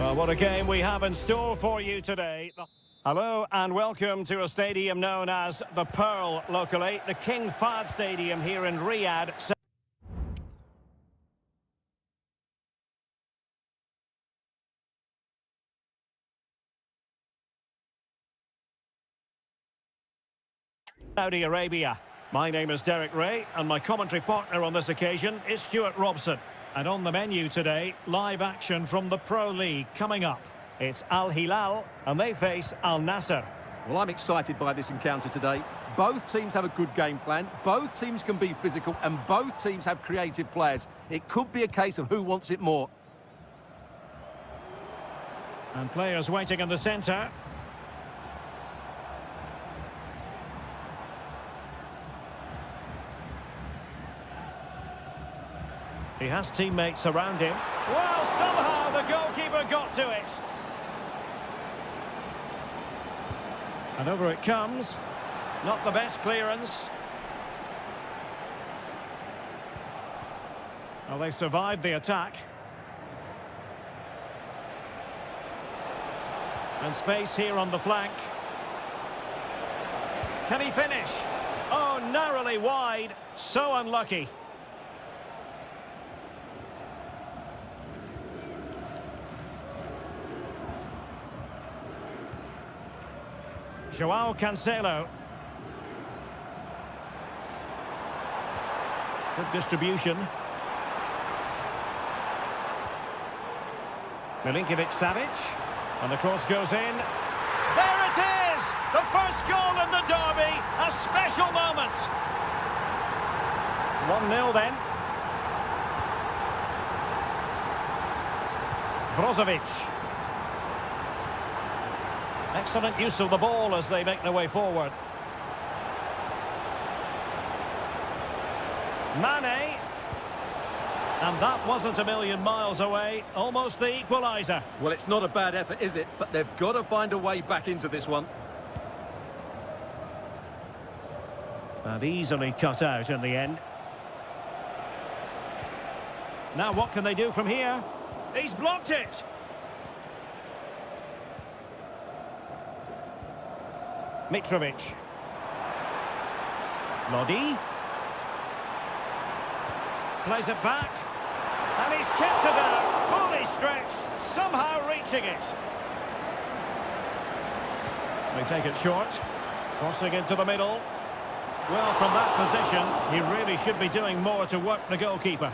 Well, what a game we have in store for you today. Hello and welcome to a stadium known as the Pearl locally, the King Fahd Stadium here in Riyadh. Saudi Arabia. My name is Derek Ray and my commentary partner on this occasion is Stuart Robson. And on the menu today, live action from the Pro League coming up. It's Al Hilal and they face Al Nassr. Well, I'm excited by this encounter today. Both teams have a good game plan, both teams can be physical and both teams have creative players. It could be a case of who wants it more. And players waiting in the centre. He has teammates around him. Well, somehow the goalkeeper got to it. And over it comes. Not the best clearance. Well, they survived the attack. And space here on the flank. Can he finish? Oh, narrowly wide. So unlucky. Joao Cancelo. Good distribution. Milinkovic-Savic. And the cross goes in. There it is! The first goal in the derby. A special moment. 1-0 then. Brozovic. Excellent use of the ball as they make their way forward. Mane. And that wasn't a million miles away. Almost the equaliser. Well, it's not a bad effort, is it? But they've got to find a way back into this one. And easily cut out in the end. Now what can they do from here? He's blocked it. Mitrovic. Lodi. Plays it back. And he's kept it out. Fully stretched. Somehow reaching it. They take it short. Crossing into the middle. Well, from that position, he really should be doing more to work the goalkeeper.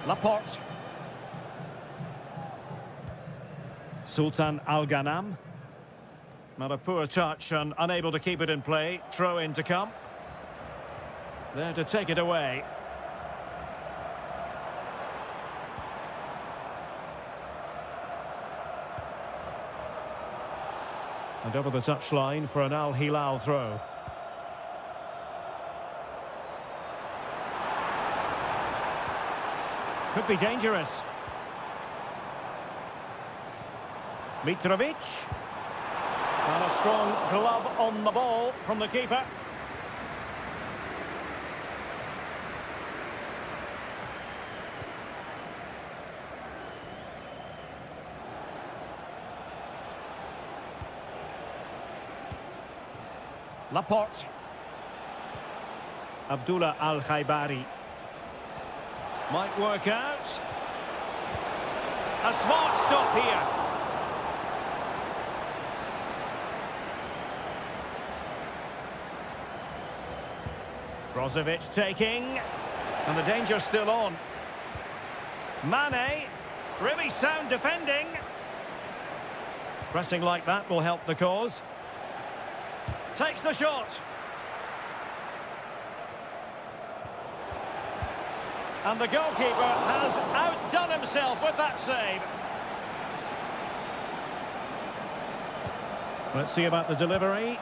Laporte. Sultan Al-Ghanam. Not a poor touch and unable to keep it in play. Throw in to come. There to take it away. And over the touchline for an Al Hilal throw. Could be dangerous. Mitrovic. And a strong glove on the ball from the keeper. Laporte. Abdullah Al-Khaibari. Might work out. A smart stop here. Brozovic taking. And the danger's still on. Mane. Really sound defending. Pressing like that will help the cause. Takes the shot. And the goalkeeper has outdone himself with that save. Let's see about the delivery.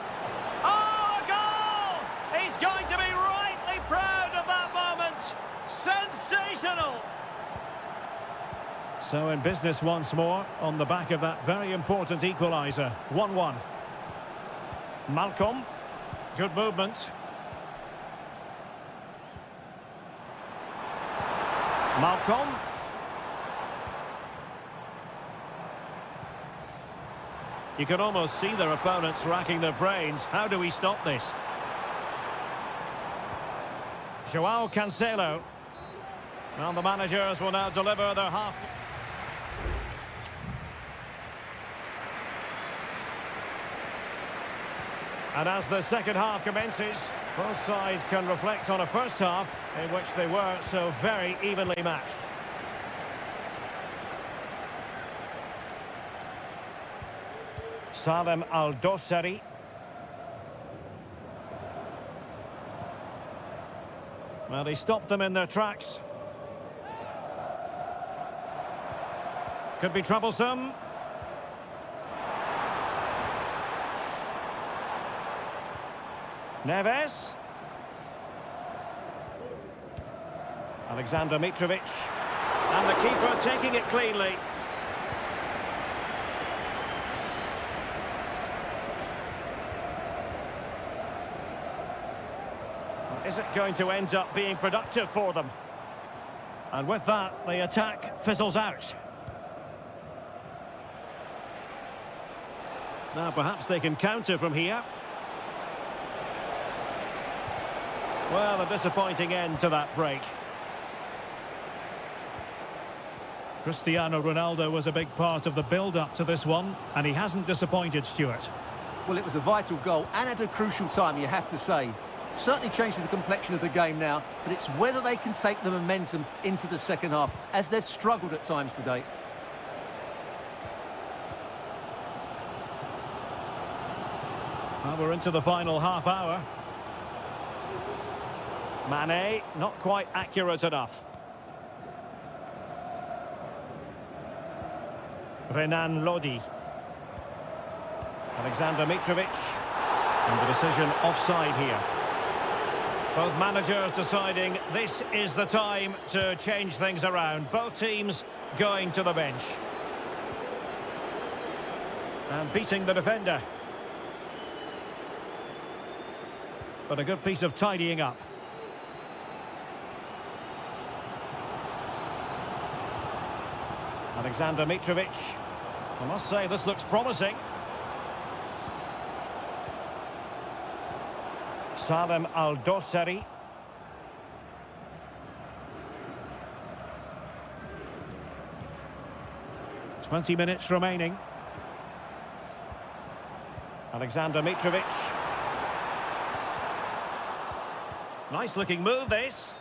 Oh, a goal! He's going to be rightly proud of that moment. Sensational! So in business once more on the back of that very important equaliser. 1-1. Malcolm. Good movement. Malcolm. You can almost see their opponents racking their brains. How do we stop this? Joao Cancelo. Well, the managers will now deliver their half. And as the second half commences, both sides can reflect on a first half in which they were so very evenly matched. Salem Al-Dossari. Well, he stopped them in their tracks. Could be troublesome. Neves. Alexander Mitrovic. And the keeper taking it cleanly. Is it going to end up being productive for them? And with that, the attack fizzles out. Now perhaps they can counter from here. Well, a disappointing end to that break. Cristiano Ronaldo was a big part of the build-up to this one, and he hasn't disappointed, Stuart. Well, it was a vital goal, and at a crucial time, you have to say. Certainly changes the complexion of the game now, but it's whether they can take the momentum into the second half, as they've struggled at times today. Well, we're into the final half hour. Mane, not quite accurate enough. Renan Lodi. Alexander Mitrovic. And the decision offside here. Both managers deciding this is the time to change things around. Both teams going to the bench. And beating the defender. But a good piece of tidying up. Alexander Mitrovic. I must say this looks promising. Salem Al-Dossari. 20 minutes remaining. Alexander Mitrovic. Nice looking move this.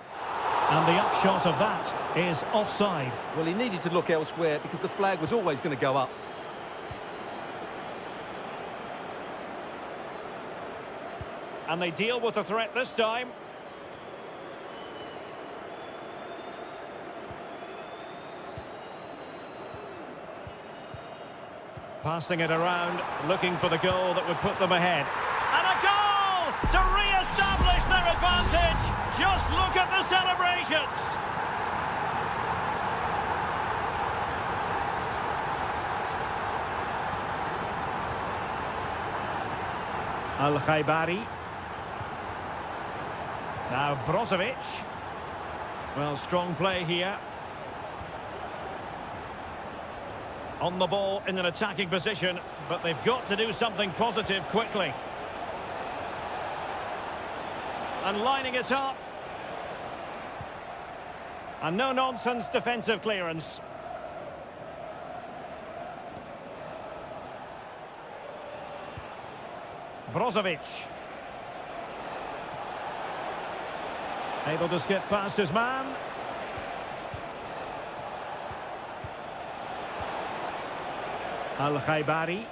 And the upshot of that is offside. Well, he needed to look elsewhere because the flag was always going to go up. And they deal with the threat this time. Passing it around, looking for the goal that would put them ahead. And a goal to re-establish their advantage. Just look at the celebrations. Al-Khaibari. Now Brozovic. Well, strong play here. On the ball in an attacking position, but they've got to do something positive quickly. And lining it up. And no-nonsense defensive clearance. Brozovic. Able to skip past his man. Al-Khaibari.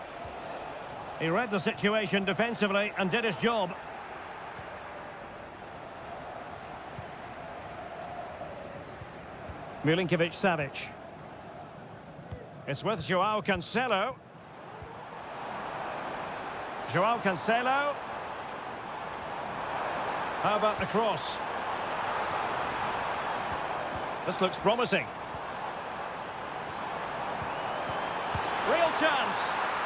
He read the situation defensively and did his job. Milinkovic-Savic. It's with Joao Cancelo. Joao Cancelo. How about the cross? This looks promising. Real chance.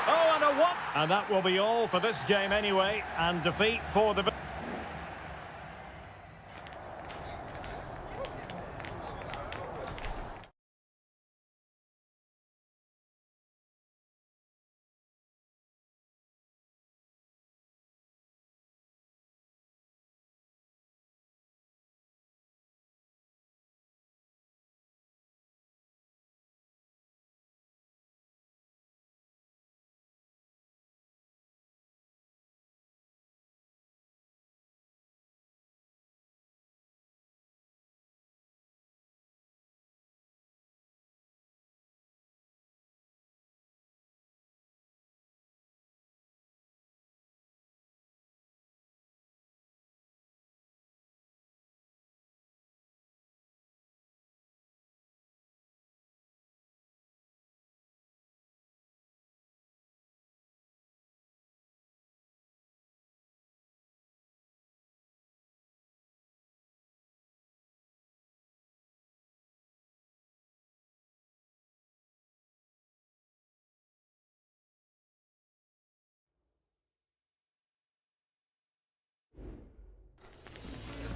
Oh, And a one. And that will be all for this game anyway. And defeat for the...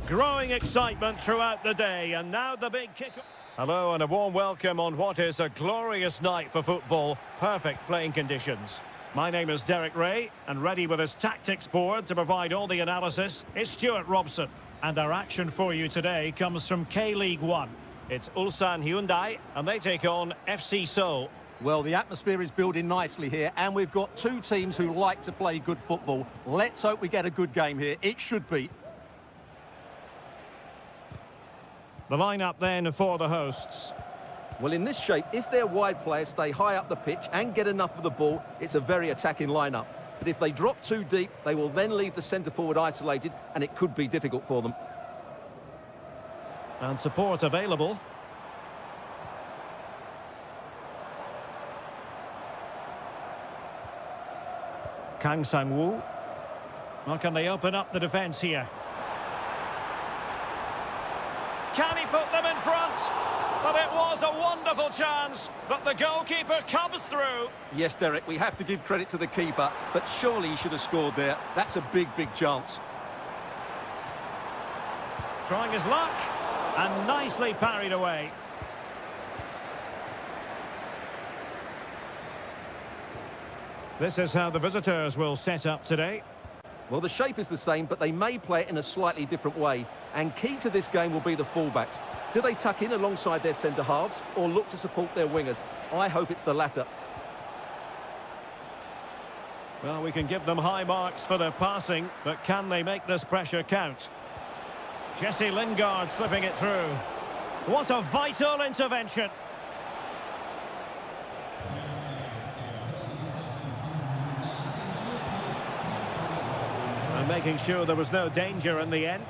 Growing excitement throughout the day, and now the big kick. Hello and a warm welcome on what is a glorious night for football. Perfect playing conditions. My name is Derek Ray, and ready with his tactics board to provide all the analysis is Stuart Robson. And our action for you today comes from K-League 1. It's Ulsan Hyundai, and they take on FC Seoul. Well, the atmosphere is building nicely here, and we've got two teams who like to play good football. Let's hope we get a good game here. It should be. The lineup then for the hosts. Well, in this shape, if their wide players stay high up the pitch and get enough of the ball, it's a very attacking lineup. But if they drop too deep, they will then leave the centre-forward isolated, and it could be difficult for them. And support available. Kang Sang-woo. Well, can they open up the defence here? Can he put them in front? But it was a wonderful chance, but the goalkeeper comes through. Yes, Derek, we have to give credit to the keeper, but surely he should have scored there. That's a big, big chance. Trying his luck, and nicely parried away. This is how the visitors will set up today. Well, the shape is the same, but they may play it in a slightly different way. And key to this game will be the fullbacks. Do they tuck in alongside their centre-halves or look to support their wingers? I hope it's the latter. Well, we can give them high marks for their passing, but can they make this pressure count? Jesse Lingard slipping it through. What a vital intervention. And making sure there was no danger in the end.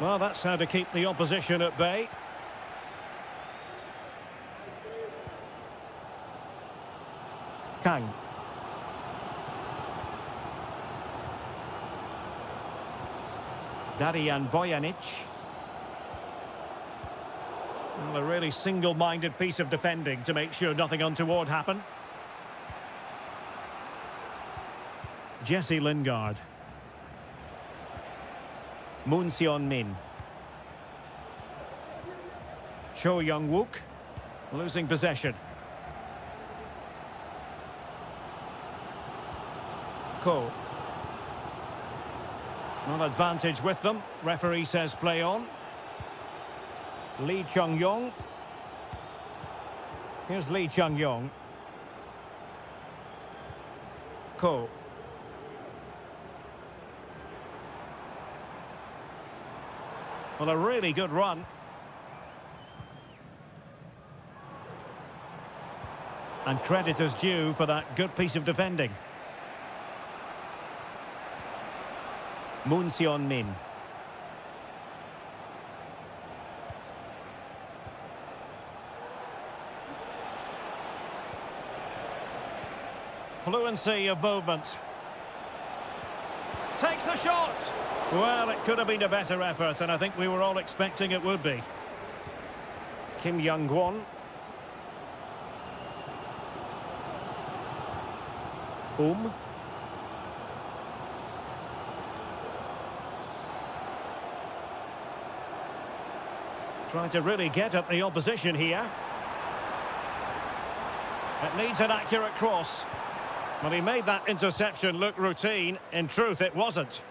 Well, that's how to keep the opposition at bay. Kang. Darijan Bojanic. Well, a really single-minded piece of defending to make sure nothing untoward happened. Jesse Lingard. Moon Seon-min. Cho Young-wook losing possession. Ko. An advantage with them. Referee says play on. Lee Chung-yong. Here's Lee Chung-yong. Ko. Well, a really good run. And credit is due for that good piece of defending. Moon Seon-min. Fluency of movement. Takes the shot. Well, it could have been a better effort, and I think we were all expecting it would be. Kim Young-won. Trying to really get at the opposition here. It needs an accurate cross. Well, he made that interception look routine. In truth, it wasn't.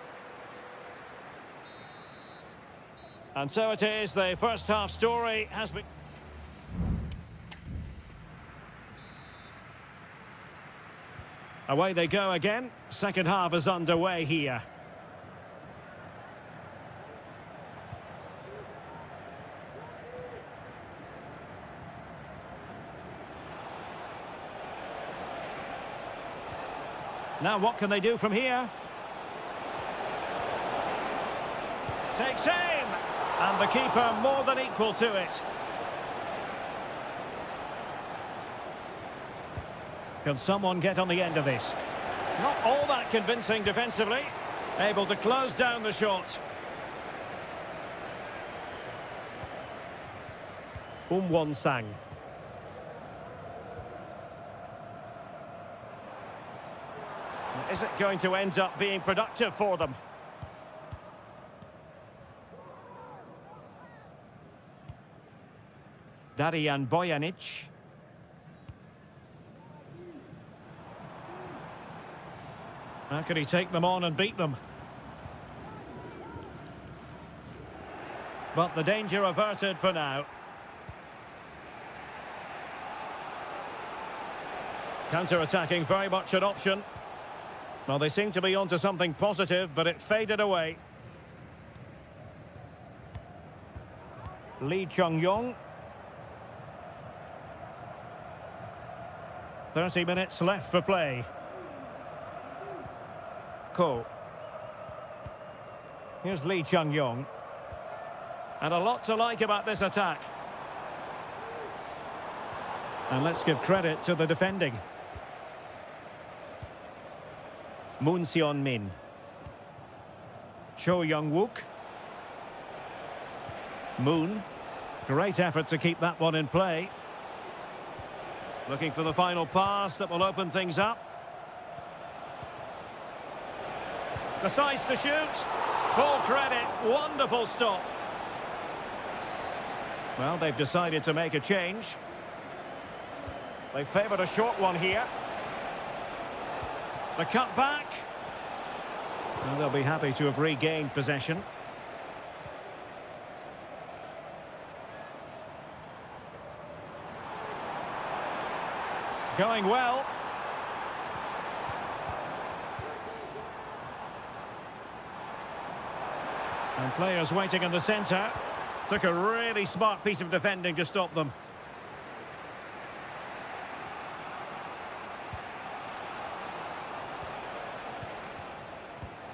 And so it is, the first half story has been... Away they go again. Second half is underway here. Now what can they do from here? Takes aim! And the keeper more than equal to it. Can someone get on the end of this? Not all that convincing defensively. Able to close down the shot. Won-sang. Is it going to end up being productive for them? Darijan Bojanic. How can he take them on and beat them? But the danger averted for now. Counter-attacking, very much an option. Well, they seem to be onto something positive, but it faded away. Lee Chung-yong. 30 minutes left for play. Ko. Here's Lee Chung-yong. And a lot to like about this attack. And let's give credit to the defending. Moon Seon-min. Cho Young-wook. Moon. Great effort to keep that one in play. Looking for the final pass that will open things up. Decides to shoot. Full credit. Wonderful stop. Well, they've decided to make a change. They favoured a short one here. The cut back. And they'll be happy to have regained possession. Going well. And players waiting in the centre. Took a really smart piece of defending to stop them.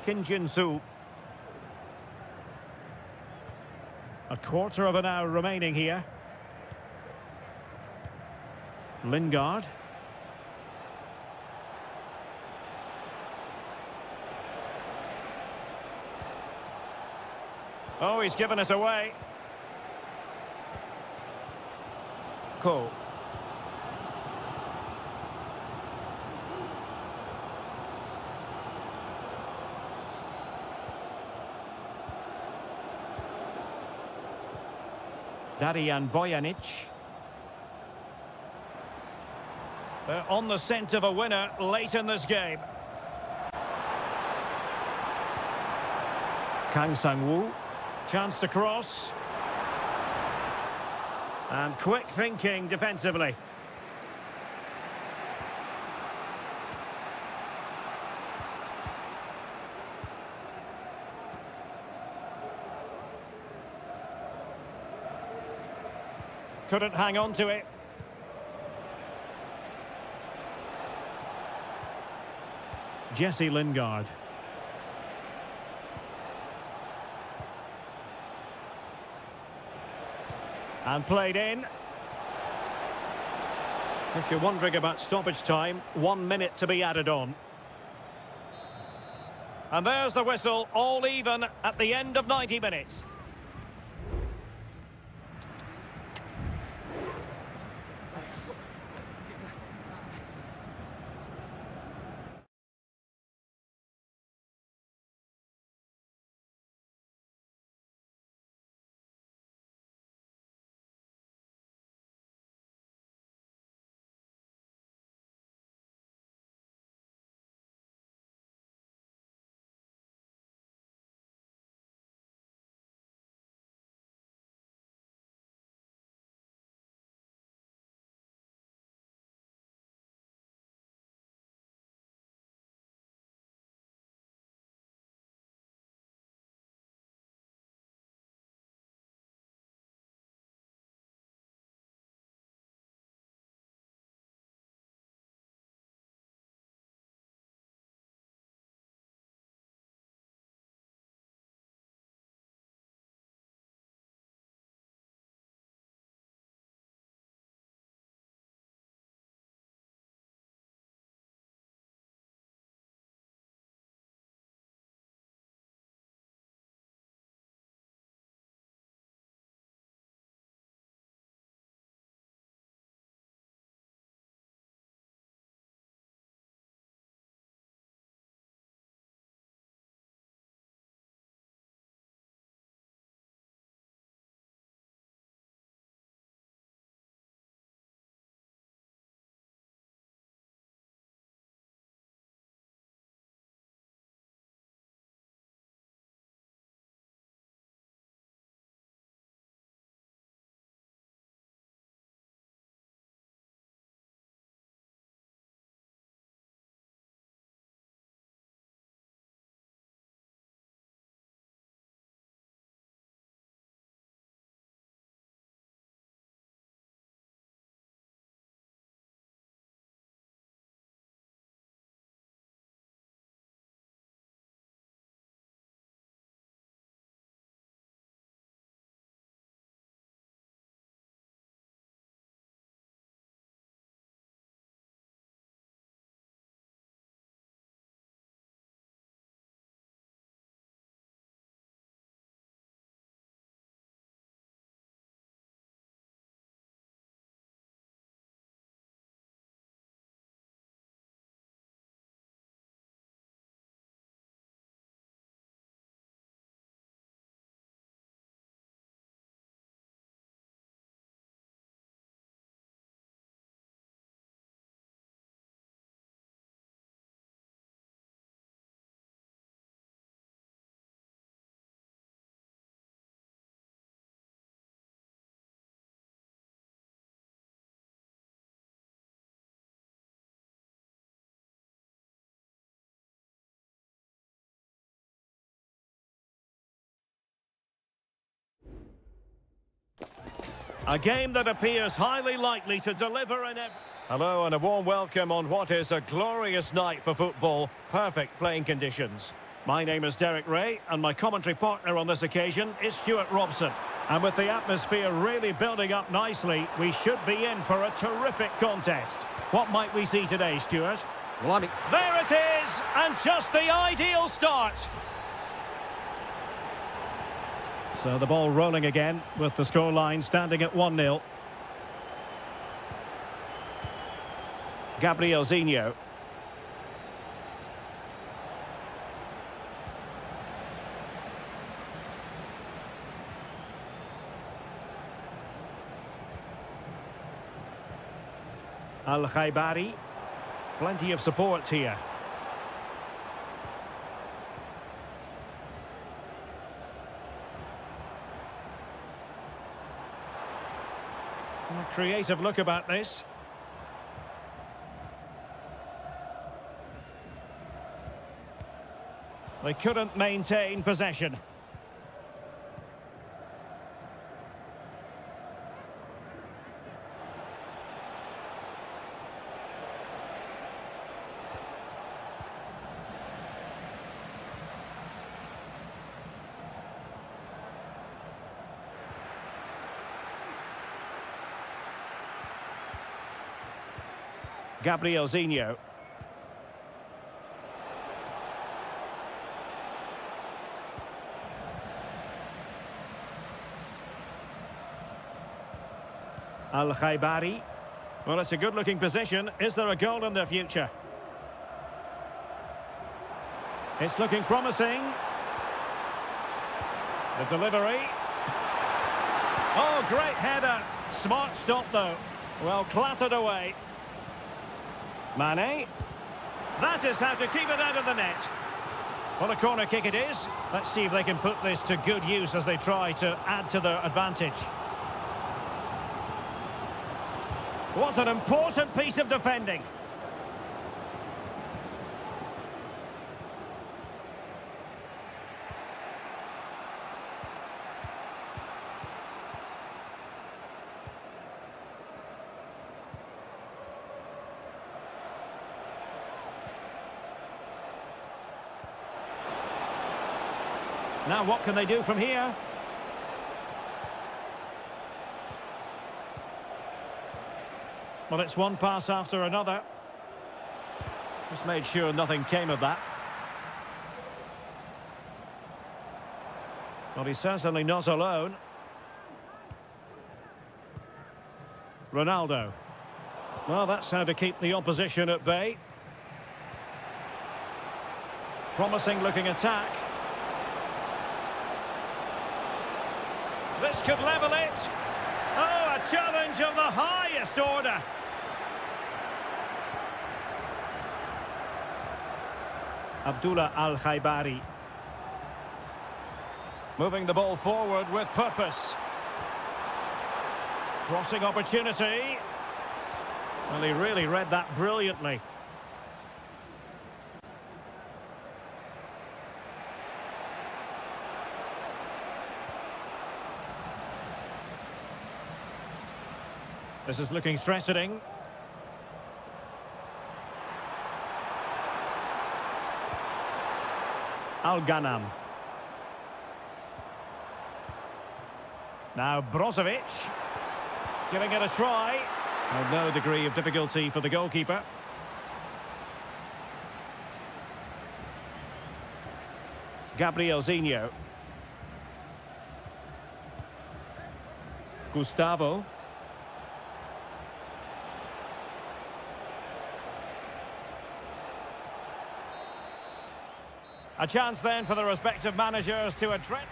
Kim Jin-soo. A quarter of an hour remaining here. Lingard. Oh, he's given us away. Ko. Darijan Bojanic. They're on the scent of a winner late in this game. Kang Sang-woo. Chance to cross. And quick thinking defensively. Couldn't hang on to it. Jesse Lingard. And played in. If you're wondering about stoppage time, 1 minute to be added on. And there's the whistle, all even at the end of 90 minutes. A game that appears highly likely to deliver an... Hello and a warm welcome on what is a glorious night for football. Perfect playing conditions. My name is Derek Ray and my commentary partner on this occasion is Stuart Robson. And with the atmosphere really building up nicely, we should be in for a terrific contest. What might we see today, Stuart? There it is! And just the ideal start! So the ball rolling again with the scoreline standing at 1-0. Gabrielzinho. Al-Khaibari. Plenty of support here. A creative look about this. They couldn't maintain possession. Gabrielzinho. Al-Khaibari. Well, it's a good-looking position. Is there a goal in their future? It's looking promising. The delivery. Oh, great header. Smart stop, though. Well, clattered away. Mane. That is how to keep it out of the net. Well, a corner kick it is. Let's see if they can put this to good use as they try to add to their advantage. What an important piece of defending. Now what can they do from here? Well, it's one pass after another. Just made sure nothing came of that. Well, he's certainly not alone. Ronaldo. Well, that's how to keep the opposition at bay. Promising looking attack. This could level it. Oh, a challenge of the highest order. Abdullah Al-Khaibari. Moving the ball forward with purpose. Crossing opportunity. Well, he really read that brilliantly. This is looking threatening. Al-Ghanam. Now Brozovic. Giving it a try. Well, no degree of difficulty for the goalkeeper. Gabrielzinho. Gustavo. A chance then for the respective managers to address.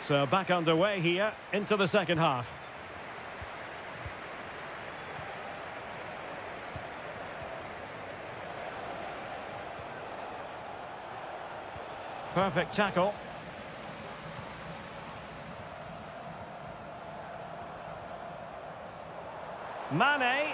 So back underway here into the second half. Perfect tackle. Mane.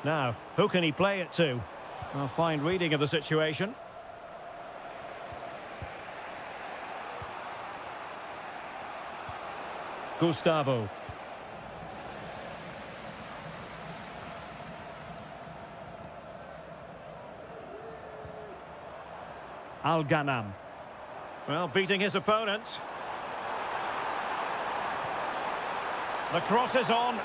Now, who can he play it to? A fine reading of the situation. Gustavo. Al-Ghanam. Well, beating his opponent. The cross is on.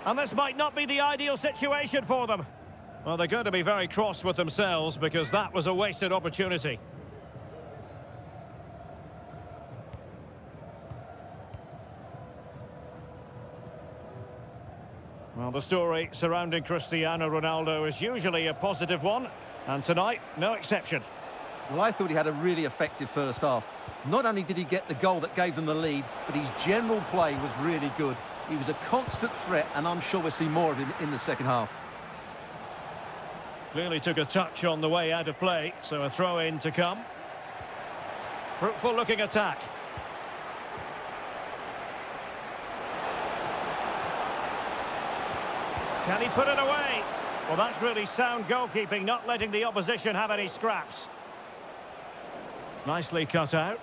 And this might not be the ideal situation for them. Well, they're going to be very cross with themselves because that was a wasted opportunity. Well, the story surrounding Cristiano Ronaldo is usually a positive one, and tonight, no exception. Well, I thought he had a really effective first half. Not only did he get the goal that gave them the lead, but his general play was really good. He was a constant threat, and I'm sure we'll see more of him in the second half. Clearly took a touch on the way out of play, so a throw-in to come. Fruitful-looking attack. Can he put it away? Well, that's really sound goalkeeping, not letting the opposition have any scraps. Nicely cut out.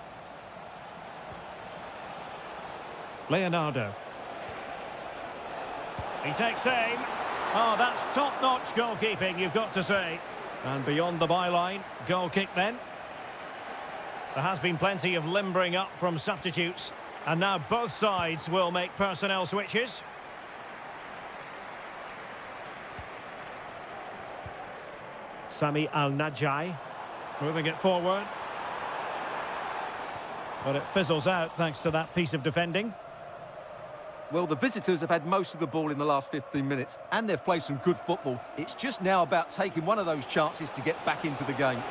Leonardo. He takes aim. Oh, that's top-notch goalkeeping, you've got to say. And beyond the byline, goal kick then. There has been plenty of limbering up from substitutes. And now both sides will make personnel switches. Sami Al-Najai moving it forward. But it fizzles out thanks to that piece of defending. Well, the visitors have had most of the ball in the last 15 minutes, and they've played some good football. It's just now about taking one of those chances to get back into the game.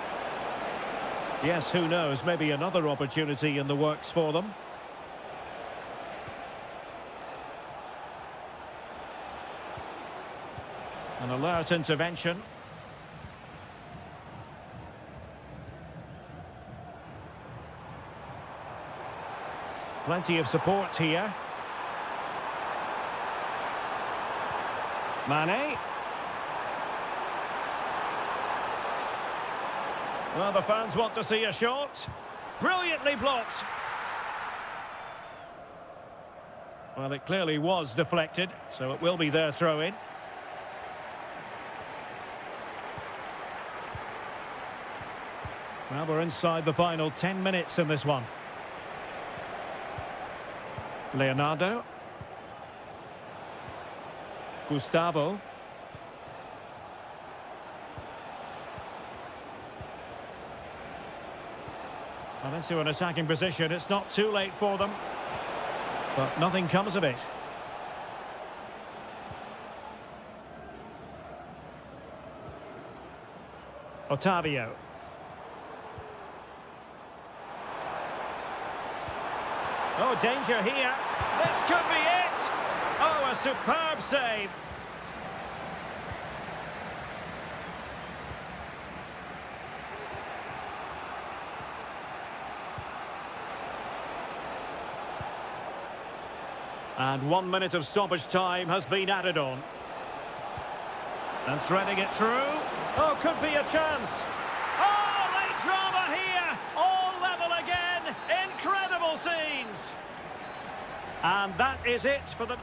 Yes, who knows, maybe another opportunity in the works for them. An alert intervention. Plenty of support here. Mane. Well, the fans want to see a shot. Brilliantly blocked. Well, it clearly was deflected, so it will be their throw-in. Well, we're inside the final 10 minutes in this one. Leonardo. Gustavo. Well, into an attacking position. It's not too late for them. But nothing comes of it. Otavio. Oh, danger here. This could be it. Oh, a superb save. And 1 minute of stoppage time has been added on. And threading it through. Oh, could be a chance. Oh, late drama here. All level again. Incredible scenes. And that is it for the...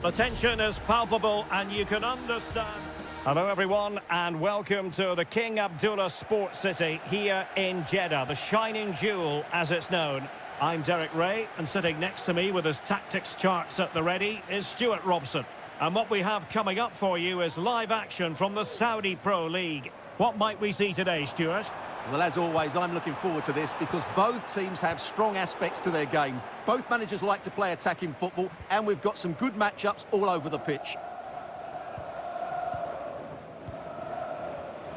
The tension is palpable and you can understand. Hello everyone and welcome to the King Abdullah Sports City here in Jeddah, the shining jewel as it's known. I'm Derek Ray and sitting next to me with his tactics charts at the ready is Stuart Robson. And what we have coming up for you is live action from the Saudi Pro League. What might we see today, Stuart? Well, as always, I'm looking forward to this because both teams have strong aspects to their game. Both managers like to play attacking football, and we've got some good matchups all over the pitch.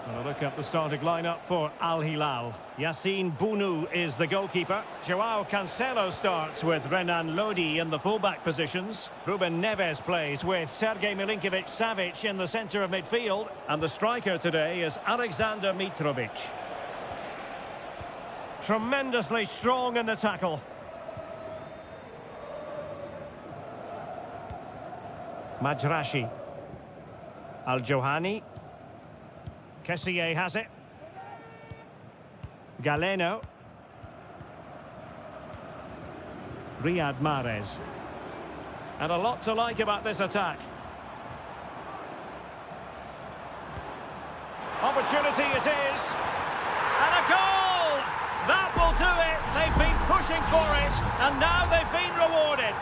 Well, a look at the starting lineup for Al Hilal. Yassine Bounou is the goalkeeper. Joao Cancelo starts with Renan Lodi in the fullback positions. Ruben Neves plays with Sergej Milinkovic-Savic in the centre of midfield. And the striker today is Alexander Mitrovic. Tremendously strong in the tackle. Majrashi. Al-Johani. Kessié has it. Galeno. Riyad Mahrez. And a lot to like about this attack. Opportunity it is. And a goal! That will do it. They've been pushing for it, and now they've been rewarded.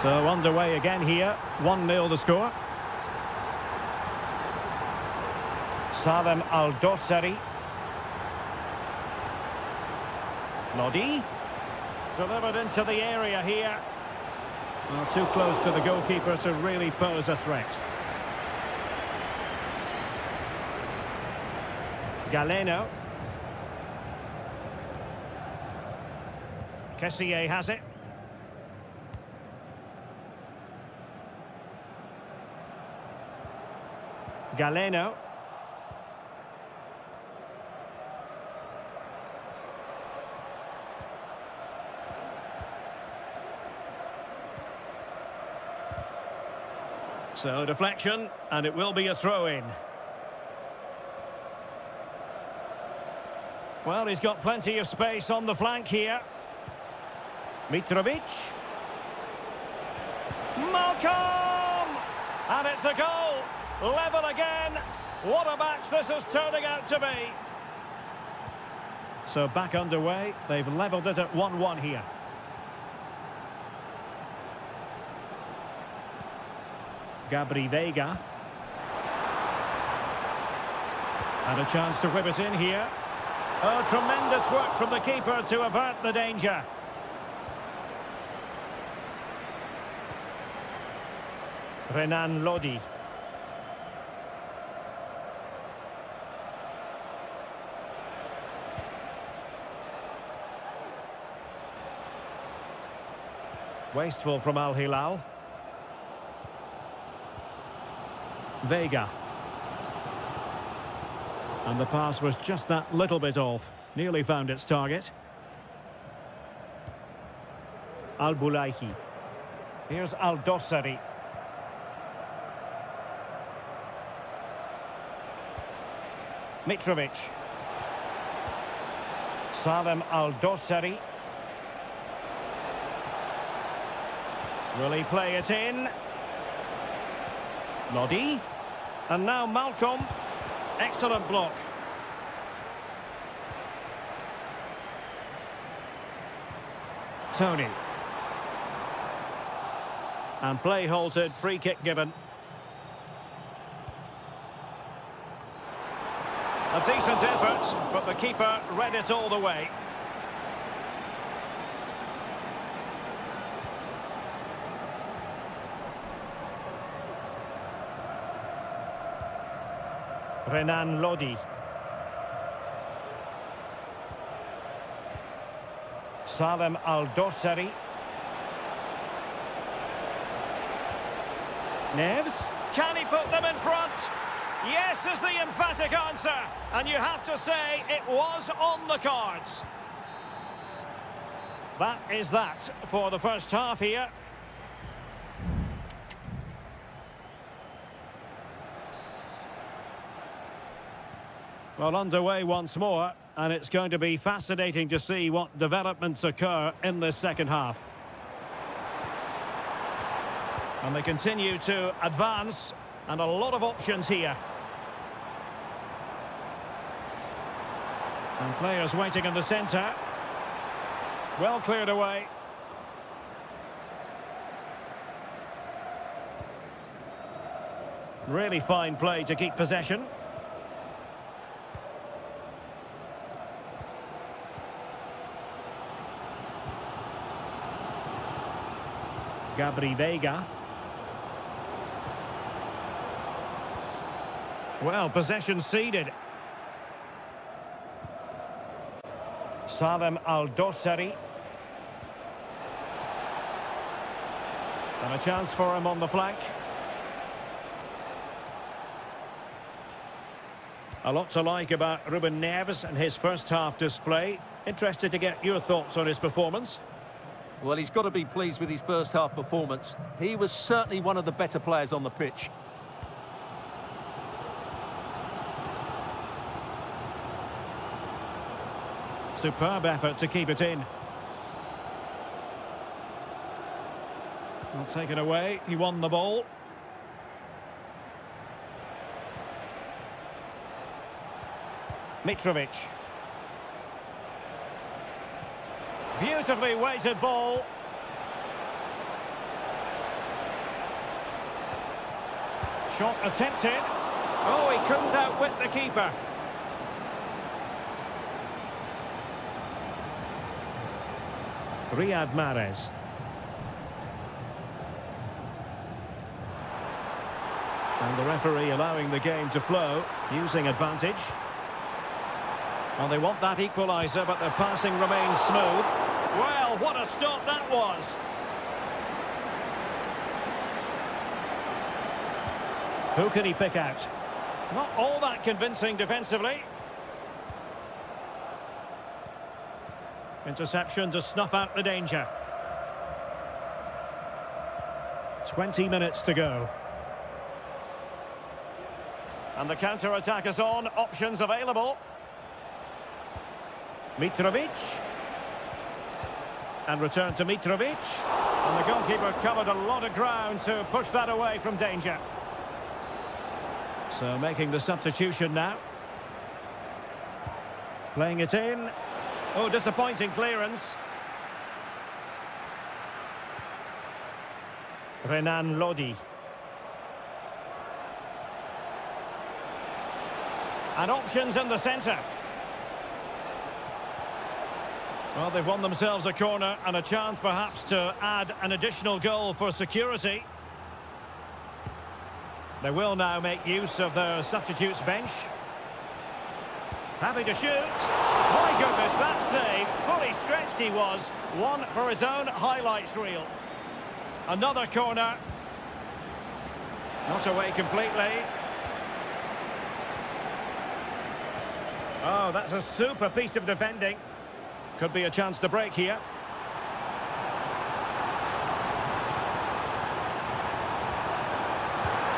So underway again here. 1-0 the score. Salem Al-Dossari. Lodi. Delivered into the area here. Well, too close to the goalkeeper to really pose a threat. Galeno. Kessié has it. Galeno. So deflection, and it will be a throw-in. Well, he's got plenty of space on the flank here. Mitrovic. Malcolm! And it's a goal! Level again! What a match this is turning out to be! So back underway, they've levelled it at 1-1 here. Gabri Veiga. And a chance to whip it in here. Oh, tremendous work from the keeper to avert the danger. Renan Lodi. Wasteful from Al Hilal. Veiga. And the pass was just that little bit off. Nearly found its target. Al-Bulaihi. Here's Al-Dossari. Mitrovic. Salem Al-Dossari. Will he play it in? Lodi. And now Malcolm. Excellent block. Tony. And play halted, free kick given. A decent effort, but the keeper read it all the way. Renan Lodi. Salem Al-Dossari. Neves. Can he put them in front? Yes is the emphatic answer. And you have to say it was on the cards. That is that for the first half here. Well, underway once more, and it's going to be fascinating to see what developments occur in this second half. And they continue to advance, and a lot of options here. And players waiting in the centre. Well cleared away. Really fine play to keep possession. Gabri Veiga. Well, possession ceded. Salem Al-Dossari. And a chance for him on the flank. A lot to like about Ruben Neves and his first half display. Interested to get your thoughts on his performance. Well, he's got to be pleased with his first half performance. He was certainly one of the better players on the pitch. Superb effort to keep it in. Well, taken away. He won the ball. Mitrovic. Beautifully weighted ball. Shot attempted. Oh, he couldn't outwit the keeper. Riyad Mahrez. And the referee allowing the game to flow, using advantage. Well, they want that equaliser, but their passing remains smooth. Well, what a stop that was! Who can he pick out? Not all that convincing defensively. Interception to snuff out the danger. 20 minutes to go. And the counter-attack is on. Options available. Mitrovic. And return to Mitrovic. And the goalkeeper covered a lot of ground to push that away from danger. So making the substitution now. Playing it in. Oh, disappointing clearance. Renan Lodi. And options in the centre. Well, they've won themselves a corner and a chance perhaps to add an additional goal for security. They will now make use of their substitutes bench. Happy to shoot. My goodness, that save. Fully stretched he was. One for his own highlights reel. Another corner. Not away completely. Oh, that's a super piece of defending. Could be a chance to break here.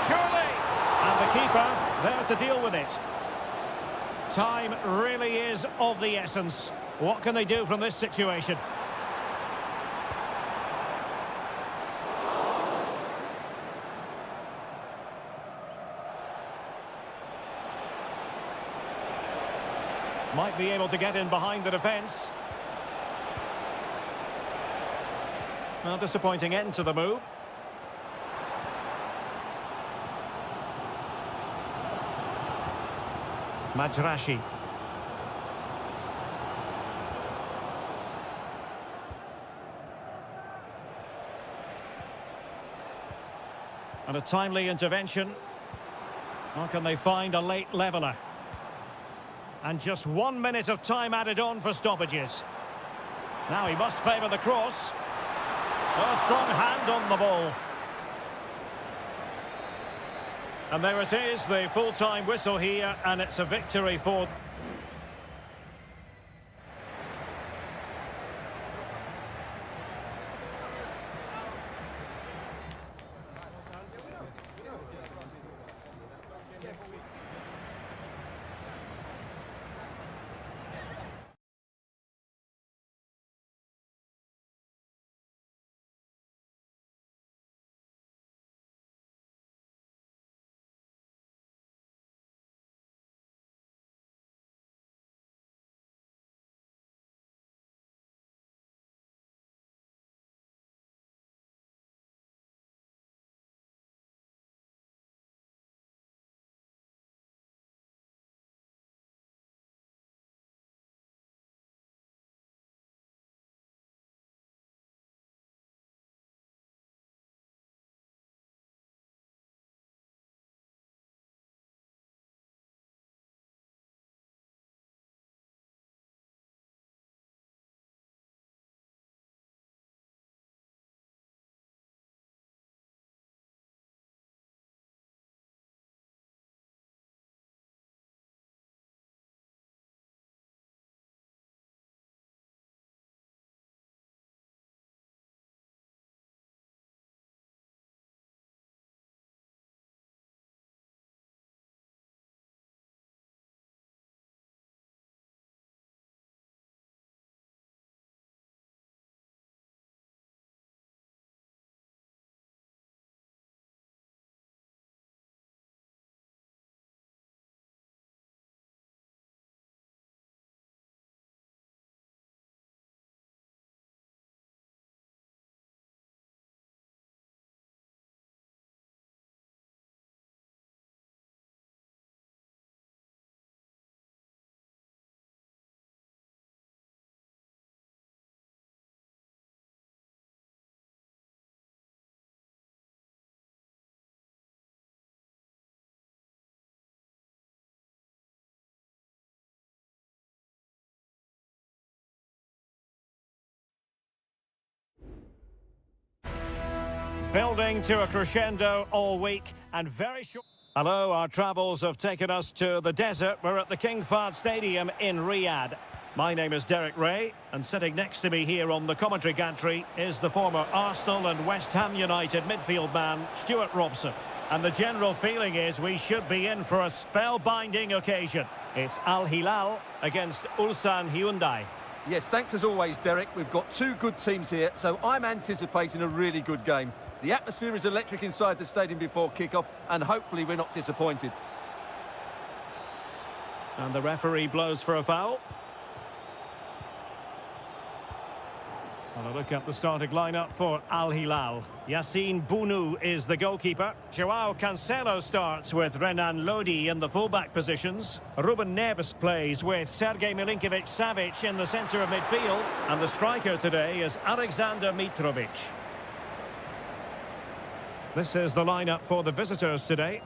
Surely! And the keeper there to deal with it. Time really is of the essence. What can they do from this situation? Might be able to get in behind the defence. Well, disappointing end to the move. Majrashi. And a timely intervention. Or can they find a late leveller? And just 1 minute of time added on for stoppages. Now he must favour the cross. A strong hand on the ball. And there it is, the full-time whistle here, and it's a victory for... Building to a crescendo all week and very short. Hello, our travels have taken us to the desert. We're at the King Fahd Stadium in Riyadh. My name is Derek Ray, and sitting next to me here on the commentary gantry is the former Arsenal and West Ham United midfield man, Stuart Robson. And the general feeling is we should be in for a spellbinding occasion. It's Al Hilal against Ulsan Hyundai. Yes, thanks as always, Derek. We've got two good teams here, so I'm anticipating a really good game. The atmosphere is electric inside the stadium before kick-off, and hopefully we're not disappointed. And the referee blows for a foul. And a look at the starting lineup for Al Hilal. Yassine Bounou is the goalkeeper. Joao Cancelo starts with Renan Lodi in the fullback positions. Ruben Neves plays with Sergej Milinkovic-Savic in the centre of midfield. And the striker today is Alexander Mitrovic. This is the lineup for the visitors today.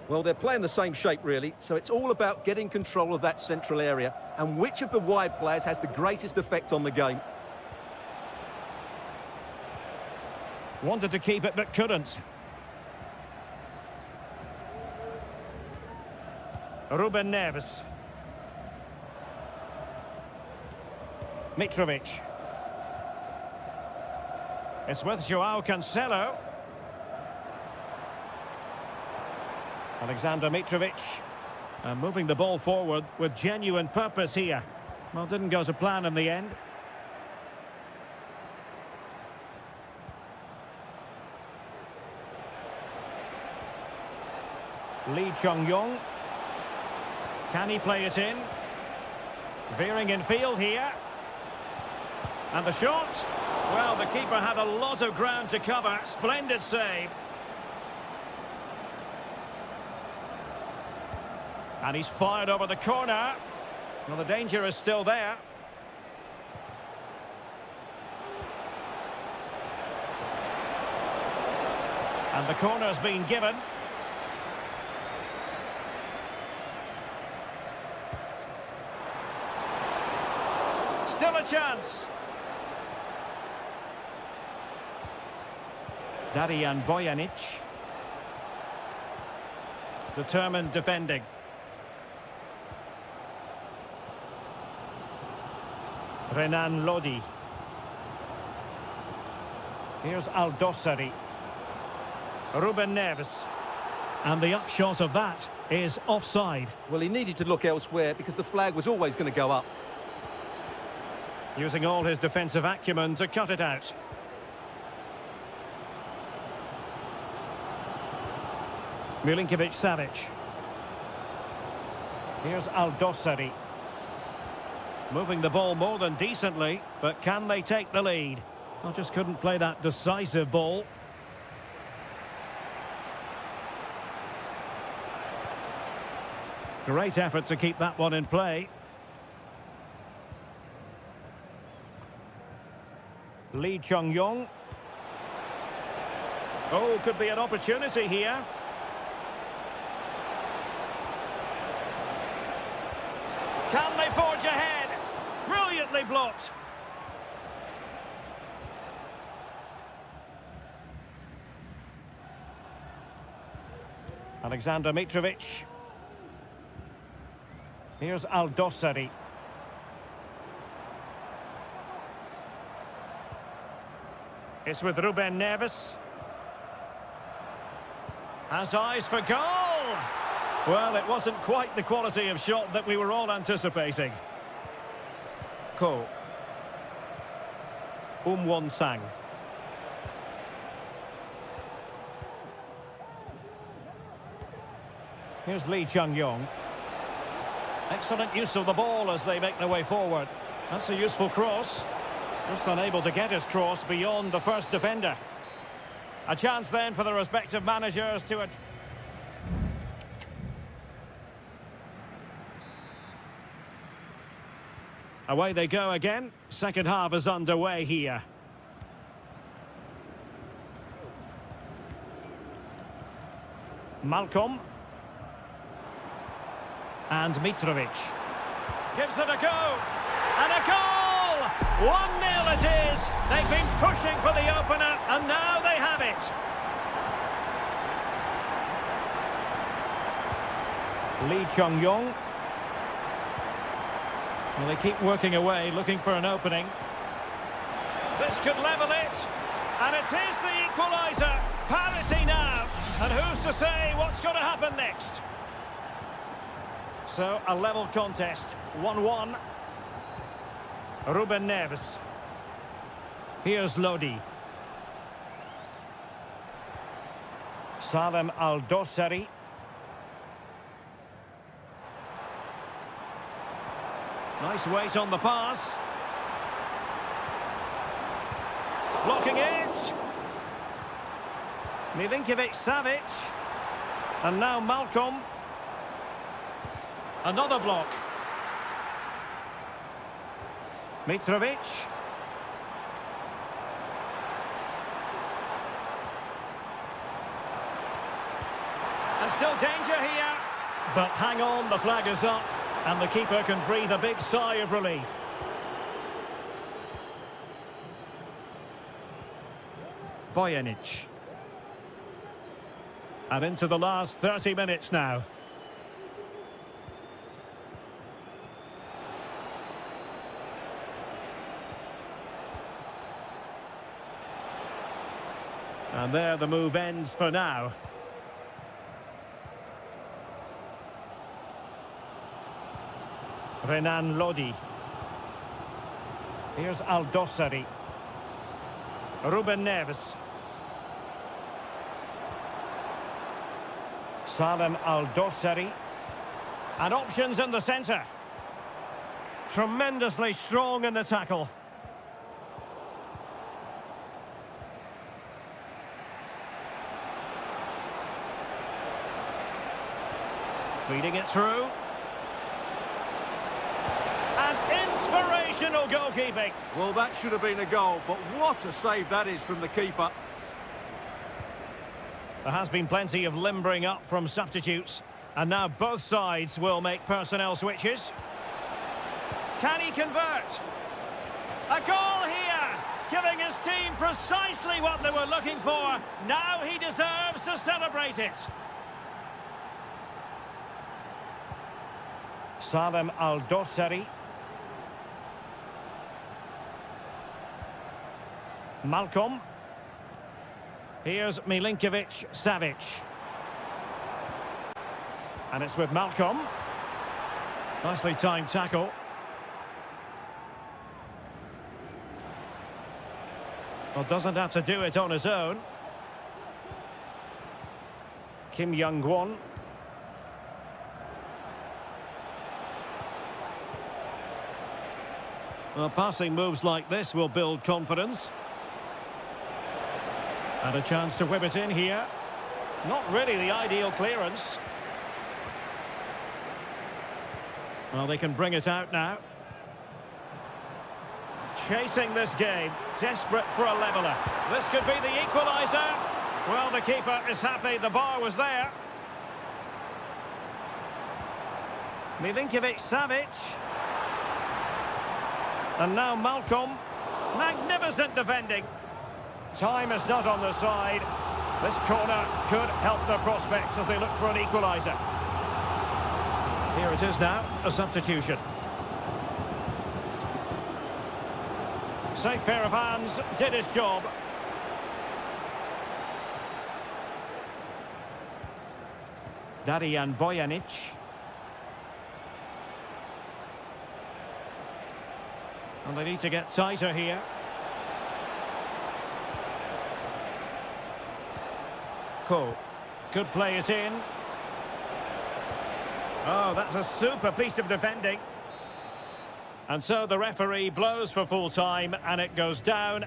Well, they're playing the same shape, really, so it's all about getting control of that central area and which of the wide players has the greatest effect on the game. Wanted to keep it, but couldn't. Ruben Neves. Mitrovic. It's with Joao Cancelo. Alexander Mitrovic. And moving the ball forward with genuine purpose here. Well, didn't go to plan in the end. Lee Chung-yong. Can he play it in? Veering in field here. And the shot. Well, the keeper had a lot of ground to cover. Splendid save. And he's fired over the corner. Well, the danger is still there. And the corner's been given. Still a chance. Darijan Bojanic. Determined defending. Renan Lodi. Here's Aldosari. Ruben Neves. And the upshot of that is offside. Well, he needed to look elsewhere because the flag was always going to go up. Using all his defensive acumen to cut it out. Milinkovic-Savic. Here's Aldosari. Moving the ball more than decently, but can they take the lead? Well, just couldn't play that decisive ball. Great effort to keep that one in play. Lee Chung-yong. Oh, could be an opportunity here. Can they forge ahead? Brilliantly blocked. Alexander Mitrovic. Here's Aldosari. It's with Ruben Neves. Has eyes for goal! Well, it wasn't quite the quality of shot that we were all anticipating. Ko. Won-sang. Here's Lee Chung-yong. Excellent use of the ball as they make their way forward. That's a useful cross. Just unable to get his cross beyond the first defender. A chance then for the respective managers to... Away they go again. Second half is underway here. Malcolm. And Mitrovic. Gives it a go. And a goal! 1-0 it is. They've been pushing for the opener, and now they have it. Lee Chung-yong. Well, they keep working away, looking for an opening. This could level it. And it is the equaliser. Parity now. And who's to say what's going to happen next? So, a level contest. 1-1. Ruben Neves. Here's Lodi. Salem Al-Dossari. Nice weight on the pass. Blocking it. Milinkovic-Savic. And now Malcolm. Another block. Mitrovic. And still danger here. But hang on, the flag is up. And the keeper can breathe a big sigh of relief. Bojanic. And into the last 30 minutes now. And there the move ends for now. Renan Lodi. Here's Al-Dossari. Ruben Neves. Salem Al-Dossari. And options in the centre. Tremendously strong in the tackle. Feeding it through. And inspirational goalkeeping. Well, that should have been a goal, but what a save that is from the keeper. There has been plenty of limbering up from substitutes. And now both sides will make personnel switches. Can he convert? A goal here, giving his team precisely what they were looking for. Now he deserves to celebrate it. Salem Al-Dossari. Malcolm. Here's Milinkovic-Savic. And it's with Malcolm. Nicely timed tackle. Well, doesn't have to do it on his own. Kim Young-won. Well, passing moves like this will build confidence. And a chance to whip it in here. Not really the ideal clearance. Well, they can bring it out now. Chasing this game, desperate for a leveller. This could be the equaliser. Well, the keeper is happy the bar was there. Milinkovic-Savic. And now Malcolm. Magnificent defending. Time is not on the side. This corner could help their prospects as they look for an equaliser. Here it is now, a substitution. Safe pair of hands, did his job. Darijan Bojanic. And they need to get tighter here. Could play it in. Oh, that's a super piece of defending. And so the referee blows for full time and it goes down.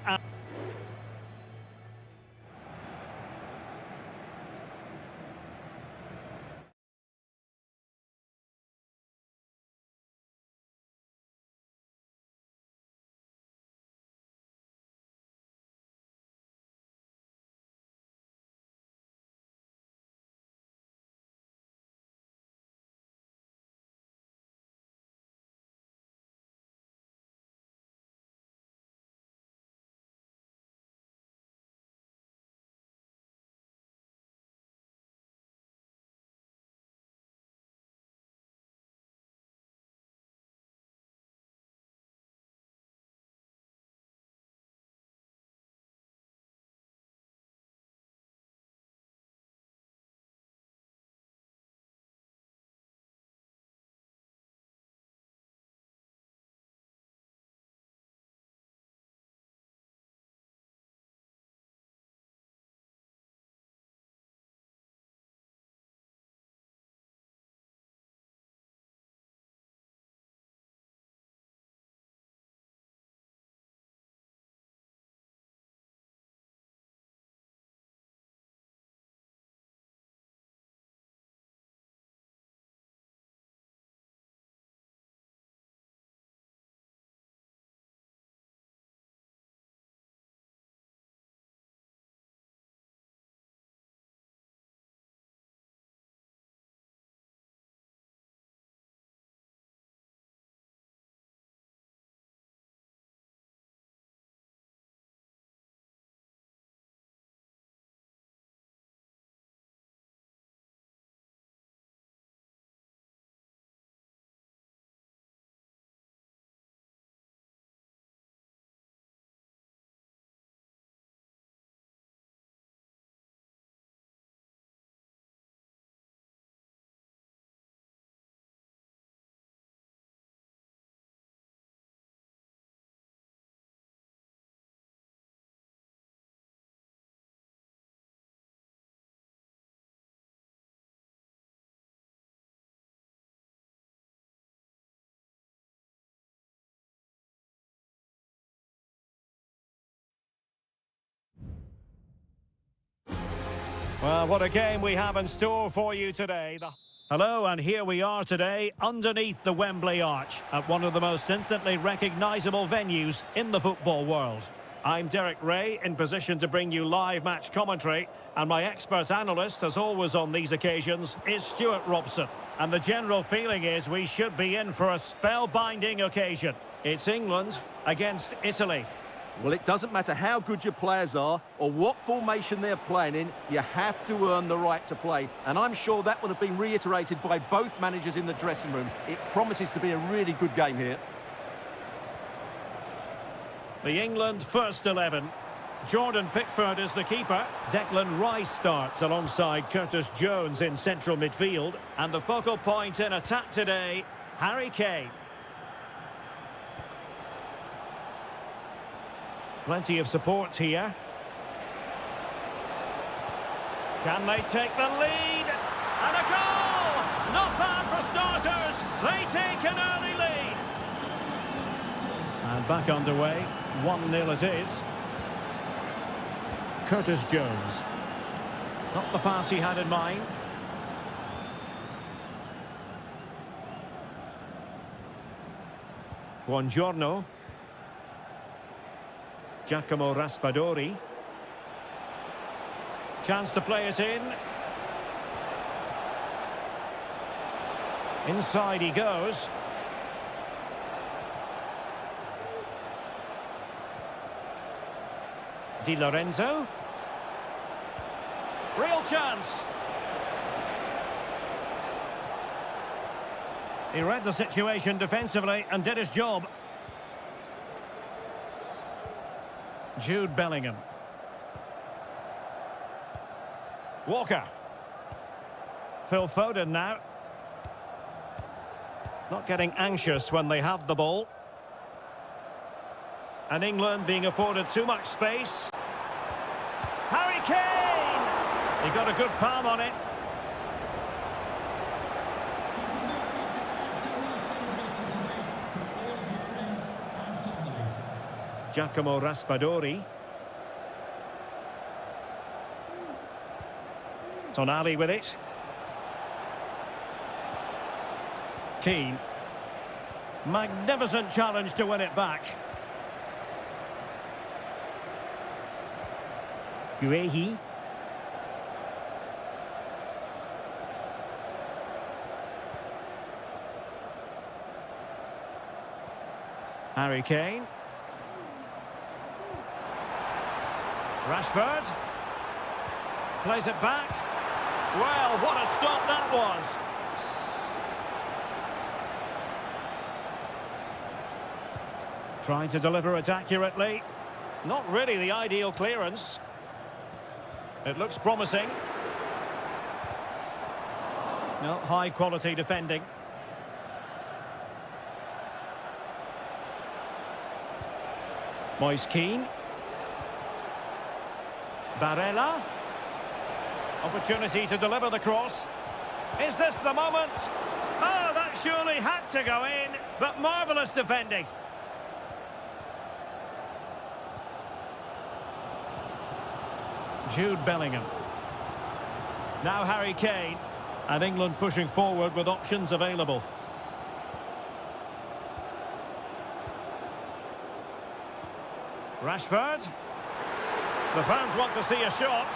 Well, what a game we have in store for you today. Hello, and here we are today underneath the Wembley Arch at one of the most instantly recognisable venues in the football world. I'm Derek Ray, in position to bring you live match commentary, and my expert analyst, as always on these occasions, is Stuart Robson. And the general feeling is we should be in for a spellbinding occasion. It's England against Italy. Well, it doesn't matter how good your players are or what formation they're playing in, you have to earn the right to play. And I'm sure that would have been reiterated by both managers in the dressing room. It promises to be a really good game here. The England first 11. Jordan Pickford is the keeper. Declan Rice starts alongside Curtis Jones in central midfield. And the focal point in attack today, Harry Kane. Plenty of support here. Can they take the lead? And a goal! Not bad for starters. They take an early lead. And back underway. 1-0 it is. Curtis Jones. Not the pass he had in mind. Buongiorno. Giacomo Raspadori. Chance to play it in. Inside he goes. Di Lorenzo. Real chance. He read the situation defensively and did his job. Jude Bellingham. Walker. Phil Foden now. Not getting anxious when they have the ball. And England being afforded too much space. Harry Kane! He got a good palm on it. Giacomo Raspadori. Tonali with it. Keane. Magnificent challenge to win it back. Guehi. Harry Kane. Rashford. Plays it back. Well, what a stop that was. Trying to deliver it accurately. Not really the ideal clearance. It looks promising. No, high quality defending. Moise Keane. Barella. Opportunity to deliver the cross. Is this the moment? Oh, that surely had to go in, but marvellous defending. Jude Bellingham. Now Harry Kane. And England pushing forward with options available. Rashford. The fans want to see a shot.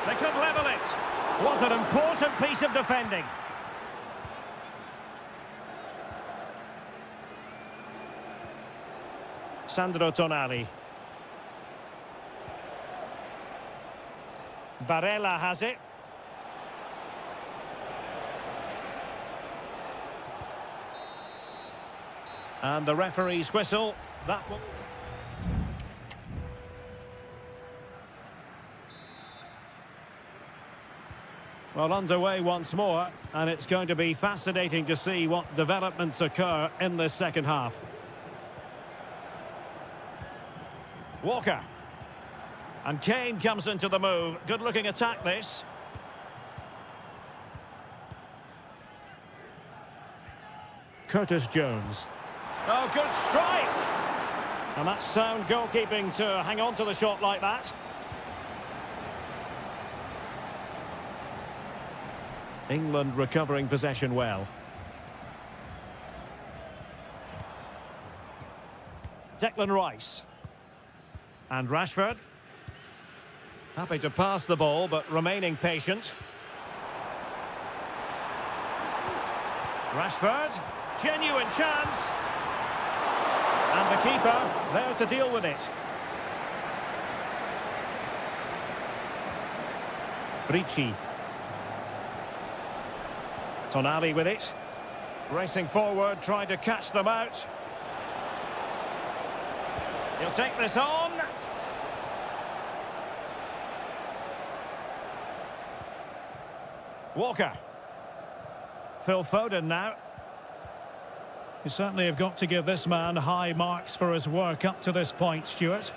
They could level it. Was an important piece of defending. Sandro Tonali. Barella has it. And the referee's whistle. That will... Well, underway once more, and it's going to be fascinating to see what developments occur in this second half. Walker. And Kane comes into the move. Good-looking attack, this. Curtis Jones. Oh, good strike! And that's sound goalkeeping to hang on to the shot like that. England recovering possession well. Declan Rice. And Rashford. Happy to pass the ball, but remaining patient. Rashford. Genuine chance. And the keeper there to deal with it. Ricci. Tonali with it. Racing forward, trying to catch them out. He'll take this on. Walker. Phil Foden now. You certainly have got to give this man high marks for his work up to this point, Stuart.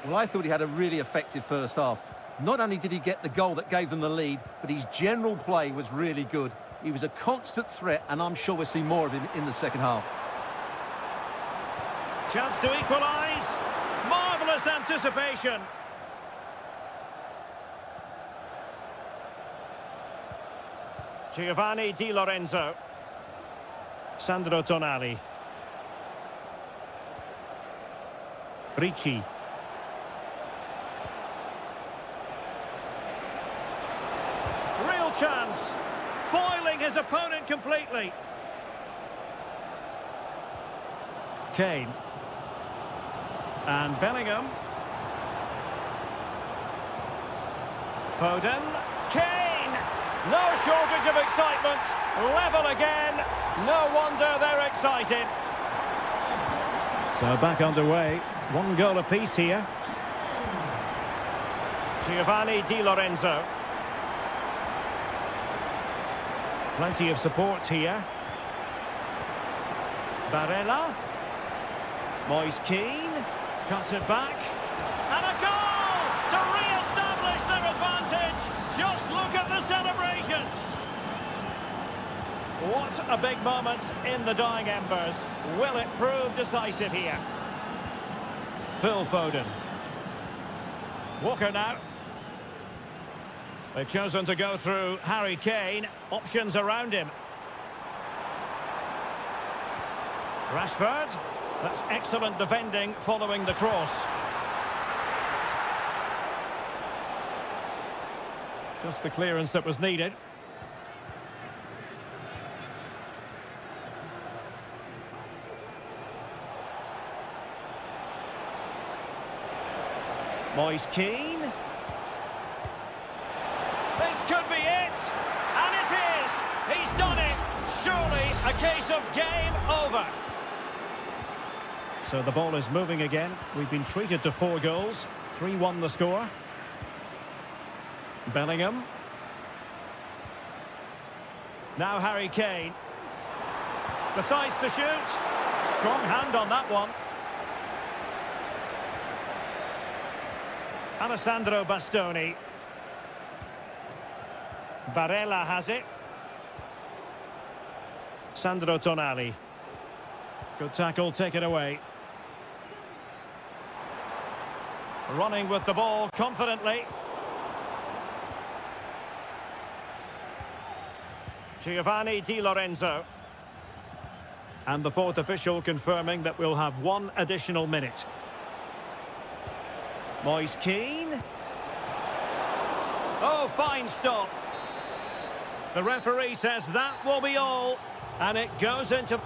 Well, I thought he had a really effective first half. Not only did he get the goal that gave them the lead, but his general play was really good. He was a constant threat, and I'm sure we'll see more of him in the second half. Chance to equalise. Marvellous anticipation. Giovanni Di Lorenzo. Sandro Tonali. Ricci. Real chance. Foiling his opponent completely. Kane. And Bellingham. Foden. Kane! No shortage of excitement. Level again. No wonder they're excited. So back underway. One goal apiece here. Giovanni Di Lorenzo. Plenty of support here. Barella. Moise Keane. Cuts it back. And a goal to re-establish their advantage. Just look at the celebrations. What a big moment in the dying embers. Will it prove decisive here? Phil Foden. Walker now. They've chosen to go through Harry Kane. Options around him. Rashford. That's excellent defending following the cross. Just the clearance that was needed. Moise Keane. This could be it. And it is. He's done it. Surely a case of game over. So the ball is moving again. We've been treated to 4 goals. 3-1 the score. Bellingham. Now Harry Kane. Decides to shoot. Strong hand on that one. Alessandro Bastoni. Barella has it. Sandro Tonali. Good tackle, take it away. Running with the ball confidently. Giovanni Di Lorenzo. And the 4th official confirming that we'll have 1 additional minute. Moise Keane. Oh, fine stop. The referee says that will be all. And it goes into...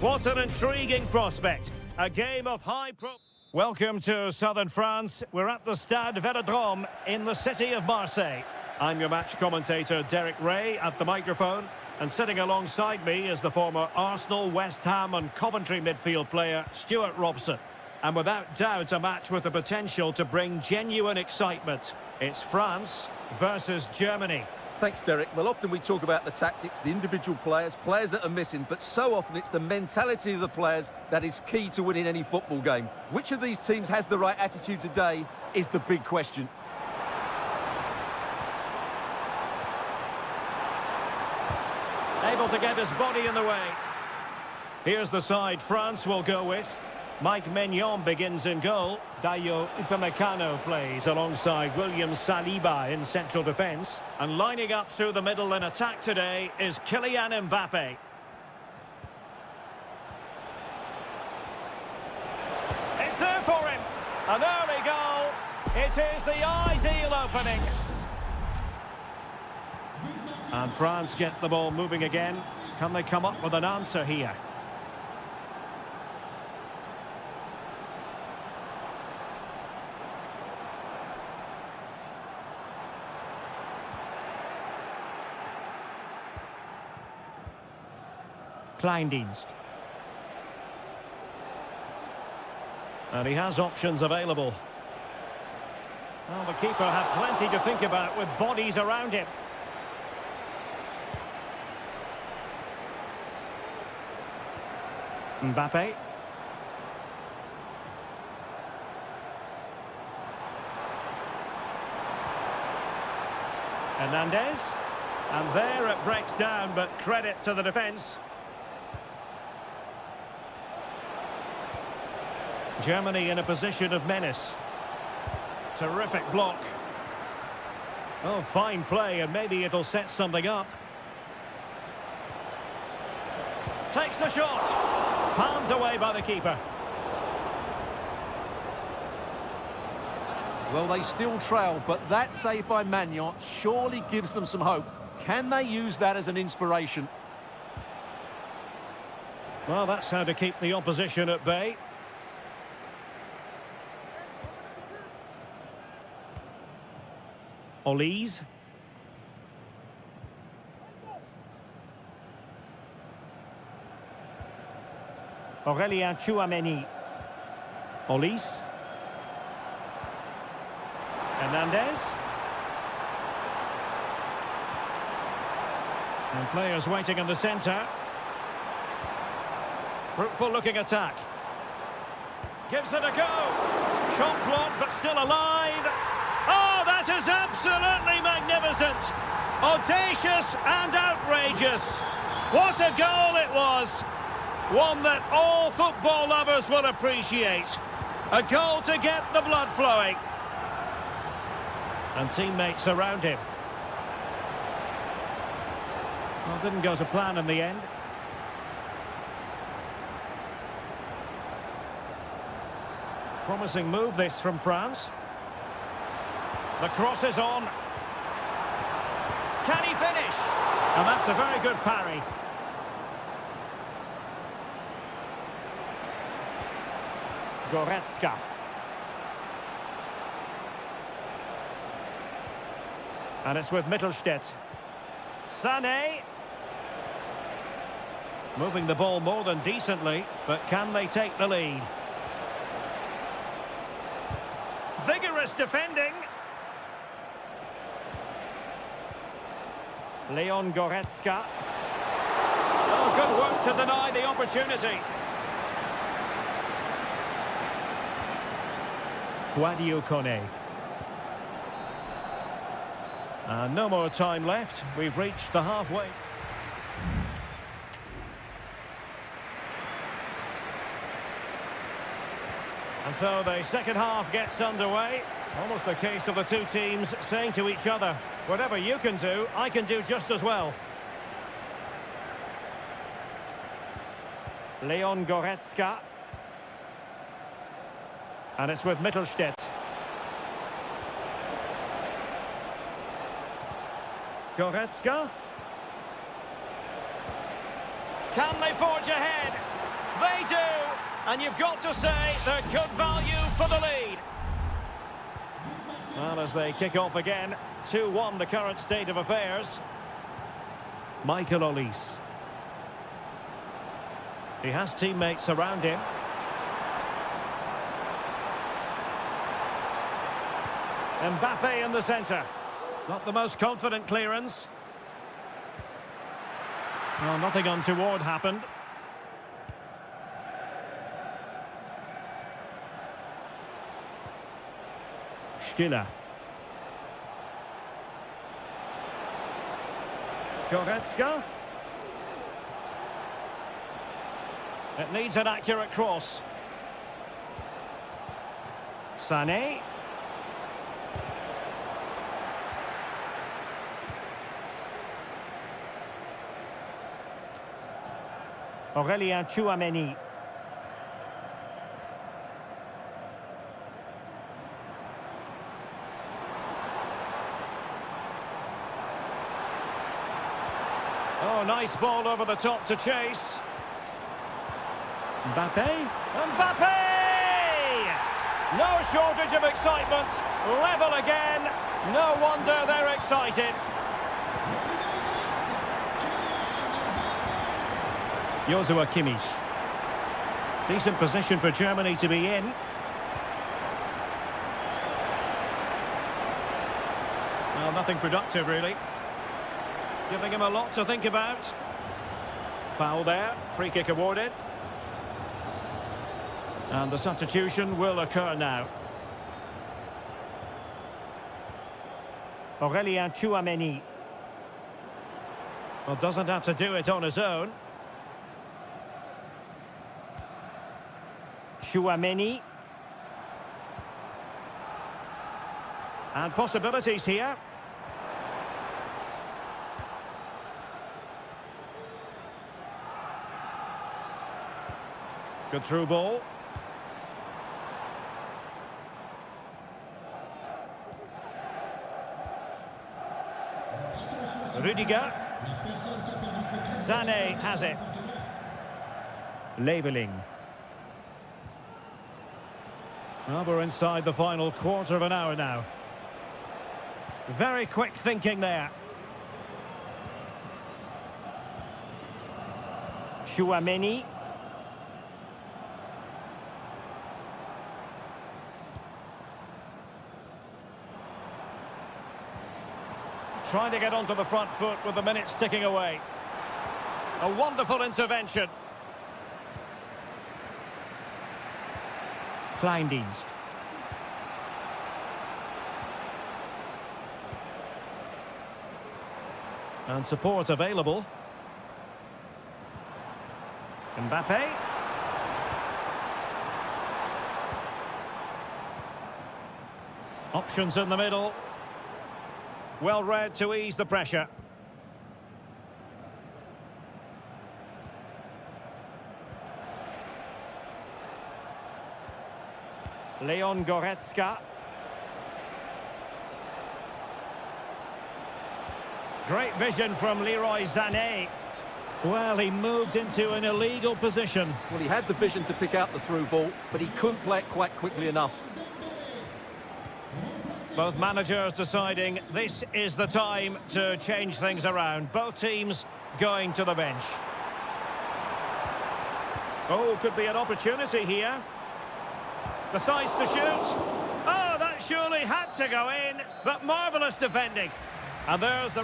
What an intriguing prospect. A game of Welcome to southern France. We're at the Stade Vélodrome in the city of Marseille. I'm your match commentator, Derek Ray, at the microphone. And sitting alongside me is the former Arsenal, West Ham and Coventry midfield player, Stuart Robson. And without doubt, a match with the potential to bring genuine excitement. It's France versus Germany. Thanks, Derek. Well, often we talk about the tactics, the individual players that are missing, but so often it's the mentality of the players that is key to winning any football game. Which of these teams has the right attitude today is the big question. Able to get his body in the way. Here's the side France will go with. Mike Maignan begins in goal. Dayo Upamecano plays alongside William Saliba in central defence. And lining up through the middle in attack today is Kylian Mbappe. It's there for him. An early goal. It is the ideal opening. And France get the ball moving again. Can they come up with an answer here? Kleindienst. And he has options available. Well, the keeper had plenty to think about with bodies around him. Mbappe. Hernandez. And there it breaks down, but credit to the defence. Germany in a position of menace. Terrific block. Oh, fine play, and maybe it'll set something up. Takes the shot. Palmed away by the keeper. Well, they still trail, but that save by Maignan surely gives them some hope. Can they use that as an inspiration? Well, that's how to keep the opposition at bay. Olise. Aurélien Tchouameni. Olise. Hernandez. And players waiting in the centre. Fruitful looking attack. Gives it a go. Shot blocked but still alive. Oh, that is absolutely magnificent. Audacious and outrageous. What a goal it was. One that all football lovers will appreciate. A goal to get the blood flowing. And teammates around him. Well, didn't go to plan in the end. Promising move this from France. The cross is on. Can he finish? And that's a very good parry. Goretzka. And it's with Mittelstädt. Sané. Moving the ball more than decently, but can they take the lead? Vigorous defending. Leon Goretzka. Oh, good work to deny the opportunity. Guadio Kone. No more time left. We've reached the halfway. And so the second half gets underway. Almost a case of the two teams saying to each other, whatever you can do, I can do just as well. Leon Goretzka. And it's with Mittelstädt. Goretzka. Can they forge ahead? They do! And you've got to say they're good value for the lead. Well, as they kick off again, 2-1 the current state of affairs. Michael Olise. He has teammates around him. Mbappe in the centre. Not the most confident clearance. Well, nothing untoward happened. Skiller. Goretzka. It needs an accurate cross. Sané. Aurélien Tchouameni. Oh, nice ball over the top to chase. Mbappe. Mbappe! No shortage of excitement. Level again. No wonder they're excited. Joshua Kimmich. Decent position for Germany to be in. Well, nothing productive, really. Giving him a lot to think about. Foul there. Free kick awarded. And the substitution will occur now. Aurélien Tchouameni. Well, doesn't have to do it on his own. Tchouameni. And possibilities here. Good through ball. Rüdiger. Sané has it. Leveling. Well, we're inside the final quarter of an hour now. Very quick thinking there. Tchouameni. Trying to get onto the front foot with the minutes ticking away. A wonderful intervention. Kleindienst. And support available. Mbappe. Options in the middle. Well read to ease the pressure. Leon Goretzka. Great vision from Leroy Sané. Well, he moved into an illegal position. Well, he had the vision to pick out the through ball, but he couldn't play it quite quickly enough. Both managers deciding this is the time to change things around. Both teams going to the bench. Oh, could be an opportunity here. Decides to shoot. Oh, that surely had to go in, but marvellous defending. And there's the...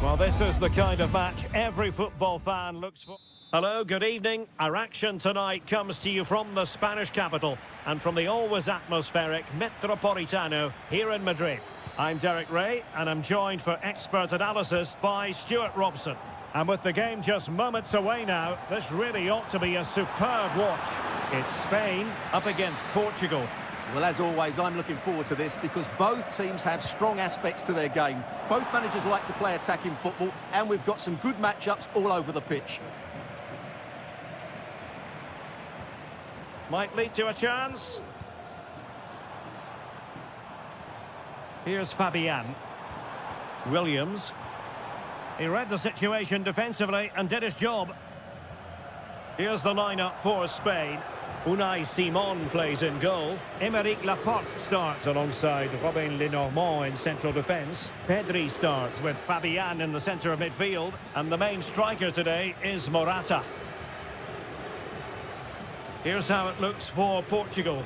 Well, this is the kind of match every football fan looks for. Hello, good evening. Our action tonight comes to you from the Spanish capital and from the always atmospheric Metropolitano here in Madrid. I'm Derek Ray, and I'm joined for expert analysis by Stuart Robson. And with the game just moments away now, this really ought to be a superb watch. It's Spain up against Portugal. Well, as always, I'm looking forward to this because both teams have strong aspects to their game. Both managers like to play attacking football, and we've got some good matchups all over the pitch. Might lead to a chance. Here's Fabian. Williams. He read the situation defensively and did his job. Here's the lineup for Spain. Unai Simon plays in goal. Aymeric Laporte starts alongside Robin Lenormand in central defence. Pedri starts with Fabian in the centre of midfield. And the main striker today is Morata. Here's how it looks for Portugal.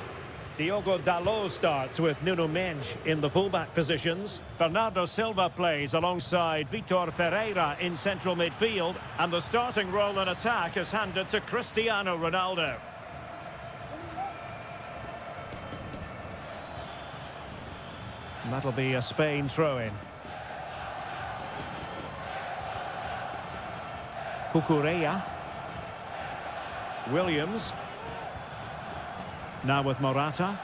Diogo Dalot starts with Nuno Mendes in the fullback positions. Bernardo Silva plays alongside Vitor Ferreira in central midfield. And the starting role in attack is handed to Cristiano Ronaldo. And that'll be a Spain throw-in. Cucurella. Williams. Now with Morata.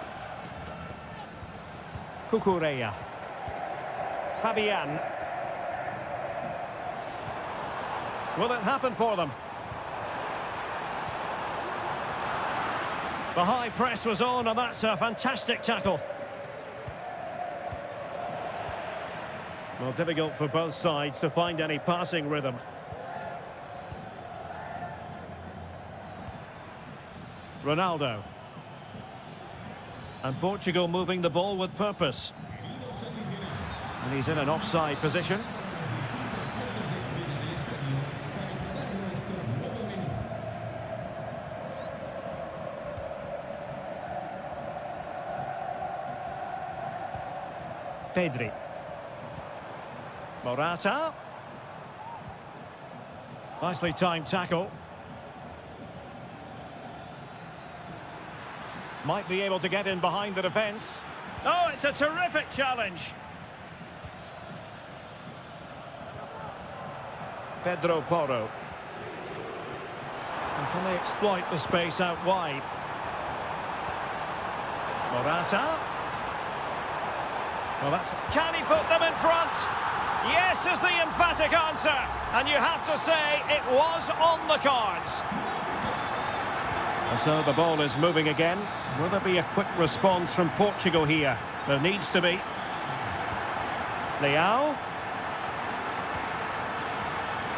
Cucurella. Fabian. Will it happen for them? The high press was on, and that's a fantastic tackle. Well, difficult for both sides to find any passing rhythm. Ronaldo. And Portugal moving the ball with purpose. And he's in an offside position. Pedri. Morata. Nicely timed tackle. Might be able to get in behind the defence. Oh, it's a terrific challenge. Pedro Porro. And can they exploit the space out wide? Morata. Well, that's... Can he put them in front? Yes is the emphatic answer. And you have to say it was on the cards. And so the ball is moving again. Will there be a quick response from Portugal here? There needs to be. Leao.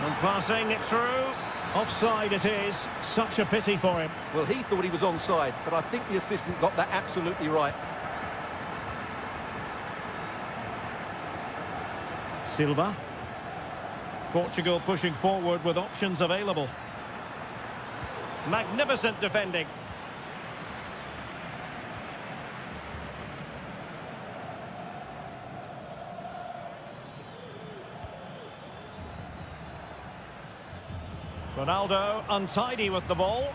And passing it through. Offside it is. Such a pity for him. Well, he thought he was onside, but I think the assistant got that absolutely right. Silva. Portugal pushing forward with options available. Magnificent defending. Ronaldo untidy with the ball.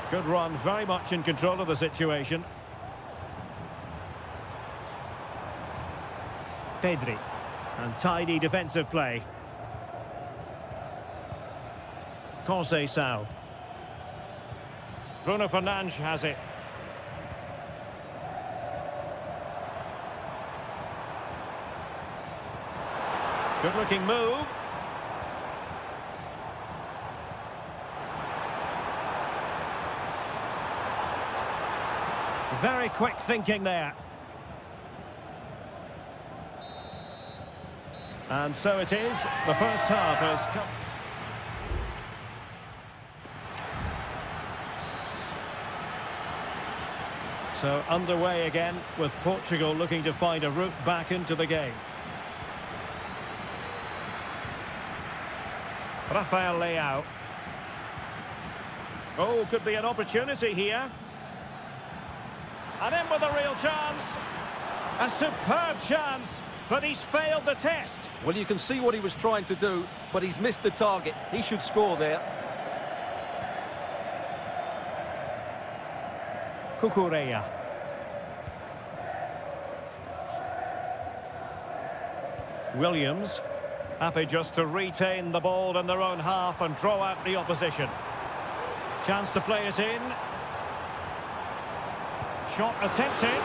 Good run, very much in control of the situation. Pedri. And tidy defensive play. Conceição. Bruno Fernandes has it. Good-looking move. Very quick thinking there. And so it is. The first half has come. So underway again with Portugal looking to find a route back into the game. Rafael Leao. Oh, could be an opportunity here. And in with a real chance. A superb chance. but he's failed the test. Well, you can see what he was trying to do, but he's missed the target. He should score there. Cucurella. Williams, happy just to retain the ball in their own half and draw out the opposition. Chance to play it in. Shot attempted.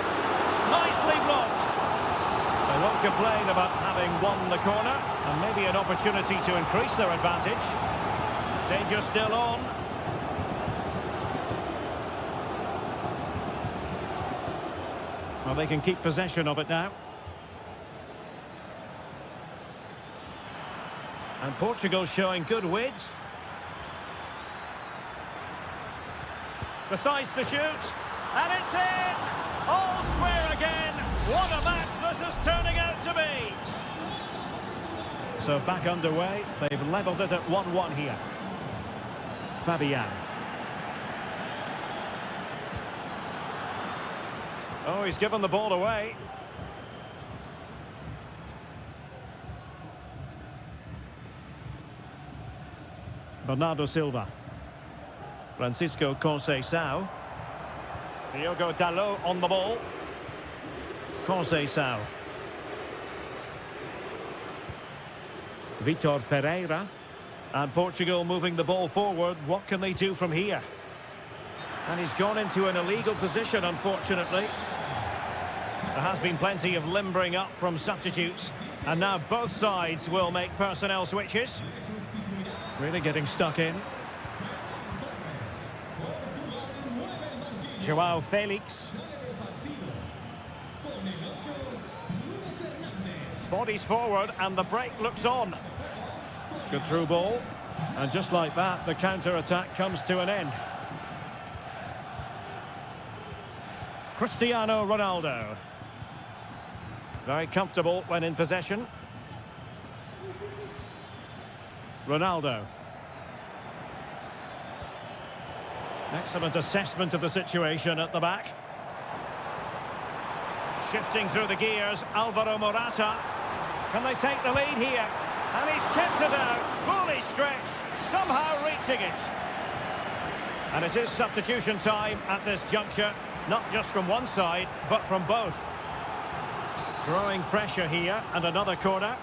Nicely blocked. They won't complain about having won the corner, and maybe an opportunity to increase their advantage. Danger still on. Well, they can keep possession of it now. And Portugal showing good width. Decides to shoot. And it's in! All square again! What a match this is turning out to be! So back underway. They've levelled it at 1-1 here. Fabian. Oh, he's given the ball away. Bernardo Silva. Francisco Conceição. Diogo Dalot on the ball. Conceição. Vitor Ferreira. And Portugal moving the ball forward. What can they do from here? And he's gone into an illegal position, unfortunately. There has been plenty of limbering up from substitutes. And now both sides will make personnel switches. Really getting stuck in. Joao Felix. Bodies forward and the break looks on. Good through ball. And just like that, the counter-attack comes to an end. Cristiano Ronaldo. Very comfortable when in possession. Ronaldo. Excellent assessment of the situation at the back. Shifting through the gears, Alvaro Morata. Can they take the lead here? And he's kept it out, fully stretched, somehow reaching it. And it is substitution time at this juncture, not just from one side, but from both. Growing pressure here, and another corner.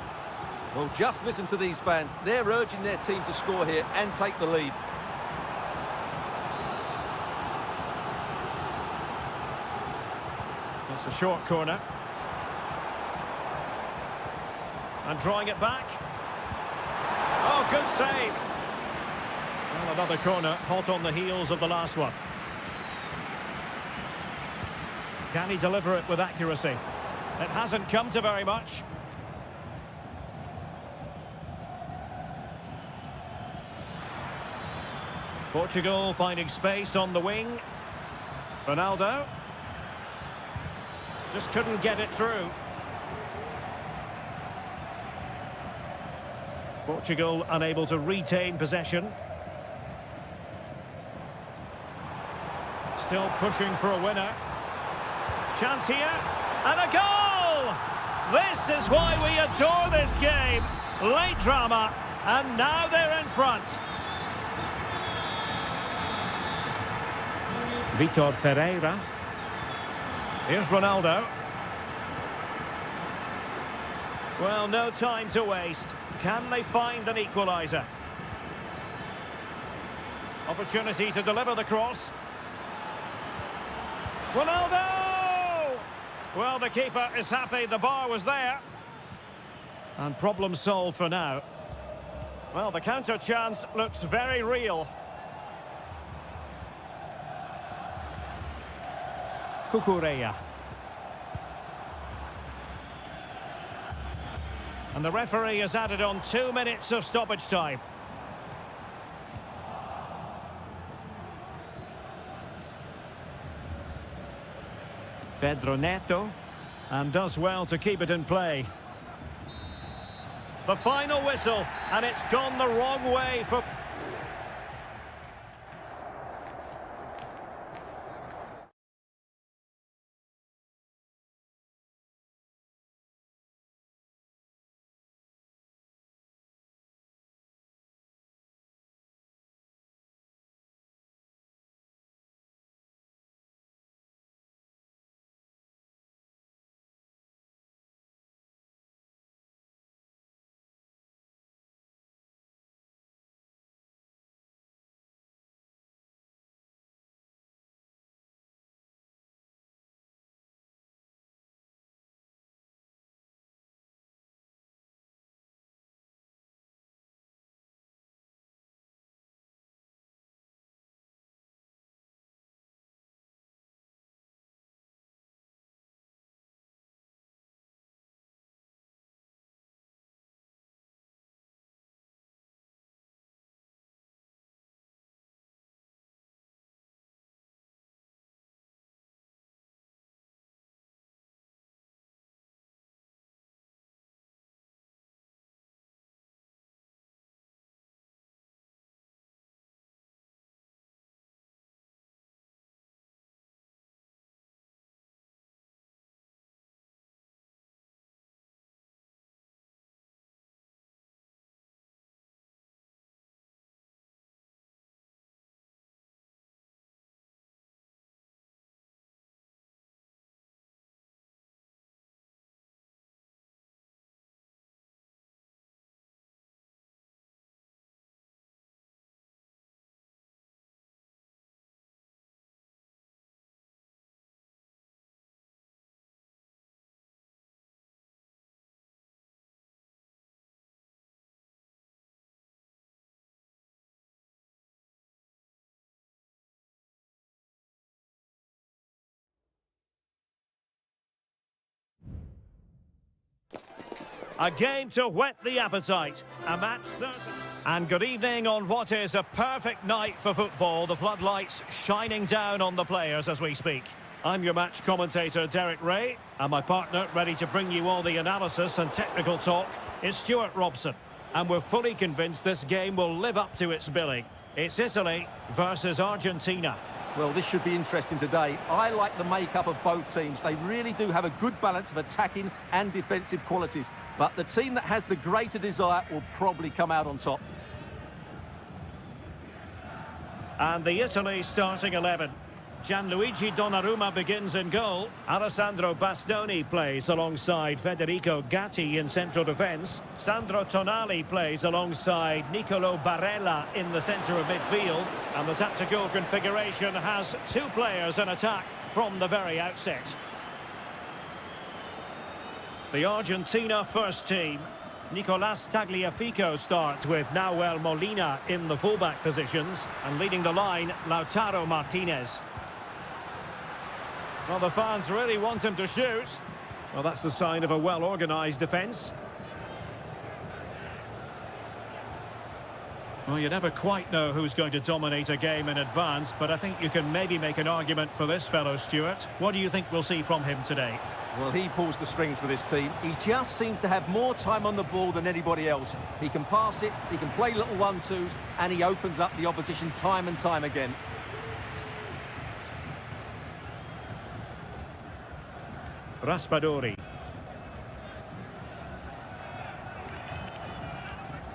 Well, just listen to these fans. They're urging their team to score here and take the lead. It's a short corner. And drawing it back. Oh, good save. Well, another corner, hot on the heels of the last one. Can he deliver it with accuracy? It hasn't come to very much. Portugal finding space on the wing. Ronaldo. Just couldn't get it through. Portugal unable to retain possession. Still pushing for a winner. Chance here. And a goal! This is why we adore this game. Late drama. And now they're in front. Vitor Ferreira. Here's Ronaldo. Well, no time to waste. Can they find an equaliser? Opportunity to deliver the cross. Ronaldo! Well, the keeper is happy the bar was there. And problem solved for now. Well, the counter chance looks very real. Cucurella. And the referee has added on 2 minutes of stoppage time. Pedro Neto, and does well to keep it in play. The final whistle, and it's gone the wrong way for... A game to whet the appetite. A match certain. And good evening on what is a perfect night for football. The floodlights shining down on the players as we speak. I'm your match commentator, Derek Ray, and my partner, ready to bring you all the analysis and technical talk, is Stuart Robson. And we're fully convinced this game will live up to its billing. It's Italy versus Argentina. Well, this should be interesting today. I like the makeup of both teams. They really do have a good balance of attacking and defensive qualities. But the team that has the greater desire will probably come out on top. And the Italy starting 11. Gianluigi Donnarumma begins in goal. Alessandro Bastoni plays alongside Federico Gatti in central defence. Sandro Tonali plays alongside Nicolo Barella in the centre of midfield. And the tactical configuration has two players in attack from the very outset. The Argentina first team. Nicolas Tagliafico starts with Nahuel Molina in the fullback positions. And leading the line, Lautaro Martinez. Well, the fans really want him to shoot. Well, that's the sign of a well-organised defence. Well, you never quite know who's going to dominate a game in advance, but I think you can maybe make an argument for this fellow, Stuart. What do you think we'll see from him today? Well, he pulls the strings for this team. He just seems to have more time on the ball than anybody else. He can pass it, he can play little one-twos, and he opens up the opposition time and time again. Raspadori.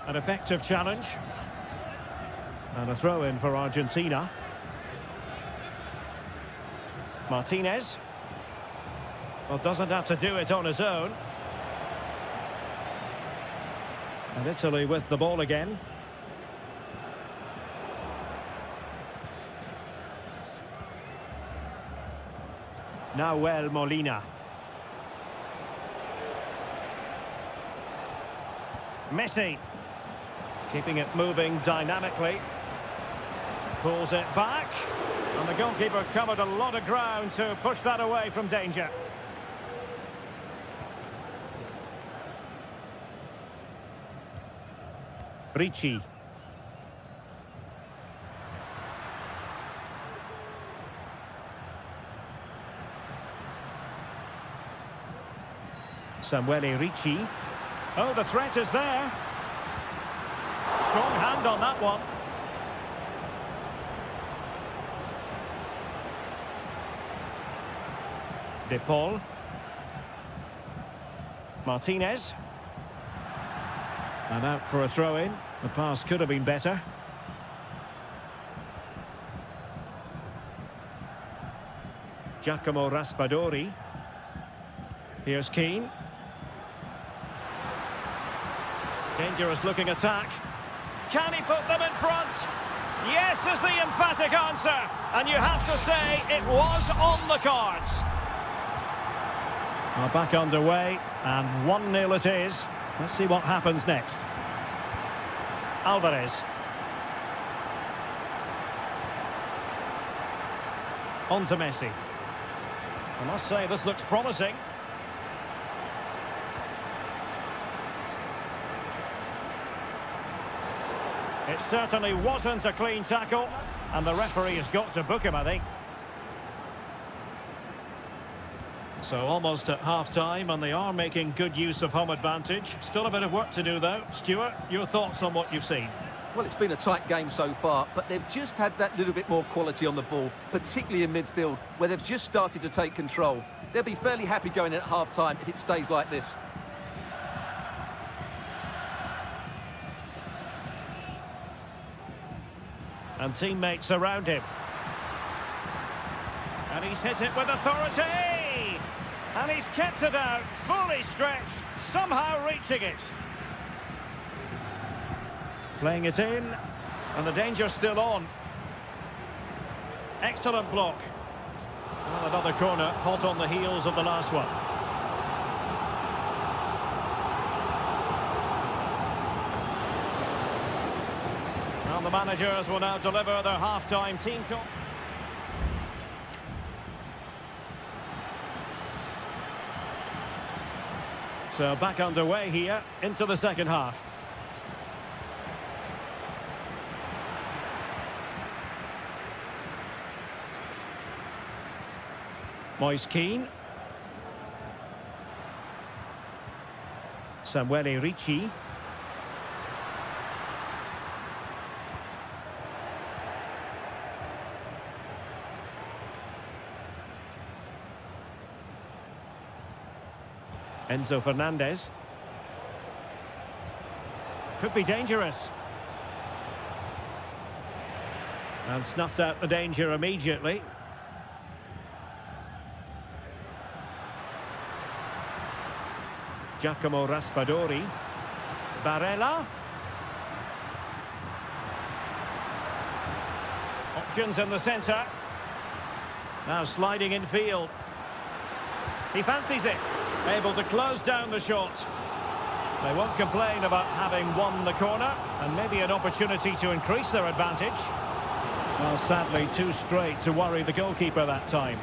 An effective challenge. And a throw-in for Argentina. Martinez. Well, doesn't have to do it on his own. And Italy with the ball again. Nahuel Molina. Messi, keeping it moving dynamically, pulls it back, and the goalkeeper covered a lot of ground to push that away from danger. Ricci. Samuele Ricci. Oh, the threat is there. Strong hand on that one. De Paul. Martinez. And out for a throw-in. The pass could have been better. Giacomo Raspadori. Here's Keane. Dangerous looking attack. Can he put them in front? Yes is the emphatic answer. And you have to say it was on the cards. Well, back underway and 1-0 it is. Let's see what happens next. Alvarez. On to Messi. I must say this looks promising. It certainly wasn't a clean tackle, and the referee has got to book him, I think. So almost at half-time, and they are making good use of home advantage. Still a bit of work to do, though. Stuart, your thoughts on what you've seen? Well, it's been a tight game so far, but they've just had that little bit more quality on the ball, particularly in midfield, where they've just started to take control. They'll be fairly happy going in at half-time if it stays like this. And teammates around him. And he's hit it with authority! And he's kept it out, fully stretched, somehow reaching it. Playing it in, and the danger's still on. Excellent block. Well, another corner, hot on the heels of the last one. And the managers will now deliver their half-time team talk. So back underway here into the second half. Moise Keane. Samuele Ricci. Enzo Fernandez. Could be dangerous. And snuffed out the danger immediately. Giacomo Raspadori. Barella. Options in the centre. Now sliding in field. He fancies it. Able to close down the shot. They won't complain about having won the corner, and maybe an opportunity to increase their advantage. Well, sadly, too straight to worry the goalkeeper that time.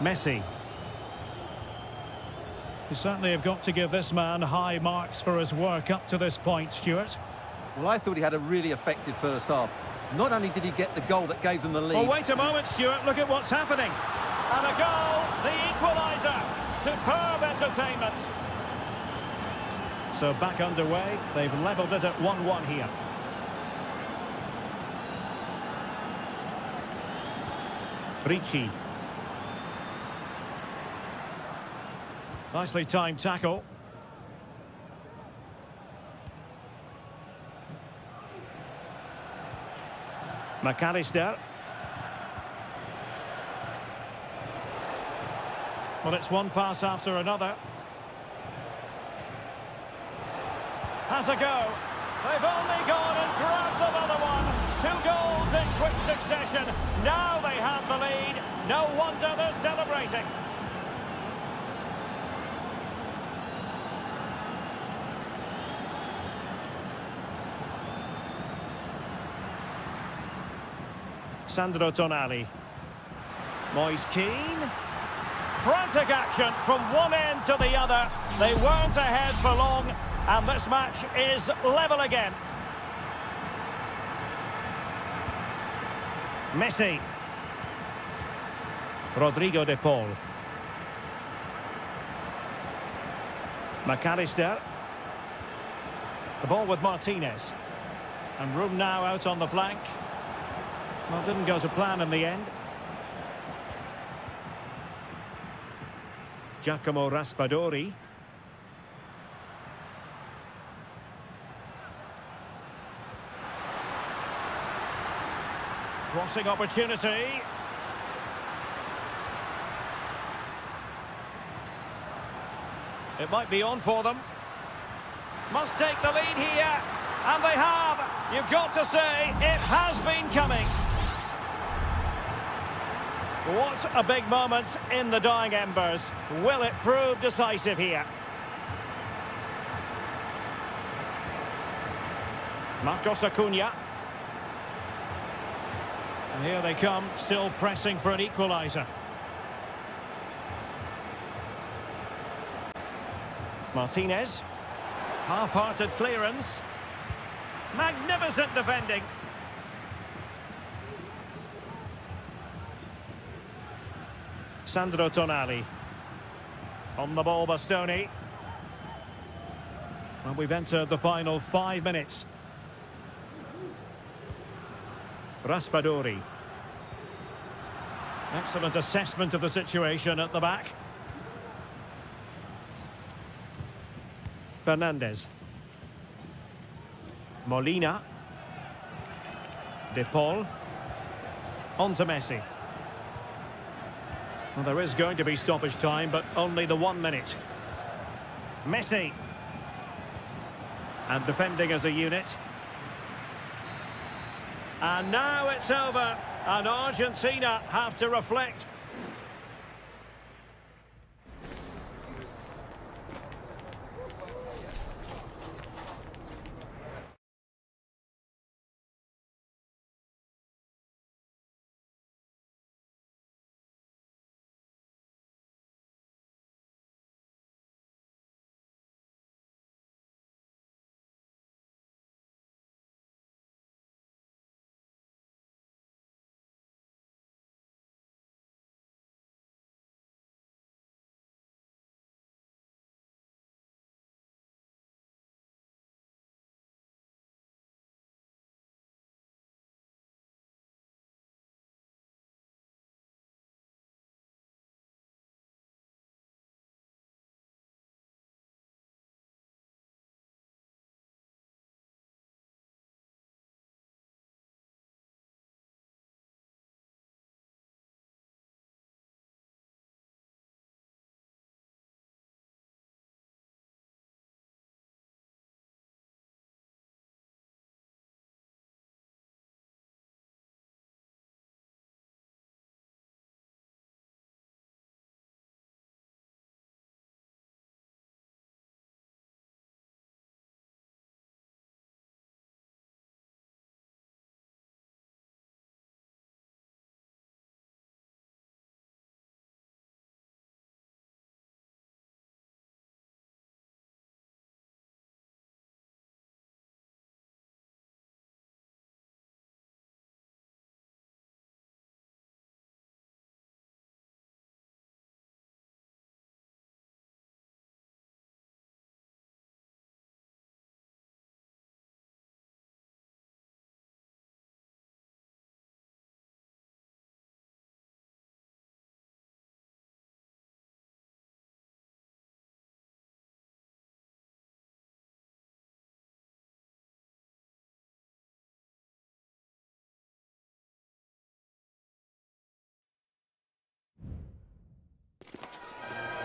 Messi. You certainly have got to give this man high marks for his work up to this point, Stuart. Well, I thought he had a really effective first half. Not only did he get the goal that gave them the lead... Oh, wait a moment, Stuart. Look at what's happening. And a goal, the equaliser. Superb entertainment. So back underway. They've levelled it at 1-1 here. Ricci. Nicely timed tackle. McAllister. Well, it's one pass after another. Has a go. They've only gone and grabbed another one. 2 goals in quick succession. Now they have the lead. No wonder they're celebrating. Sandro Tonali. Moise Keane. Frantic action from one end to the other. They weren't ahead for long, and this match is level again. Messi. Rodrigo de Paul. McAllister. The ball with Martinez. And room now out on the flank. Well, didn't go to plan in the end. Giacomo Raspadori. Crossing opportunity. It might be on for them. Must take the lead here. And they have. You've got to say, it has been coming. What a big moment in the dying embers. Will it prove decisive here? Marcos Acuna. And here they come, still pressing for an equaliser. Martinez. Half-hearted clearance. Magnificent defending. Sandro Tonali. On the ball, Bastoni. And we've entered the final 5 minutes. Raspadori. Excellent assessment of the situation at the back. Fernandez. Molina. De Paul. On to Messi. Well, there is going to be stoppage time, but only the 1 minute. Messi. And defending as a unit. And now it's over. And Argentina have to reflect.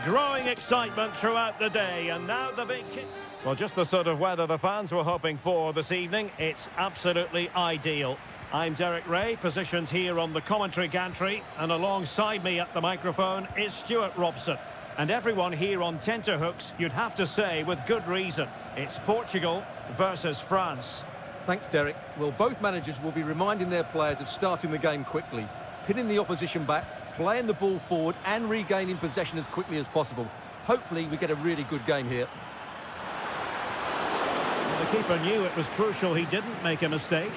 Growing excitement throughout the day, and now the big kick. Well, just the sort of weather the fans were hoping for this evening. It's absolutely ideal. I'm Derek Ray, positioned here on the commentary gantry, and alongside me at the microphone is Stuart Robson. And everyone here on tenterhooks, you'd have to say with good reason. It's Portugal versus France. Thanks, Derek. Well, both managers will be reminding their players of starting the game quickly, pinning the opposition back, playing the ball forward and regaining possession as quickly as possible. Hopefully we get a really good game here. Well, the keeper knew it was crucial he didn't make a mistake.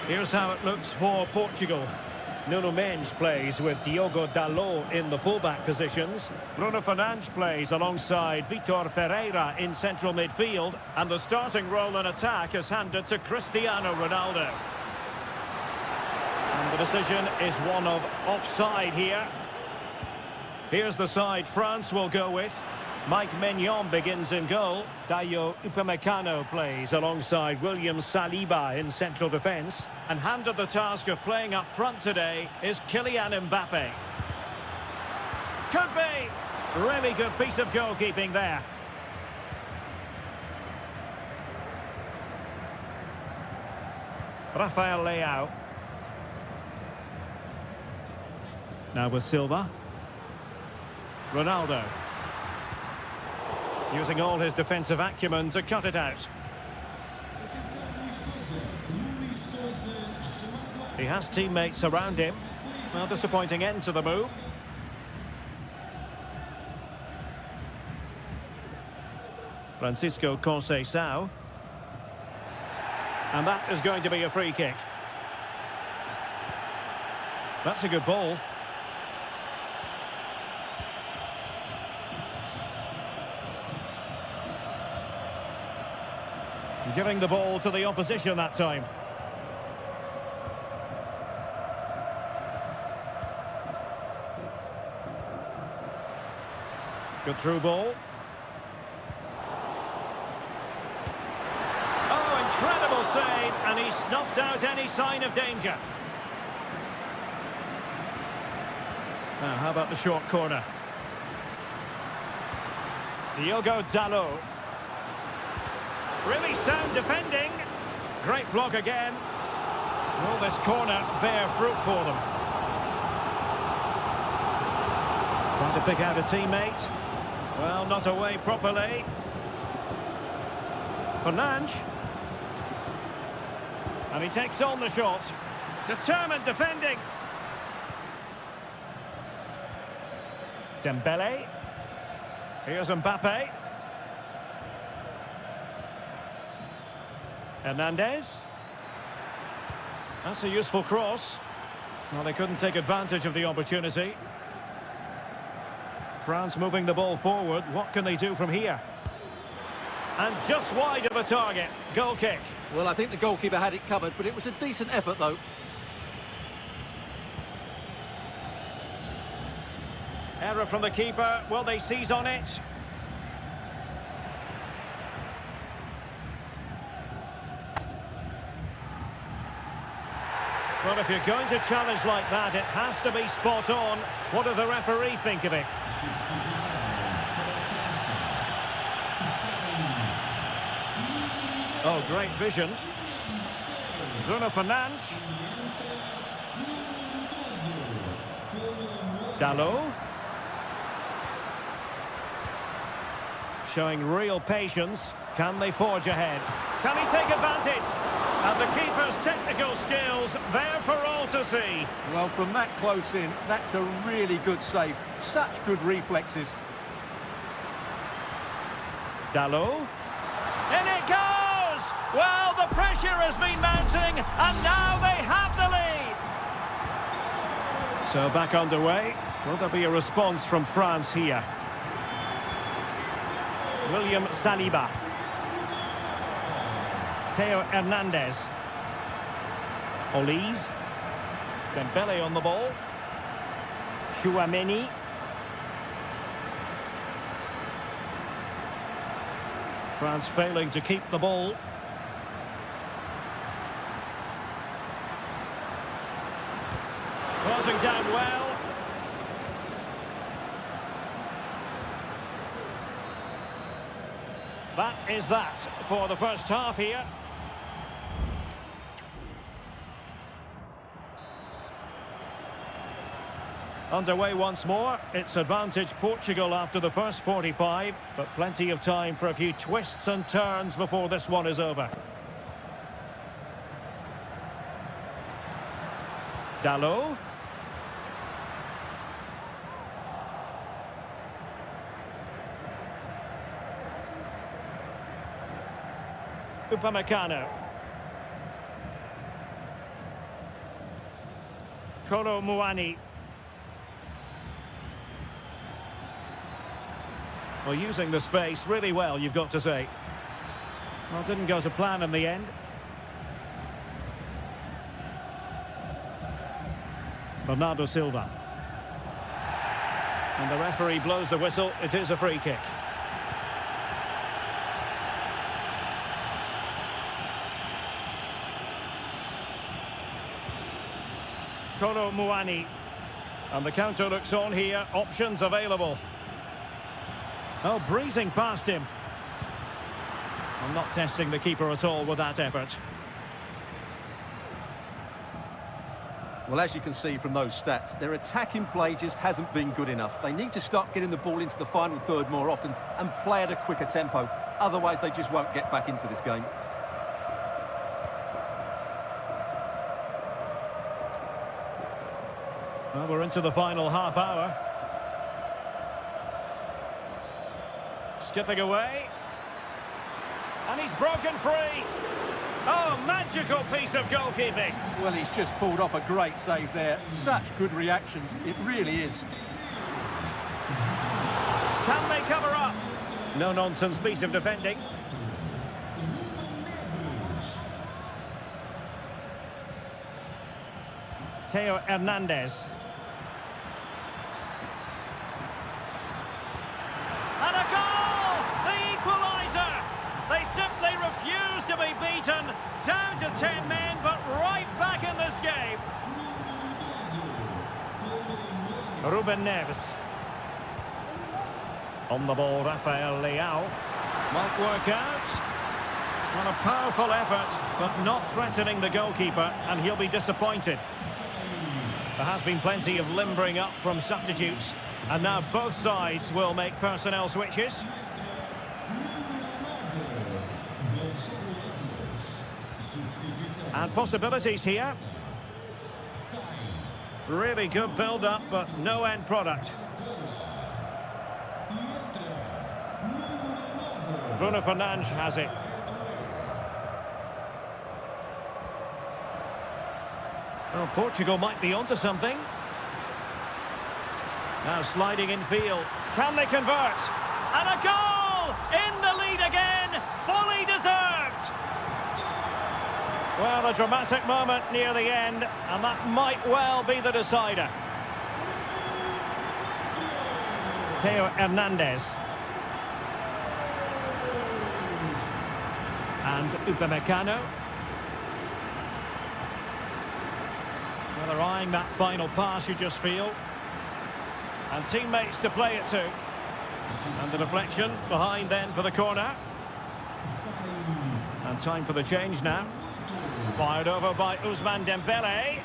Here's how it looks for Portugal. Nuno Mendes plays with Diogo Dalot in the fullback positions. Bruno Fernandes plays alongside Vitor Ferreira in central midfield. And the starting role in attack is handed to Cristiano Ronaldo. And the decision is one of offside here. Here's the side France will go with. Mike Maignan begins in goal. Dayo Upamecano plays alongside William Saliba in central defence. And handed the task of playing up front today is Kylian Mbappe. Could be! Really good piece of goalkeeping there. Rafael Leao. Now with Silva. Ronaldo. Using all his defensive acumen to cut it out. He has teammates around him. Well, disappointing end to the move. Francisco Conceição. And that is going to be a free kick. That's a good ball. Giving the ball to the opposition that time. Good through ball. Oh, incredible save, and he snuffed out any sign of danger. Now, how about the short corner? Diogo Dalot. Really sound defending. Great block again. Will this corner bear fruit for them? Trying to pick out a teammate. Well, not away properly. Fernandes. And he takes on the shot. Determined defending. Dembele. Here's Mbappe. Hernandez. That's a useful cross. Well, they couldn't take advantage of the opportunity. France moving the ball forward. What can they do from here? And just wide of the target. Goal kick. Well, I think the goalkeeper had it covered, but it was a decent effort, though. Error from the keeper. Will they seize on it? Well, if you're going to challenge like that, it has to be spot on. What do the referee think of it? Oh, great vision. Bruno Fernandes. Dalot. Showing real patience. Can they forge ahead? Can he take advantage? And the keeper's technical skills there for all to see. Well, from that close in, that's a really good save. Such good reflexes. Dalot. In it goes! Well, the pressure has been mounting, and now they have the lead. So back underway. Will there be a response from France here? William Saliba. Theo Hernandez. Olise. Dembele on the ball. Chouameni. France failing to keep the ball. Closing down well. That is that for the first half here. Underway once more. It's advantage Portugal after the first 45, but plenty of time for a few twists and turns before this one is over. Dalot. Upamecano. Kolo Muani. Well, using the space really well, you've got to say. Well, didn't go to plan in the end. Bernardo Silva. And the referee blows the whistle. It is a free kick. Kolo Muani. And the counter looks on here. Options available. Oh, breezing past him. I'm not testing the keeper at all with that effort. Well, as you can see from those stats, their attacking play just hasn't been good enough. They need to start getting the ball into the final third more often and play at a quicker tempo. Otherwise, they just won't get back into this game. Well, we're into the final half hour. Skipping away. And he's broken free. Oh, magical piece of goalkeeping. Well, he's just pulled off a great save there. Such good reactions. It really is. Can they cover up? No-nonsense piece of defending. Theo Hernandez. And a goal! The equaliser! They simply refuse to be beaten. Down to 10 men, but right back in this game. Ruben Neves. On the ball, Rafael Leao. Might work out. Well, a powerful effort, but not threatening the goalkeeper, and he'll be disappointed. There has been plenty of limbering up from substitutes, and now both sides will make personnel switches. And possibilities here. Really good build-up, but no end product. Bruno Fernandes has it. Well, Portugal might be onto something. Now sliding in field. Can they convert? And a goal! In the lead again! Fully deserved! Well, a dramatic moment near the end, and that might well be the decider. Theo Hernandez. And Upamecano. Well, they're eyeing that final pass, you just feel. And teammates to play it to. And the deflection behind then for the corner. And time for the change now. Fired over by Ousmane Dembele.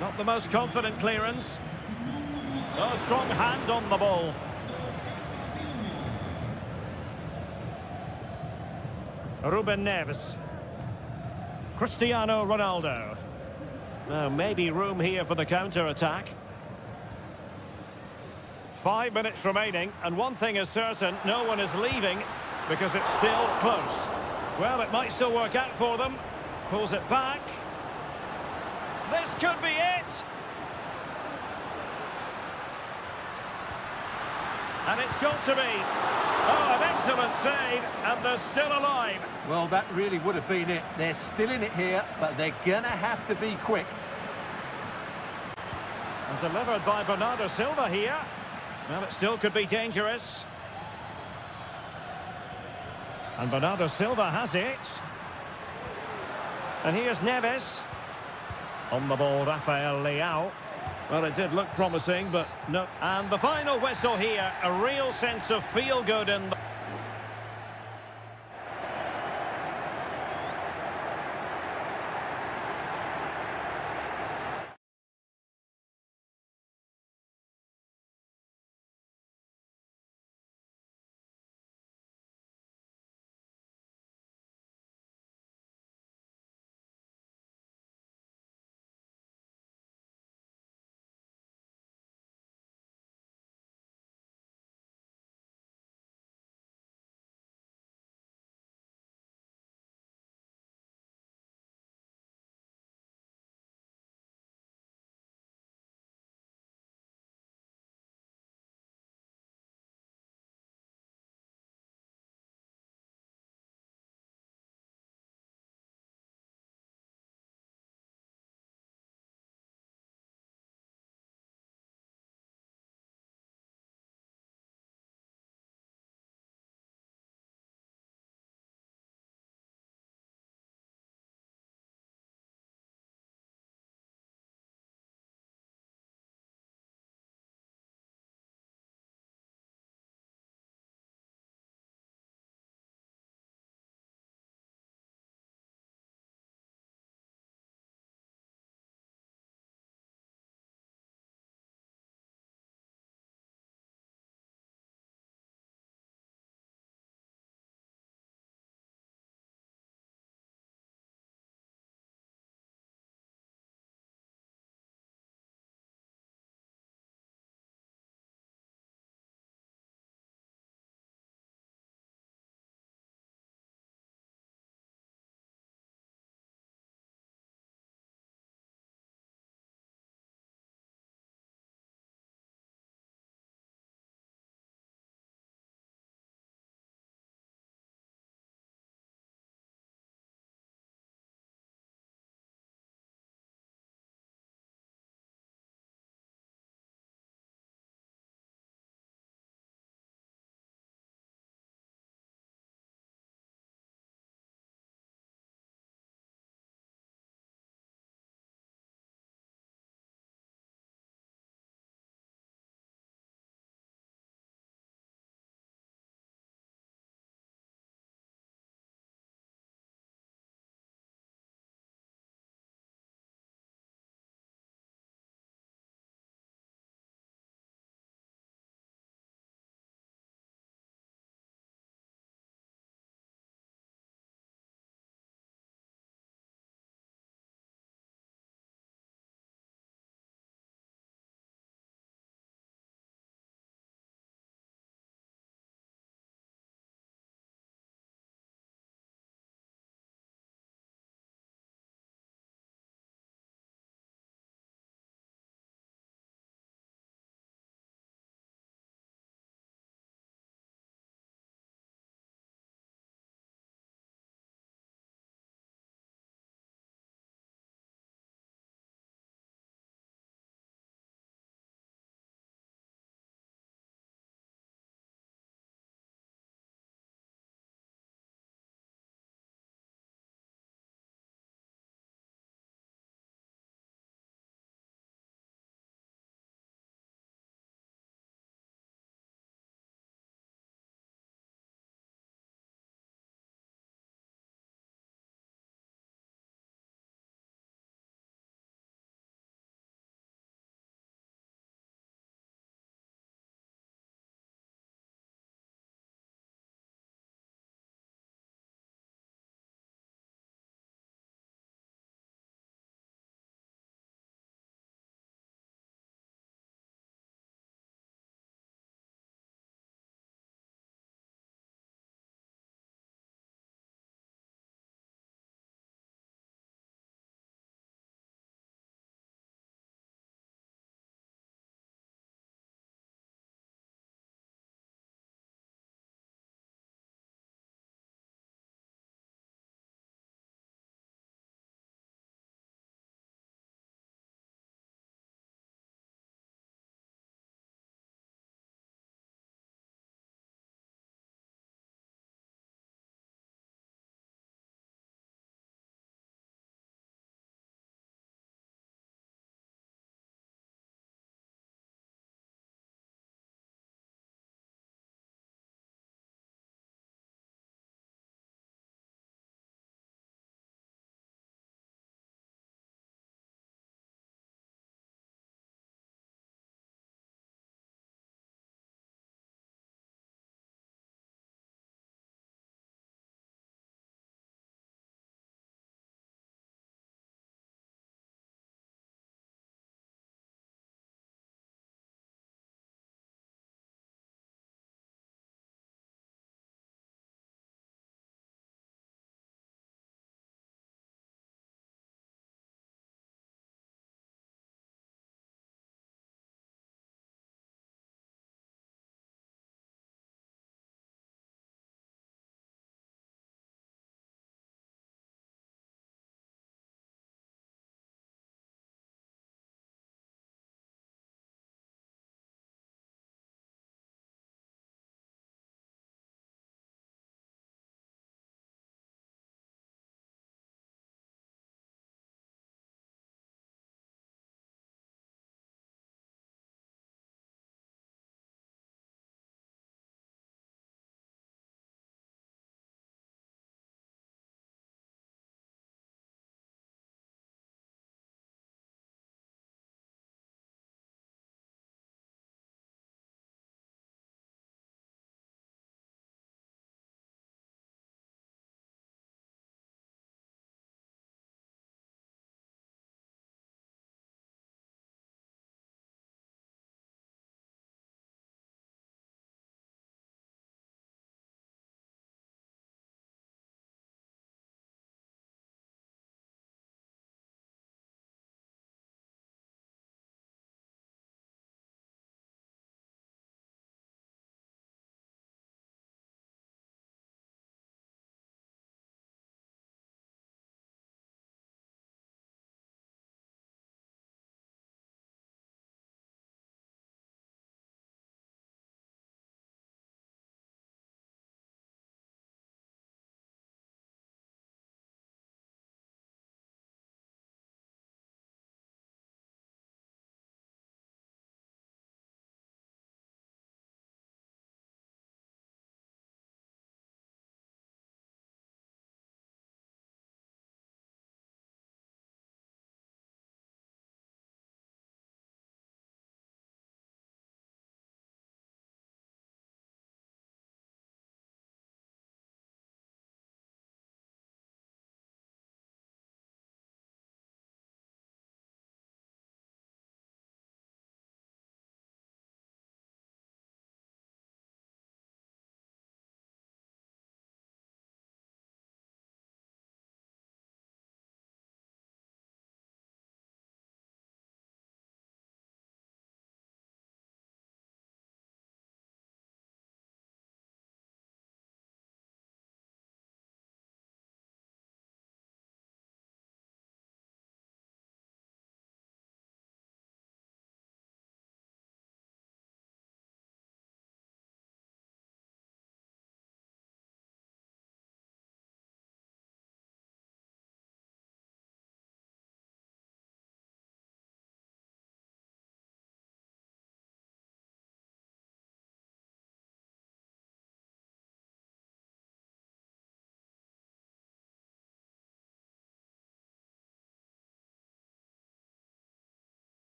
Not the most confident clearance. A strong hand on the ball. Ruben Neves. Cristiano Ronaldo. Now, maybe room here for the counter-attack. 5 minutes remaining, and one thing is certain, no one is leaving because it's still close. Well, it might still work out for them. Pulls it back. This could be it. And it's got to be. Oh, an excellent save, and they're still alive. Well, that really would have been it. They're still in it here, but they're going to have to be quick. And delivered by Bernardo Silva here. Well, it still could be dangerous. And Bernardo Silva has it. And here's Neves. On the ball, Rafael Leao. Well, it did look promising, but no. And the final whistle here, a real sense of feel-good in the...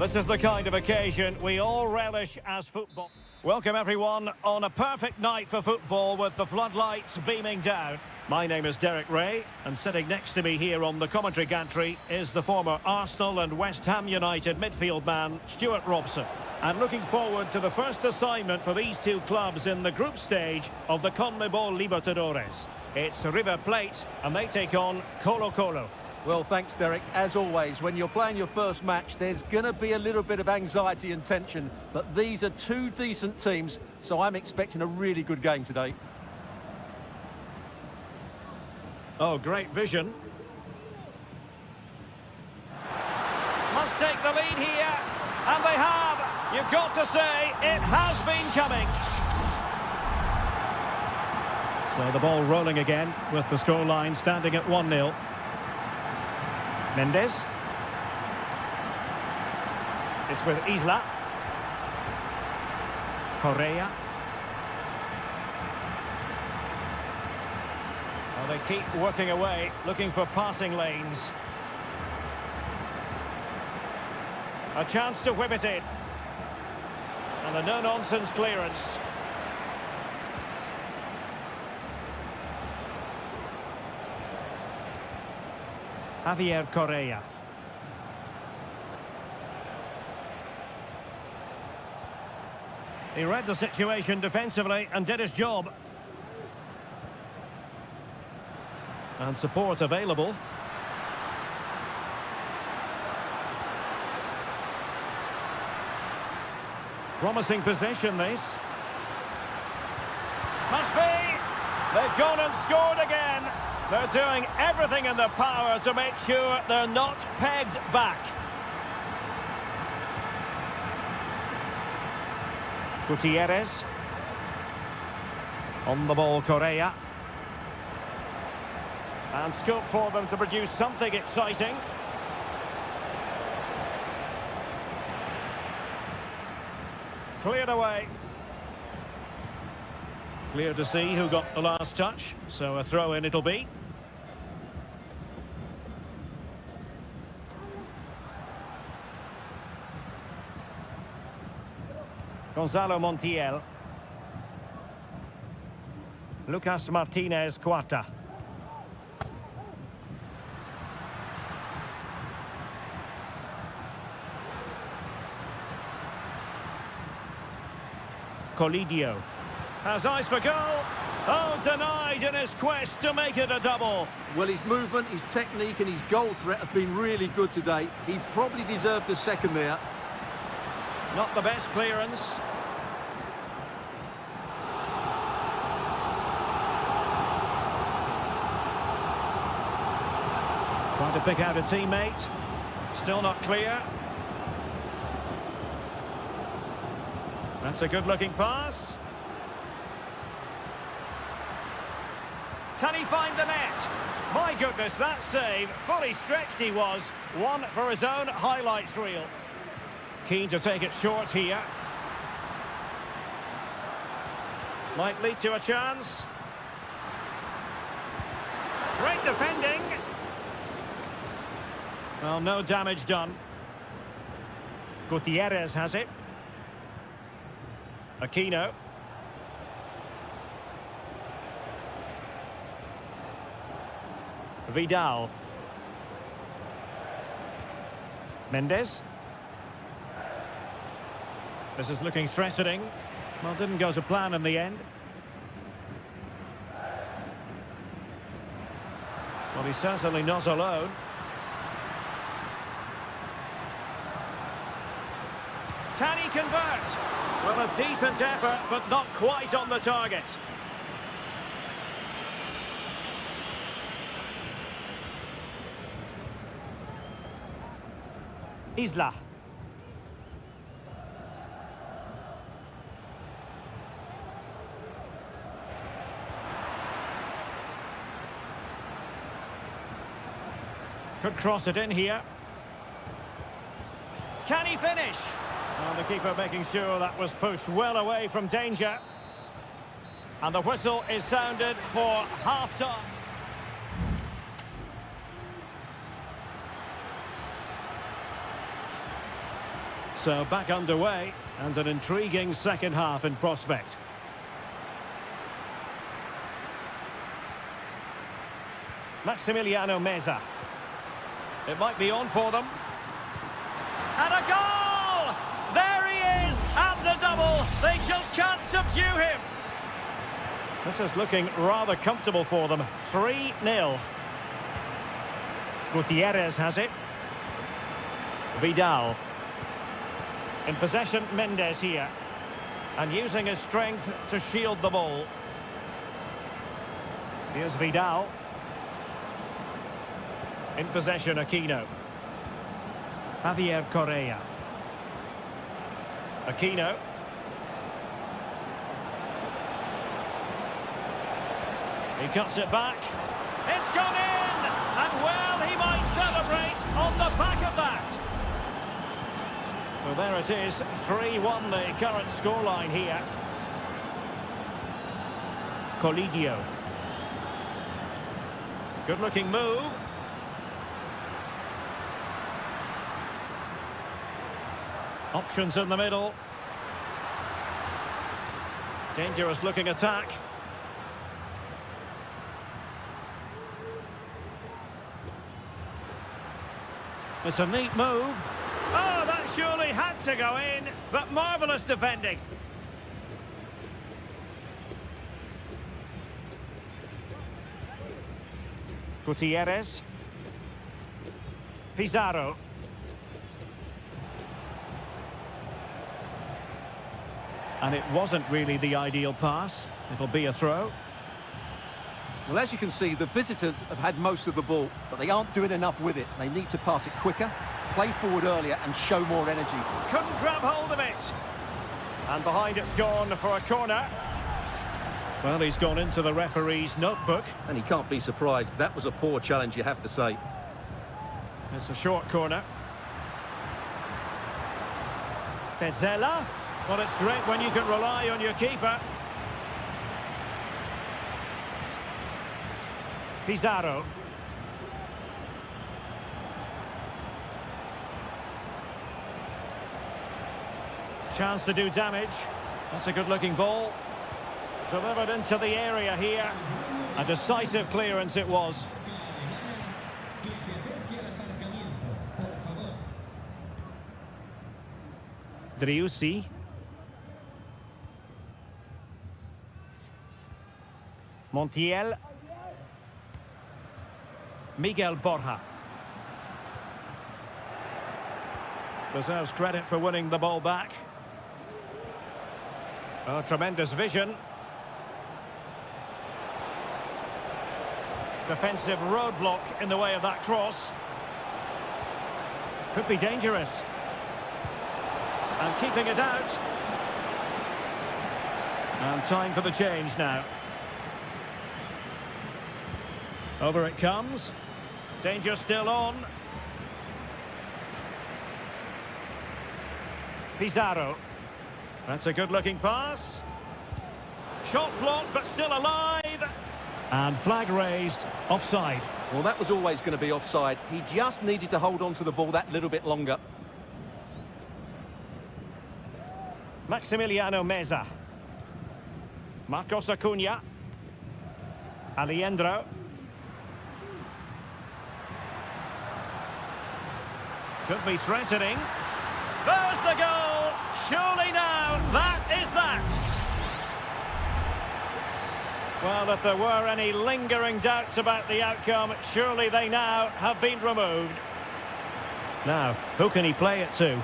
This is the kind of occasion we all relish as football. Welcome everyone on a perfect night for football with the floodlights beaming down. My name is Derek Ray, and sitting next to me here on the commentary gantry is the former Arsenal and West Ham United midfield man, Stuart Robson. And looking forward to the first assignment for these two clubs in the group stage of the CONMEBOL Libertadores. It's River Plate, and they take on Colo-Colo. Well, thanks, Derek. As always, when you're playing your first match, there's going to be a little bit of anxiety and tension. But these are two decent teams, so I'm expecting a really good game today. Oh, great vision. Must take the lead here. And they have. You've got to say, it has been coming. So the ball rolling again with the scoreline standing at 1-0. Mendes. It's with Isla. Correa. Well, they keep working away, looking for passing lanes. A chance to whip it in. And a no-nonsense clearance. Javier Correa. He read the situation defensively and did his job. And support available. Promising possession, this. Must be! They've gone and scored again. They're doing everything in their power to make sure they're not pegged back. Gutierrez. On the ball, Correa. And scope for them to produce something exciting. Cleared away. Clear to see who got the last touch, so a throw-in it'll be. Gonzalo Montiel. Lucas Martinez Cuarta. Colidio. Has eyes for goal. Oh, denied in his quest to make it a double. Well, his movement, his technique and his goal threat have been really good today. He probably deserved a second there. Not the best clearance. Trying to pick out a teammate. Still not clear. That's a good-looking pass. Can he find the net? My goodness, that save. Fully stretched he was. One for his own highlights reel. Keen to take it short here. Might lead to a chance. Great defending. Well, no damage done. Gutierrez has it. Aquino. Vidal. Mendes. This is looking threatening. Well, didn't go to plan in the end. Well, he's certainly not alone. Can he convert? Well, a decent effort, but not quite on the target. Isla. Could cross it in here. Can he finish? Well, the keeper making sure that was pushed well away from danger. And the whistle is sounded for half-time. So back underway and an intriguing second half in prospect. Maximiliano Meza. It might be on for them. And a goal! There he is at the double. They just can't subdue him. This is looking rather comfortable for them. 3-0. Gutierrez has it. Vidal. In possession, Mendes here. And using his strength to shield the ball. Here's Vidal. In possession, Aquino. Javier Correa. Aquino. He cuts it back. It's gone in! And well, he might celebrate on the back of that. So there it is, 3-1 the current scoreline here. Colidio. Good-looking move. Options in the middle. Dangerous-looking attack. It's a neat move. Oh, that surely had to go in, but marvellous defending. Gutierrez. Pizarro. And it wasn't really the ideal pass. It'll be a throw. Well, as you can see, the visitors have had most of the ball, but they aren't doing enough with it. They need to pass it quicker, play forward earlier and show more energy. Couldn't grab hold of it. And behind it's gone for a corner. Well, he's gone into the referee's notebook. And he can't be surprised. That was a poor challenge, you have to say. It's a short corner. Pezzella. Well, it's great when you can rely on your keeper. Pizarro. Chance to do damage. That's a good-looking ball. Delivered into the area here. A decisive clearance it was. Driussi. Montiel. Miguel Borja. Deserves credit for winning the ball back. Oh, tremendous vision. Defensive roadblock in the way of that cross. Could be dangerous. And keeping it out. And time for the change now. Over it comes. Danger still on. Pizarro. That's a good-looking pass. Shot blocked, but still alive. And flag raised. Offside. Well, that was always going to be offside. He just needed to hold on to the ball that little bit longer. Maximiliano Meza. Marcos Acuna. Alejandro. Could be threatening. There's the goal! Surely now, that is that! Well, if there were any lingering doubts about the outcome, surely they now have been removed. Now, who can he play it to?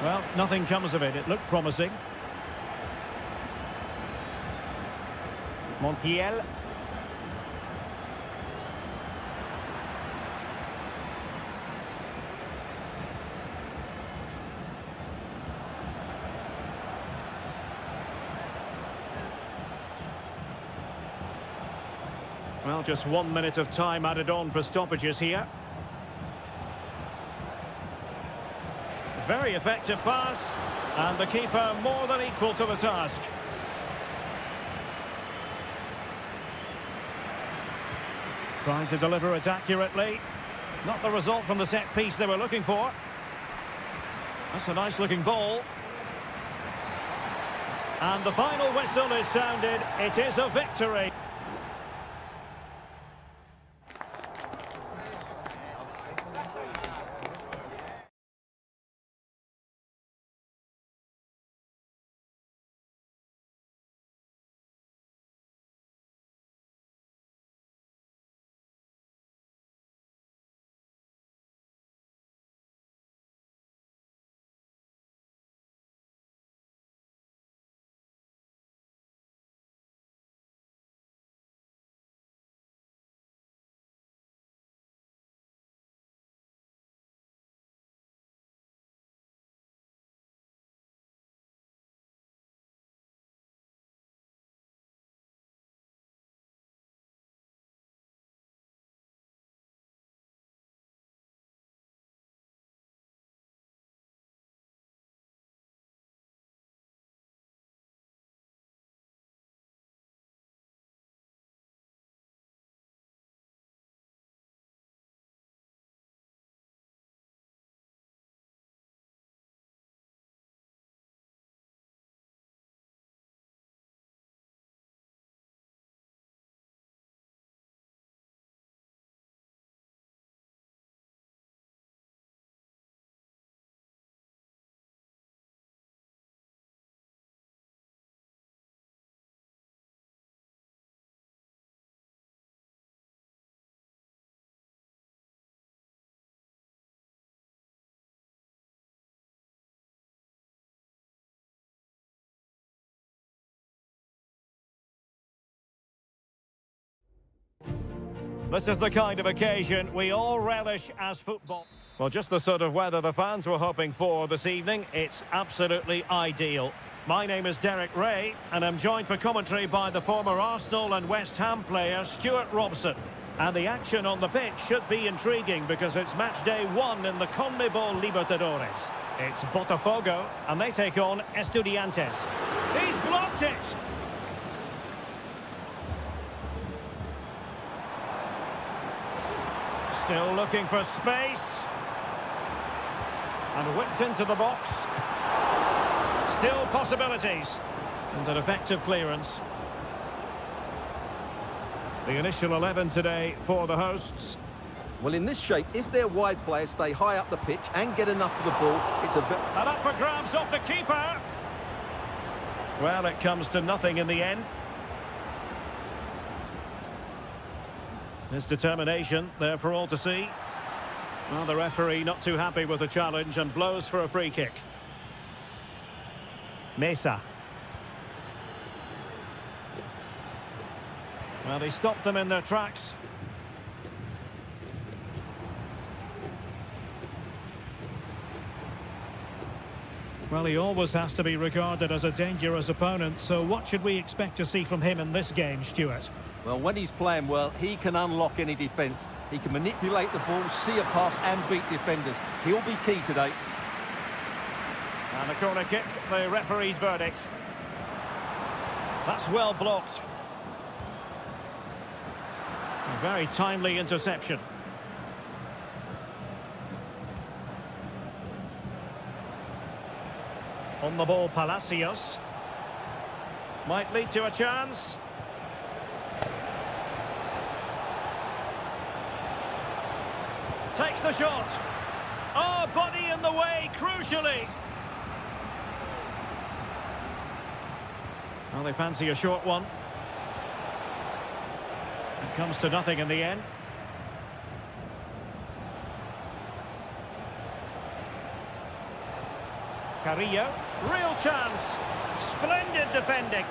Well, nothing comes of it. It looked promising. Montiel. Well, just 1 minute of time added on for stoppages here. Very effective pass, and the keeper more than equal to the task. Trying to deliver it accurately. Not the result from the set piece they were looking for. That's a nice looking ball. And the final whistle is sounded. It is a victory. This is the kind of occasion we all relish as football. Well, just the sort of weather the fans were hoping for this evening. It's absolutely ideal. My name is Derek Ray, and I'm joined for commentary by the former Arsenal and West Ham player Stuart Robson. And the action on the pitch should be intriguing because it's match day 1 in the CONMEBOL Libertadores. It's Botafogo, and they take on Estudiantes. He's blocked it! Still looking for space. And whipped into the box. Still possibilities. And an effective clearance. The initial 11 today for the hosts. Well, in this shape, if their wide players stay high up the pitch and get enough of the ball, it's a... And up for grabs off the keeper. Well, it comes to nothing in the end. His determination there for all to see. Well, the referee not too happy with the challenge and blows for a free kick. Mesa. Well, he stopped them in their tracks. Well, he always has to be regarded as a dangerous opponent, so what should we expect to see from him in this game, Stuart? Well, when he's playing well, he can unlock any defence. He can manipulate the ball, see a pass and beat defenders. He'll be key today. And a corner kick, the referee's verdict. That's well blocked. A very timely interception. On the ball, Palacios. Might lead to a chance. Takes the shot. Oh, body in the way, crucially. Well, they fancy a short one. It comes to nothing in the end. Carrillo, real chance. Splendid defending.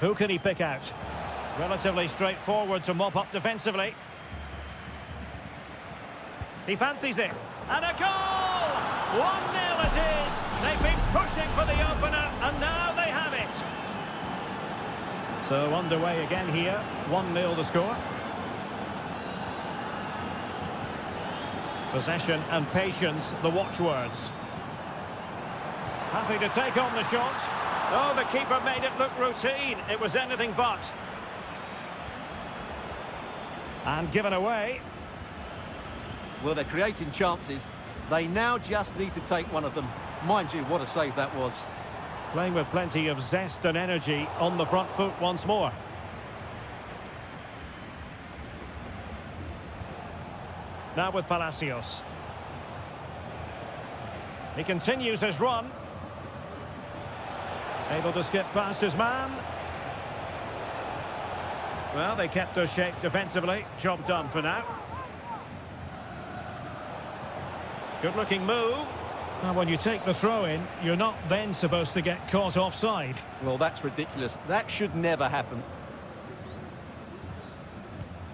Who can he pick out? Relatively straightforward to mop up defensively. He fancies it. And a goal! 1-0 it is. They've been pushing for the opener, and now they have it. So underway again here. 1-0 the score. Possession and patience, the watchwords. Happy to take on the shot. Oh, the keeper made it look routine. It was anything but. And given away. Well, they're creating chances. They now just need to take one of them. Mind you, what a save that was. Playing with plenty of zest and energy on the front foot once more. Now with Palacios. He continues his run. Able to skip past his man. Well, they kept their shape defensively. Job done for now. Good-looking move. And when you take the throw-in, you're not then supposed to get caught offside. Well, that's ridiculous. That should never happen.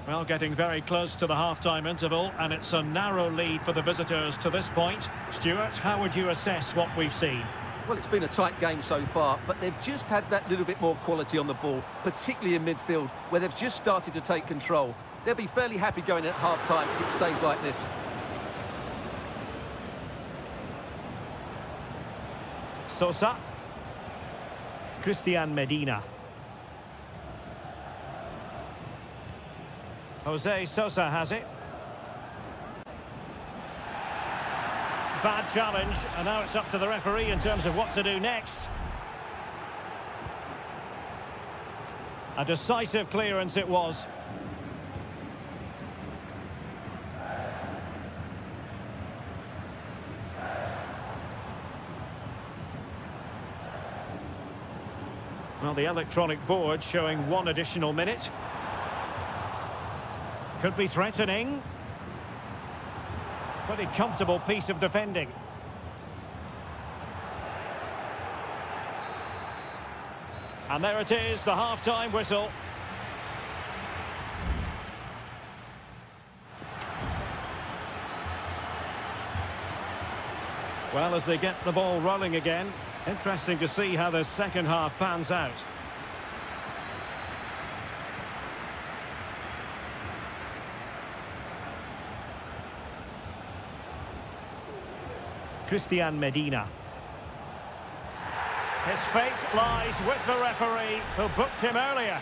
Well, getting very close to the half-time interval, and it's a narrow lead for the visitors to this point. Stuart, how would you assess what we've seen? Well, it's been a tight game so far, but they've just had that little bit more quality on the ball, particularly in midfield, where they've just started to take control. They'll be fairly happy going at half-time if it stays like this. Sosa. Christian Medina. Jose Sosa has it. Bad challenge, and now it's up to the referee in terms of what to do next. A decisive clearance it was. Well, the electronic board showing 1 additional minute. Could be threatening. Pretty comfortable piece of defending. And there it is, the half-time whistle. Well, as they get the ball rolling again, interesting to see how the second half pans out. Christian Medina. His fate lies with the referee who booked him earlier.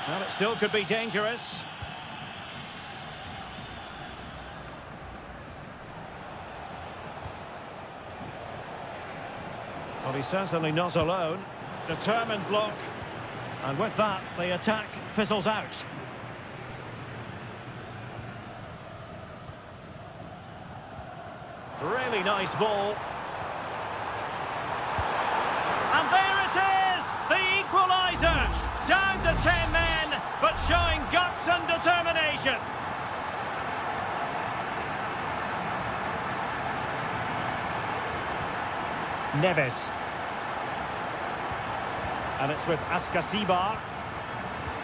Well, it still could be dangerous. Well, he's certainly not alone. Determined block. And with that, the attack fizzles out. Really nice ball. And there it is! The equaliser! Down to 10 men, but showing guts and determination. Neves. And it's with Askasibar.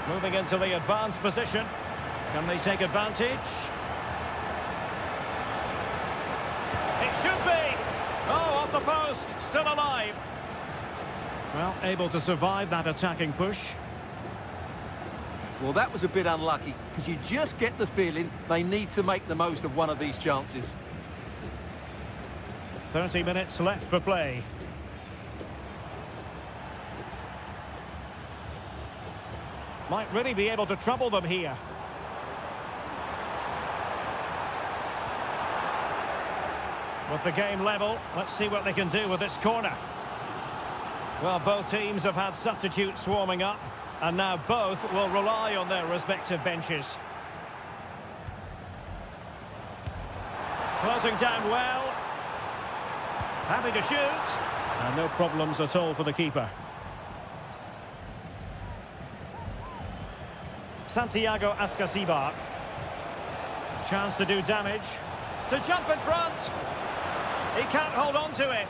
Moving into the advanced position. Can they take advantage? Should be. Oh, off the post. Still alive. Well, able to survive that attacking push. Well, that was a bit unlucky, because you just get the feeling they need to make the most of one of these chances. 30 minutes left for play. Might really be able to trouble them here. With the game level, let's see what they can do with this corner. Well, both teams have had substitutes warming up, and now both will rely on their respective benches. Closing down well. Happy to shoot. And no problems at all for the keeper. Santiago Askasibar. Chance to do damage. To jump in front. He can't hold on to it.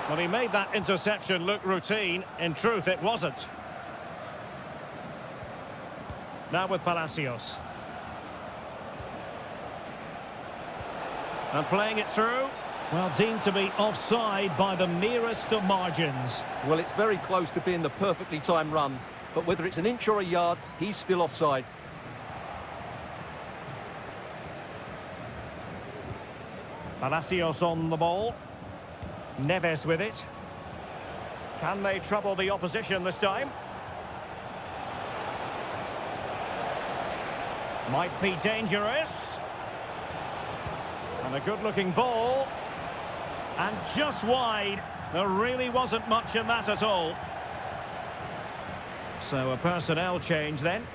Well, he made that interception look routine. In truth, it wasn't. Now with Palacios. And playing it through. Well, deemed to be offside by the merest of margins. Well, it's very close to being the perfectly timed run, but whether it's an inch or a yard, he's still offside. Palacios on the ball. Neves with it. Can they trouble the opposition this time? Might be dangerous. And a good-looking ball. And just wide. There really wasn't much in that at all. So a personnel change then.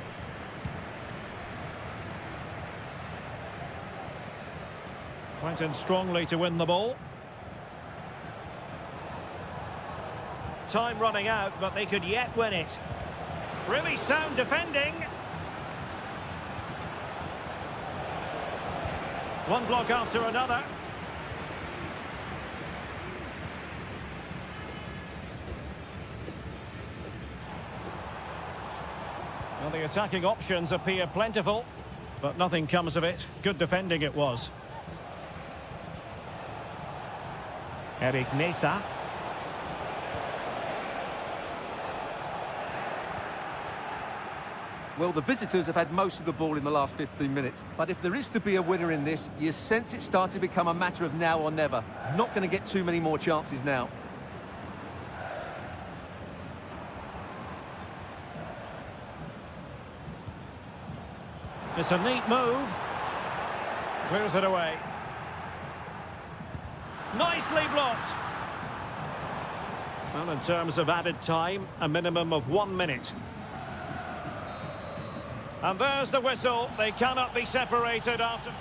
Went in strongly to win the ball. Time running out, but they could yet win it. Really sound defending. One block after another. Well, the attacking options appear plentiful, but nothing comes of it. Good defending it was. Eric Nesa. Well, the visitors have had most of the ball in the last 15 minutes. But if there is to be a winner in this, you sense it's starting to become a matter of now or never. Not going to get too many more chances now. It's a neat move. Clears it away. Nicely blocked. Well, in terms of added time, a minimum of 1 minute. And there's the whistle. They cannot be separated after...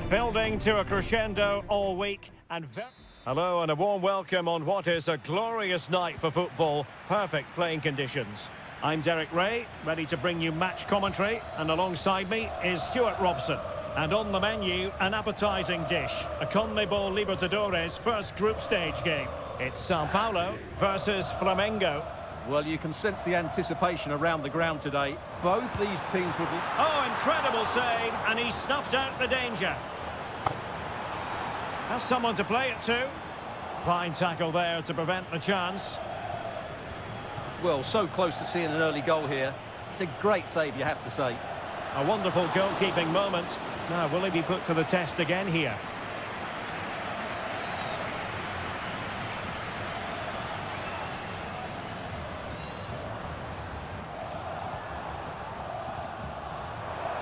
Building to a crescendo all week and hello and a warm welcome on what is a glorious night for football. Perfect playing conditions. I'm Derek Ray, ready to bring you match commentary, and alongside me is Stuart Robson. And on the menu, an appetising dish, a CONMEBOL Libertadores first group stage game. It's Sao Paulo versus Flamengo. Well, you can sense the anticipation around the ground today. Both these teams would... Oh, incredible save, and he snuffed out the danger. Has someone to play it to. Fine tackle there to prevent the chance. Well, so close to seeing an early goal here. It's a great save, you have to say. A wonderful goalkeeping moment. Now, will he be put to the test again here?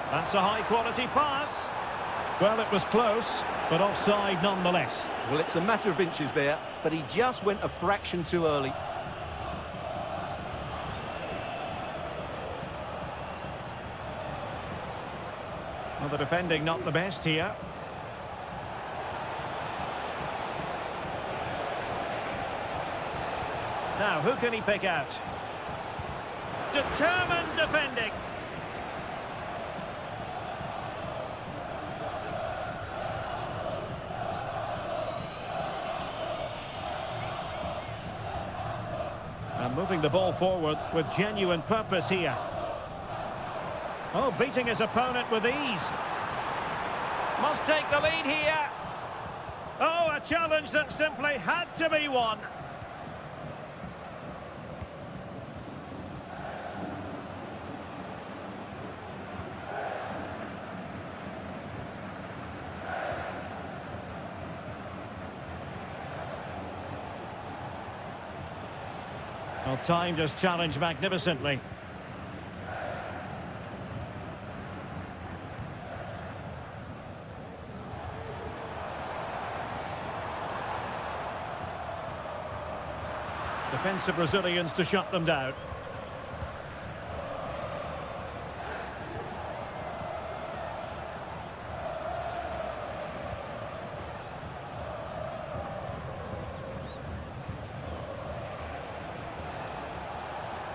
That's a high-quality pass. Well, it was close, but offside nonetheless. Well, it's a matter of inches there, but he just went a fraction too early. Well, the defending not the best here. Now, who can he pick out? Determined defending. And moving the ball forward with genuine purpose here. Oh, beating his opponent with ease. Must take the lead here. Oh, a challenge that simply had to be won. Well, timed his challenge magnificently. Defensive Brazilians to shut them down.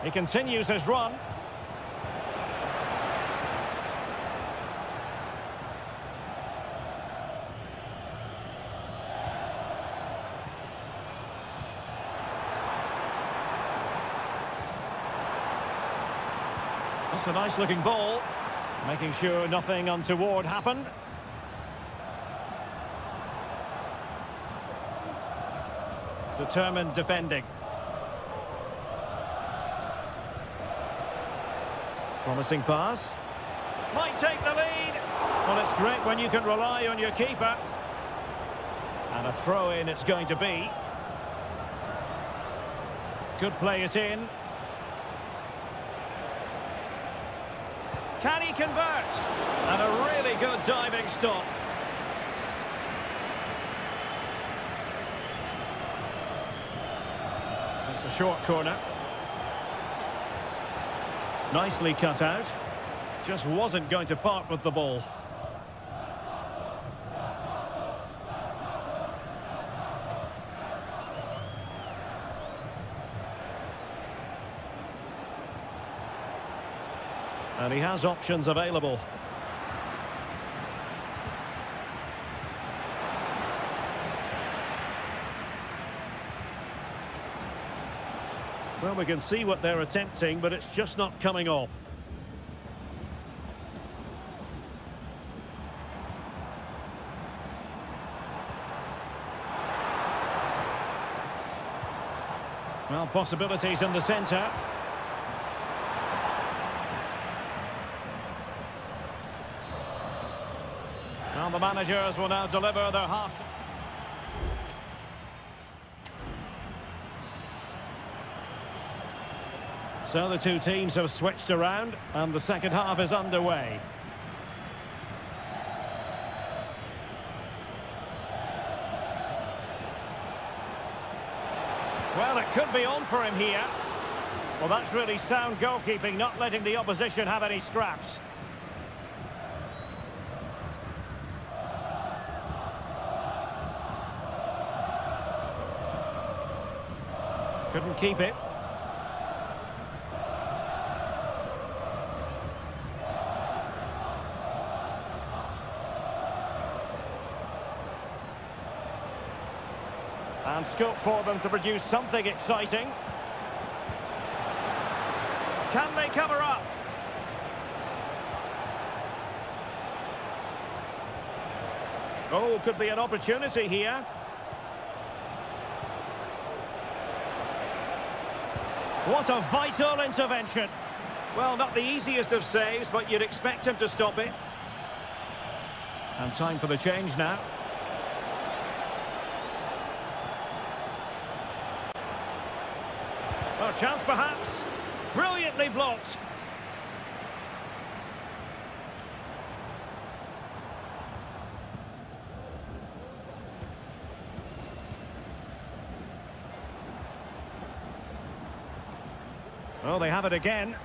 He continues his run. That's a nice-looking ball, making sure nothing untoward happened. Determined defending. Promising pass. Might take the lead. Well, it's great when you can rely on your keeper. And a throw-in it's going to be. Could play it in. Can he convert? And a really good diving stop. It's a short corner. Nicely cut out. Just wasn't going to part with the ball. And he has options available. Well, we can see what they're attempting, but it's just not coming off. Well, possibilities in the centre. And the managers will now deliver their half. So the two teams have switched around and the second half is underway. Well, it could be on for him here. Well, that's really sound goalkeeping, not letting the opposition have any scraps. Couldn't keep it. And scope for them to produce something exciting. Can they cover up? Oh, could be an opportunity here. What a vital intervention. Well, not the easiest of saves, but you'd expect him to stop it. And time for the change now. Oh, chance perhaps. Brilliantly blocked. Oh, they have it again.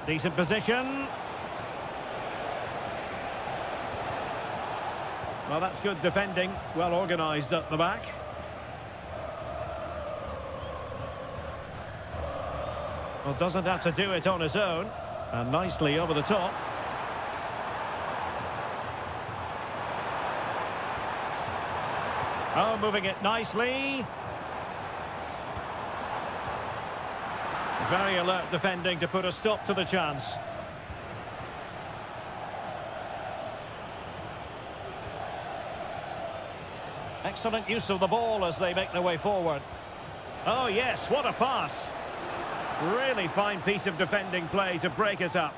Decent position. Well, that's good defending. Well organised at the back. Well, doesn't have to do it on his own. And nicely over the top. Oh, moving it nicely. Very alert defending to put a stop to the chance. Excellent use of the ball as they make their way forward. Oh yes, what a pass. Really fine piece of defending play to break it up.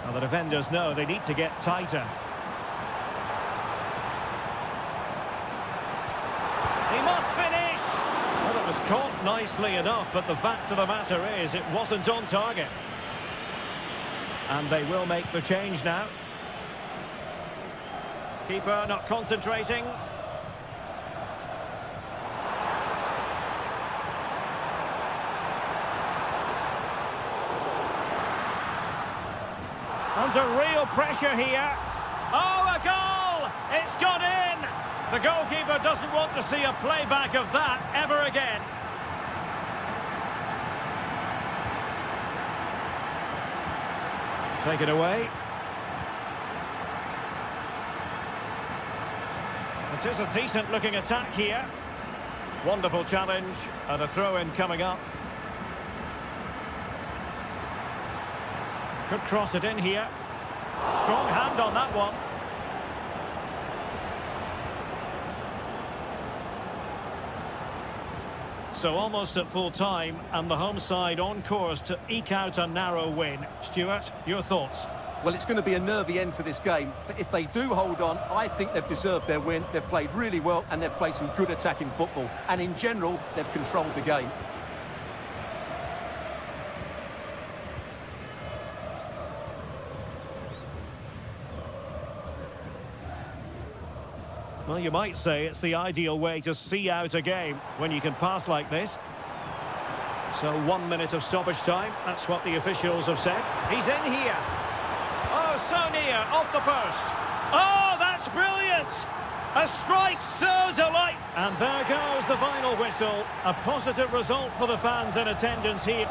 Well, the defenders know they need to get tighter. He must finish! Well, it was caught nicely enough, but the fact of the matter is it wasn't on target. And they will make the change now. Keeper not concentrating. Under real pressure here. Oh, a goal! It's gone in! The goalkeeper doesn't want to see a playback of that ever again. Take it away. It is a decent-looking attack here. Wonderful challenge, and a throw-in coming up. Could cross it in here. Strong hand on that one. So almost at full time, and the home side on course to eke out a narrow win. Stuart, your thoughts? Well, it's going to be a nervy end to this game, but if they do hold on, I think they've deserved their win. They've played really well, and they've played some good attacking football. And in general, they've controlled the game. Well, you might say it's the ideal way to see out a game when you can pass like this. So 1 minute of stoppage time, that's what the officials have said. He's in here. Oh, so near, off the post. Oh, that's brilliant! A strike so delight. And there goes the final whistle. A positive result for the fans in attendance here.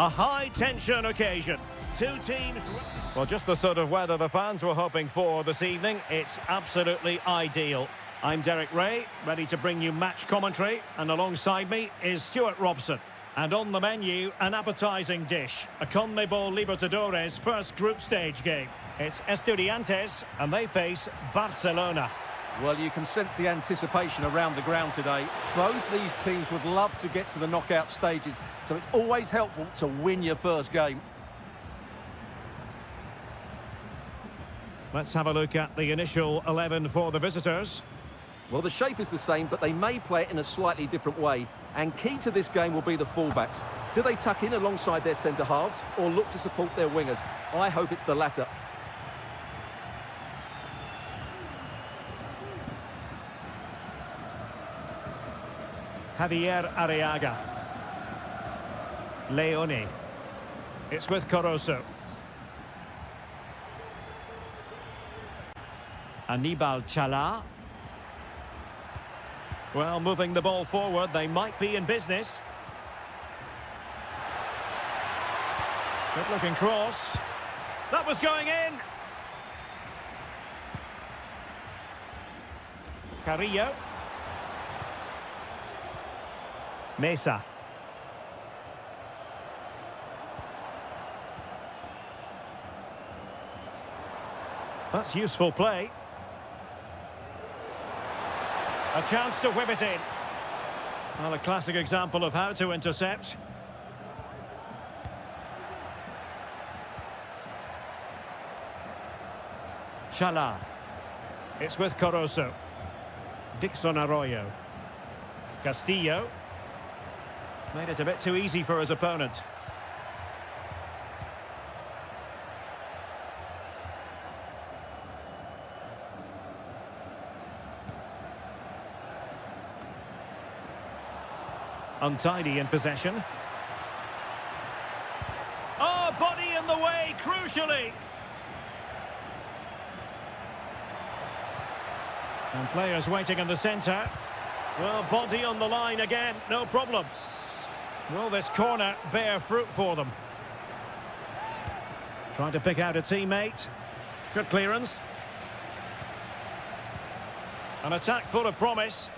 A high-tension occasion. Two teams... Well, just the sort of weather the fans were hoping for this evening. It's absolutely ideal. I'm Derek Ray, ready to bring you match commentary, and alongside me is Stuart Robson. And on the menu, an appetising dish, a CONMEBOL Libertadores first group stage game. It's Estudiantes, and they face Barcelona. Well, you can sense the anticipation around the ground today. Both these teams would love to get to the knockout stages, so it's always helpful to win your first game. Let's have a look at the initial 11 for the visitors. Well, the shape is the same, but they may play it in a slightly different way. And key to this game will be the fullbacks. Do they tuck in alongside their centre-halves or look to support their wingers? I hope it's the latter. Javier Arriaga. Leone. It's with Caruso. Aníbal Chala. Well, moving the ball forward, they might be in business. Good-looking cross. That was going in. Carrillo. Mesa. That's useful play. A chance to whip it in. Well, a classic example of how to intercept. Chala. It's with Caruso. Dixon Arroyo. Castillo. Made it a bit too easy for his opponent. Untidy in possession. Oh, body in the way, crucially. And players waiting in the centre. Well, body on the line again, no problem. Will this corner bear fruit for them? Trying to pick out a teammate. Good clearance. An attack full of promise.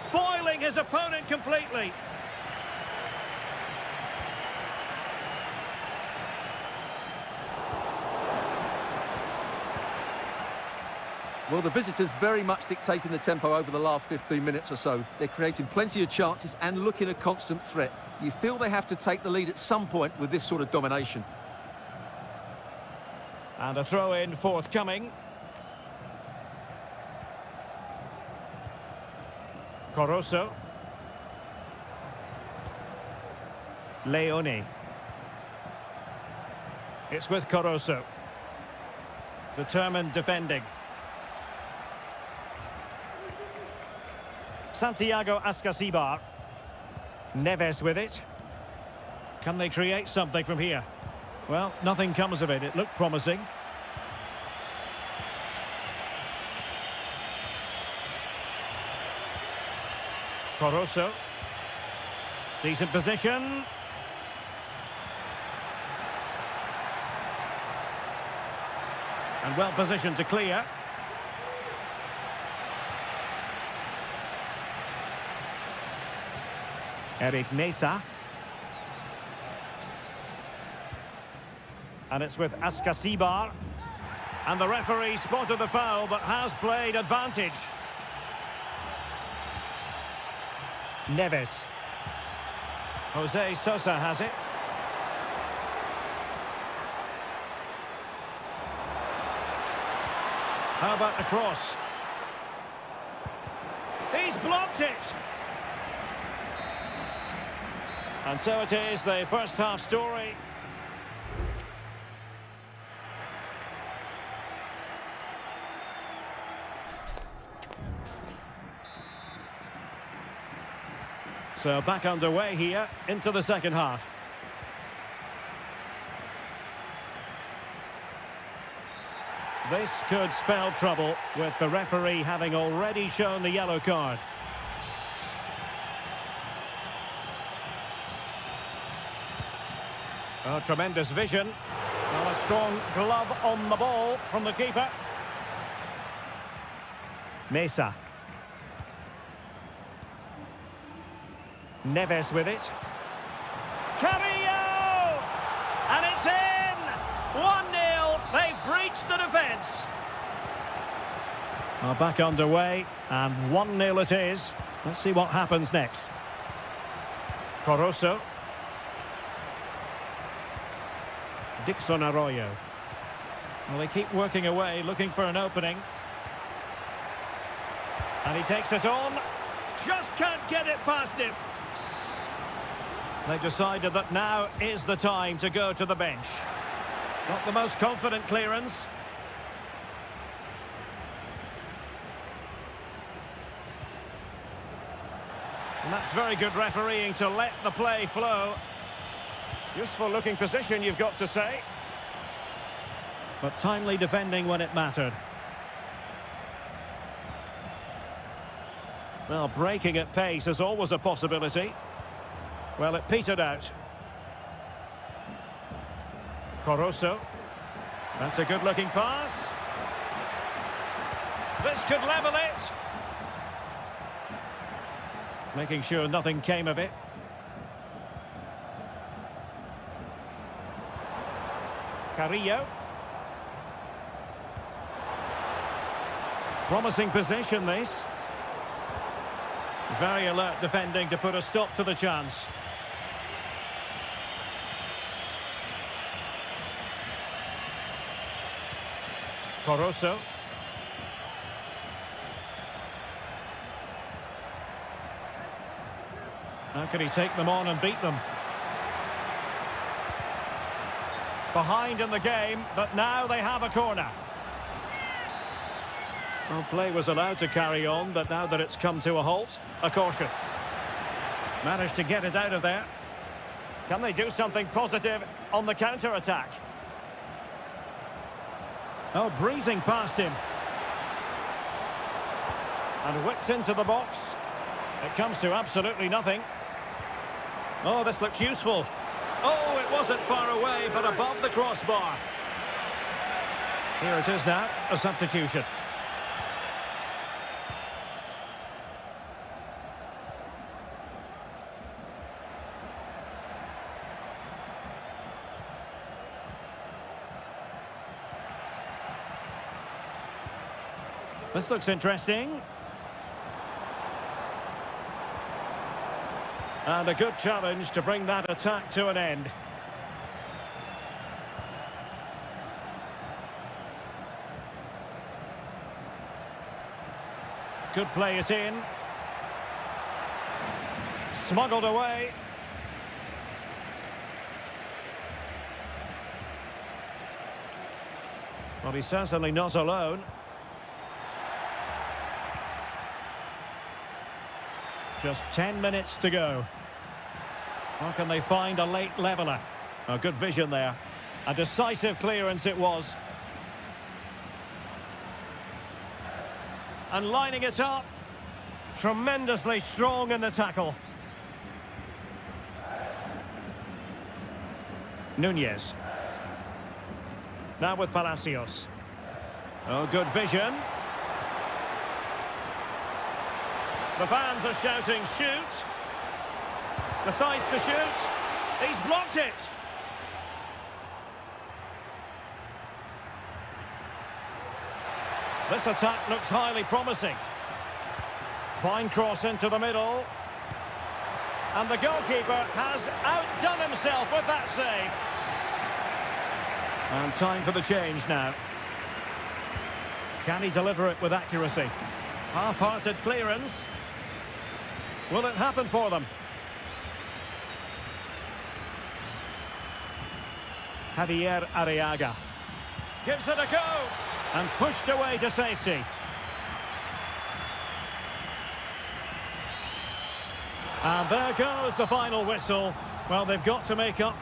Foiling his opponent completely. Well, the visitors very much dictating the tempo over the last 15 minutes or so. They're creating plenty of chances and looking a constant threat. You feel they have to take the lead at some point with this sort of domination. And a throw-in forthcoming. Caruso. Leone. It's with Caruso. Determined defending. Santiago Ascasibar. Neves with it. Can they create something from here? Well, nothing comes of it. It looked promising. Caruso. Decent position. And well positioned to clear. Eric Mesa. And it's with Ascasibar. And the referee spotted the foul but has played advantage. Neves. Jose Sosa has it. How about the cross? He's blocked it! And so it is, the first half story. So back underway here into the second half. This could spell trouble with the referee having already shown the yellow card. Oh, tremendous vision. Well, a strong glove on the ball from the keeper. Mesa. Neves with it. Carrillo! And it's in! 1-0. They've breached the defence. Well, back underway, and 1-0 it is. Let's see what happens next. Coroso. Dixon Arroyo. Well, they keep working away, looking for an opening. And he takes it on. Just can't get it past him. They've decided that now is the time to go to the bench. Not the most confident clearance. And that's very good refereeing to let the play flow. Useful looking position, you've got to say. But timely defending when it mattered. Well, breaking at pace is always a possibility. Well, it petered out. Coroso. That's a good-looking pass. This could level it. Making sure nothing came of it. Carrillo. Promising position, this. Very alert defending to put a stop to the chance. Coroso. How can he take them on and beat them? Behind in the game, but now they have a corner. Well, play was allowed to carry on, but now that it's come to a halt, a caution. Managed to get it out of there. Can they do something positive on the counter-attack? Oh, breezing past him. And whipped into the box. It comes to absolutely nothing. Oh, this looks useful. Oh, it wasn't far away, but above the crossbar. Here it is now, a substitution. This looks interesting. And a good challenge to bring that attack to an end. Could play it in. Smuggled away. Well, he's certainly not alone. Just 10 minutes to go. How can they find a late leveller? A good vision there. A decisive clearance it was. And lining it up. Tremendously strong in the tackle. Nunez. Now with Palacios. Oh, good vision. The fans are shouting, shoot. Decides to shoot. He's blocked it. This attack looks highly promising. Fine cross into the middle. And the goalkeeper has outdone himself with that save. And time for the change now. Can he deliver it with accuracy? Half-hearted clearance. Will it happen for them? Javier Arriaga gives it a go and pushed away to safety. And there goes the final whistle. Well, they've got to make up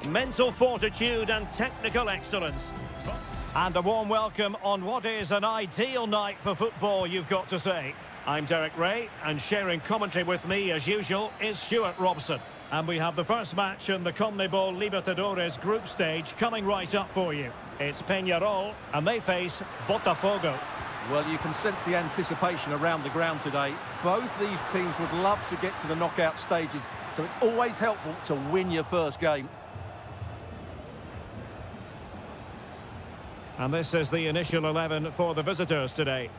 mental fortitude and technical excellence. And a warm welcome on what is an ideal night for football, you've got to say. I'm Derek Ray, and sharing commentary with me, as usual, is Stuart Robson. And we have the first match in the CONMEBOL Libertadores group stage coming right up for you. It's Peñarol, and they face Botafogo. Well, you can sense the anticipation around the ground today. Both these teams would love to get to the knockout stages, so it's always helpful to win your first game. And this is the initial 11 for the visitors today.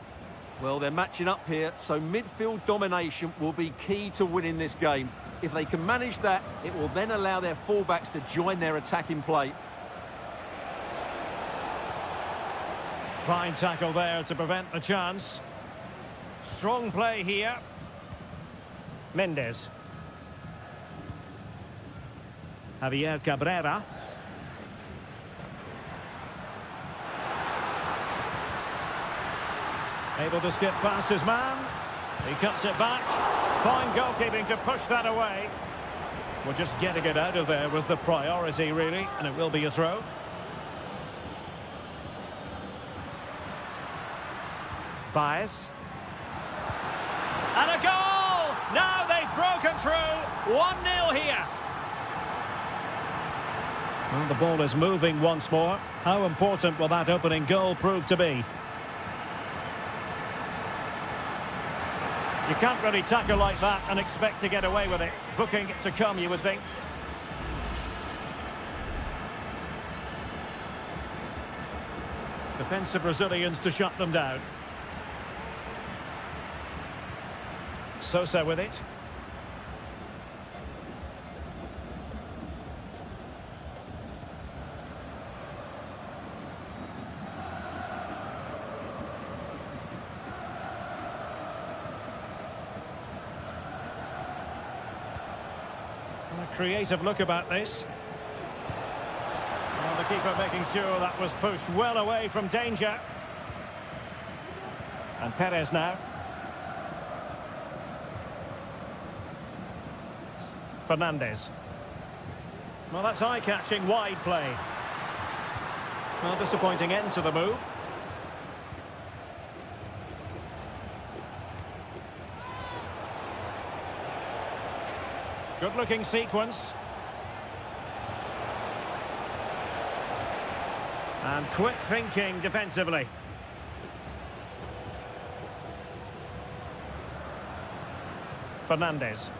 Well, they're matching up here, so midfield domination will be key to winning this game. If they can manage that, it will then allow their fullbacks to join their attacking play. Fine tackle there to prevent the chance. Strong play here. Mendes. Javier Cabrera. Able to skip past his man. He cuts it back. Fine goalkeeping to push that away. Well, just getting it out of there was the priority, really, and it will be a throw. Baez. And a goal! Now they've broken through. 1-0 here. Well, the ball is moving once more. How important will that opening goal prove to be? You can't really tackle like that and expect to get away with it. Booking to come, you would think. Defensive Brazilians to shut them down. Sosa with it. A creative look about this. Well, the keeper making sure that was pushed well away from danger. And Perez now. Fernandez. Well, that's eye-catching wide play. Well, disappointing end to the move. Good-looking sequence. And quick thinking defensively. Fernandez.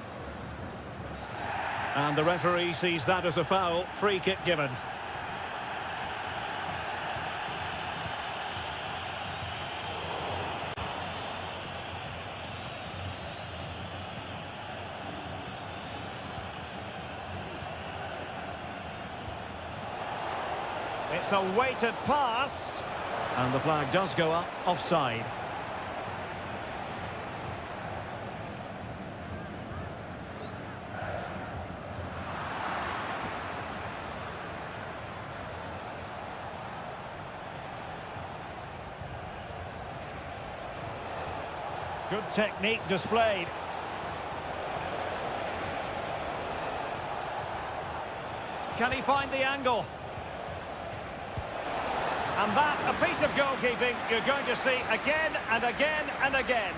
And the referee sees that as a foul. Free kick given. It's a weighted pass. And the flag does go up, offside. Good technique displayed. Can he find the angle? And that, a piece of goalkeeping you're going to see again and again and again.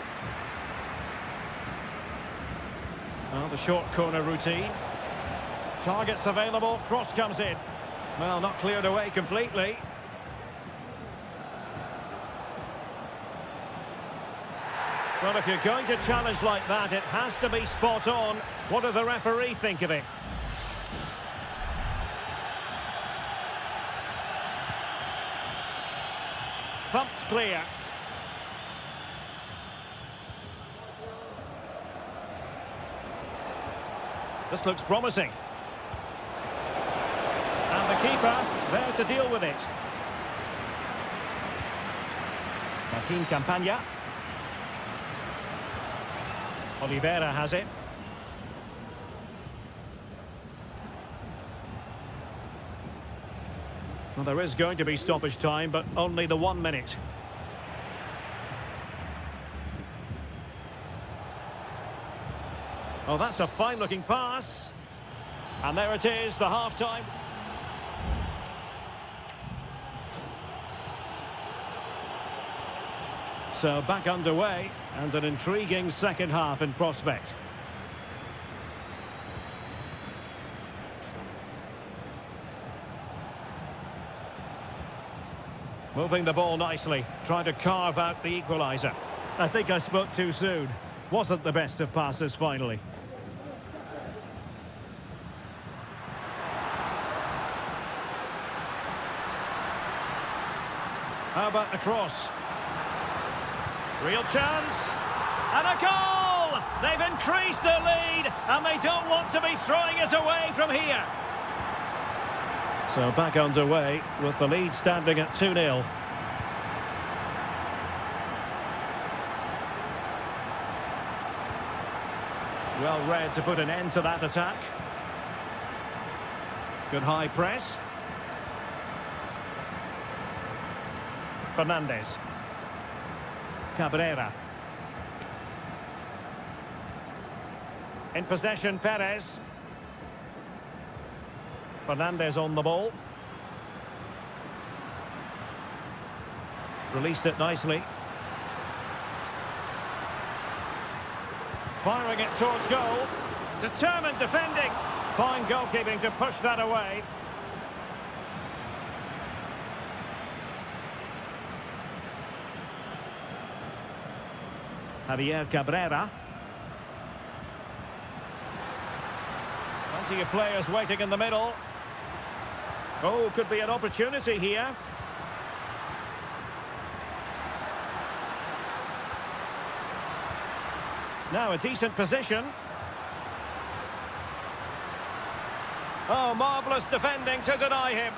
Well, the short corner routine. Targets available, cross comes in. Well, not cleared away completely. Well, if you're going to challenge like that, it has to be spot on. What do the referee think of it? Thumped clear. This looks promising. And the keeper there to deal with it. Martin Campaña. Oliveira has it. Well, there is going to be stoppage time, but only the 1 minute. Oh, that's a fine-looking pass. And there it is, the half-time. So back underway and an intriguing second half in prospect. Moving the ball nicely, trying to carve out the equaliser. I think I spoke too soon. Wasn't the best of passes finally. How about the cross? Real chance. And a goal! They've increased their lead and they don't want to be throwing it away from here. So back underway with the lead standing at 2-0. Well read to put an end to that attack. Good high press. Fernandez. Cabrera. In possession, Perez. Fernandez on the ball. Released it nicely. Firing it towards goal. Determined defending. Fine goalkeeping to push that away. Javier Cabrera. Plenty of players waiting in the middle. Oh, could be an opportunity here. Now a decent position. Oh, marvellous defending to deny him.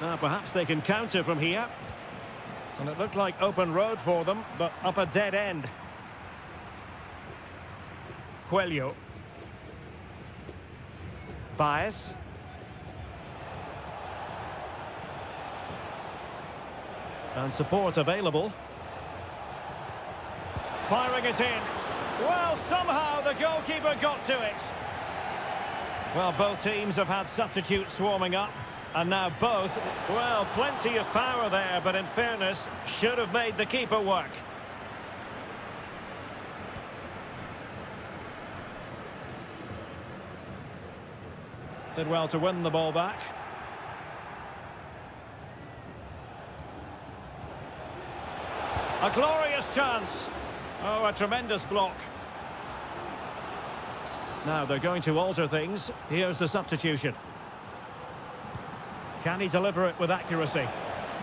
Now perhaps they can counter from here. And it looked like open road for them, but up a dead end. Coelho. Baez. And support available. Firing it in. Well, somehow the goalkeeper got to it. Well, both teams have had substitutes swarming up. And now both, well, plenty of power there, but in fairness, should have made the keeper work. Did well to win the ball back. A glorious chance. Oh, a tremendous block. Now they're going to alter things. Here's the substitution. Can he deliver it with accuracy?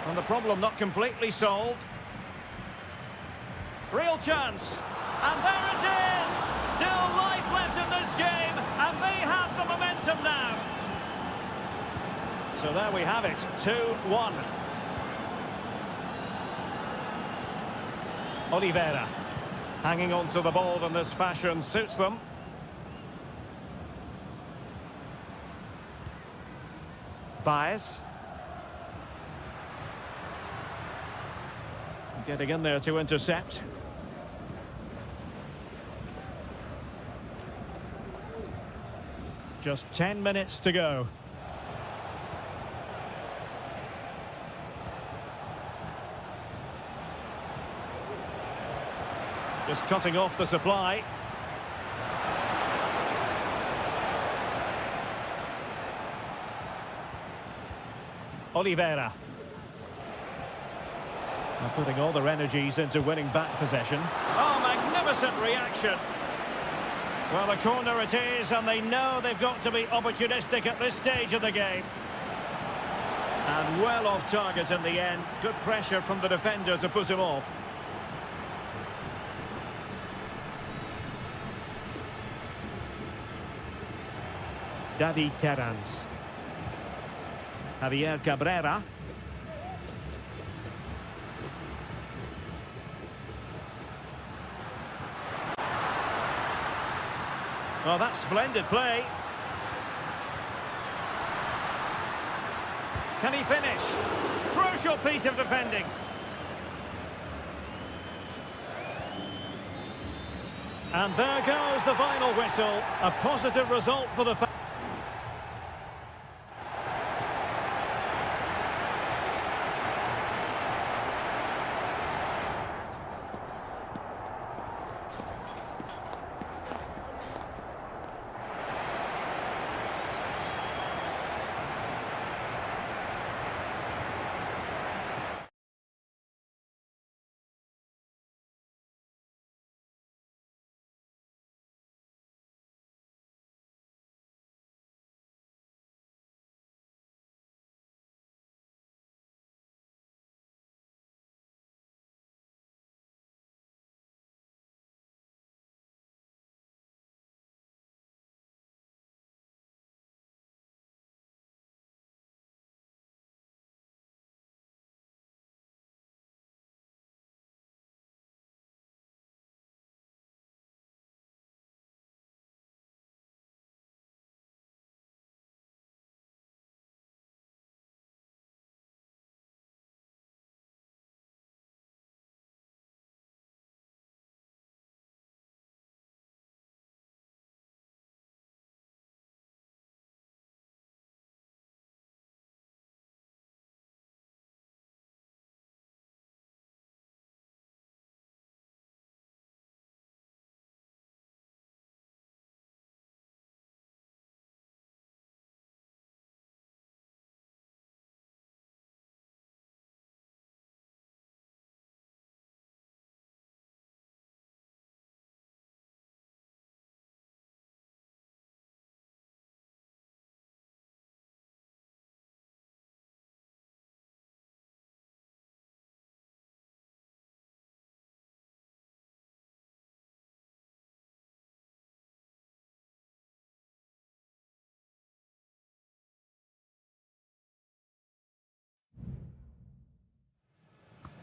And the problem not completely solved. Real chance. And there it is! Still life left in this game, and they have the momentum now. So there we have it, 2-1. Oliveira. Hanging on to the ball in this fashion suits them. Baez. Getting in there to intercept. Just 10 minutes to go. Just cutting off the supply. Oliveira. Now putting all their energies into winning back possession. Oh, magnificent reaction. Well, a corner it is, and they know they've got to be opportunistic at this stage of the game. And well off target in the end. Good pressure from the defender to put him off. David Terrans. Javier Cabrera. Well, that's splendid play. Can he finish? Crucial piece of defending. And there goes the final whistle. A positive result for the fans.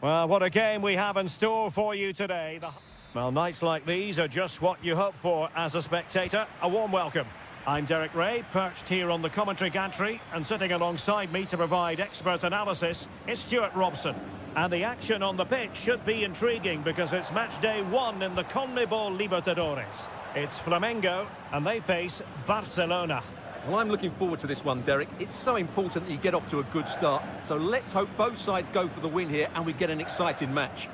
Well, what a game we have in store for you today. Well, nights like these are just what you hope for as a spectator. A warm welcome. I'm Derek Ray, perched here on the commentary gantry, and sitting alongside me to provide expert analysis is Stuart Robson. And the action on the pitch should be intriguing because it's match day 1 in the CONMEBOL Libertadores. It's Flamengo, and they face Barcelona. Well, I'm looking forward to this one, Derek. It's so important that you get off to a good start. So let's hope both sides go for the win here and we get an exciting match.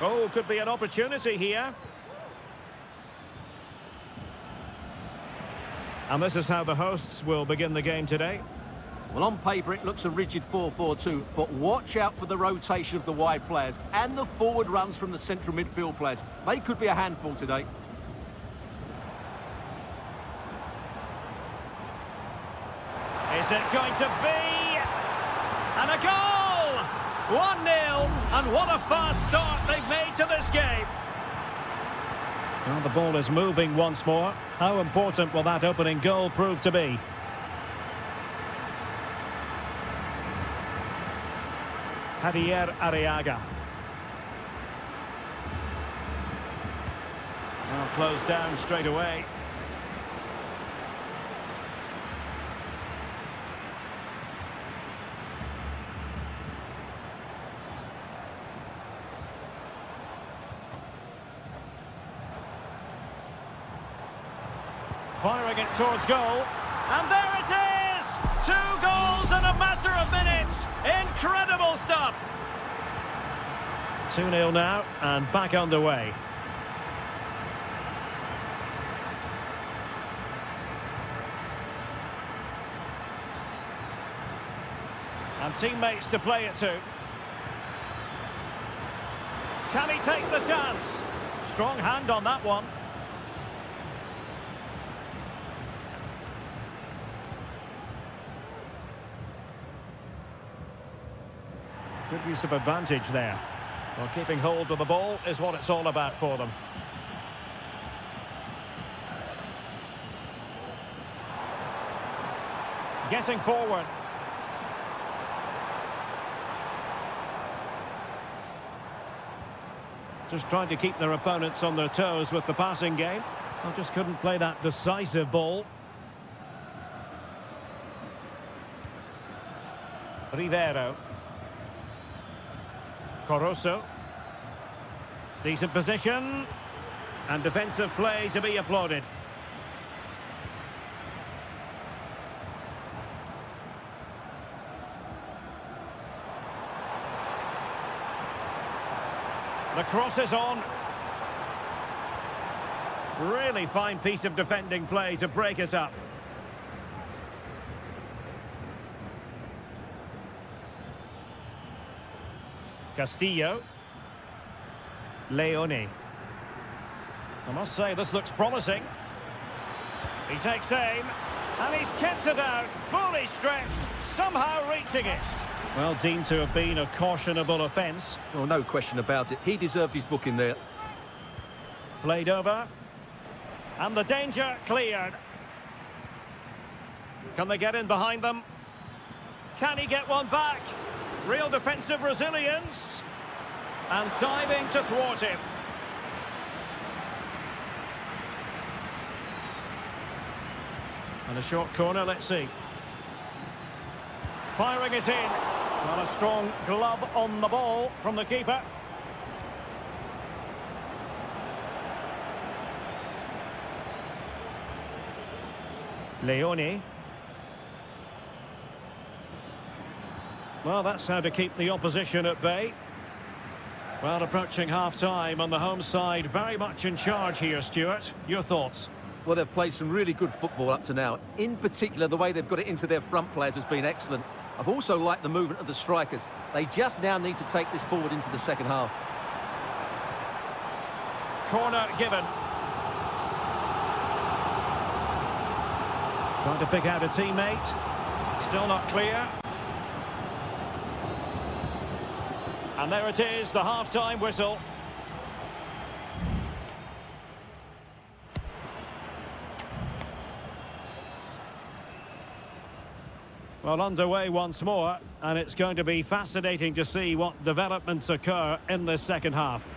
Oh, could be an opportunity here. And this is how the hosts will begin the game today. Well, on paper, it looks a rigid 4-4-2, but watch out for the rotation of the wide players and the forward runs from the central midfield players. They could be a handful today. Is it going to be? And a goal! 1-0, and what a fast start they've made to this game. Well, the ball is moving once more. How important will that opening goal prove to be? Javier Arriaga. Well, closed down straight away. Firing it towards goal. And there it is! 2 goals in a matter of minutes. Incredible stuff. 2-0 now and back underway. And teammates to play it to. Can he take the chance? Strong hand on that one. Good use of advantage there. Well, keeping hold of the ball is what it's all about for them. Getting forward. Just trying to keep their opponents on their toes with the passing game. Well, just couldn't play that decisive ball. Rivero. Coroso. Decent position. And defensive play to be applauded. The cross is on. Really fine piece of defending play to break us up. Castillo. Leone. I must say, this looks promising. He takes aim, and he's kept it out, fully stretched, somehow reaching it. Well, deemed to have been a cautionable offence. Well, no question about it. He deserved his booking there. Played over. And the danger cleared. Can they get in behind them? Can he get one back? Real defensive resilience. And diving to thwart him. And a short corner, let's see. Firing it in. Well, a strong glove on the ball from the keeper. Leone. Well, that's how to keep the opposition at bay. Well, approaching half-time on the home side, very much in charge here, Stuart. Your thoughts? Well, they've played some really good football up to now. In particular, the way they've got it into their front players has been excellent. I've also liked the movement of the strikers. They just now need to take this forward into the second half. Corner given. Trying to pick out a teammate. Still not clear. And there it is, the half-time whistle. Well, underway once more, and it's going to be fascinating to see what developments occur in this second half.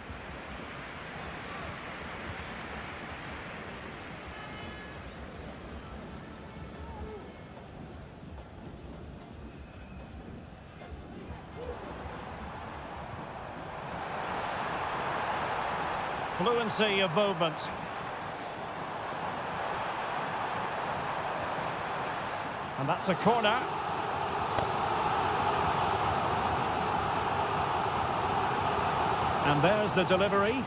Fluency of movement. And that's a corner. And there's the delivery.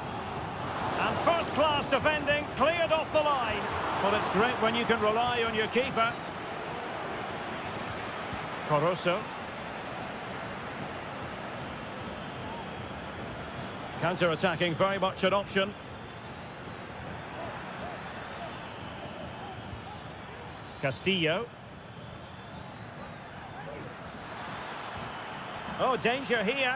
And first-class defending, cleared off the line. Well, it's great when you can rely on your keeper. Caruso. Counter-attacking, very much an option. Castillo. Oh, danger here.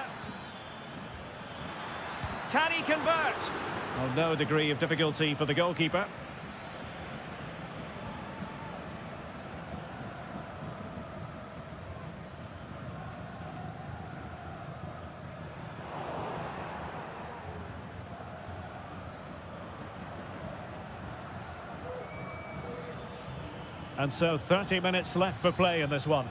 Can he convert? Well, no degree of difficulty for the goalkeeper. And so 30 minutes left for play in this one.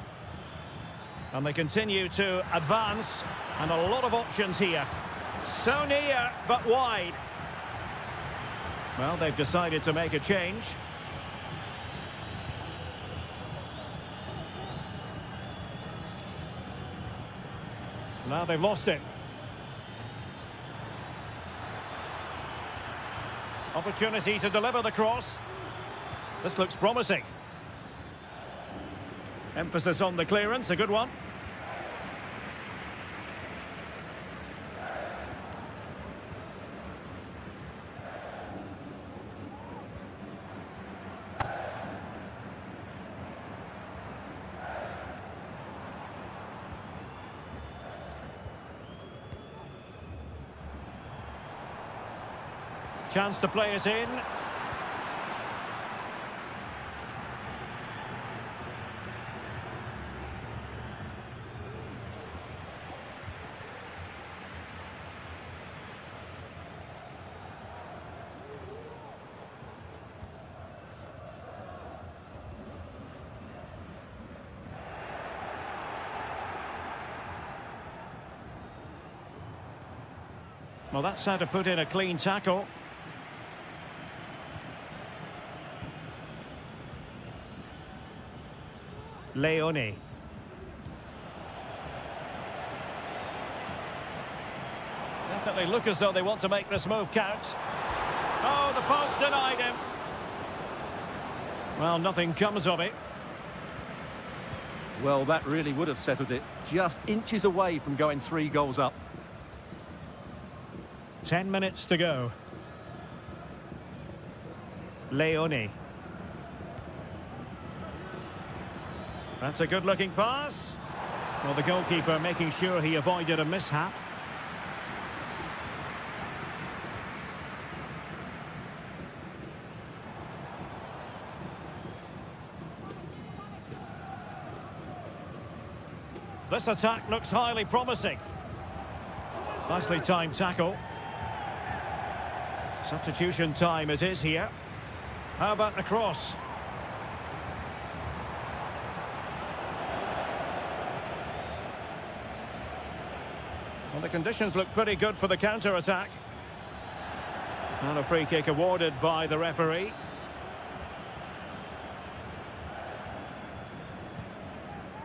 And they continue to advance, and a lot of options here. So near, but wide. Well, they've decided to make a change. Now they've lost it. Opportunity to deliver the cross. This looks promising. Emphasis on the clearance, a good one. Chance to play it in. Well, that's how to put in a clean tackle. Leone. Definitely look as though they want to make this move count. Oh, the post denied him. Well, nothing comes of it. Well, that really would have settled it. Just inches away from going 3 goals up. 10 minutes to go. Leone. That's a good-looking pass. Well, the goalkeeper making sure he avoided a mishap. This attack looks highly promising. Nicely timed tackle. Substitution time it is here. How about the cross? Well, the conditions look pretty good for the counter-attack. And a free kick awarded by the referee.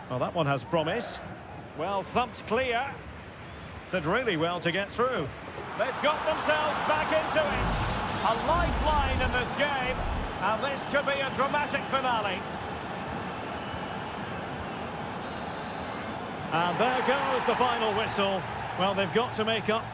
Well, that one has promise. Well, thumped clear. Did really well to get through. They've got themselves back into it. A lifeline in this game. And this could be a dramatic finale. And there goes the final whistle. Well, they've got to make up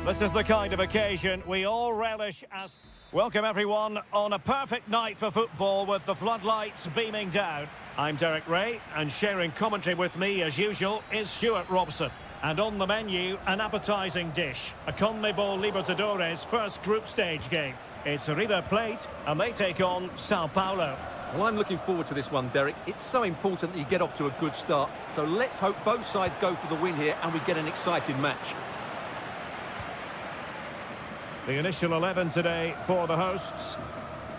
This is the kind of occasion we all relish as... Welcome everyone on a perfect night for football with the floodlights beaming down. I'm Derek Ray, and sharing commentary with me as usual is Stuart Robson. And on the menu, an appetising dish, a CONMEBOL Libertadores first group stage game. It's River Plate, and they take on Sao Paulo. Well, I'm looking forward to this one, Derek. It's so important that you get off to a good start. So let's hope both sides go for the win here and we get an exciting match. The initial 11 today for the hosts.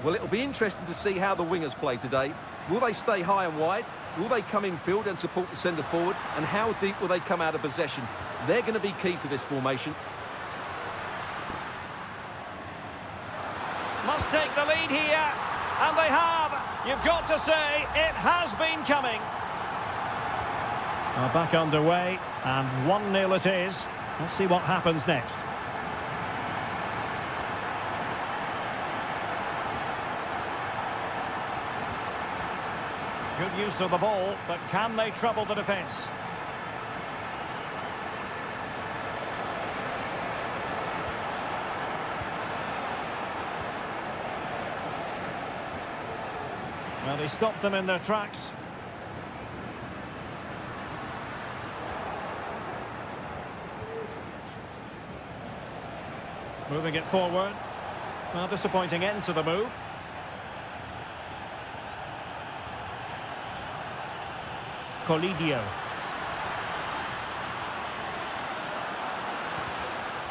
Well, it'll be interesting to see how the wingers play today. Will they stay high and wide? Will they come in field and support the centre forward? And how deep will they come out of possession? They're going to be key to this formation. Must take the lead here, and they have. You've got to say, it has been coming. Back underway, and 1-0 it is. Let's see what happens next. Good use of the ball, but can they trouble the defence? Well, they stopped them in their tracks. Moving it forward. Well, disappointing end to the move. Colidio.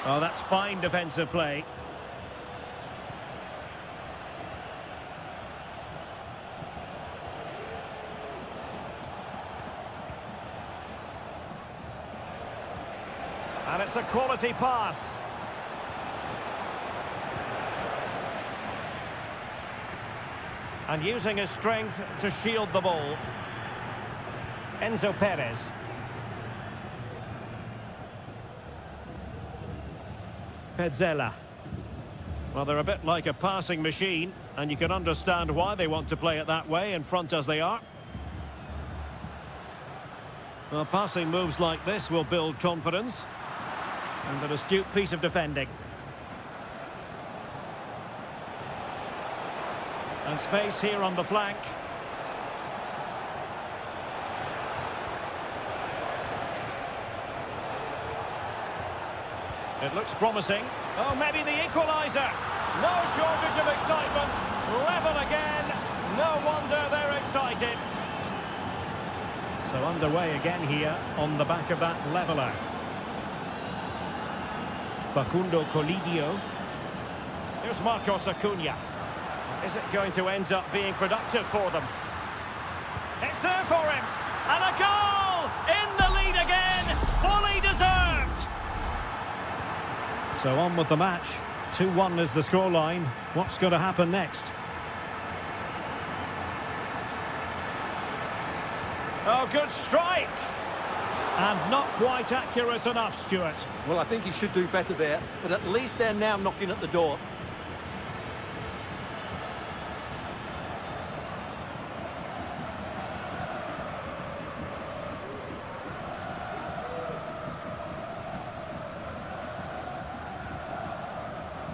Oh, that's fine defensive play. And it's a quality pass. And using his strength to shield the ball. Enzo Perez. Petzela. Well, they're a bit like a passing machine, and you can understand why they want to play it that way, in front as they are. Well, passing moves like this will build confidence. And an astute piece of defending. And space here on the flank. It looks promising. Oh, maybe the equaliser. No shortage of excitement. Level again. No wonder they're excited. So underway again here on the back of that leveller. Facundo Colidio. Here's Marcos Acuna. Is it going to end up being productive for them? It's there for him. And a goal! In the lead again. Fully deserved. So on with the match. 2-1 is the scoreline. What's going to happen next? Oh, good strike! And not quite accurate enough, Stuart. Well, I think he should do better there, but at least they're now knocking at the door.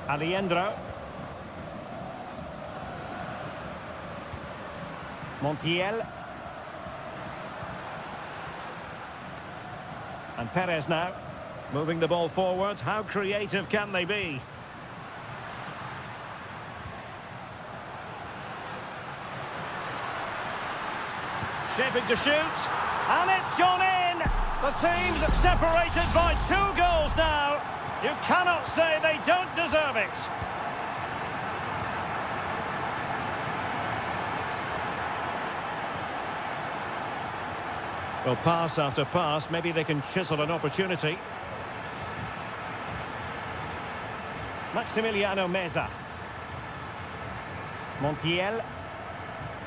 Aliendro. Montiel. And Perez now, moving the ball forward. How creative can they be? Shaping to shoot, and it's gone in! The team's separated by 2 goals now. You cannot say they don't deserve it. Well, pass after pass, maybe they can chisel an opportunity. Maximiliano Meza. Montiel.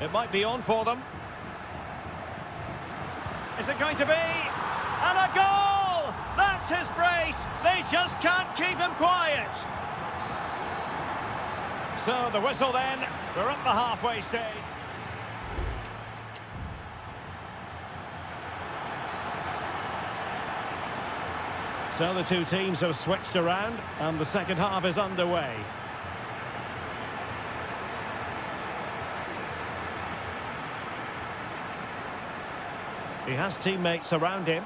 It might be on for them. Is it going to be? And a goal! That's his brace. They just can't keep him quiet. So the whistle then. We're at the halfway stage. So the two teams have switched around and the second half is underway. He has teammates around him.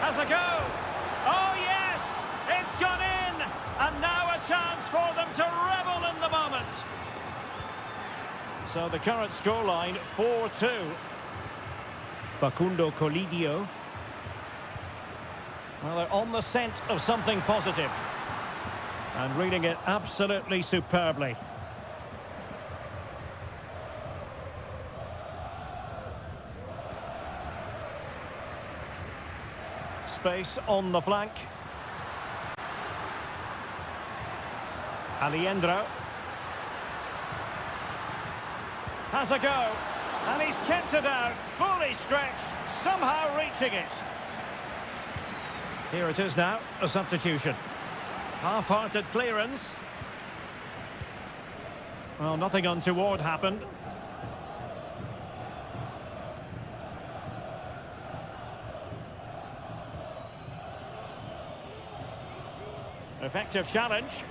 Has a go. Oh yes, it's gone in. And now a chance for them to revel in the moment. So the current scoreline, 4-2. Facundo Colidio. Well, they're on the scent of something positive. And reading it absolutely superbly. Space on the flank. Aliendro. Has a go. And he's kept it out, fully stretched, somehow reaching it. Here it is now, a substitution. Half-hearted clearance. Well, nothing untoward happened. Effective challenge.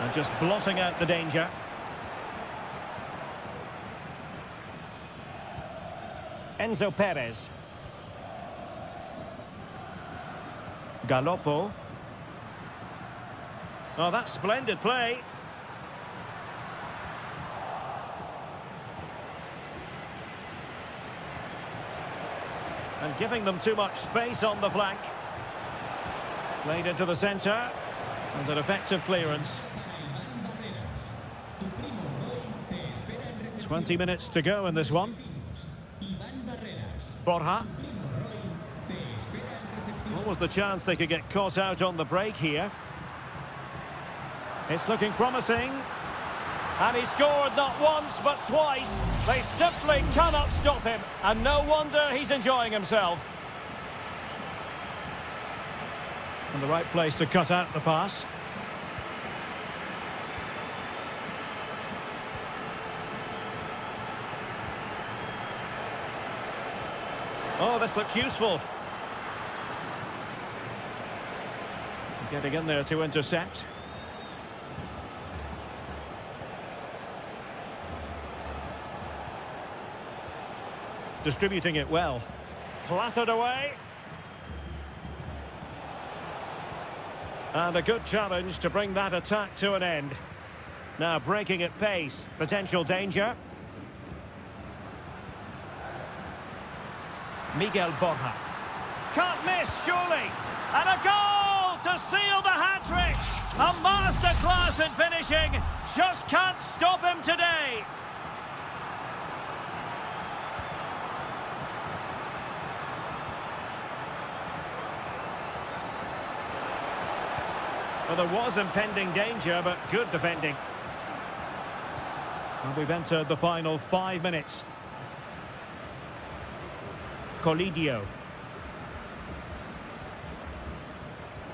And just blotting out the danger. Enzo Perez. Galoppo. Oh, that's splendid play. And giving them too much space on the flank. Played into the centre. And an effective clearance. 20 minutes to go in this one. Borja. What was the chance they could get caught out on the break here? It's looking promising. And he scored not once but twice. They simply cannot stop him. And no wonder he's enjoying himself. And the right place to cut out the pass. Oh, this looks useful. Getting in there to intercept. Distributing it well. Clattered away. And a good challenge to bring that attack to an end. Now breaking at pace. Potential danger. Miguel Borja. Can't miss, surely. And a goal to seal the hat-trick. A masterclass in finishing. Just can't stop him today. Well, there was impending danger, but good defending. And we've entered the final 5 minutes. Colidio.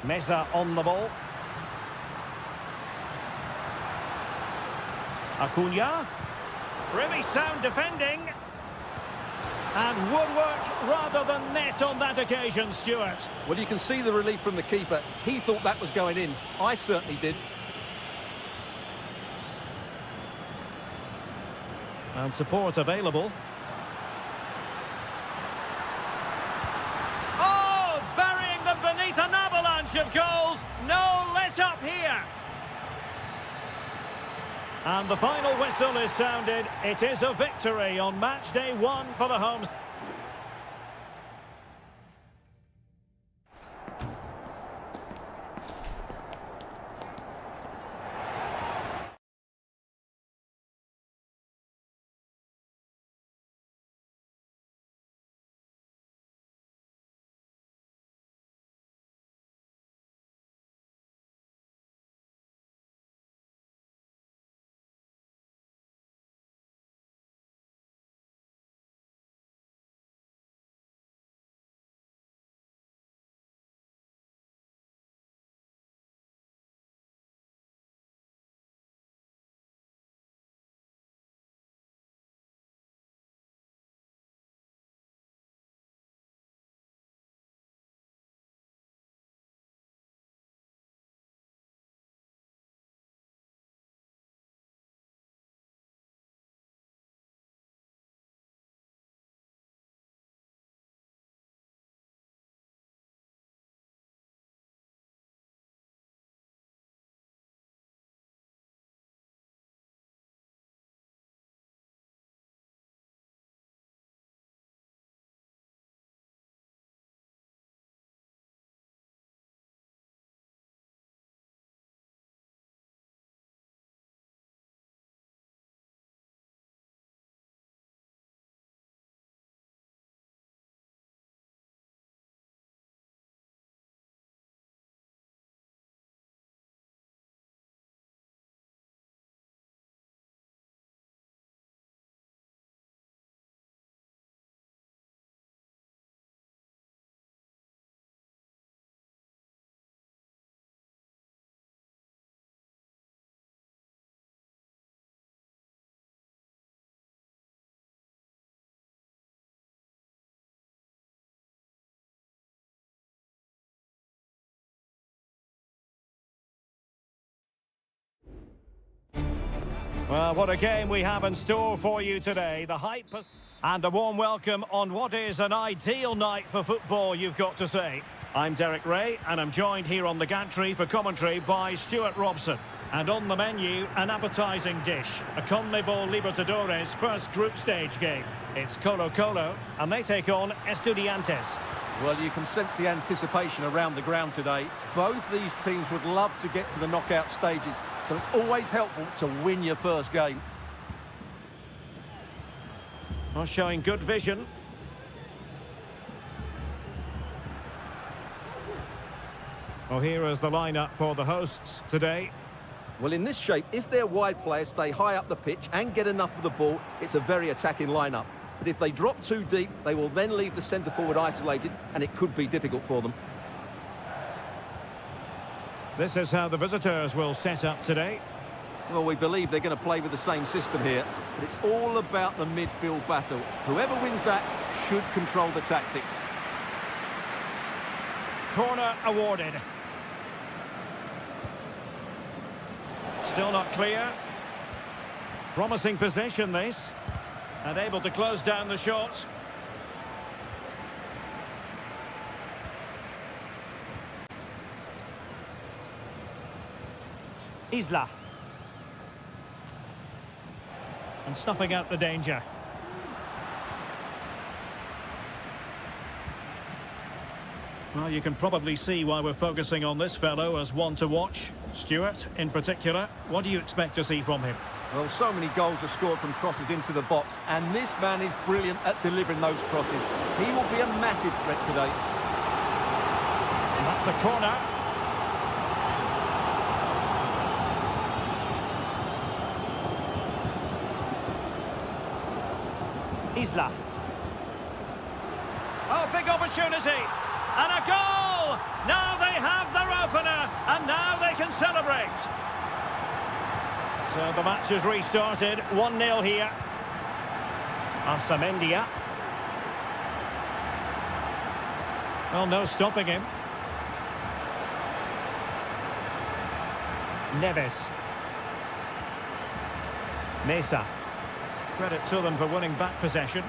Meza on the ball. Acuna. Really sound defending. And woodwork rather than net on that occasion, Stuart. Well, you can see the relief from the keeper. He thought that was going in. I certainly did. And support available. Oh, burying them beneath an avalanche of goals. No let up here. And the final whistle is sounded. It is a victory on match day 1 for the home. Well, what a game we have in store for you today. The hype and a warm welcome on what is an ideal night for football, you've got to say. I'm Derek Ray, and I'm joined here on the gantry for commentary by Stuart Robson. And on the menu, an appetising dish, a CONMEBOL Libertadores first group stage game. It's Colo-Colo, and they take on Estudiantes. Well, you can sense the anticipation around the ground today. Both these teams would love to get to the knockout stages, so it's always helpful to win your first game. Well, showing good vision. Well, here is the lineup for the hosts today. Well, in this shape, if their wide players stay high up the pitch and get enough of the ball, it's a very attacking lineup. But if they drop too deep, they will then leave the centre-forward isolated, and it could be difficult for them. This is how the visitors will set up today. Well, we believe they're going to play with the same system here, but it's all about the midfield battle. Whoever wins that should control the tactics. Corner awarded. Still not clear. Promising possession, this. And able to close down the shot. Isla. And snuffing out the danger. Well, you can probably see why we're focusing on this fellow as one to watch. Stuart, in particular, what do you expect to see from him? Well, so many goals are scored from crosses into the box, and this man is brilliant at delivering those crosses. He will be a massive threat today. And that's a corner. Isla. Oh, big opportunity. And a goal! Now they have their opener, and now they can celebrate. So the match has restarted, 1-0 here. Arsamendia. Well, no stopping him. Neves. Mesa. Credit to them for winning back possession.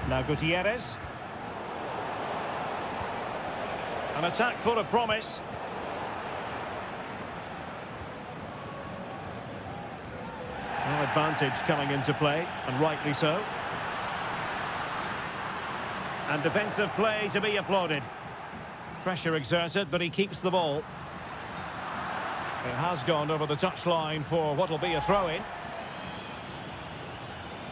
Now Gutierrez. An attack full of promise. No advantage coming into play, and rightly so. And defensive play to be applauded. Pressure exerted, but he keeps the ball. It has gone over the touchline for what will be a throw-in.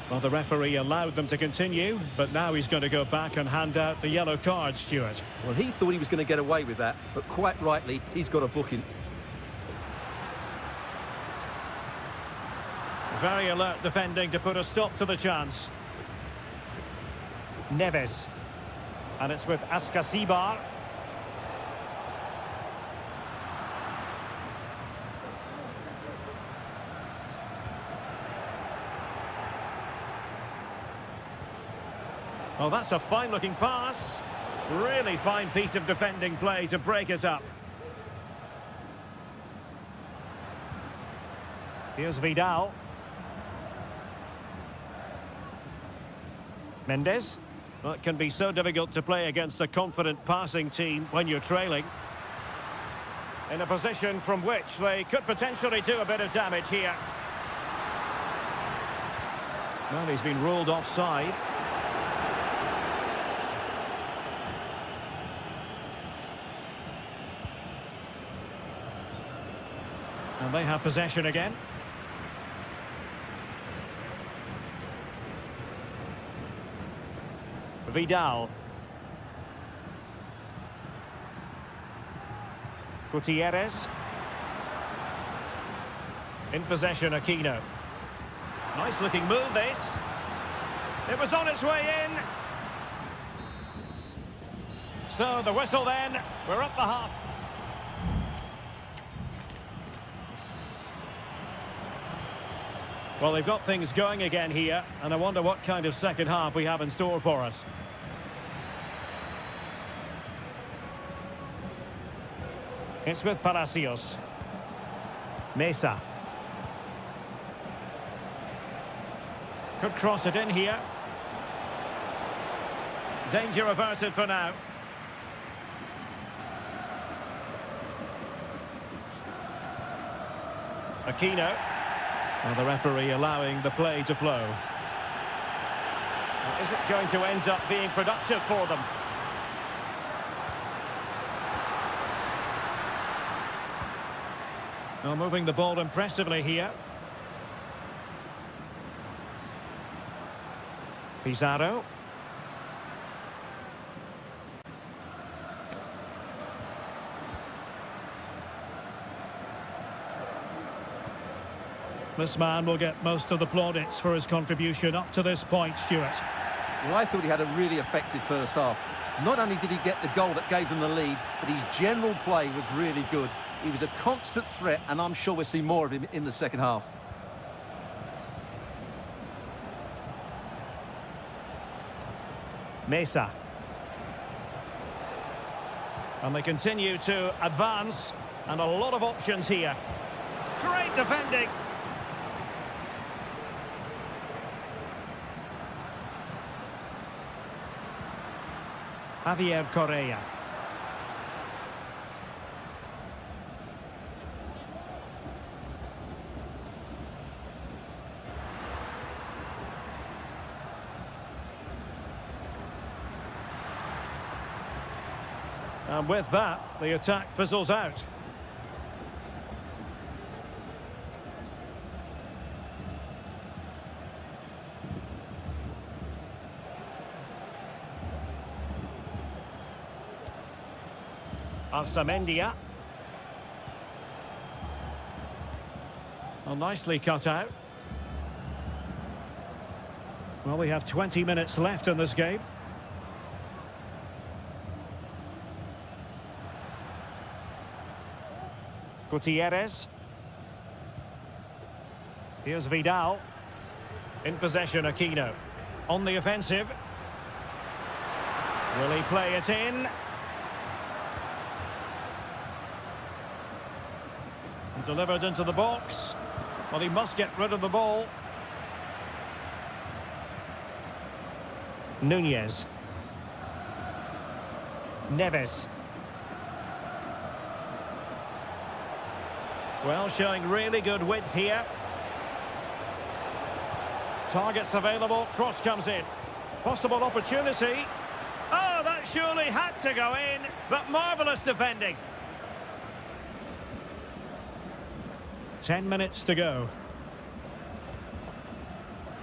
Well, the referee allowed them to continue, but now he's going to go back and hand out the yellow card, Stuart. Well, he thought he was going to get away with that, but quite rightly, he's got a booking. Very alert defending to put a stop to the chance. Neves. And it's with Ascasibar. Well, that's a fine-looking pass. Really fine piece of defending play to break it up. Here's Vidal. Mendes. Well, it can be so difficult to play against a confident passing team when you're trailing. In a position from which they could potentially do a bit of damage here. Well, he's been ruled offside. And they have possession again. Vidal. Gutierrez. In possession, Aquino. Nice looking move, this. It was on its way in. So the whistle then. We're up the half. Well, they've got things going again here, and I wonder what kind of second half we have in store for us. It's with Palacios. Mesa. Could cross it in here. Danger averted for now. Aquino. Well, the referee allowing the play to flow. Well, is it going to end up being productive for them? Well, moving the ball impressively here. Pizarro. This man will get most of the plaudits for his contribution up to this point, Stuart. Well, I thought he had a really effective first half. Not only did he get the goal that gave them the lead, but his general play was really good. He was a constant threat, and I'm sure we'll see more of him in the second half. Mesa. And they continue to advance, and a lot of options here. Great defending. Javier Correa. And with that, the attack fizzles out. Arsamendia. Well, nicely cut out. Well, we have 20 minutes left in this game. Gutierrez. Here's Vidal. In possession, Aquino. On the offensive. Will he play it in? Delivered into the box. Well, he must get rid of the ball. Nunez. Neves. Well, showing really good width here. Targets available. Cross comes in. Possible opportunity. Oh, that surely had to go in. But marvellous defending. 10 minutes to go.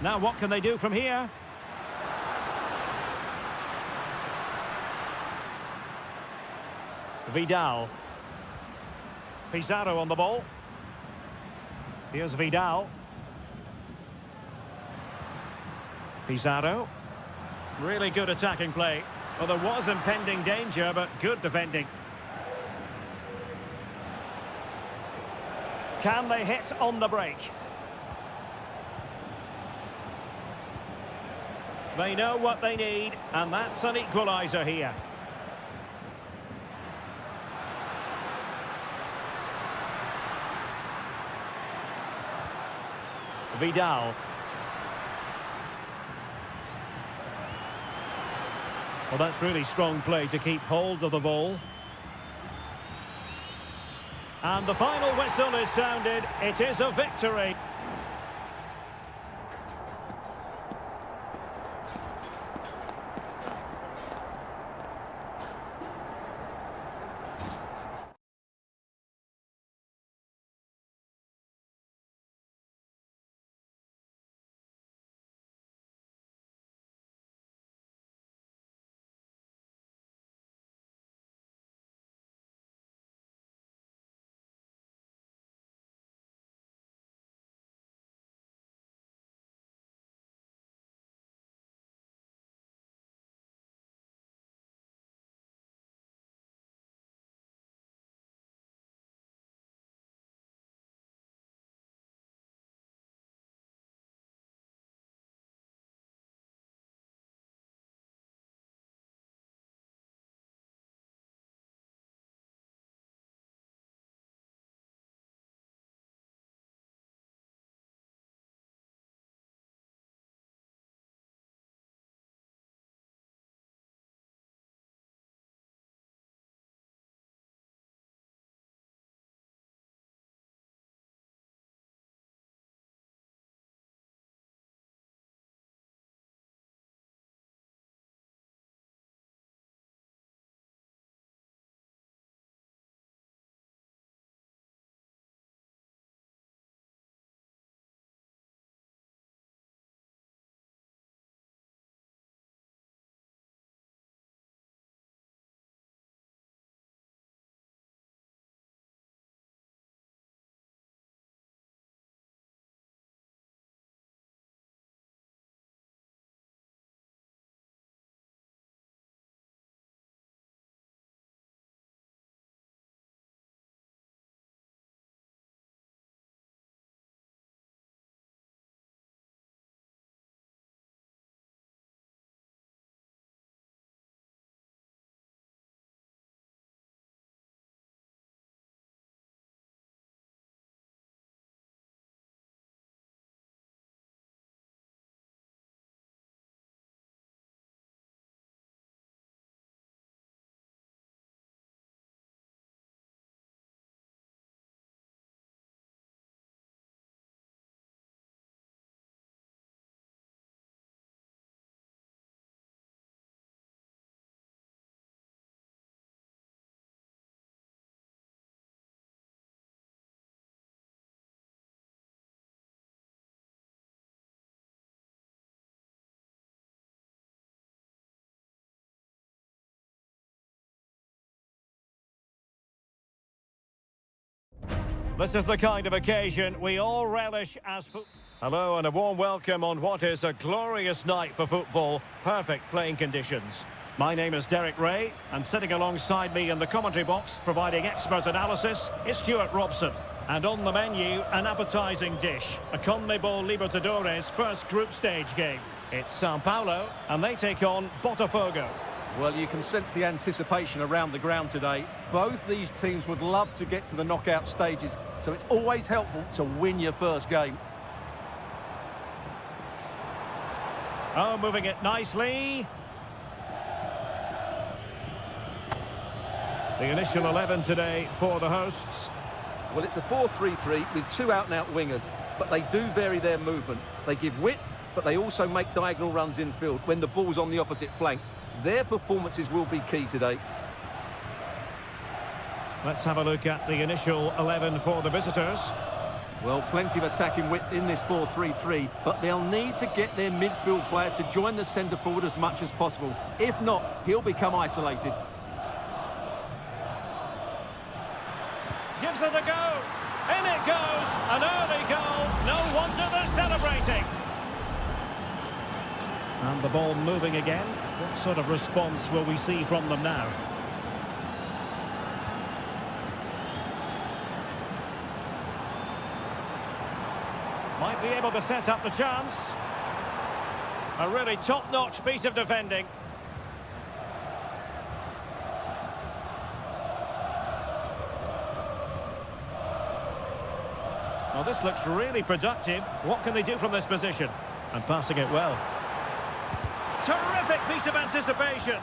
Now what can they do from here? Vidal. Pizarro on the ball. Here's Vidal. Pizarro. Really good attacking play. Well, there was impending danger, but good defending. Can they hit on the break? They know what they need, and that's an equaliser here. Vidal. Well, that's really strong play to keep hold of the ball. And the final whistle is sounded. It is a victory. This is the kind of occasion we all relish as Hello and a warm welcome on what is a glorious night for football. Perfect playing conditions. My name is Derek Ray, and sitting alongside me in the commentary box, providing expert analysis, is Stuart Robson. And on the menu, an appetising dish, a CONMEBOL Libertadores first group stage game. It's Sao Paulo, and they take on Botafogo. Well, you can sense the anticipation around the ground today. Both these teams would love to get to the knockout stages, so it's always helpful to win your first game. Oh, moving it nicely. The initial 11 today for the hosts. Well, it's a 4-3-3 with two out-and-out wingers, but they do vary their movement. They give width, but they also make diagonal runs infield when the ball's on the opposite flank. Their performances will be key today. Let's have a look at the initial 11 for the visitors. Well, plenty of attacking width in this 4-3-3, but they'll need to get their midfield players to join the centre forward as much as possible. If not, he'll become isolated. Gives it a go. In it goes. An early goal. No wonder they're celebrating. And the ball moving again. What sort of response will we see from them now? Might be able to set up the chance. A really top-notch piece of defending. Well, this looks really productive. What can they do from this position? And passing it well. Terrific piece of anticipation.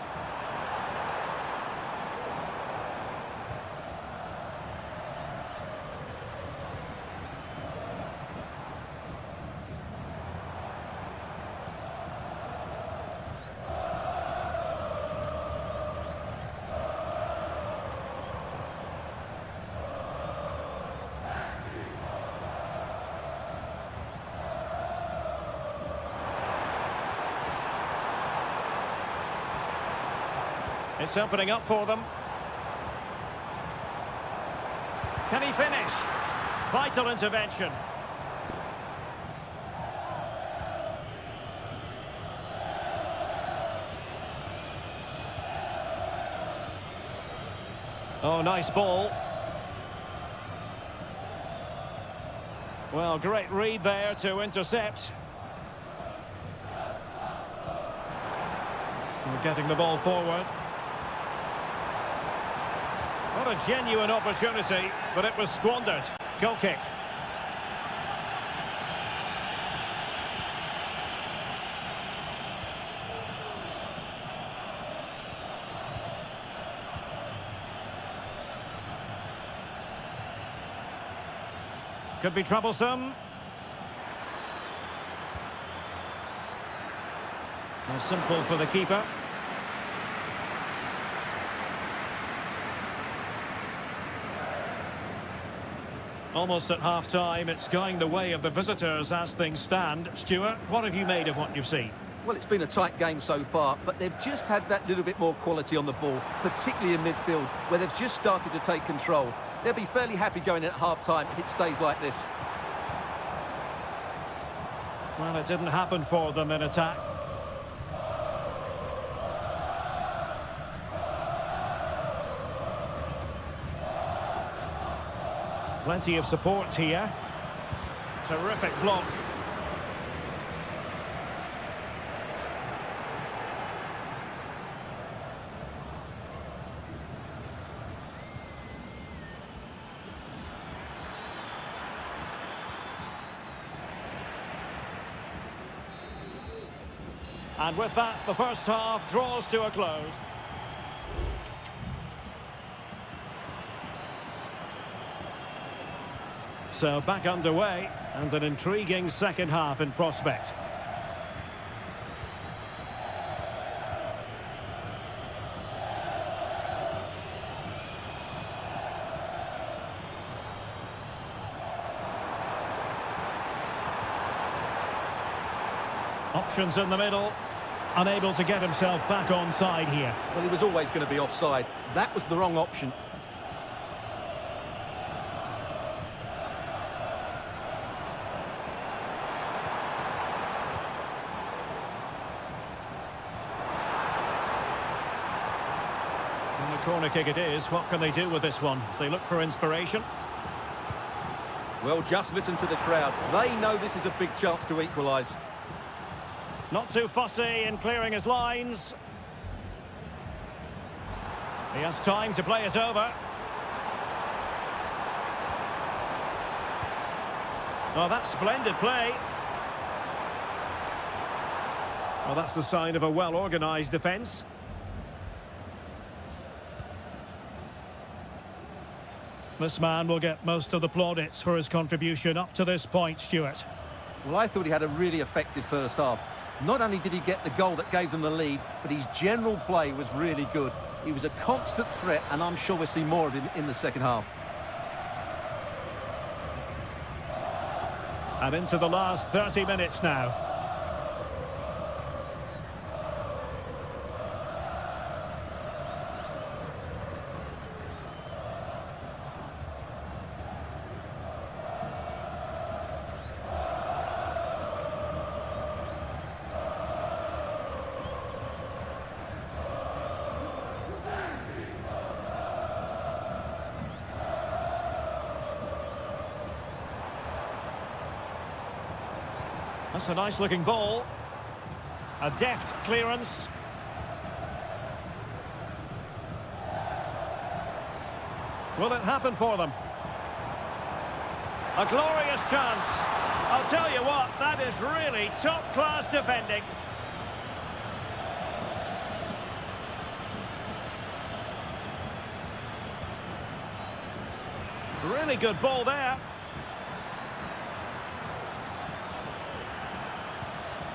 It's opening up for them. Can he finish? Vital intervention. Oh, nice ball. Well, great read there to intercept. We're getting the ball forward. What a genuine opportunity, but it was squandered. Goal kick. Could be troublesome. Now simple for the keeper. Almost at half-time, it's going the way of the visitors as things stand. Stuart, what have you made of what you've seen? Well, it's been a tight game so far, but they've just had that little bit more quality on the ball, particularly in midfield, where they've just started to take control. They'll be fairly happy going in at half-time if it stays like this. Well, it didn't happen for them in attack. Plenty of support here. Terrific block. And with that, the first half draws to a close. So back underway, and an intriguing second half in prospect. Options in the middle, unable to get himself back onside here. Well, he was always going to be offside. That was the wrong option. corner kick it is. What can they do with this one as they look for inspiration? Well, just listen to the crowd. They know this is a big chance to equalise. Not too fussy in clearing his lines. He has time to play it over. Oh, that's splendid play. Well, that's the sign of a well-organised defence. This man will get most of the plaudits for his contribution up to this point, Stuart. Well, I thought he had a really effective first half. Not only did he get the goal that gave them the lead, but his general play was really good. He was a constant threat, and I'm sure we'll see more of him in the second half. And into the last 30 minutes now. That's a nice-looking ball. A deft clearance. Will it happen for them? A glorious chance. I'll tell you what, that is really top-class defending. Really good ball there.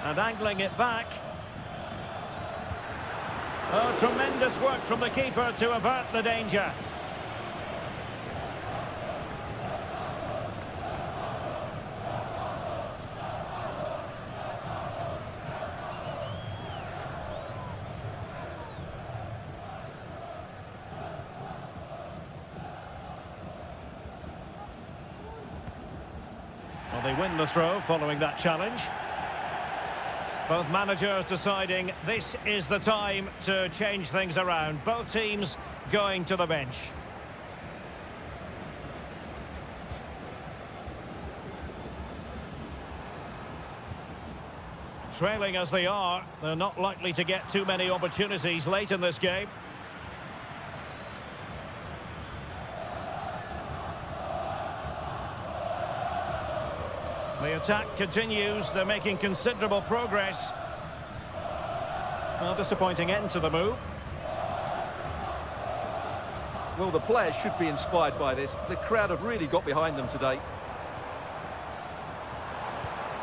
And angling it back. Oh, tremendous work from the keeper to avert the danger. Well, they win the throw following that challenge. Both managers deciding this is the time to change things around. Both teams going to the bench. Trailing as they are, they're not likely to get too many opportunities late in this game. The attack continues. They're making considerable progress. Well, disappointing end to the move. Well, the players should be inspired by this. The crowd have really got behind them today.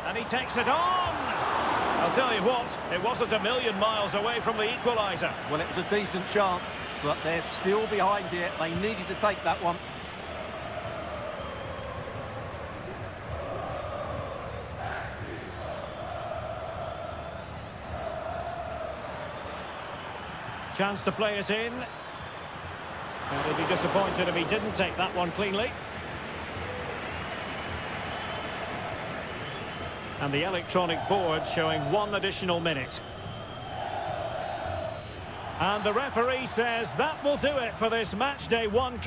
And he takes it on! I'll tell you what, it wasn't a million miles away from the equaliser. Well, it was a decent chance, but they're still behind here. They needed to take that one. Chance to play it in. And he'd be disappointed if he didn't take that one cleanly. And the electronic board showing 1 additional minute. And the referee says that will do it for this match day 1.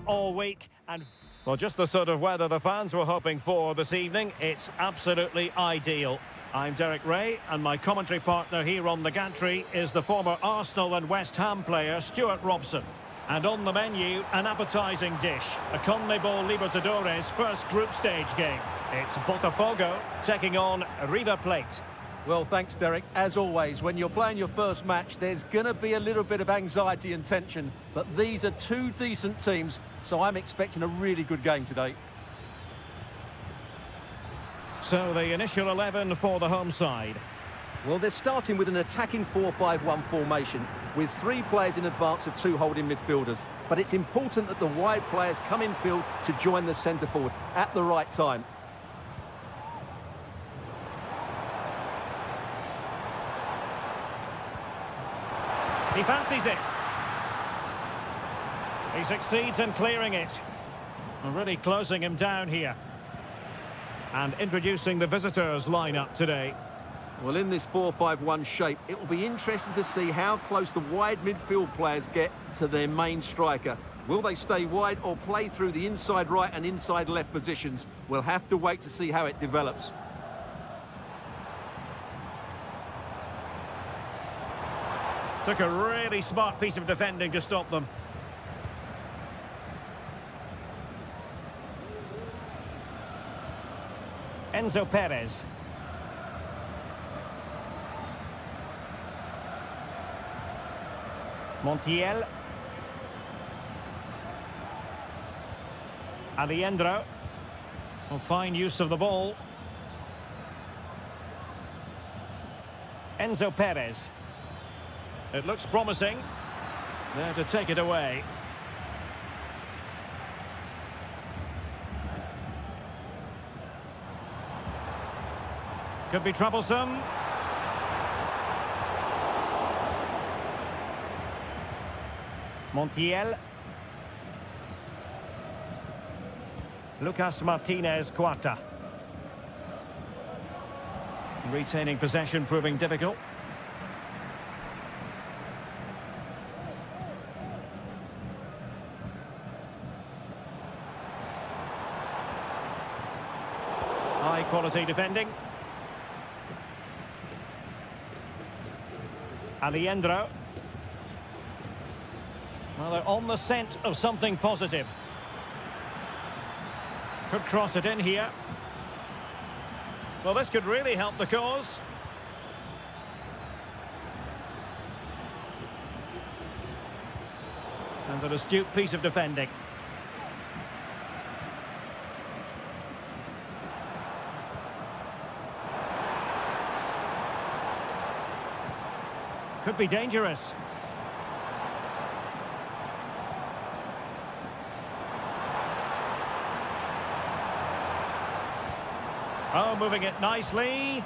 all week, and well, just the sort of weather the fans were hoping for this evening. It's absolutely ideal. I'm Derek Ray, and my commentary partner here on the gantry is the former Arsenal and West Ham player Stuart Robson. And on the menu, an appetising dish, a CONMEBOL Libertadores first group stage game. It's Botafogo taking on River Plate. Well, thanks, Derek. As always, when you're playing your first match, there's going to be a little bit of anxiety and tension. But these are two decent teams, so I'm expecting a really good game today. So the initial 11 for the home side. Well, they're starting with an attacking 4-5-1 formation with 3 players in advance of 2 holding midfielders. But it's important that the wide players come in field to join the centre forward at the right time. He fancies it. He succeeds in clearing it. And really closing him down here. And introducing the visitors lineup today. Well, in this 4-5-1 shape, it will be interesting to see how close the wide midfield players get to their main striker. Will they stay wide or play through the inside right and inside left positions? We'll have to wait to see how it develops. Took a really smart piece of defending to stop them. Enzo Perez. Montiel. Alejandro. Will find use of the ball. Enzo Perez. It looks promising. There to take it away. Could be troublesome. Montiel. Lucas Martinez Cuarta. Retaining possession proving difficult. High quality defending. Alejandro. Well, they're on the scent of something positive. Could cross it in here. Well, this could really help the cause. And an astute piece of defending. Could be dangerous. Oh, moving it nicely.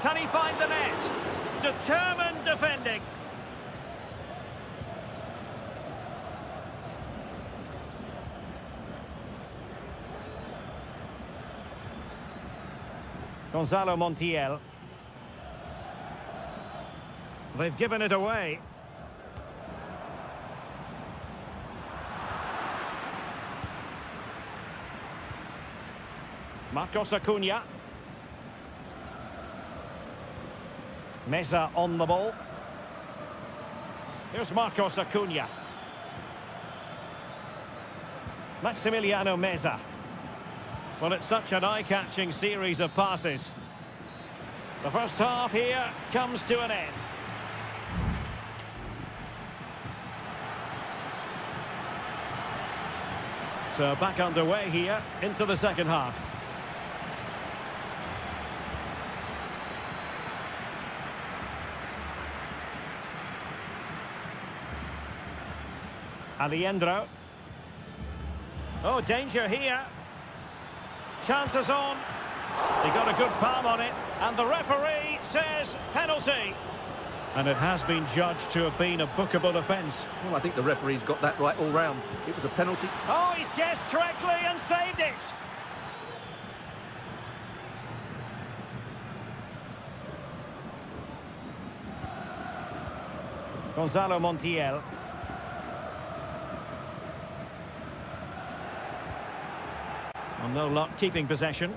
Can he find the net? Determined defending. Gonzalo Montiel. They've given it away. Marcos Acuna. Meza on the ball. Here's Marcos Acuna. Maximiliano Meza. Well, it's such an eye-catching series of passes. The first half here comes to an end. So back underway here into the second half. Alejandro. Oh, danger here. Chances on. He got a good palm on it. And the referee says penalty. And it has been judged to have been a bookable offence. Well, I think the referee's got that right all round. It was a penalty. Oh, he's guessed correctly and saved it. Gonzalo Montiel. Well, no luck keeping possession.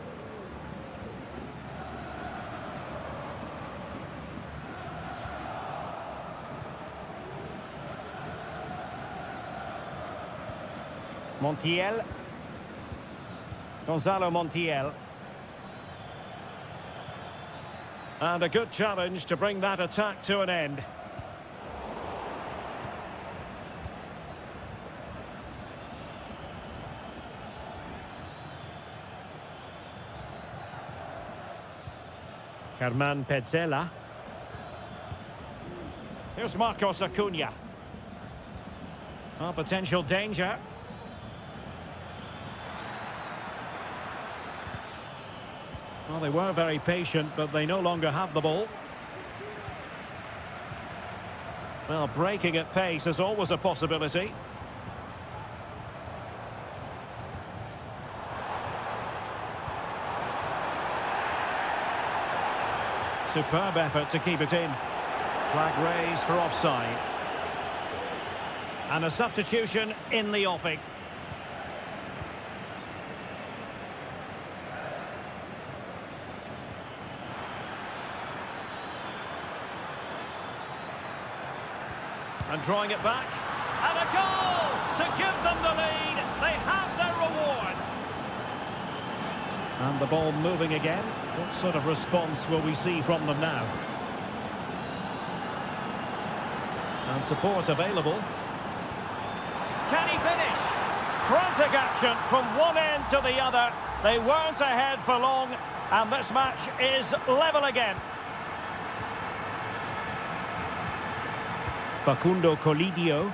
Montiel. Gonzalo Montiel. And a good challenge to bring that attack to an end. Germán Petzela. Here's Marcos Acuna. Oh, potential danger. Well, they were very patient, but they no longer have the ball. Well, breaking at pace is always a possibility. Superb effort to keep it in. Flag raised for offside. And a substitution in the offing. And drawing it back. And a goal to give them the lead. They have their reward. And the ball moving again. What sort of response will we see from them now? And support available. Can he finish? Frantic action from one end to the other. They weren't ahead for long. And this match is level again. Facundo Colidio.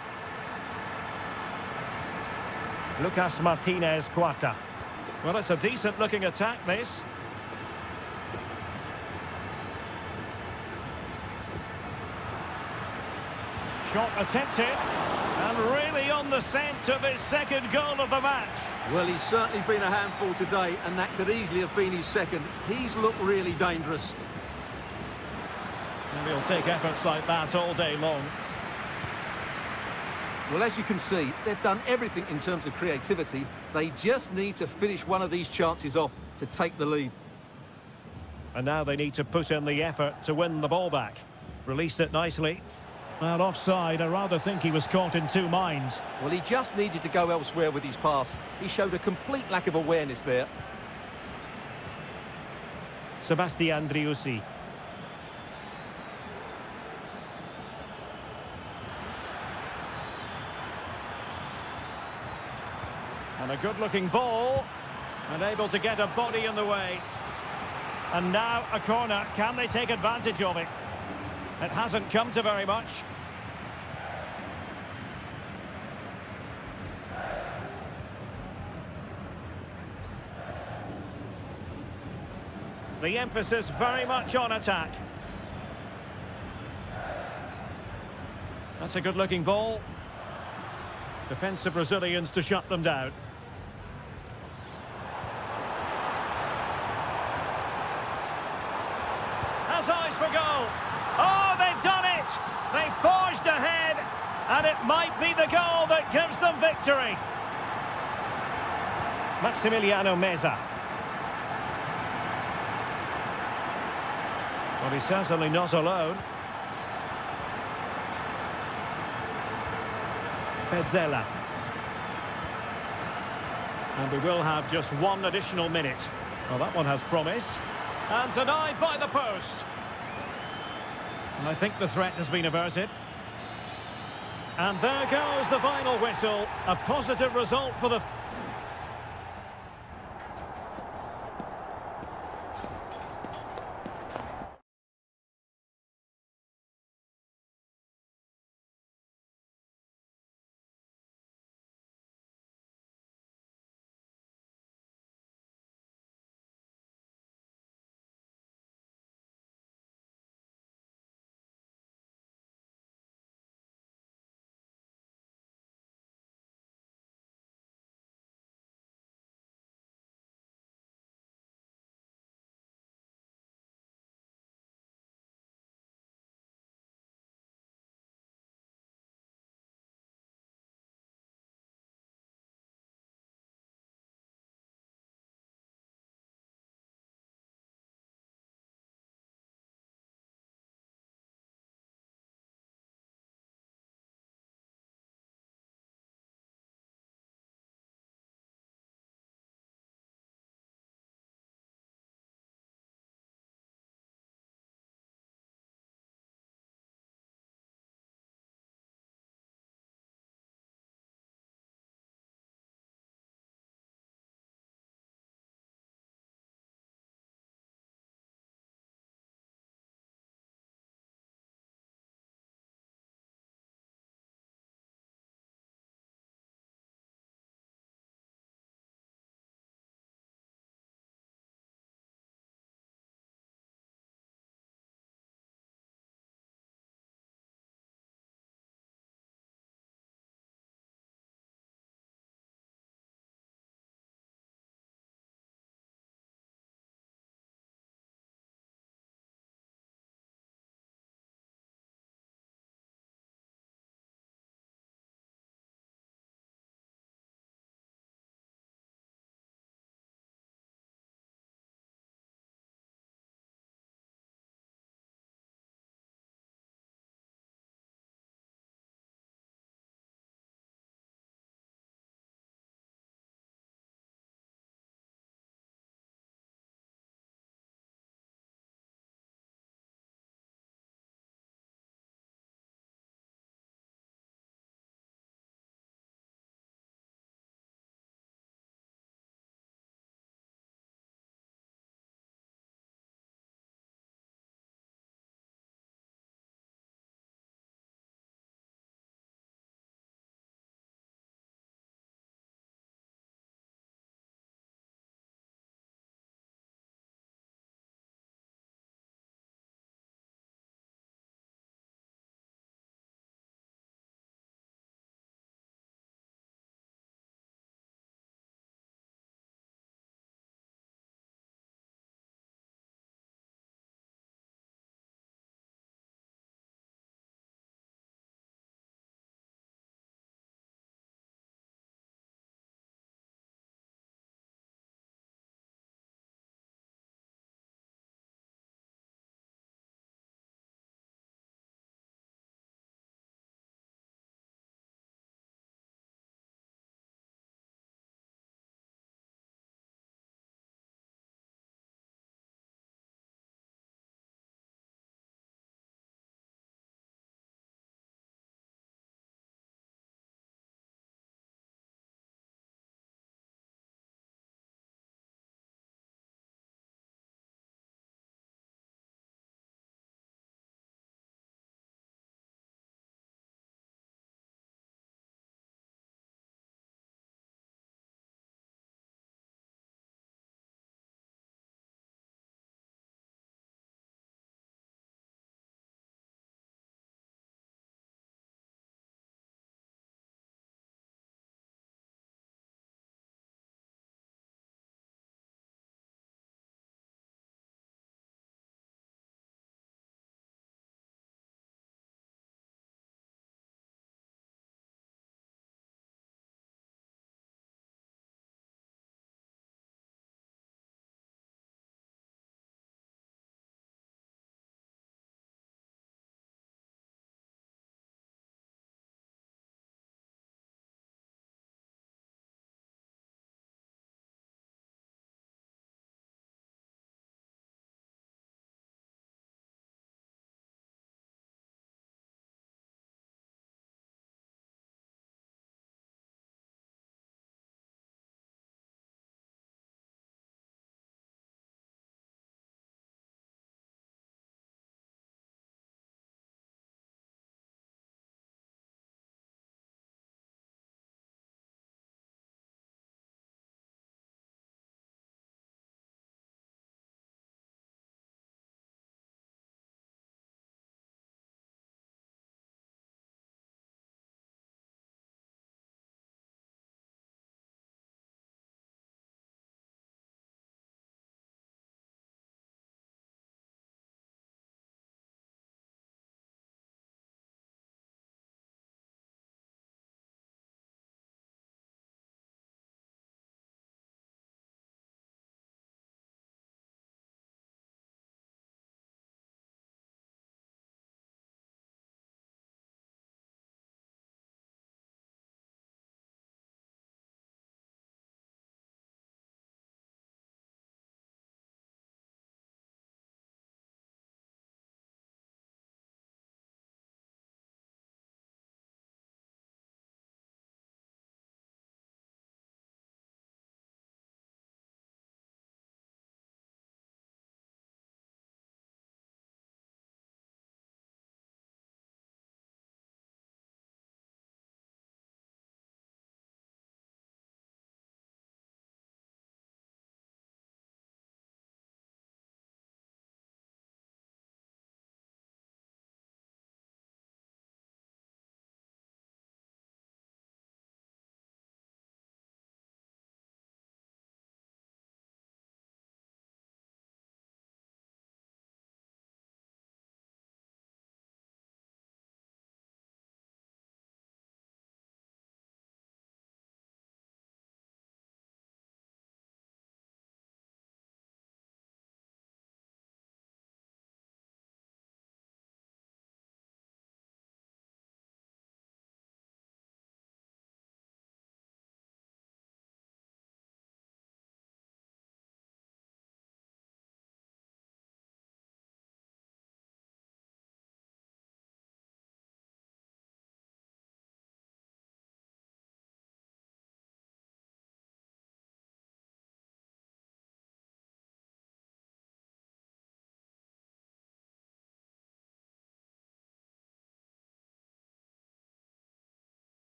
Lucas Martinez Cuarta. Well, it's a decent-looking attack, this. Shot attempted. And really on the scent of his second goal of the match. Well, he's certainly been a handful today, and that could easily have been his second. He's looked really dangerous. And he'll take efforts like that all day long. Well, as you can see, they've done everything in terms of creativity. They just need to finish one of these chances off to take the lead. And now they need to put in the effort to win the ball back. Released it nicely. And offside, I rather think he was caught in two minds. Well, he just needed to go elsewhere with his pass. He showed a complete lack of awareness there. Sebastian Driussi. And a good-looking ball. And able to get a body in the way. And now a corner. Can they take advantage of it? It hasn't come to very much. The emphasis very much on attack. That's a good-looking ball. Defensive Brazilians to shut them down. Has eyes for goal. Oh, they've done it! They forged ahead, and it might be the goal that gives them victory. Maximiliano Meza. Well, he's certainly not alone. Petzela. And we will have just one additional minute. Well, that one has promise. And denied by the post. And I think the threat has been averted. And there goes the final whistle. A positive result for the...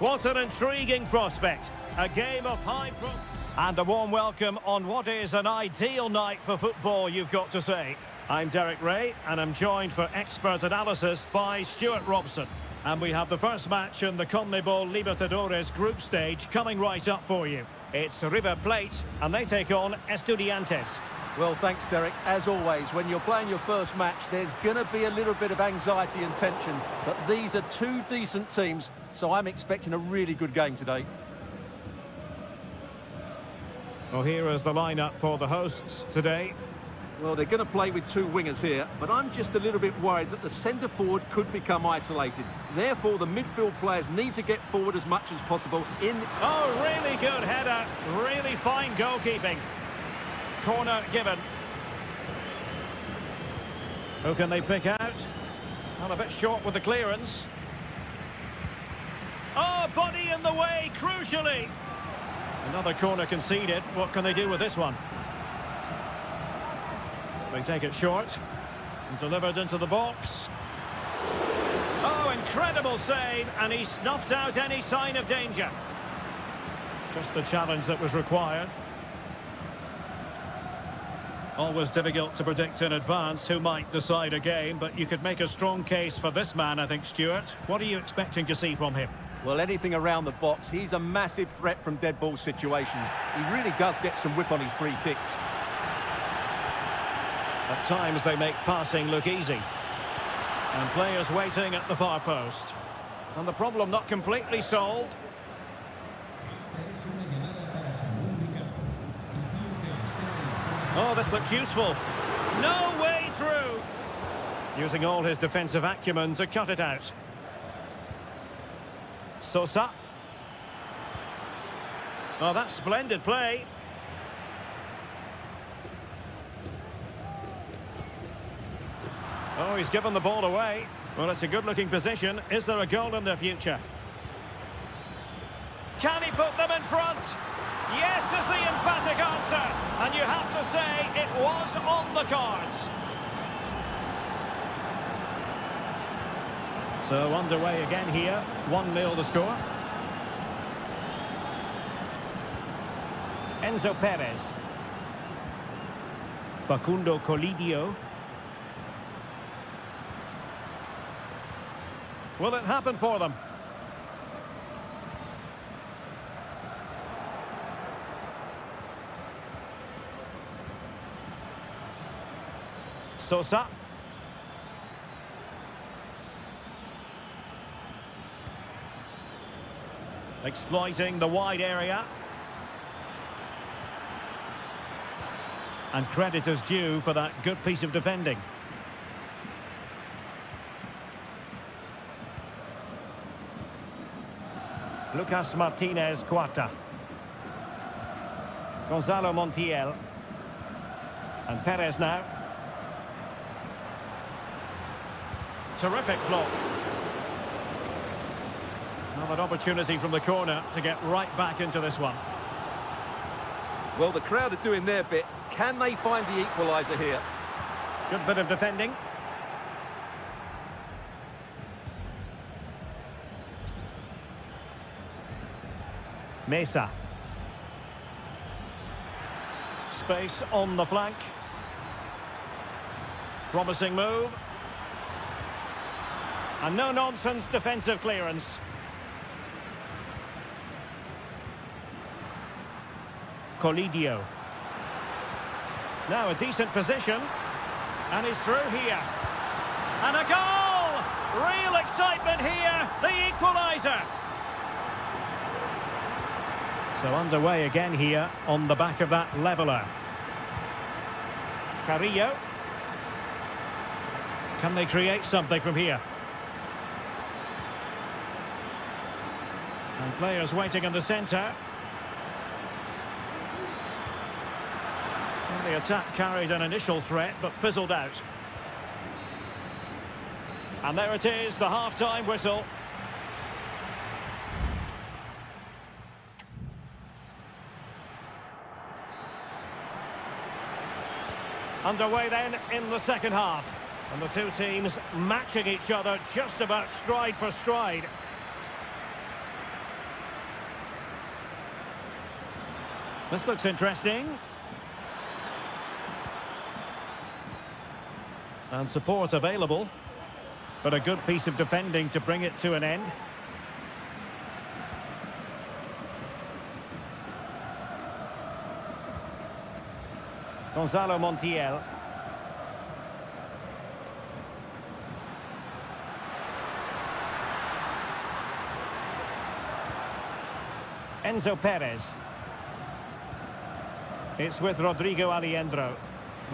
What an intriguing prospect. A game of high pro... And a warm welcome on what is an ideal night for football, you've got to say. I'm Derek Ray, and I'm joined for expert analysis by Stuart Robson. And we have the first match in the CONMEBOL Libertadores group stage coming right up for you. It's River Plate, and they take on Estudiantes. Well, thanks, Derek. As always, when you're playing your first match, there's going to be a little bit of anxiety and tension. But these are two decent teams, so I'm expecting a really good game today. Well, here is the lineup for the hosts today. Well, they're going to play with two wingers here, but I'm just a little bit worried that the centre-forward could become isolated. Therefore, the midfield players need to get forward as much as possible in... Oh, really good header. Really fine goalkeeping. Corner given. Who can they pick out? Not a bit short with the clearance. Oh, body in the way, crucially. Another corner conceded. What can they do with this one? They take it short. And delivered into the box. Oh, incredible save. And he snuffed out any sign of danger. Just the challenge that was required. Always difficult to predict in advance who might decide a game, but you could make a strong case for this man, I think, Stuart. What are you expecting to see from him? Well, anything around the box. He's a massive threat from dead ball situations. He really does get some whip on his free kicks. At times they make passing look easy. And players waiting at the far post. And the problem not completely solved. Oh, this looks useful. No way through. Using all his defensive acumen to cut it out. Sosa. Oh, that's splendid play. Oh, he's given the ball away. Well, it's a good-looking position. Is there a goal in the future? Can he put them in front? Yes is the emphatic answer. And you have to say it was on the cards. So underway again here. 1-0 the score. Enzo Perez. Facundo Colidio. Will it happen for them? Sosa. Exploiting the wide area. And credit is due for that good piece of defending. Lucas Martinez Cuarta. Gonzalo Montiel. And Perez now. Terrific block. Another opportunity from the corner to get right back into this one. Well, the crowd are doing their bit. Can they find the equaliser here? Good bit of defending. Mesa. Space on the flank. Promising move. And no-nonsense defensive clearance. Colidio. Now a decent position. And he's through here. And a goal! Real excitement here. The equaliser. So underway again here on the back of that leveller. Carrillo. Can they create something from here? And players waiting in the centre. And the attack carried an initial threat but fizzled out. And there it is, the half-time whistle. Underway then in the second half. And the two teams matching each other just about stride for stride. This looks interesting. And support available. But a good piece of defending to bring it to an end. Gonzalo Montiel. Enzo Perez. It's with Rodrigo Alejandro.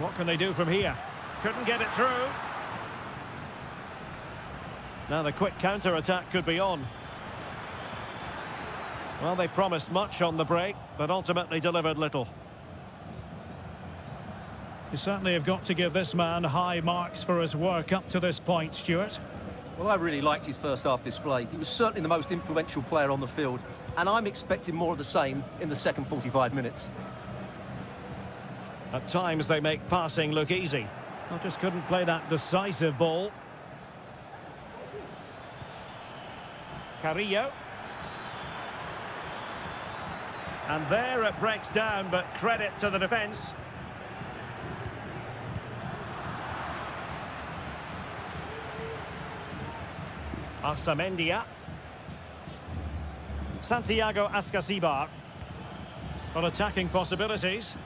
What can they do from here? Couldn't get it through. Now the quick counter-attack could be on. Well, they promised much on the break, but ultimately delivered little. You certainly have got to give this man high marks for his work up to this point, Stuart. Well, I really liked his first half display. He was certainly the most influential player on the field, and I'm expecting more of the same in the second 45 minutes. At times they make passing look easy. I just couldn't play that decisive ball. Carrillo. And there it breaks down, but credit to the defence. Arsamendia. Santiago Ascasibar. Well, attacking possibilities.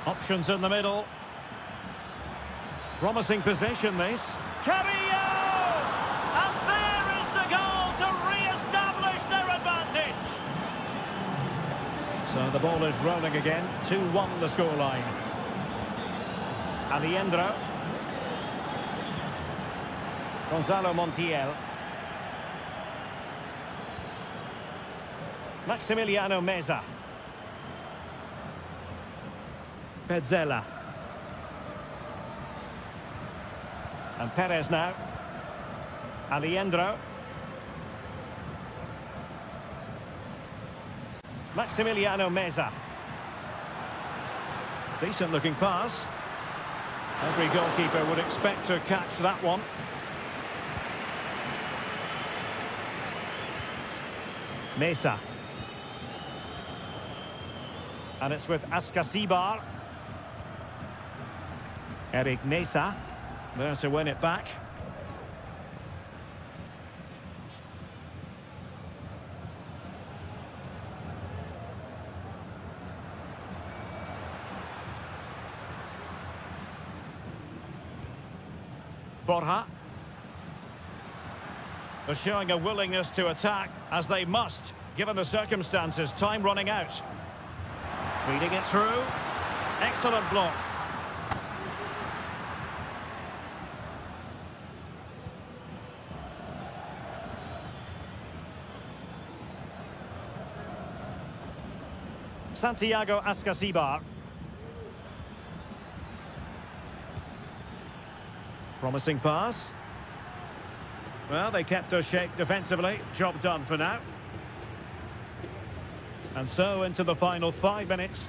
Options in the middle. Promising possession, this. Carrillo! And there is the goal to re-establish their advantage. So the ball is rolling again. 2-1 the scoreline. Alejandro. Gonzalo Montiel. Maximiliano Meza. Petzela. And Perez now. Alejandro. Maximiliano Meza. Decent looking pass. Every goalkeeper would expect to catch that one. Mesa. And it's with Ascasibar. Eric Mesa. There to win it back. Borja. They're showing a willingness to attack, as they must, given the circumstances. Time running out. Feeding it through. Excellent block. Santiago Ascasibar. Promising pass. Well, they kept their shape defensively. Job done for now. And so into the final 5 minutes.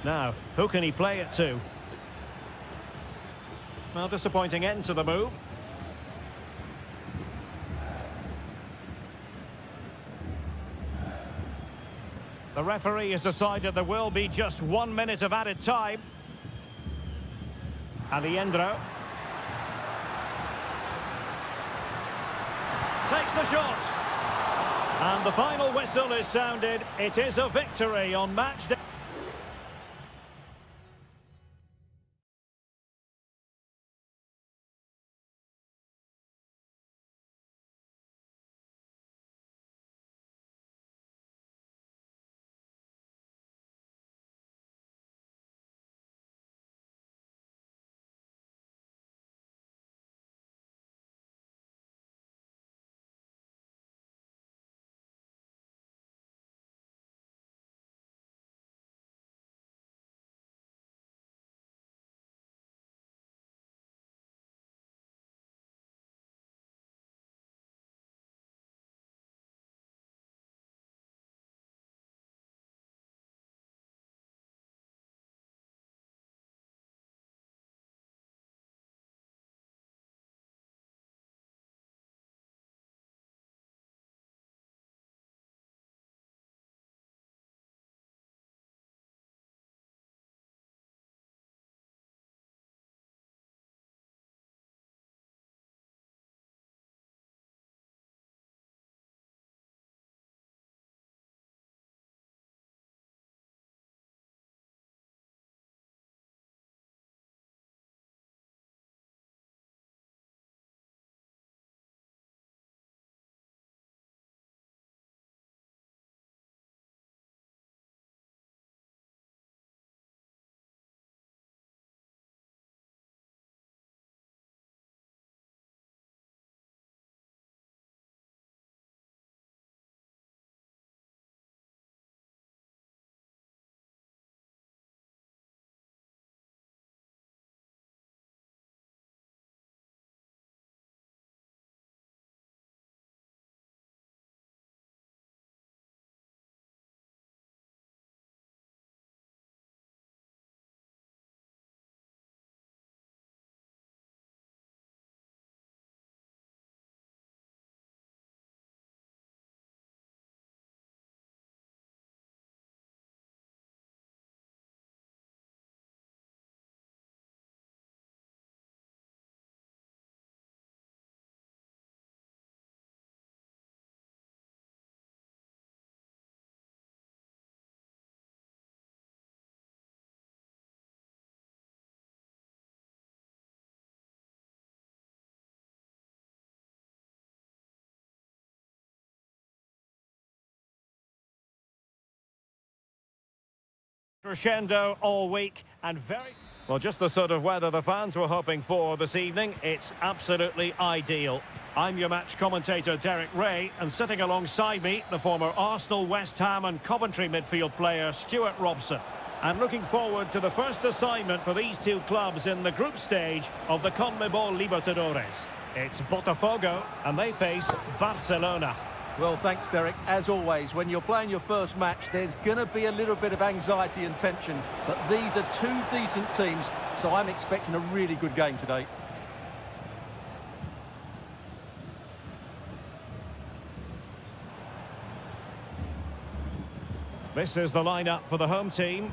Now, who can he play it to? Well, disappointing end to the move. The referee has decided there will be just 1 minute of added time. Alejandro. Takes the shot. And the final whistle is sounded. It is a victory on match day. Crescendo all week and very... Well, just the sort of weather the fans were hoping for this evening. It's absolutely ideal. I'm your match commentator, Derek Ray, and sitting alongside me, the former Arsenal, West Ham and Coventry midfield player, Stuart Robson. And looking forward to the first assignment for these two clubs in the group stage of the CONMEBOL Libertadores. It's Botafogo, and they face Barcelona. Well, thanks, Derek. As always, when you're playing your first match, there's going to be a little bit of anxiety and tension. But these are two decent teams, so I'm expecting a really good game today. This is the lineup for the home team.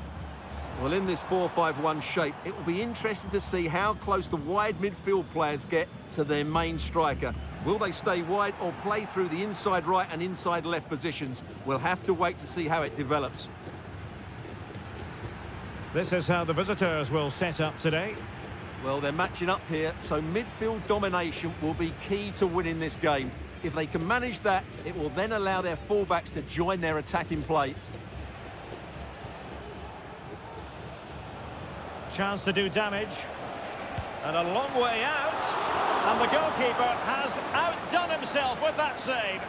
Well, in this 4-5-1 shape, it will be interesting to see how close the wide midfield players get to their main striker. Will they stay wide or play through the inside right and inside left positions? We'll have to wait to see how it develops. This is how the visitors will set up today. Well, they're matching up here, so midfield domination will be key to winning this game. If they can manage that, it will then allow their fullbacks to join their attacking play. Chance to do damage. And a long way out. And the goalkeeper has outdone himself with that save.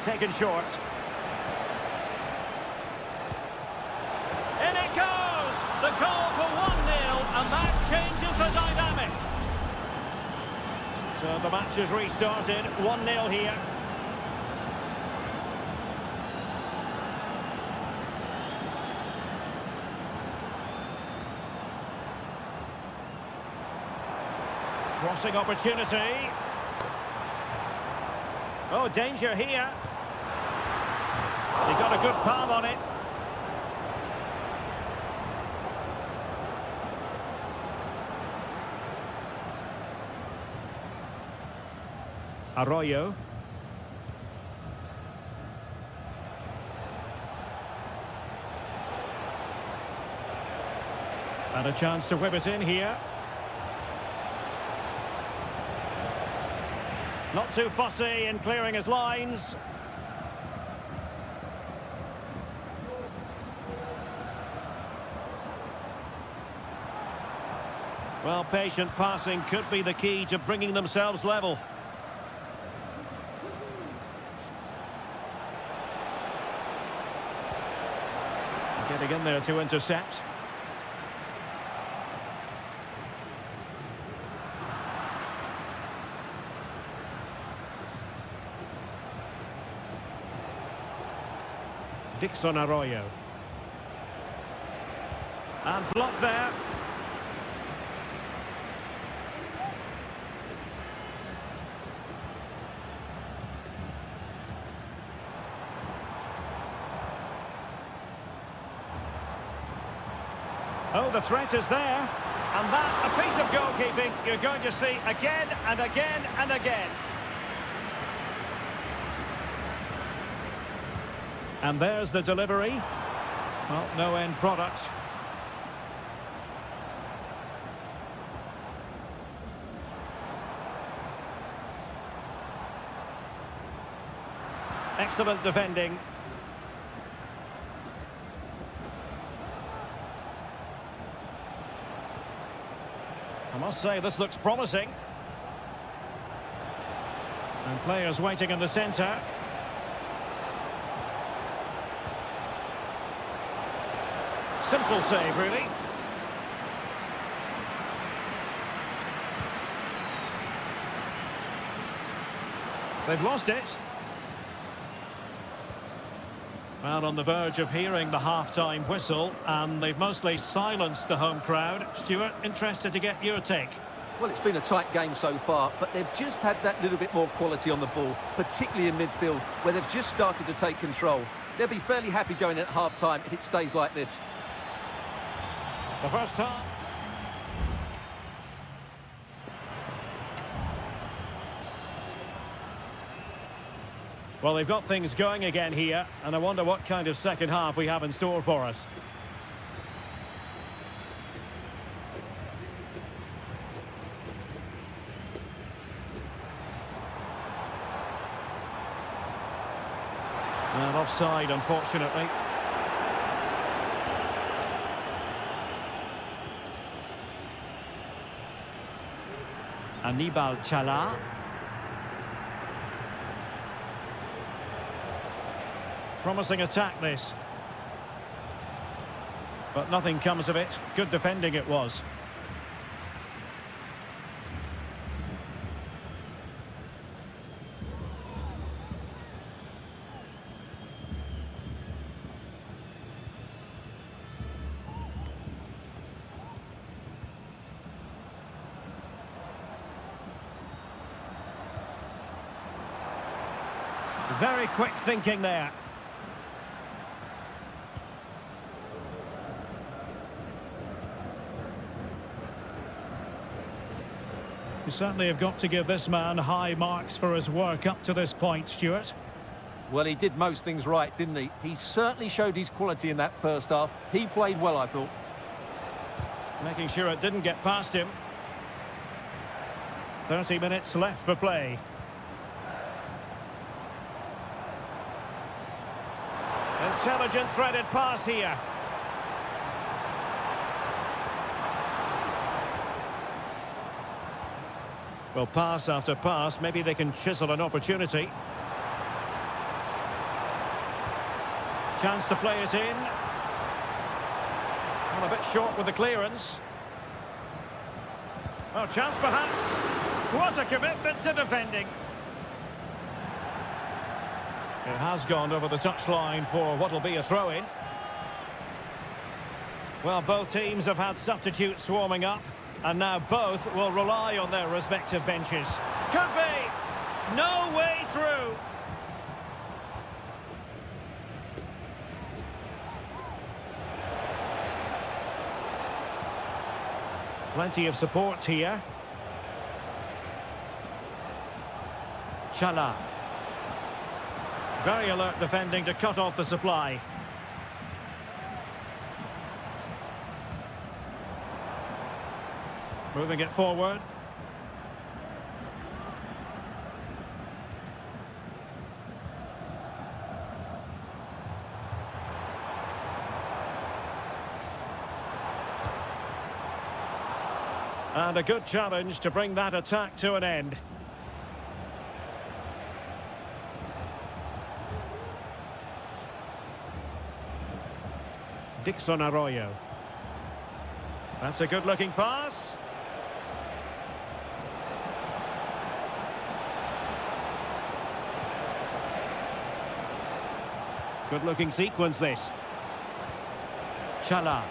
Taken short. In it goes! The goal for 1-0, and that changes the dynamic. So the match has restarted, 1-0 here. Crossing opportunity. Oh, danger here. He got a good palm on it. Arroyo. And a chance to whip it in here. Not too fussy in clearing his lines. Well, patient passing could be the key to bringing themselves level. Getting in there to intercept. Dixon Arroyo. And blocked there. Oh, the threat is there. And that, a piece of goalkeeping you're going to see again and again and again. And there's the delivery. Well, no end product. Excellent defending. I must say, this looks promising. And players waiting in the centre. Simple save, really. They've lost it. Well, on the verge of hearing the half-time whistle, and they've mostly silenced the home crowd. Stuart, interested to get your take. Well, it's been a tight game so far, but they've just had that little bit more quality on the ball, particularly in midfield, where they've just started to take control. They'll be fairly happy going at half-time if it stays like this. The first time. Well, they've got things going again here, and I wonder what kind of second half we have in store for us. And offside, unfortunately. Anibal Chala. Promising attack, this. But nothing comes of it. Good defending it was. Very quick thinking there. You certainly have got to give this man high marks for his work up to this point, Stuart. Well, he did most things right, didn't he? He certainly showed his quality in that first half. He played well, I thought. Making sure it didn't get past him. 30 minutes left for play. Intelligent threaded pass here. Well, pass after pass, maybe they can chisel an opportunity. Chance to play it in. Well, a bit short with the clearance. Oh, chance perhaps. What a commitment to defending. It has gone over the touchline for what will be a throw-in. Well, both teams have had substitutes warming up, and now both will rely on their respective benches. Could be! No way through! Plenty of support here. Chala. Very alert defending to cut off the supply. Moving it forward. And a good challenge to bring that attack to an end. Dixon Arroyo. That's a good-looking pass. Good-looking sequence, this. Chala.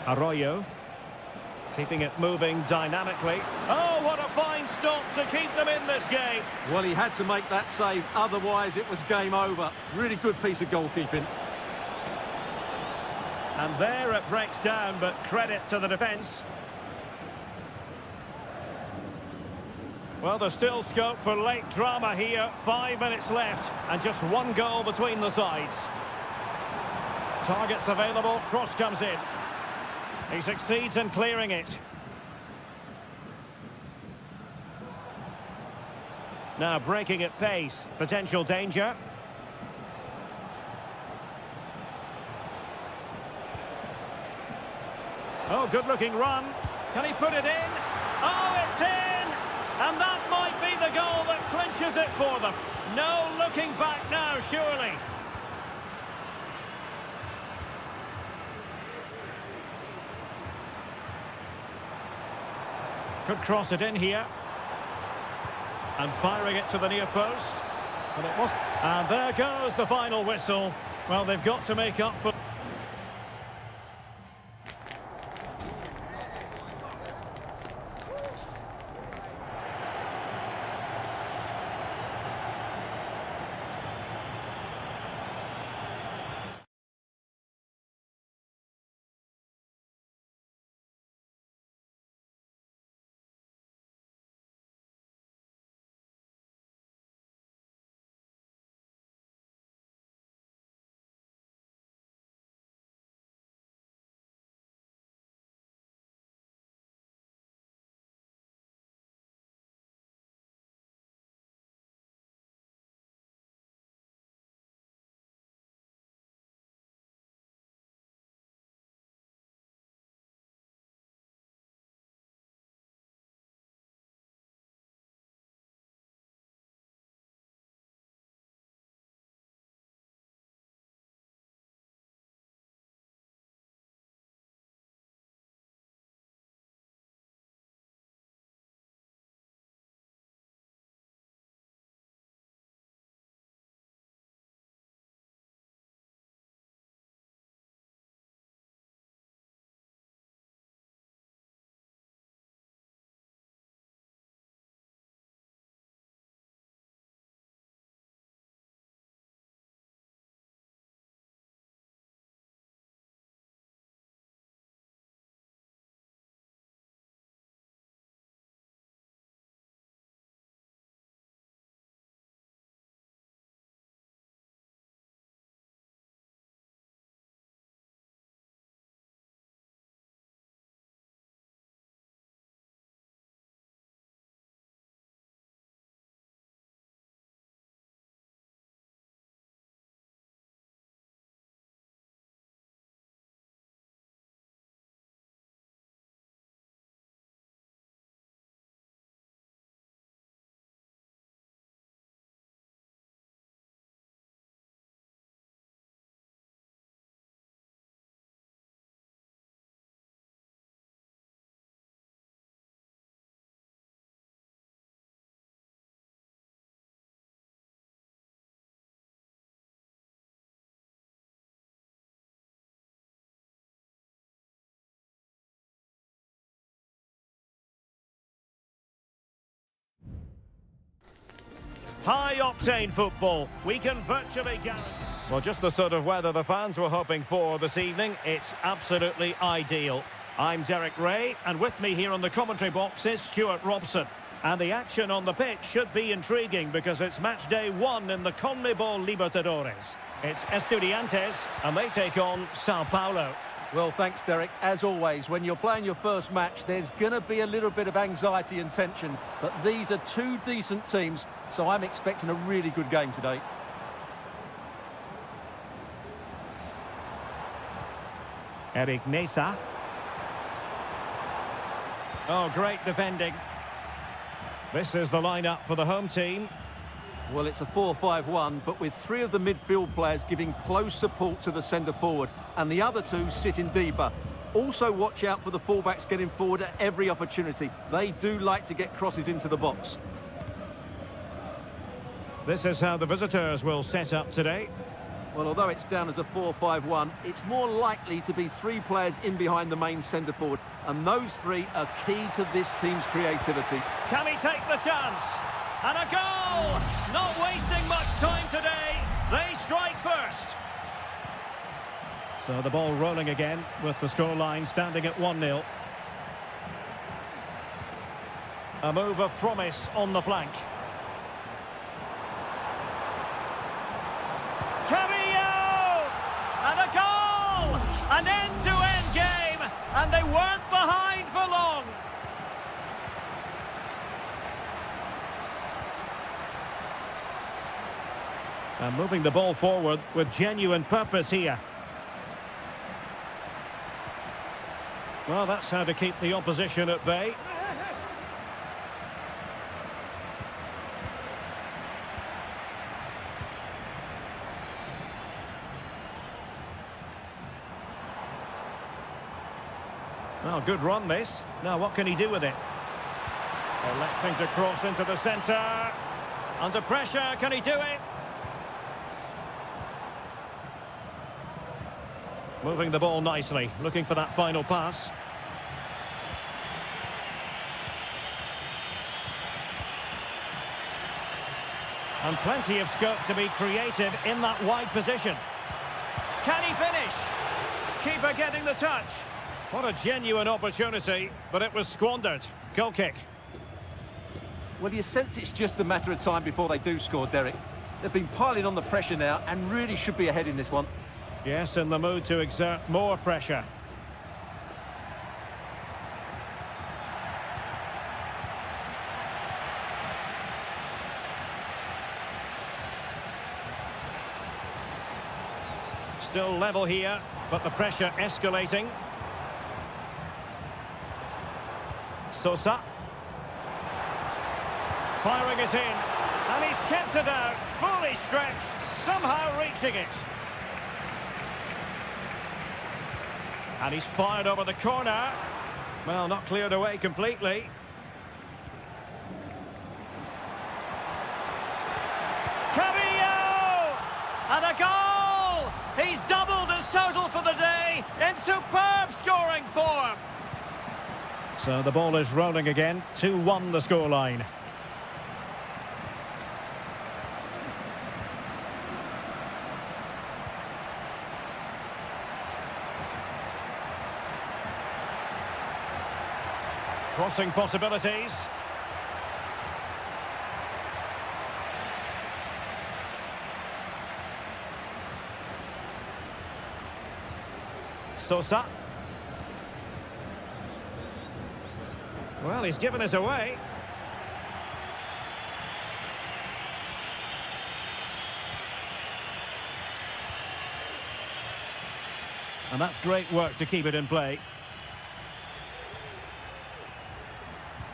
Arroyo. Keeping it moving dynamically. Oh, what a fine stop to keep them in this game. Well, he had to make that save, otherwise it was game over. Really good piece of goalkeeping. And there it breaks down, but credit to the defence. Well, there's still scope for late drama here. 5 minutes left, and just one goal between the sides. Targets available, cross comes in. He succeeds in clearing it. Now breaking at pace, potential danger. Oh, good-looking run. Can he put it in? Oh, it's in! And that might be the goal that clinches it for them. No looking back now, surely. Could cross it in here. And firing it to the near post. And it was. And there goes the final whistle. Well, they've got to make up for... High-octane football. We can virtually guarantee... Well, just the sort of weather the fans were hoping for this evening. It's absolutely ideal. I'm Derek Ray, and with me here on the commentary box is Stuart Robson. And the action on the pitch should be intriguing because it's match day 1 in the CONMEBOL Libertadores. It's Estudiantes, and they take on Sao Paulo. Well, thanks, Derek. As always, when you're playing your first match, there's going to be a little bit of anxiety and tension. But these are two decent teams, so I'm expecting a really good game today. Eric Mesa. Oh, great defending. This is the lineup for the home team. Well, it's a 4-5-1, but with 3 of the midfield players giving close support to the centre-forward, and the other 2 sitting deeper. Also watch out for the fullbacks getting forward at every opportunity. They do like to get crosses into the box. This is how the visitors will set up today. Well, although it's down as a 4-5-1, it's more likely to be 3 players in behind the main centre-forward, and those 3 are key to this team's creativity. Can he take the chance? And a goal! Not wasting much time today. They strike first. So the ball rolling again with the scoreline standing at 1-0. A move of promise on the flank. Cavillo! And a goal! An end-to-end game, and they weren't behind for long. And moving the ball forward with genuine purpose here. Well, that's how to keep the opposition at bay. Well, good run this. Now what can he do with it? Electing to cross into the centre. Under pressure, can he do it? Moving the ball nicely, looking for that final pass. And plenty of scope to be creative in that wide position. Can he finish? Keeper getting the touch. What a genuine opportunity, but it was squandered. Goal kick. Well, you sense it's just a matter of time before they do score, Derek. They've been piling on the pressure now and really should be ahead in this one. Yes, in the mood to exert more pressure. Still level here, but the pressure escalating. Sosa. Firing it in. And he's kept it out, fully stretched, somehow reaching it. And he's fired over the corner. Well, not cleared away completely. Cavillo! And a goal! He's doubled his total for the day in superb scoring form. So the ball is rolling again. 2-1 the scoreline. Crossing possibilities. Sosa. Well, he's given us away. And that's great work to keep it in play.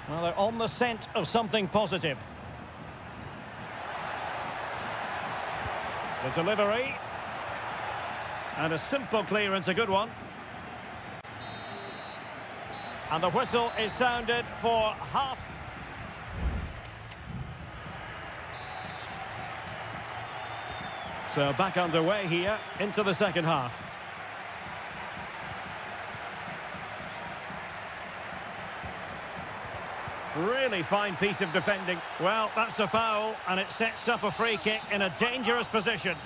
Well, they're on the scent of something positive. The delivery. And a simple clearance, a good one. And the whistle is sounded for half. So back underway here into the second half. Really fine piece of defending. Well, that's a foul, and it sets up a free kick in a dangerous position.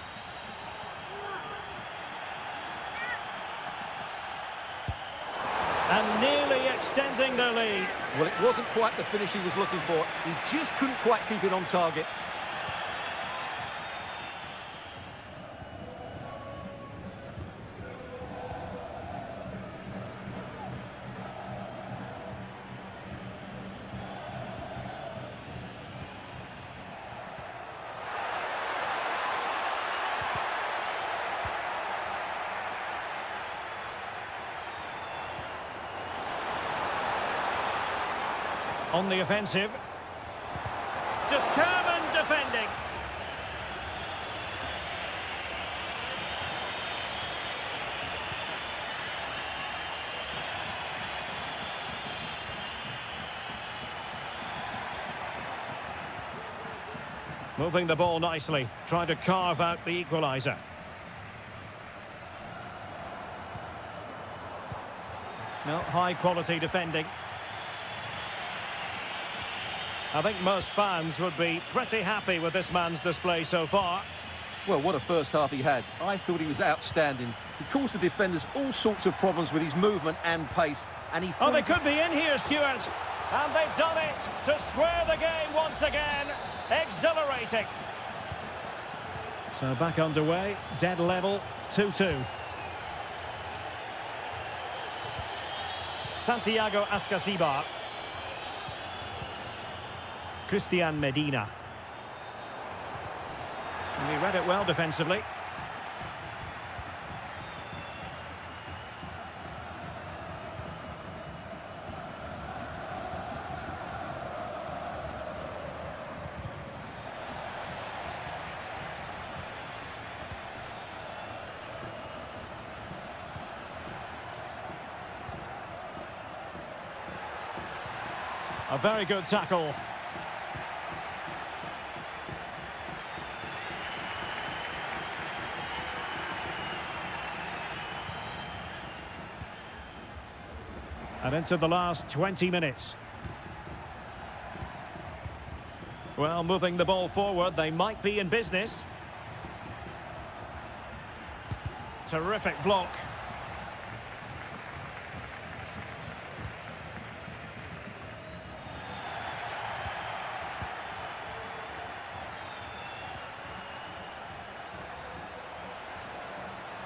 And nearly extending their lead. Well, it wasn't quite the finish he was looking for. He just couldn't quite keep it on target. On the offensive. Determined defending. Moving the ball nicely, trying to carve out the equaliser. No, high quality defending. I think most fans would be pretty happy with this man's display so far. Well, what a first half he had. I thought he was outstanding. He caused the defenders all sorts of problems with his movement and pace. And he... Oh, they could be in here, Stuart. And they've done it to square the game once again. Exhilarating. So back underway, dead level, 2-2. Santiago Ascasibar. Christian Medina. And he read it well defensively. A very good tackle. And into the last 20 minutes. Well, moving the ball forward, they might be in business. Terrific block.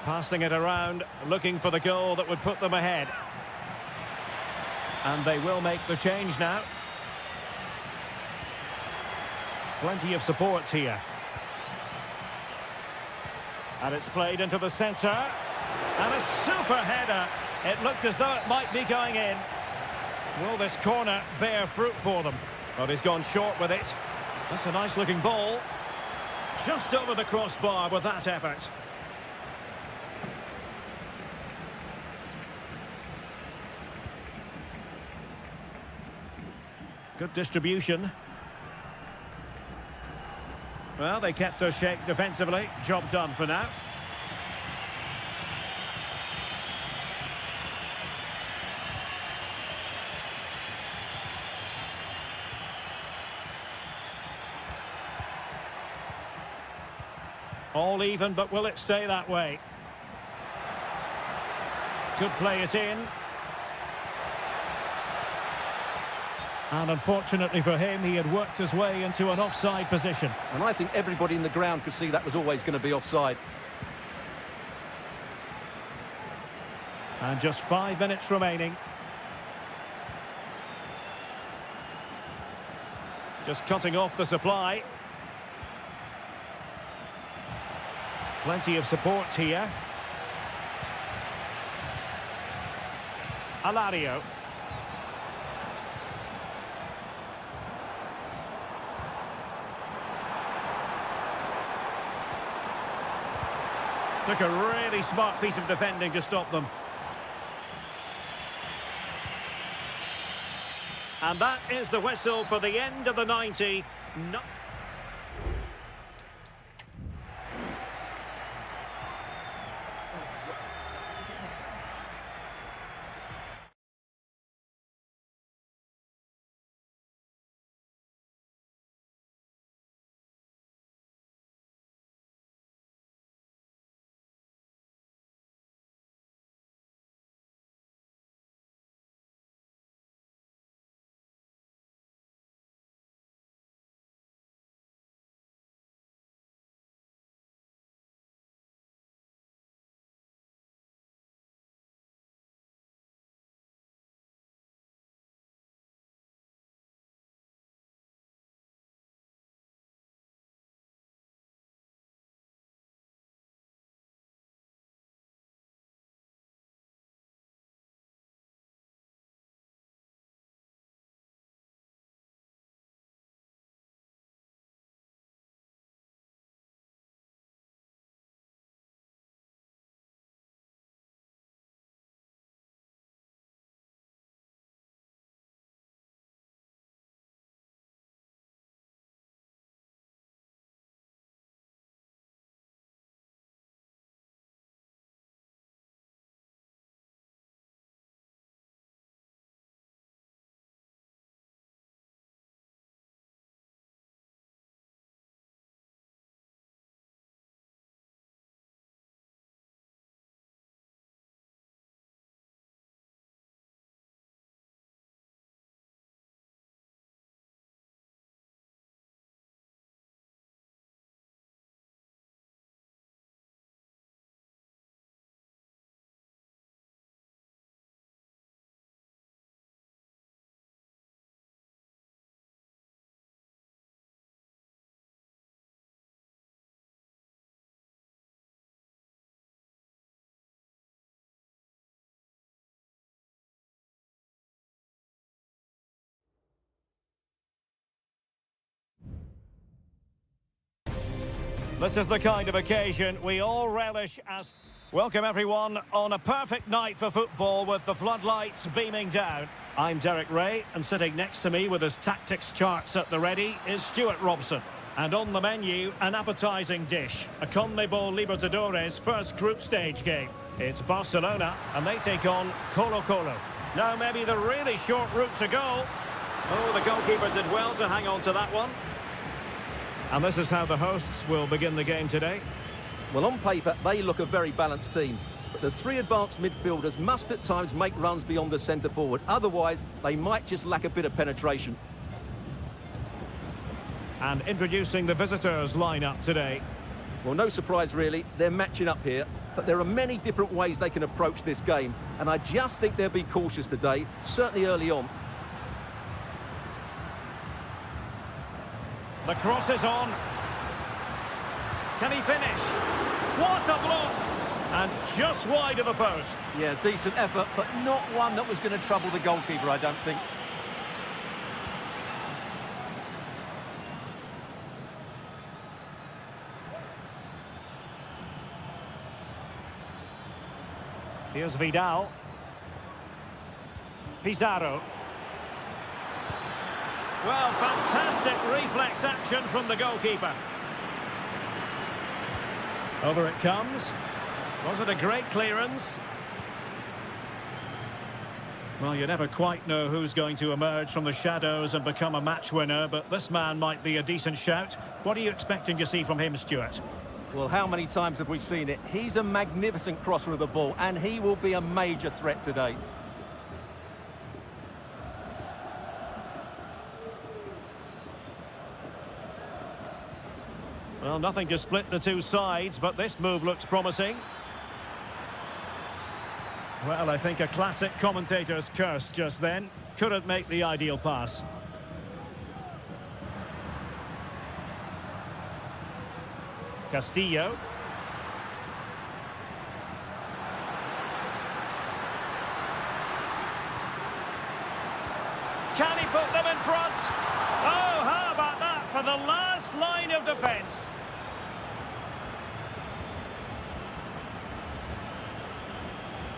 Passing it around, looking for the goal that would put them ahead. And they will make the change now. Plenty of support here. And it's played into the centre. And a super header. It looked as though it might be going in. Will this corner bear fruit for them? But he's gone short with it. That's a nice looking ball. Just over the crossbar with that effort. Good distribution. Well, they kept their shape defensively. Job done for now. All even, but will it stay that way? Could play it in. And unfortunately for him, he had worked his way into an offside position. And I think everybody in the ground could see that was always going to be offside. And just 5 minutes remaining. Just cutting off the supply. Plenty of support here. Alario. Took a really smart piece of defending to stop them. And that is the whistle for the end of the 90. This is the kind of occasion we all relish as... Welcome everyone on a perfect night for football with the floodlights beaming down. I'm Derek Ray, and sitting next to me with his tactics charts at the ready is Stuart Robson. And on the menu, an appetising dish, a CONMEBOL Libertadores first group stage game. It's Barcelona, and they take on Colo-Colo. Now maybe the really short route to goal. Oh, the goalkeeper did well to hang on to that one. And this is how the hosts will begin the game today. Well, on paper, they look a very balanced team. But the three advanced midfielders must at times make runs beyond the centre forward. Otherwise, they might just lack a bit of penetration. And introducing the visitors' lineup today. Well, no surprise, really. They're matching up here. But there are many different ways they can approach this game. And I just think they'll be cautious today, certainly early on. The cross is on. Can he finish? What a block! And just wide of the post. Yeah, decent effort, but not one that was going to trouble the goalkeeper, I don't think. Here's Vidal. Pizarro. Well, fantastic reflex action from the goalkeeper. Over it comes. Was it a great clearance? Well, you never quite know who's going to emerge from the shadows and become a match winner, but this man might be a decent shout. What are you expecting to see from him, Stuart? Well, how many times have we seen it? He's a magnificent crosser of the ball, and he will be a major threat today. Well, nothing to split the two sides, but this move looks promising. Well, I think a classic commentator's curse just then. Couldn't make the ideal pass. Castillo. Can he put them in front? Oh, how about that for the last line of defence?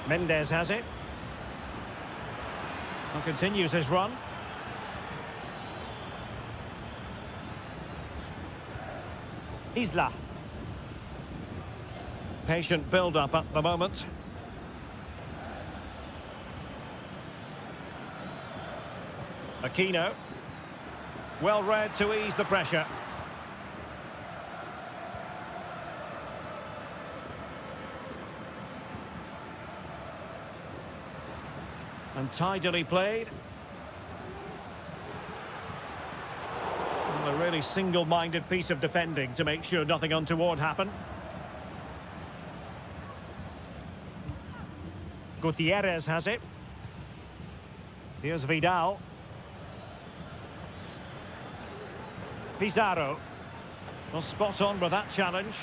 Mendes has it. And continues his run. Isla. Patient build-up at the moment. Aquino. Well read to ease the pressure. And tidily played. And a really single-minded piece of defending to make sure nothing untoward happened. Gutierrez has it. Here's Vidal. Pizarro. Well, spot on with that challenge.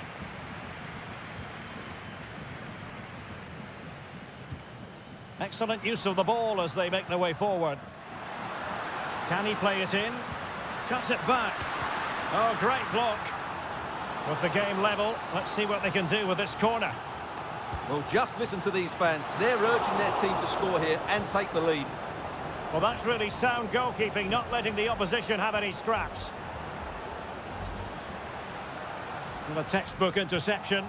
Excellent use of the ball as they make their way forward. Can he play it in? Cuts it back. Oh, great block. With the game level, let's see what they can do with this corner. Well, just listen to these fans. They're urging their team to score here and take the lead. Well, that's really sound goalkeeping, not letting the opposition have any scraps. And a textbook interception.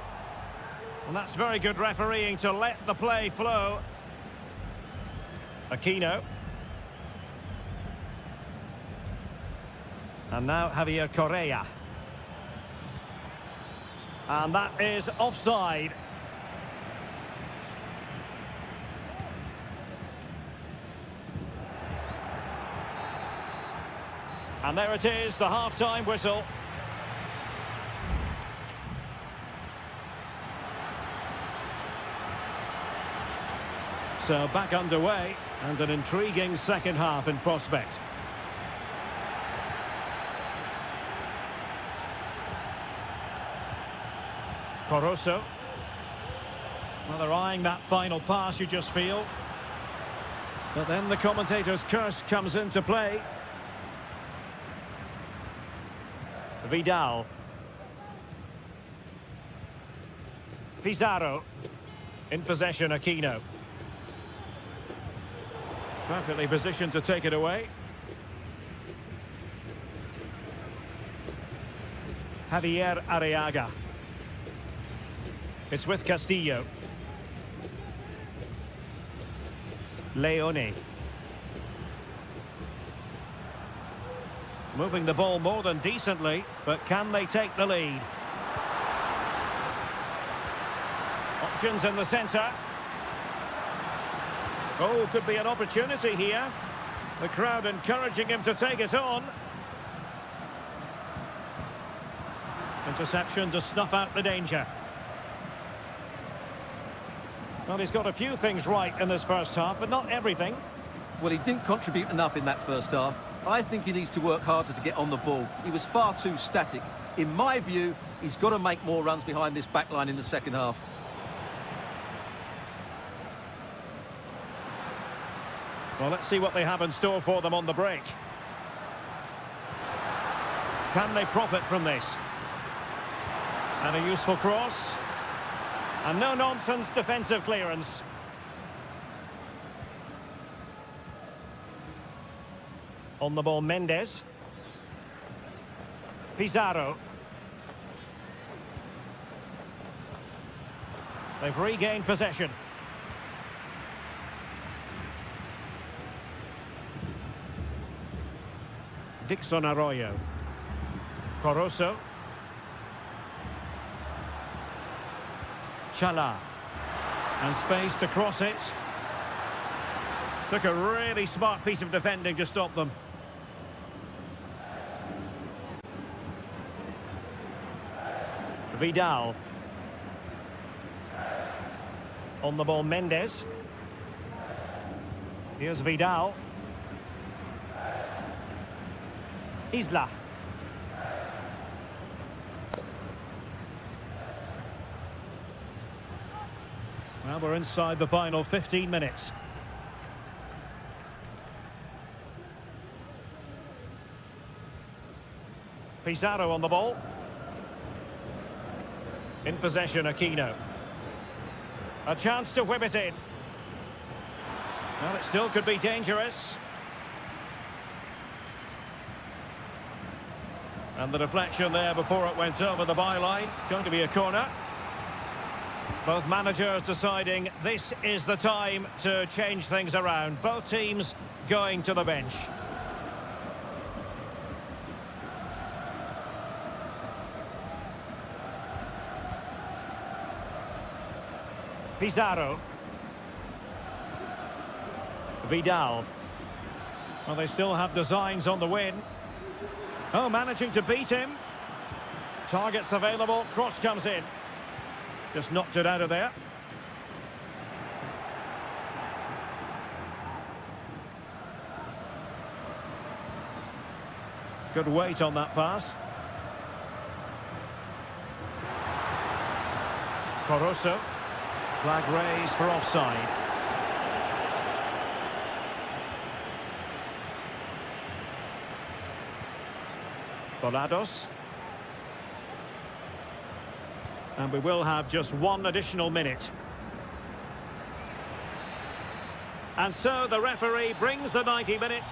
And that's very good refereeing to let the play flow. Aquino. And now Javier Correa. And that is offside. And there it is, the half-time whistle. So back underway, and an intriguing second half in prospect. Coroso. Well, they're eyeing that final pass, you just feel. But then the commentator's curse comes into play. Vidal. Pizarro. In possession, Aquino. Perfectly positioned to take it away. Javier Arriaga. It's with Castillo. Leone. Moving the ball more than decently, but can they take the lead? Options in the centre. Oh, could be an opportunity here. The crowd encouraging him to take it on. Interception to snuff out the danger. Well, he's got a few things right in this first half, but not everything. Well, he didn't contribute enough in that first half. I think he needs to work harder to get on the ball. He was far too static. In my view, he's got to make more runs behind this back line in the second half. Well, let's see what they have in store for them on the break. Can they profit from this? And a useful cross. And no-nonsense defensive clearance. On the ball, Mendes. Pizarro. They've regained possession. Dixon Arroyo. Coroso. Chala. And space to cross it. Took a really smart piece of defending to stop them. Vidal. On the ball, Mendes. Here's Vidal. Isla. Well, we're inside the final 15 minutes. Pizarro on the ball. In possession, Aquino. A chance to whip it in. Well, it still could be dangerous. And the deflection there before it went over the byline. Going to be a corner. Both managers deciding this is the time to change things around. Both teams going to the bench. Pizarro. Vidal. Well, they still have designs on the win. Oh, managing to beat him. Targets available. Cross comes in. Just knocked it out of there. Good weight on that pass. Coroso. Flag raised for offside. Volados. And we will have just one additional minute. And so the referee brings the 90 minutes.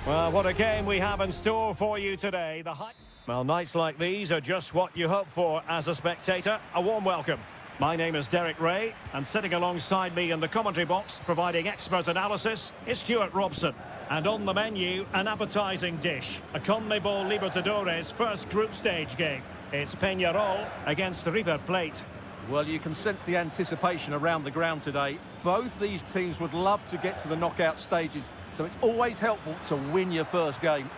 Well, what a game we have in store for you today. Well, nights like these are just what you hope for as a spectator. A warm welcome. My name is Derek Ray, and sitting alongside me in the commentary box, providing expert analysis, is Stuart Robson. And on the menu, an appetising dish. A CONMEBOL Libertadores first group stage game. It's Peñarol against River Plate. Well, you can sense the anticipation around the ground today. Both these teams would love to get to the knockout stages, so it's always helpful to win your first game.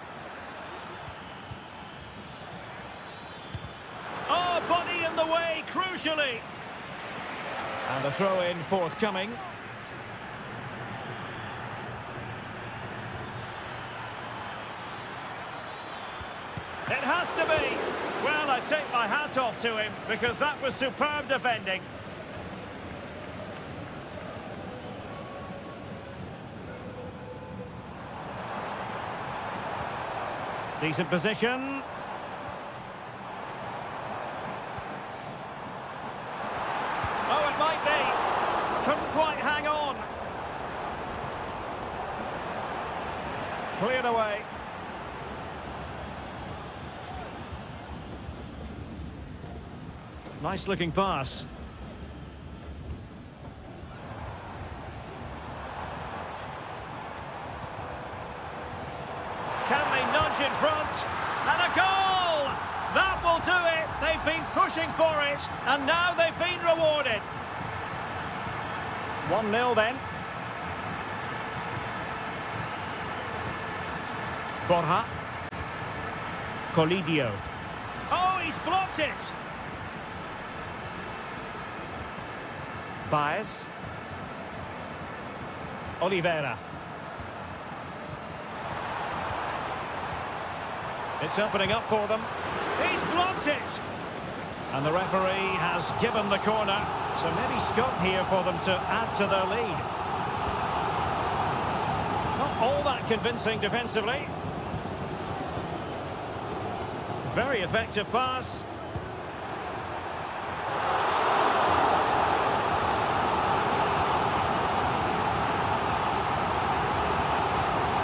Oh, body in the way, crucially. And the throw-in forthcoming. It has to be. Well, I take my hat off to him because that was superb defending. Decent position. Oh, it might be. Couldn't quite hang on. Cleared away. Nice looking pass. Can they nudge in front? And a goal! That will do it. They've been pushing for it, and now they've been rewarded. 1-0 then. Borja. Colidio. Oh, he's blocked it. Baez. Oliveira. It's opening up for them. He's blocked it. And the referee has given the corner. So maybe scope here for them to add to their lead. Not all that convincing defensively. Very effective pass.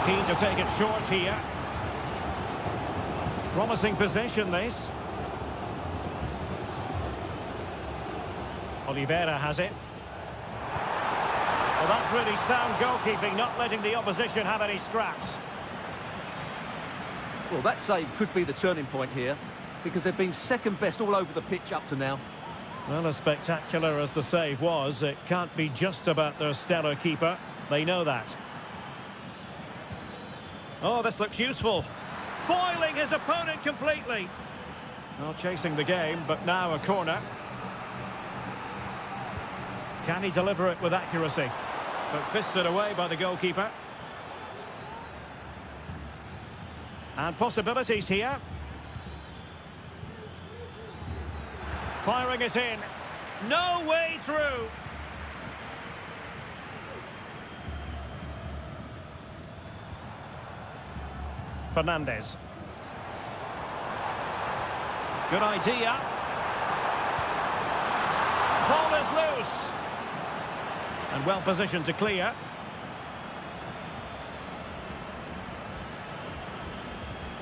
Keen to take it short here. Promising possession, this. Oliveira has it. Well, that's really sound goalkeeping, not letting the opposition have any scraps. Well, that save could be the turning point here, because they've been second best all over the pitch up to now. Well, as spectacular as the save was, it can't be just about their stellar keeper. They know that. Oh, this looks useful. Foiling his opponent completely. Well, chasing the game, but now a corner. Can he deliver it with accuracy? But fisted away by the goalkeeper. And possibilities here. Firing it in. No way through. Fernandez. Good idea. Ball is loose. And well positioned to clear.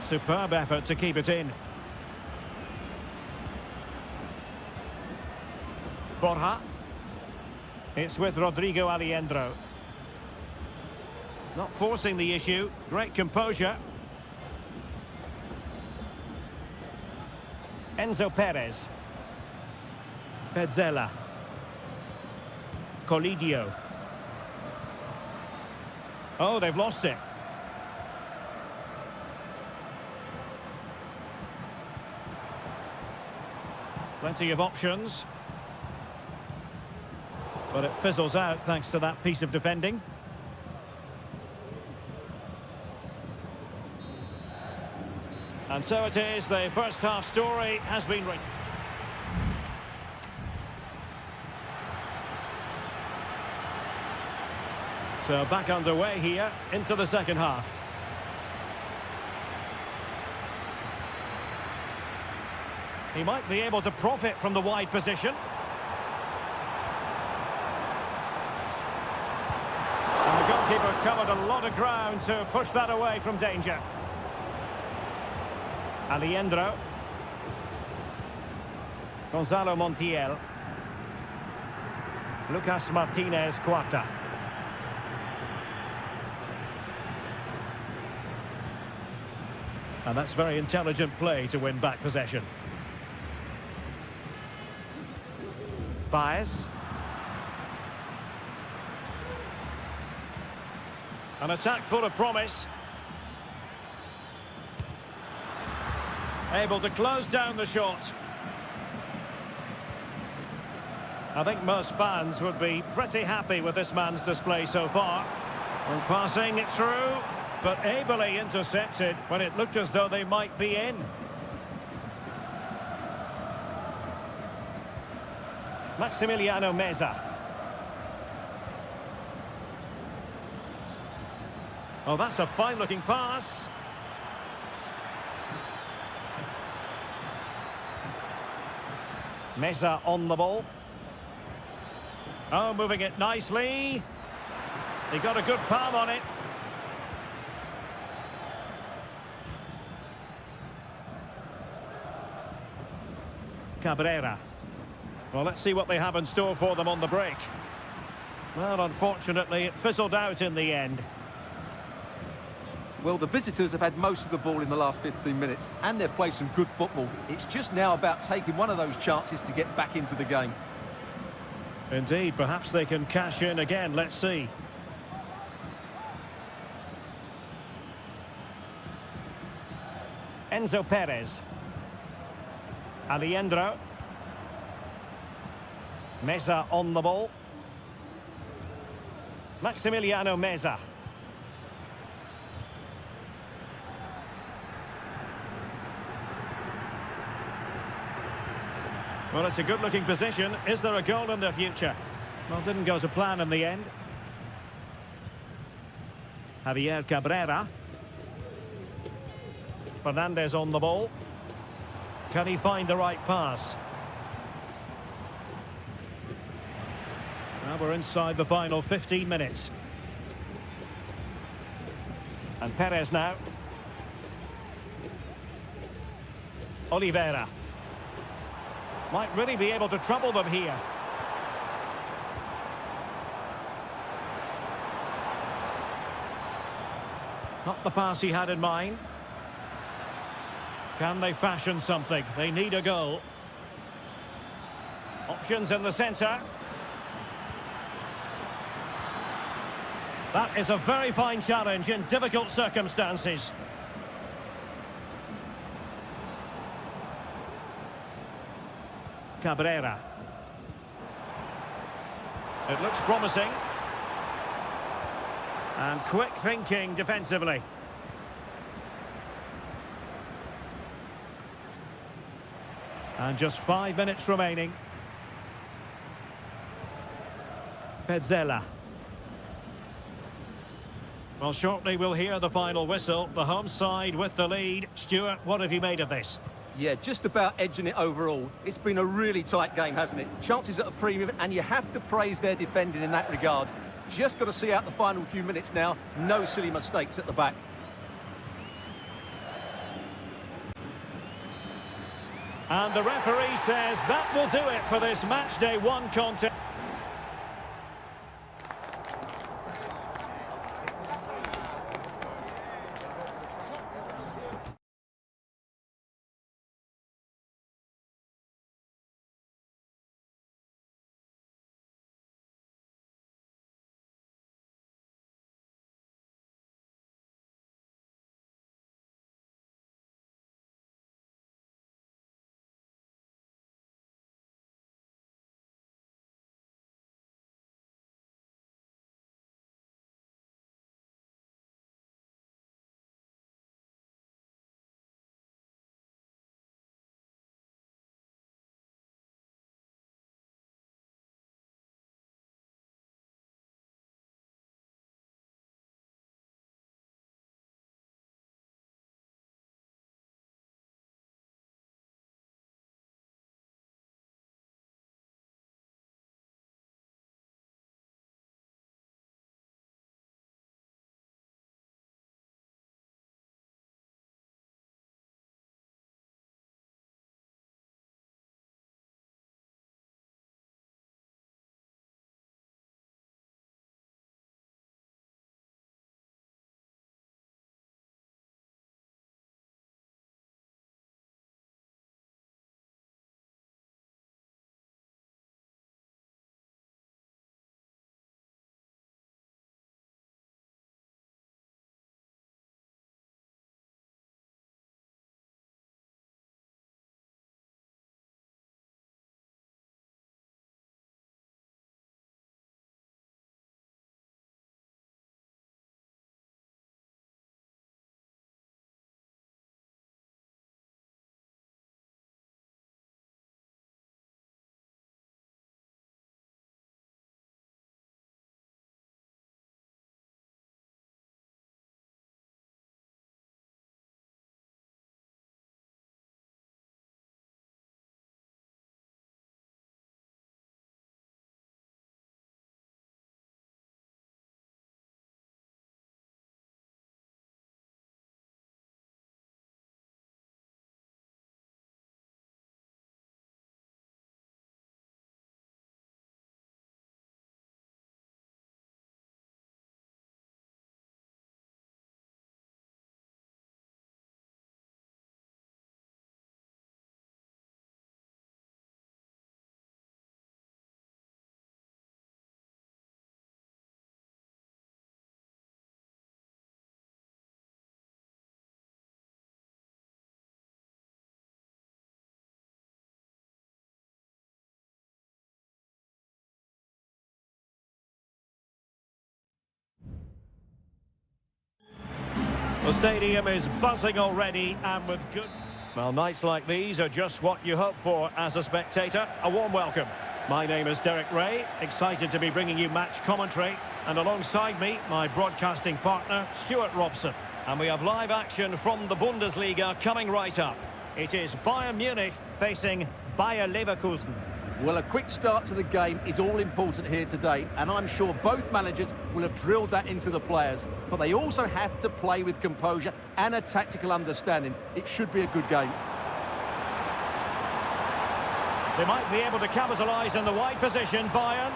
Superb effort to keep it in. Borja. It's with Rodrigo Aliendro. Not forcing the issue. Great composure. Enzo Perez. Pezzella. Colidio. Oh, they've lost it. Plenty of options. But it fizzles out thanks to that piece of defending. And so it is, the first half story has been written. So back underway here into the second half. He might be able to profit from the wide position. And the goalkeeper covered a lot of ground to push that away from danger. Alejandro. Gonzalo Montiel. Lucas Martinez Cuarta. And that's very intelligent play to win back possession. Baez. An attack full of promise. Able to close down the shot. I think most fans would be pretty happy with this man's display so far. And passing it through, but ably intercepted when it looked as though they might be in. Maximiliano Meza. Oh, that's a fine-looking pass. Meza on the ball. Oh, moving it nicely. He got a good palm on it. Cabrera. Well, let's see what they have in store for them on the break. Well, unfortunately, it fizzled out in the end. Well, the visitors have had most of the ball in the last 15 minutes, and they've played some good football. It's just now about taking one of those chances to get back into the game. Indeed, perhaps they can cash in again. Let's see. Enzo Perez. Alejandro. Meza on the ball. Maximiliano Meza. Well, it's a good-looking position. Is there a goal in the future? Well, didn't go to plan in the end. Javier Cabrera. Fernandez on the ball. Can he find the right pass? Now we're inside the final 15 minutes. And Perez now. Oliveira. Might really be able to trouble them here. Not the pass he had in mind. Can they fashion something? They need a goal. Options in the centre. That is a very fine challenge in difficult circumstances. Cabrera. It looks promising. And quick thinking defensively. And just 5 minutes remaining. Petzela. Well, shortly we'll hear the final whistle. The home side with the lead. Stuart, what have you made of this? Yeah, just about edging it overall. It's been a really tight game, hasn't it? Chances at a premium, and you have to praise their defending in that regard. Just got to see out the final few minutes now. No silly mistakes at the back. And the referee says that will do it for this match day one contest. The stadium is buzzing already and with good... Well, nights like these are just what you hope for as a spectator. A warm welcome. My name is Derek Ray, excited to be bringing you match commentary. And alongside me, my broadcasting partner, Stuart Robson. And we have live action from the Bundesliga coming right up. It is Bayern Munich facing Bayer Leverkusen. Well, a quick start to the game is all important here today, and I'm sure both managers will have drilled that into the players. But they also have to play with composure and a tactical understanding. It should be a good game. They might be able to capitalise in the wide position, Bayern.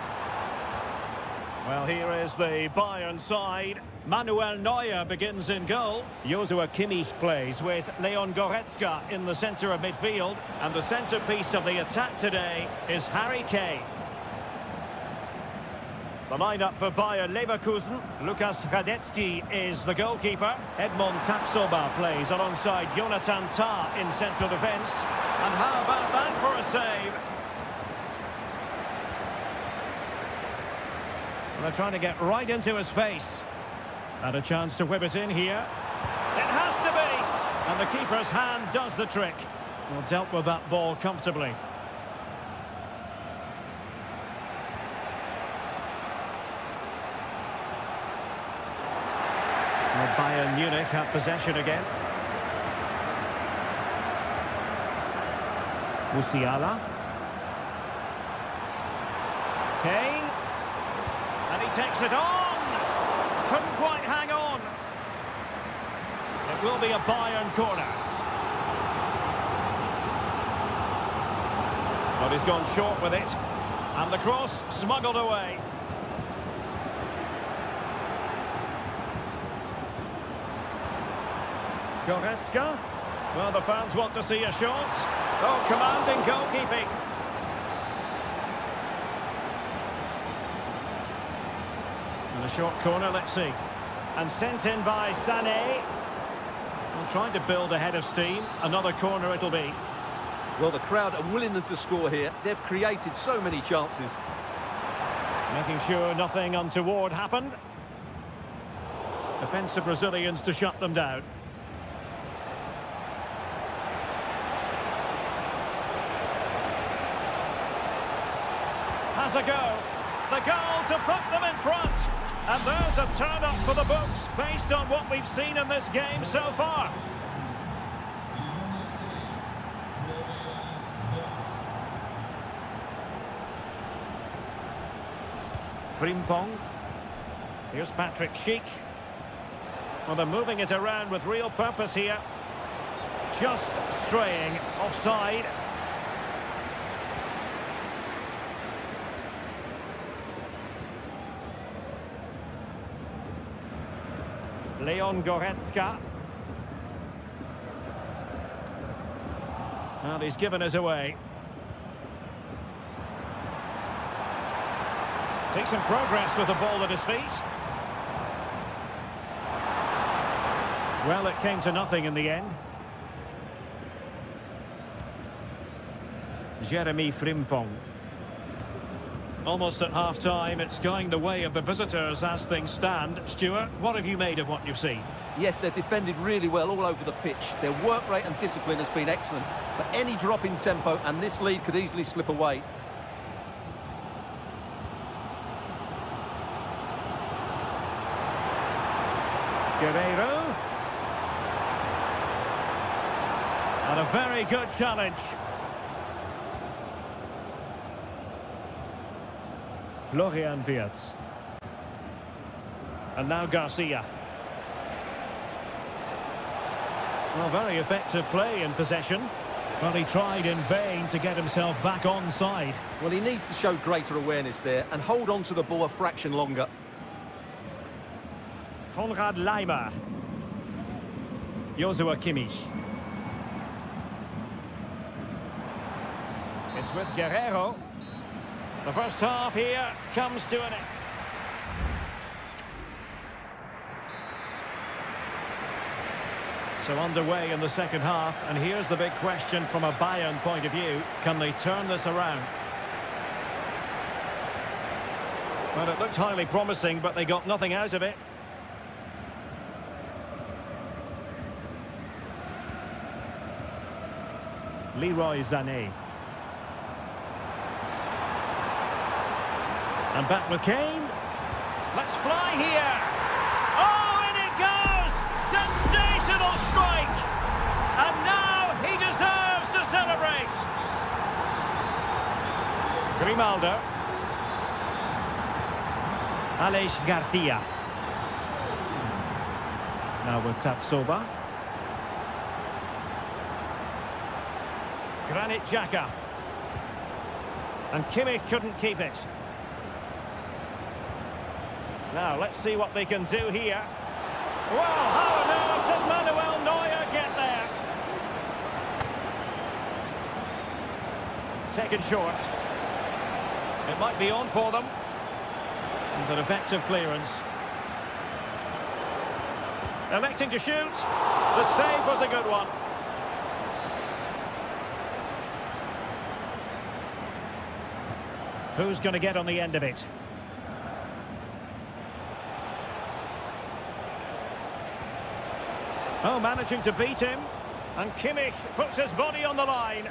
Well, here is the Bayern side. Manuel Neuer begins in goal. Joshua Kimmich plays with Leon Goretzka in the centre of midfield. And the centrepiece of the attack today is Harry Kane. The lineup for Bayer Leverkusen. Lukas Radetzky is the goalkeeper. Edmond Tapsoba plays alongside Jonathan Tah in central defence. And how about that for a save? And they're trying to get right into his face. And a chance to whip it in here. It has to be! And the keeper's hand does the trick. Well, dealt with that ball comfortably. Well, Bayern Munich have possession again. Musiala. Kane. And he takes it on! Couldn't quite hang on. It will be a Bayern corner. But he's gone short with it. And the cross smuggled away. Goretzka. Well, the fans want to see a shot. Oh, commanding goalkeeping. And a short corner, let's see. And sent in by Sané. Well, trying to build a head of steam. Another corner it'll be. Well, the crowd are willing them to score here. They've created so many chances. Making sure nothing untoward happened. Defensive Brazilians to shut them down. Has a go. The goal to put them in front. And there's a turn-up for the books based on what we've seen in this game so far. Frimpong. Here's Patrick Schick. Well, they're moving it around with real purpose here. Just straying offside. Leon Goretzka. And he's given us away. Takes some progress with the ball at his feet. Well, it came to nothing in the end. Jeremy Frimpong. Almost at half-time, it's going the way of the visitors as things stand. Stuart, what have you made of what you've seen? Yes, they've defended really well all over the pitch. Their work rate and discipline has been excellent. But any drop in tempo and this lead could easily slip away. Guerreiro. And a very good challenge. Florian Wirtz. And now Garcia. Well, very effective play in possession. Well, he tried in vain to get himself back on side. Well, he needs to show greater awareness there and hold on to the ball a fraction longer. Konrad Laimer. Joshua Kimmich. It's with Guerreiro. The first half here comes to an end. So underway in the second half, and here's the big question from a Bayern point of view. Can they turn this around? Well, it looked highly promising, but they got nothing out of it. Leroy Sané. And back with Kane. Let's fly here. Oh, in it goes! Sensational strike! And now he deserves to celebrate. Grimaldo. Aleix Garcia. Now with Tapsoba. Granit Xhaka. And Kimmich couldn't keep it. Now, let's see what they can do here. Well, how on earth did Manuel Neuer get there? Taken short. It might be on for them. It's an effective clearance. Electing to shoot. The save was a good one. Who's going to get on the end of it? Oh, managing to beat him. And Kimmich puts his body on the line.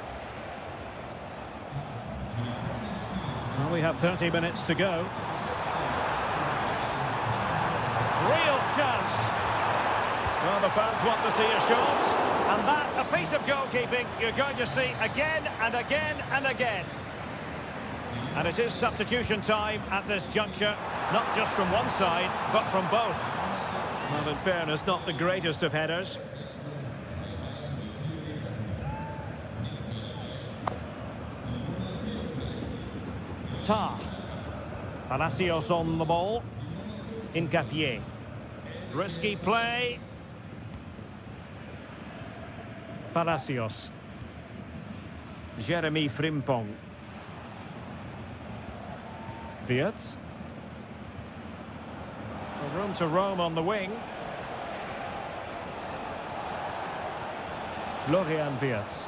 Well, we have 30 minutes to go. Real chance. Well, the fans want to see a shot. And that, a piece of goalkeeping you're going to see again and again and again. And it is substitution time at this juncture. Not just from one side, but from both. Well, in fairness, not the greatest of headers. Palacios on the ball. Hincapié. Risky play. Palacios. Jeremy Frimpong. Wirtz. Room to roam on the wing. Florian Wirtz.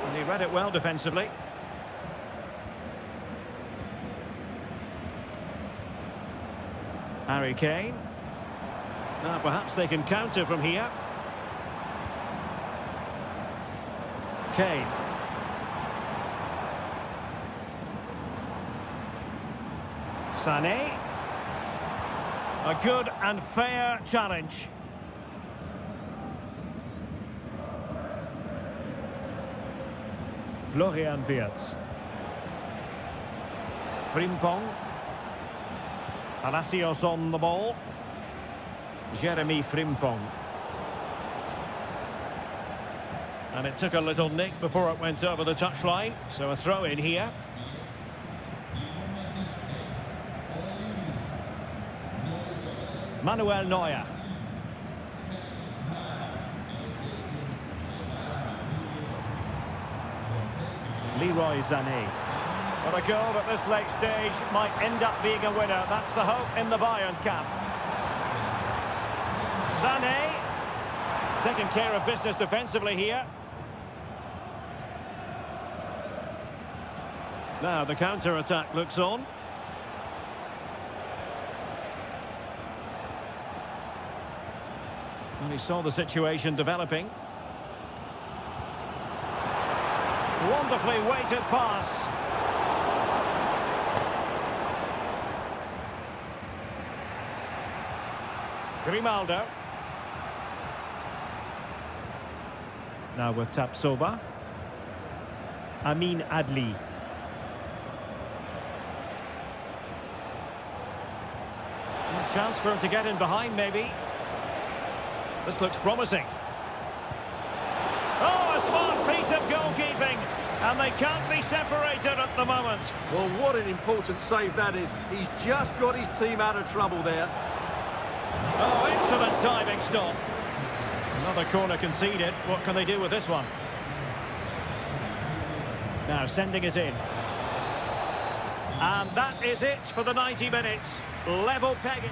And he read it well defensively. Harry Kane. Now perhaps they can counter from here. Kane. Sané. A good and fair challenge. Florian Wirtz. Frimpong. Palacios on the ball. Jeremy Frimpong. And it took a little nick before it went over the touchline. So a throw in here. Manuel Neuer. Leroy Sané. But a goal at this late stage might end up being a winner. That's the hope in the Bayern camp. Sané. Taking care of business defensively here. Now the counter-attack looks on. And he saw the situation developing. Wonderfully weighted pass. Grimaldo. Now with Tapsoba. Amin Adli. A chance for him to get in behind, maybe. This looks promising. Oh, a smart piece of goalkeeping. And they can't be separated at the moment. Well, what an important save that is. He's just got his team out of trouble there. Oh, excellent diving stop. Another corner conceded. What can they do with this one? Now sending it in. And that is it for the 90 minutes. Level pegging.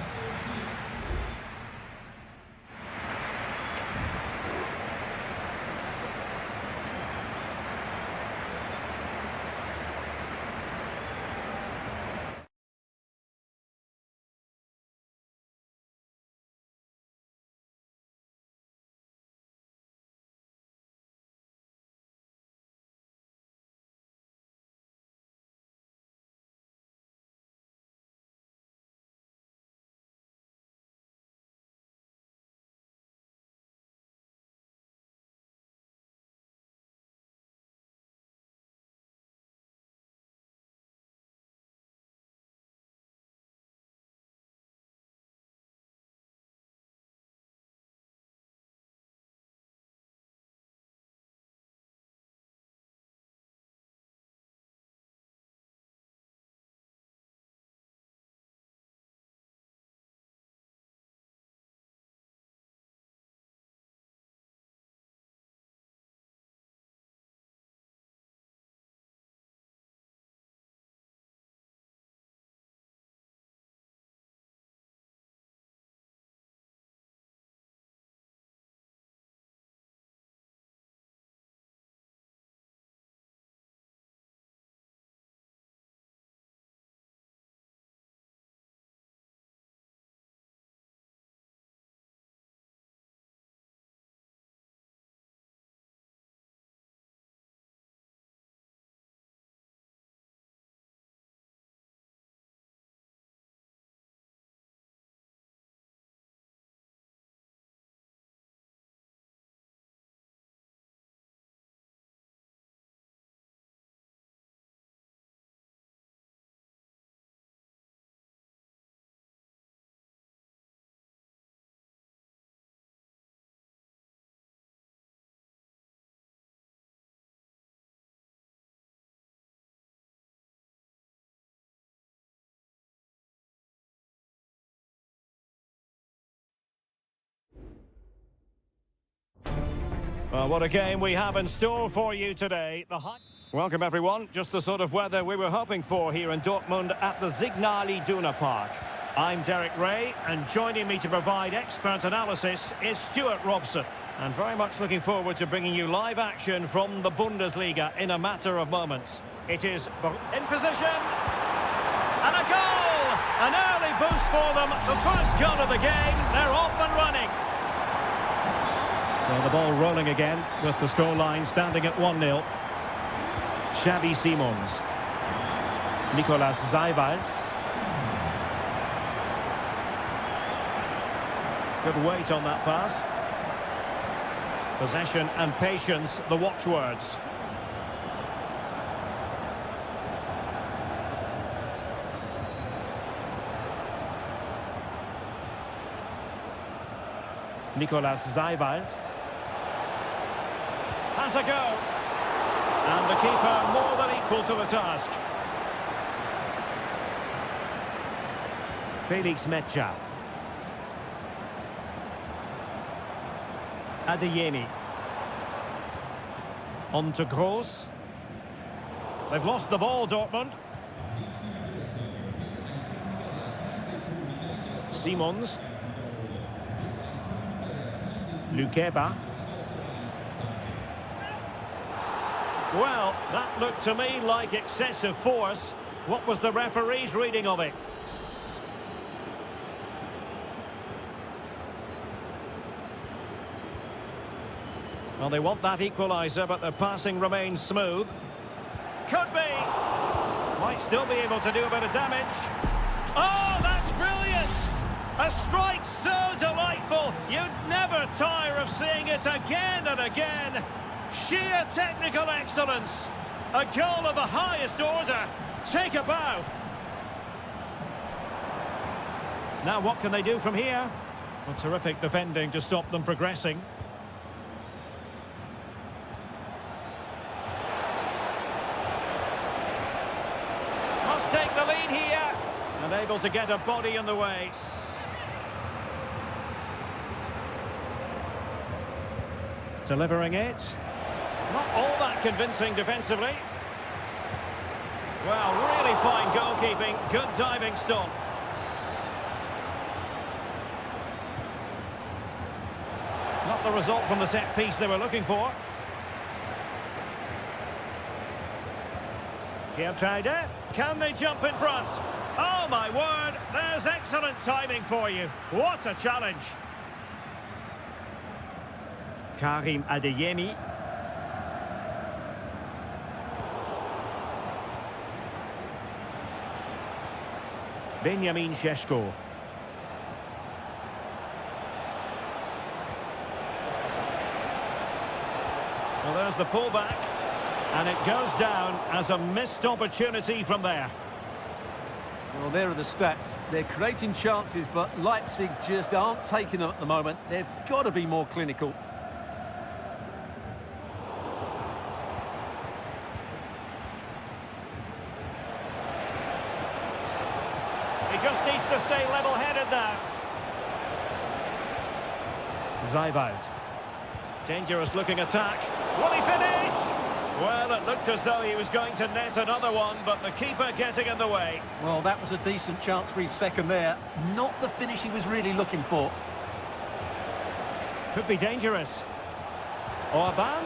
Well, what a game we have in store for you today. Welcome, everyone. Just the sort of weather we were hoping for here in Dortmund at the Signal Iduna Park. I'm Derek Ray, and joining me to provide expert analysis is Stuart Robson. And very much looking forward to bringing you live action from the Bundesliga in a matter of moments. It is in position, and a goal! An early boost for them. The first goal of the game. They're off and running. So the ball rolling again with the scoreline standing at 1-0. Xavi Simons. Nicolas Seiwald. Good weight on that pass. Possession and patience, the watchwords. Nicolas Seiwald. Has a go. And the keeper more than equal to the task. Felix Mecha. Adeyemi. On to Gross. They've lost the ball, Dortmund. Simons. Lukeba. Well, that looked to me like excessive force. What was the referee's reading of it? Well, they want that equaliser, but their passing remains smooth. Could be. Might still be able to do a bit of damage. Oh, that's brilliant! A strike so delightful, you'd never tire of seeing it again and again. Sheer technical excellence. A goal of the highest order. Take a bow. Now what can they do from here? Well, terrific defending to stop them progressing. Must take the lead here. And able to get a body in the way. Delivering it. Not all that convincing defensively. Well, really fine goalkeeping. Good diving stop. Not the result from the set piece they were looking for. Geertruiden. Can they jump in front? Oh, my word. There's excellent timing for you. What a challenge. Karim Adeyemi. Benjamin Šeško. Well, there's the pullback. And it goes down as a missed opportunity from there. Well, there are the stats. They're creating chances, but Leipzig just aren't taking them at the moment. They've got to be more clinical. He just needs to stay level-headed now. Seiwald. Dangerous looking attack. Will he finish? Well, it looked as though he was going to net another one, but the keeper getting in the way. Well, that was a decent chance for his second there. Not the finish he was really looking for. Could be dangerous. Orban.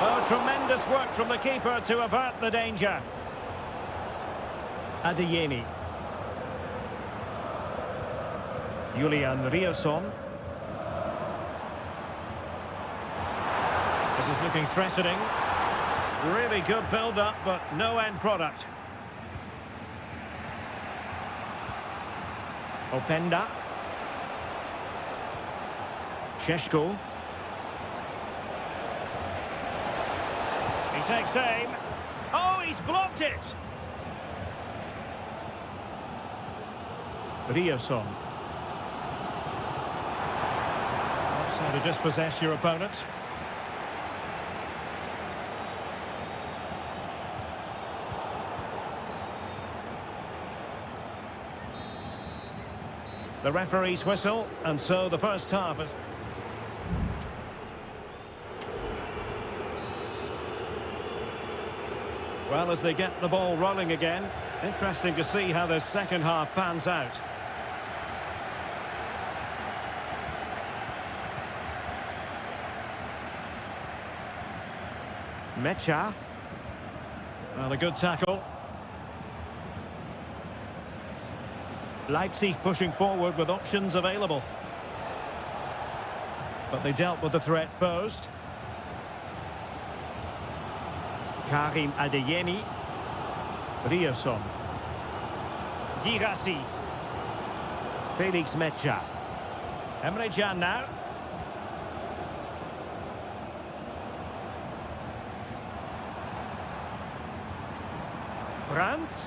Oh, tremendous work from the keeper to avert the danger. Adeyemi. Julian Rierson. This is looking threatening. Really good build-up, but no end product. Openda. Šeško. He takes aim. Oh, he's blocked it! Rierson. That's how to dispossess your opponent. The referee's whistle, and so the first half is... Well, as they get the ball rolling again, interesting to see how the second half pans out. Mecha. Well, a good tackle. Leipzig pushing forward with options available. But they dealt with the threat posed. Karim Adeyemi. Rioson. Girassi. Felix Mecha. Emre Can now. Brandt.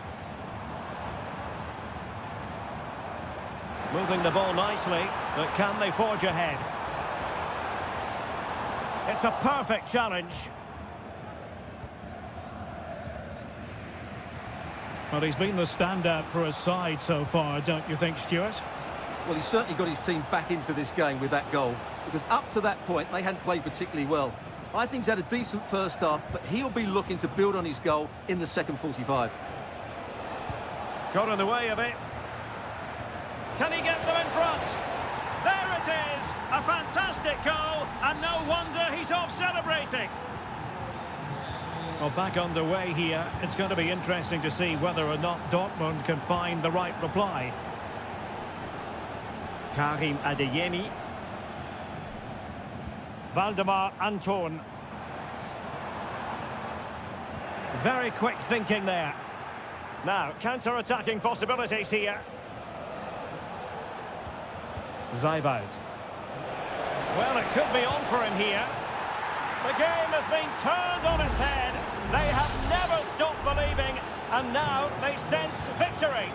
Moving the ball nicely, but can they forge ahead? It's a perfect challenge. Well, he's been the standout for his side so far, don't you think, Stuart? Well, he's certainly got his team back into this game with that goal, because up to that point, they hadn't played particularly well. I think he's had a decent first half, but he'll be looking to build on his goal in the second 45. Got in the way of it. Can he get them in front? There it is! A fantastic goal, and no wonder he's off celebrating. Well, back underway here. It's going to be interesting to see whether or not Dortmund can find the right reply. Karim Adeyemi. Valdemar Anton. Very quick thinking there. Now, counter-attacking possibilities here. Zayvoud. Well, it could be on for him here. The game has been turned on its head. They have never stopped believing, and now they sense victory.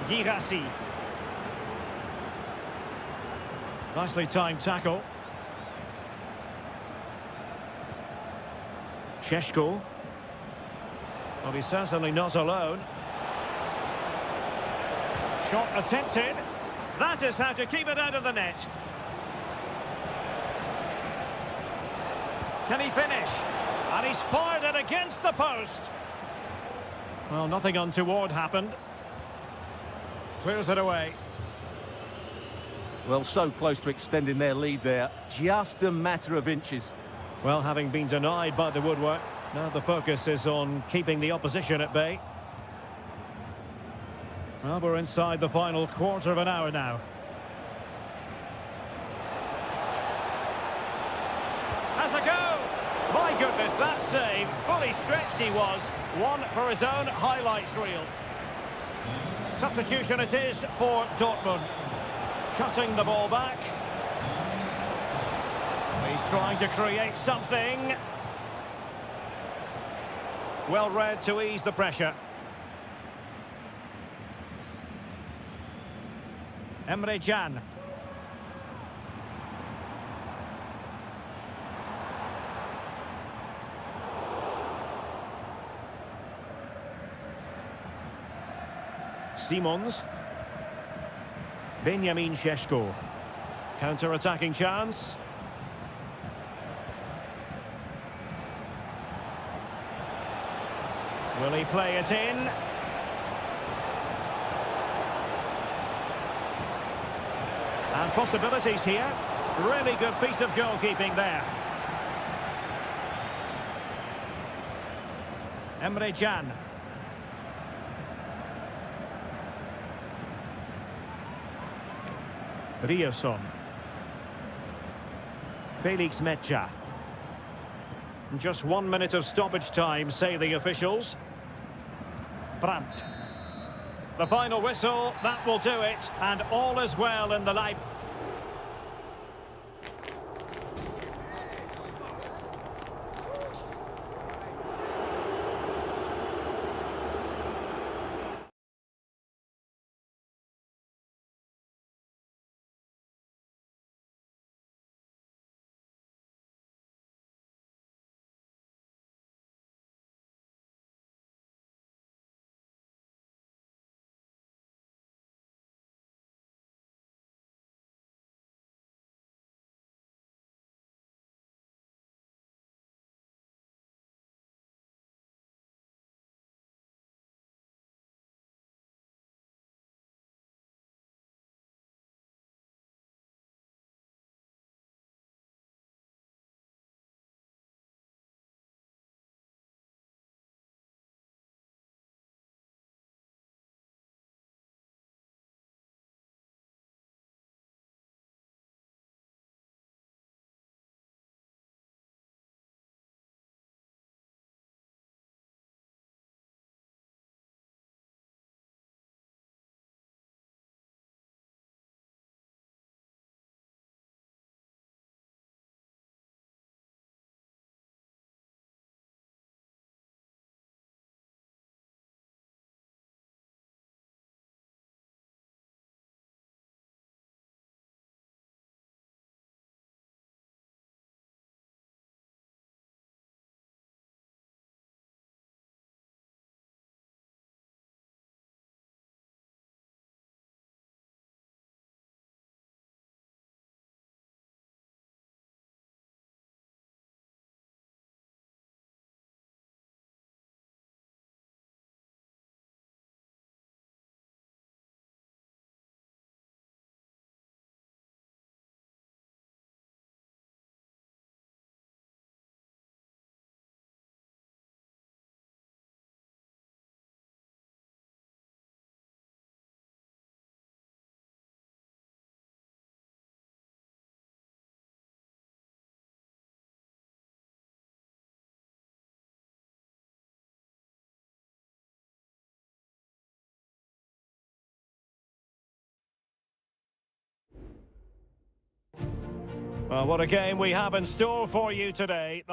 Girassi. Nicely timed tackle. Šeško. Well, he's certainly not alone. Shot attempted. That is how to keep it out of the net. Can he finish? And he's fired it against the post. Well, nothing untoward happened. Clears it away. Well, so close to extending their lead there. Just a matter of inches. Well, having been denied by the woodwork, now the focus is on keeping the opposition at bay. Well, we're inside the final quarter of an hour now. Has a go! My goodness, that save. Fully stretched he was. One for his own highlights reel. Substitution it is for Dortmund. Cutting the ball back. He's trying to create something. Well read to ease the pressure. Emre Can. Simons. Benjamin Šeško. Counter-attacking chance. Will he play it in? And possibilities here. Really good piece of goalkeeping there. Emre Can. Rioson. Felix Mecha. Just 1 minute of stoppage time, say the officials. Brandt. The final whistle, that will do it, and all is well in the Leipzig. Well, what a game we have in store for you today.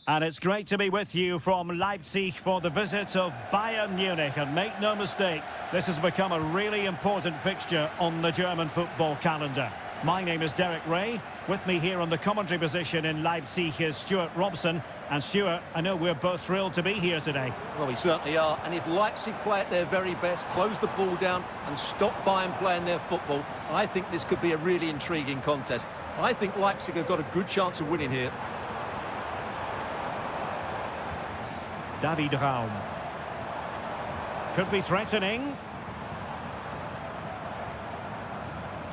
And it's great to be with you from Leipzig for the visit of Bayern Munich. And make no mistake, this has become a really important fixture on the German football calendar. My name is Derek Ray. With me here on the commentary position in Leipzig is Stuart Robson. And Stuart, I know we're both thrilled to be here today. Well, we certainly are. And if Leipzig play at their very best, close the ball down and stop Bayern playing their football, I think this could be a really intriguing contest. I think Leipzig have got a good chance of winning here. David Raum. Could be threatening.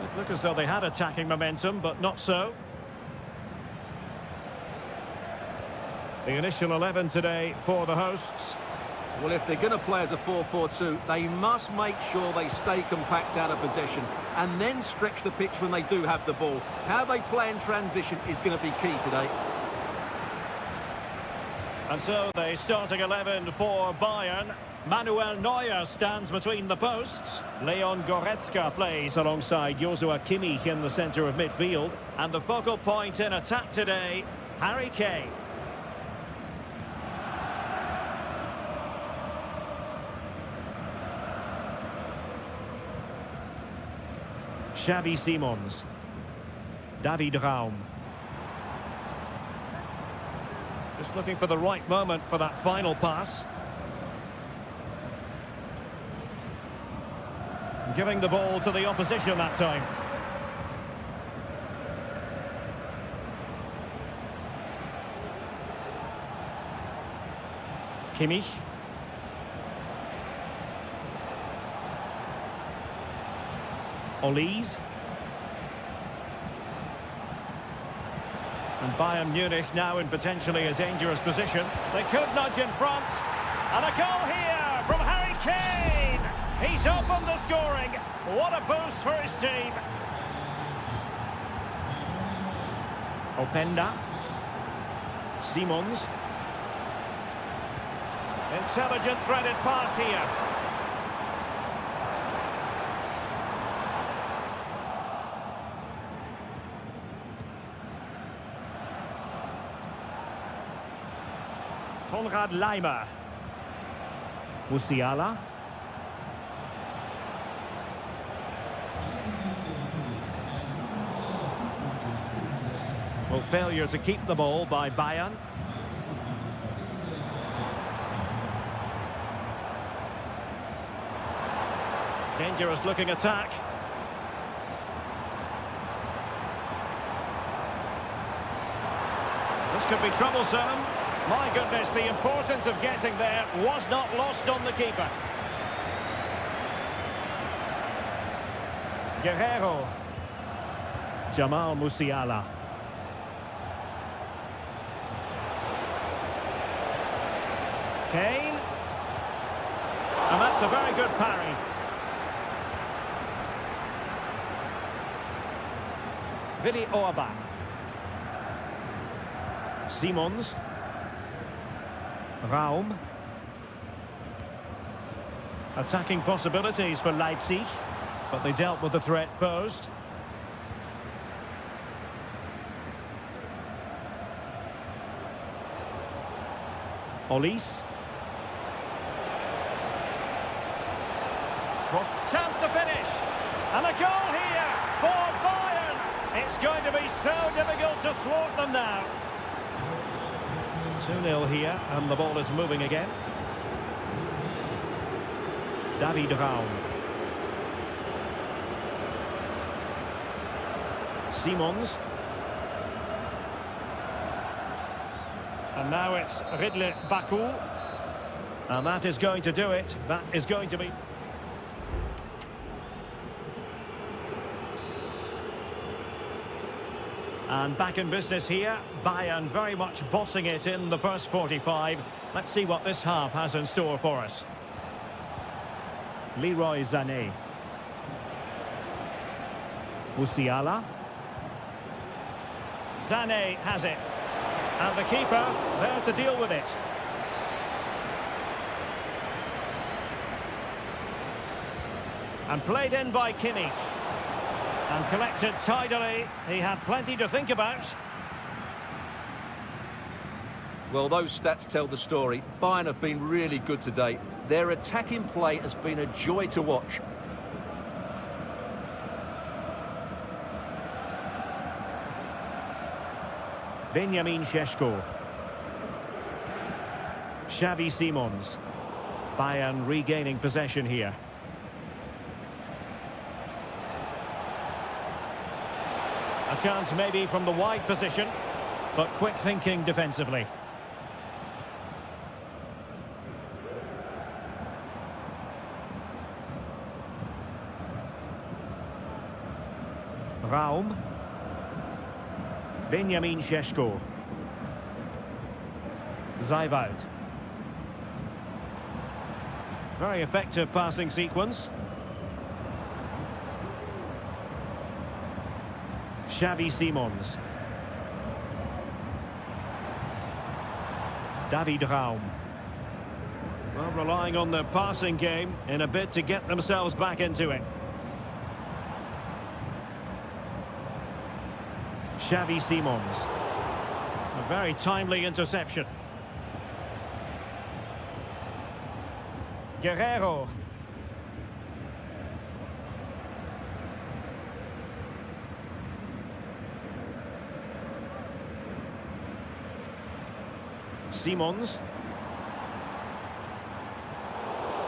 It looked as though they had attacking momentum, but not so. The initial 11 today for the hosts. Well, if they're going to play as a 4-4-2, they must make sure they stay compact out of possession and then stretch the pitch when they do have the ball. How they play in transition is going to be key today. And so the starting 11 for Bayern. Manuel Neuer stands between the posts. Leon Goretzka plays alongside Joshua Kimmich in the centre of midfield. And the focal point in attack today, Harry Kane. Xavi Simons. David Raum. Just looking for the right moment for that final pass. Giving the ball to the opposition that time. Kimmich. Olise. And Bayern Munich now in potentially a dangerous position. They could nudge in front. And a goal here from Harry Kane. He's opened the scoring. What a boost for his team. Openda. Simons. Intelligent threaded pass here. Konrad Laimer. Musiala. Well, failure to keep the ball by Bayern. Dangerous looking attack. This could be troublesome. My goodness, the importance of getting there was not lost on the keeper. Guerrero. Jamal Musiala. Kane. And that's a very good parry. Vili Orbán. Simons. Raum. Attacking possibilities for Leipzig, but they dealt with the threat posed. Olise. Chance to finish. And a goal here for Bayern. It's going to be so difficult to thwart them now. 2-0 here, and the ball is moving again. David Raum. Simons. And now it's Ridley Baku. And that is going to do it. That is going to be... And back in business here, Bayern very much bossing it in the first 45. Let's see what this half has in store for us. Leroy Sané. Musiala. Sané has it. And the keeper there to deal with it. And played in by Kimmich. And collected tidily. He had plenty to think about. Well, those stats tell the story. Bayern have been really good today. Their attacking play has been a joy to watch. Benjamin Šeško. Xavi Simons. Bayern regaining possession here. A chance maybe from the wide position, but quick thinking defensively. Raum. Benjamin Šeško. Zijvoud. Very effective passing sequence. Xavi Simons. David Raum. Well, relying on the passing game in a bid to get themselves back into it. Xavi Simons. A very timely interception. Guerrero. Simons.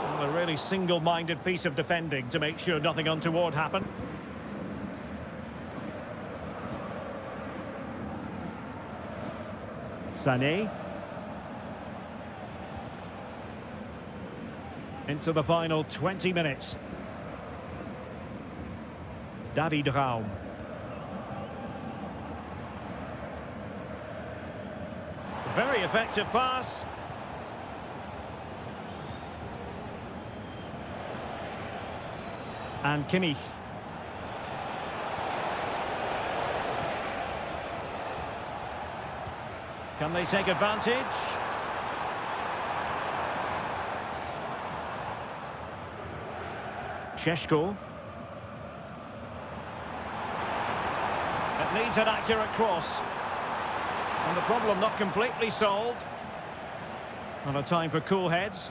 Well, a really single-minded piece of defending to make sure nothing untoward happened. Sané. Into the final 20 minutes. David Raum. Very effective pass. And Kimmich. Can they take advantage? Šeško. It needs an accurate cross. And the problem not completely solved. Not a time for cool heads.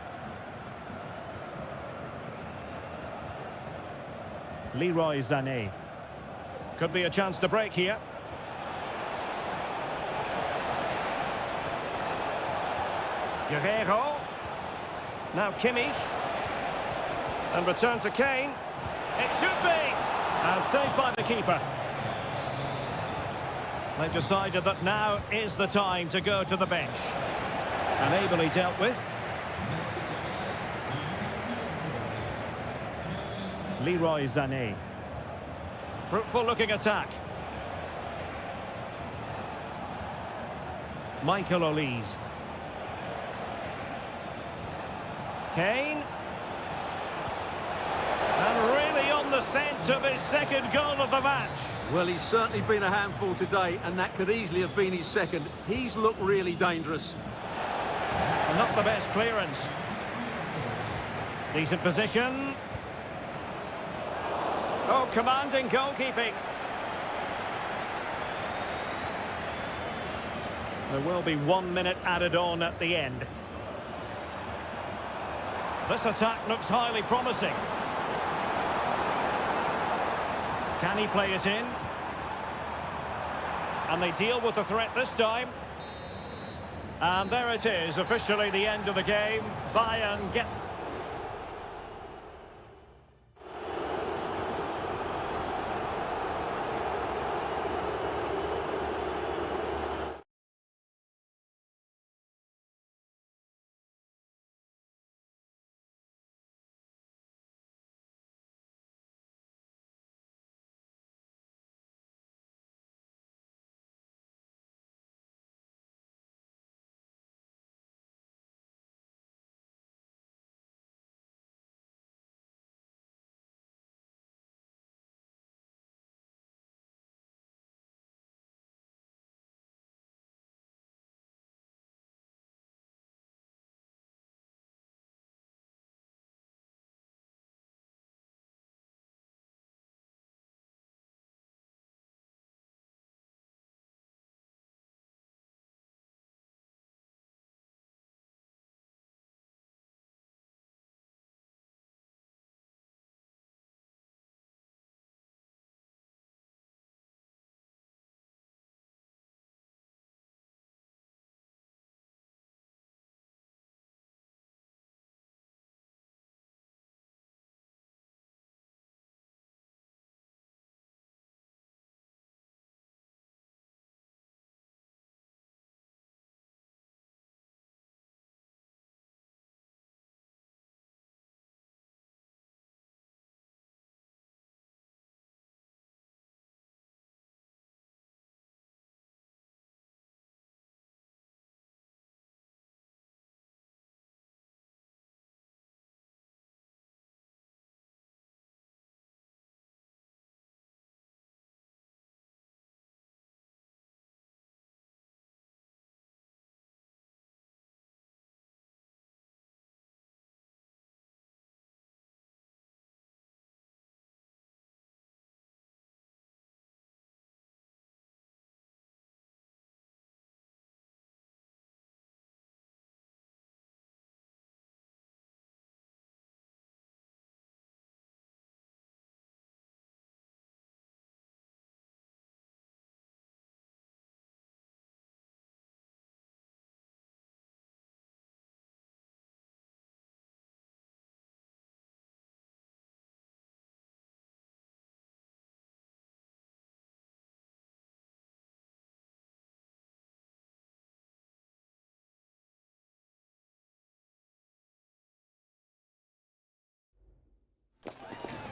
Leroy Sané. Could be a chance to break here. Guerrero. Now Kimmich. And return to Kane. It should be! And saved by the keeper. They've decided that now is the time to go to the bench. And ably dealt with. Leroy Sané. Fruitful looking attack. Michael Olise. Kane. And really on the scent of his second goal of the match. Well, he's certainly been a handful today, and that could easily have been his second. He's looked really dangerous. Not the best clearance. Decent position. Oh, commanding goalkeeping. There will be 1 minute added on at the end. This attack looks highly promising. Can he play it in? And they deal with the threat this time. And there it is, officially the end of the game. Bayern get...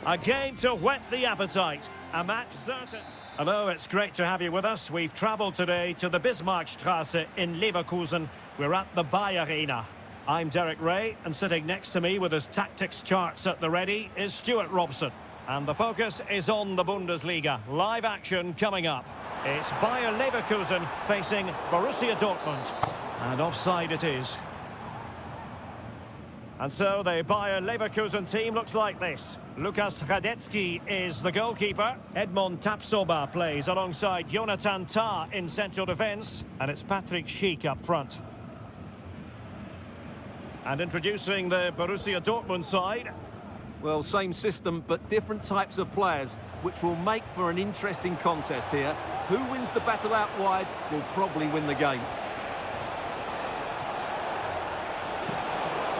A game to whet the appetite. A match certain. Hello, it's great to have you with us. We've travelled today to the Bismarckstraße in Leverkusen. We're at the Bayer Arena. I'm Derek Ray, and sitting next to me with his tactics charts at the ready is Stuart Robson. And the focus is on the Bundesliga. Live action coming up. It's Bayer Leverkusen facing Borussia Dortmund. And offside it is. And so the Bayer Leverkusen team looks like this. Lukas Radetzky is the goalkeeper. Edmond Tapsoba plays alongside Jonathan Tah in central defence. And it's Patrick Schick up front. And introducing the Borussia Dortmund side. Well, same system, but different types of players, which will make for an interesting contest here. Who wins the battle out wide will probably win the game.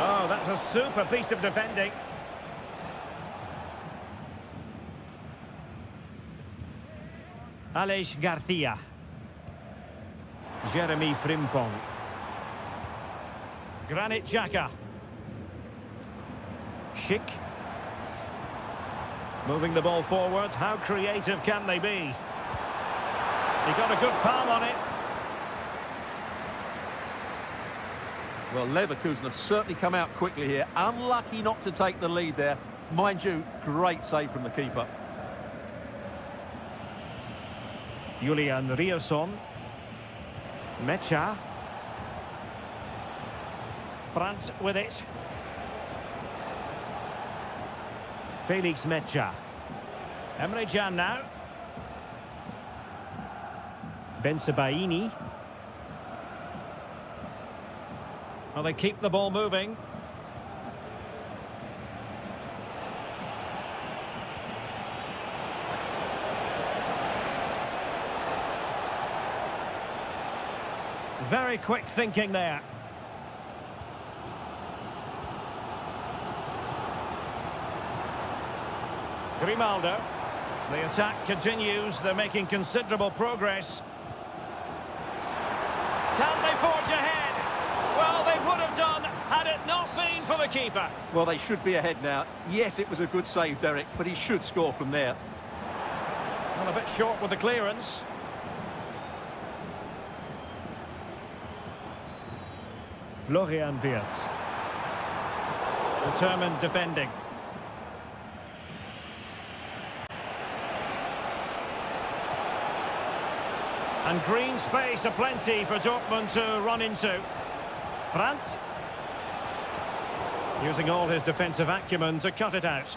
Oh, that's a super piece of defending. Aleix Garcia. Jeremy Frimpong. Granit Xhaka. Schick. Moving the ball forward. How creative can they be? He got a good palm on it. Well, Leverkusen have certainly come out quickly here. Unlucky not to take the lead there. Mind you, great save from the keeper. Julian Rierson. Mecha. Brandt with it. Felix Mecha. Emre Can now. Bensebaini. Well, they keep the ball moving. Very quick thinking there. Grimaldo. The attack continues. They're making considerable progress. Can they forge ahead? Well, they would have done had it not been for the keeper. Well, they should be ahead now. Yes, it was a good save, Derek, but he should score from there. Well, a bit short with the clearance. Florian Wirtz. Determined defending. And green space aplenty for Dortmund to run into. Brandt. Using all his defensive acumen to cut it out.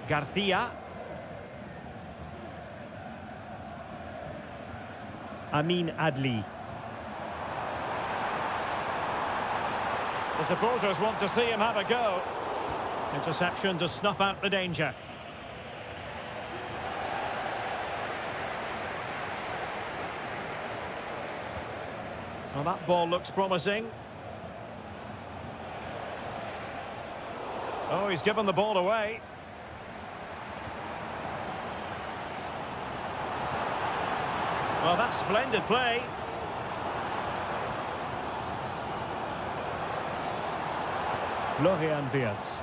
Garcia. Amin Adli. The supporters want to see him have a go. Interception to snuff out the danger. Well, that ball looks promising. Oh, he's given the ball away. Well, that's splendid play. Florian Wirtz.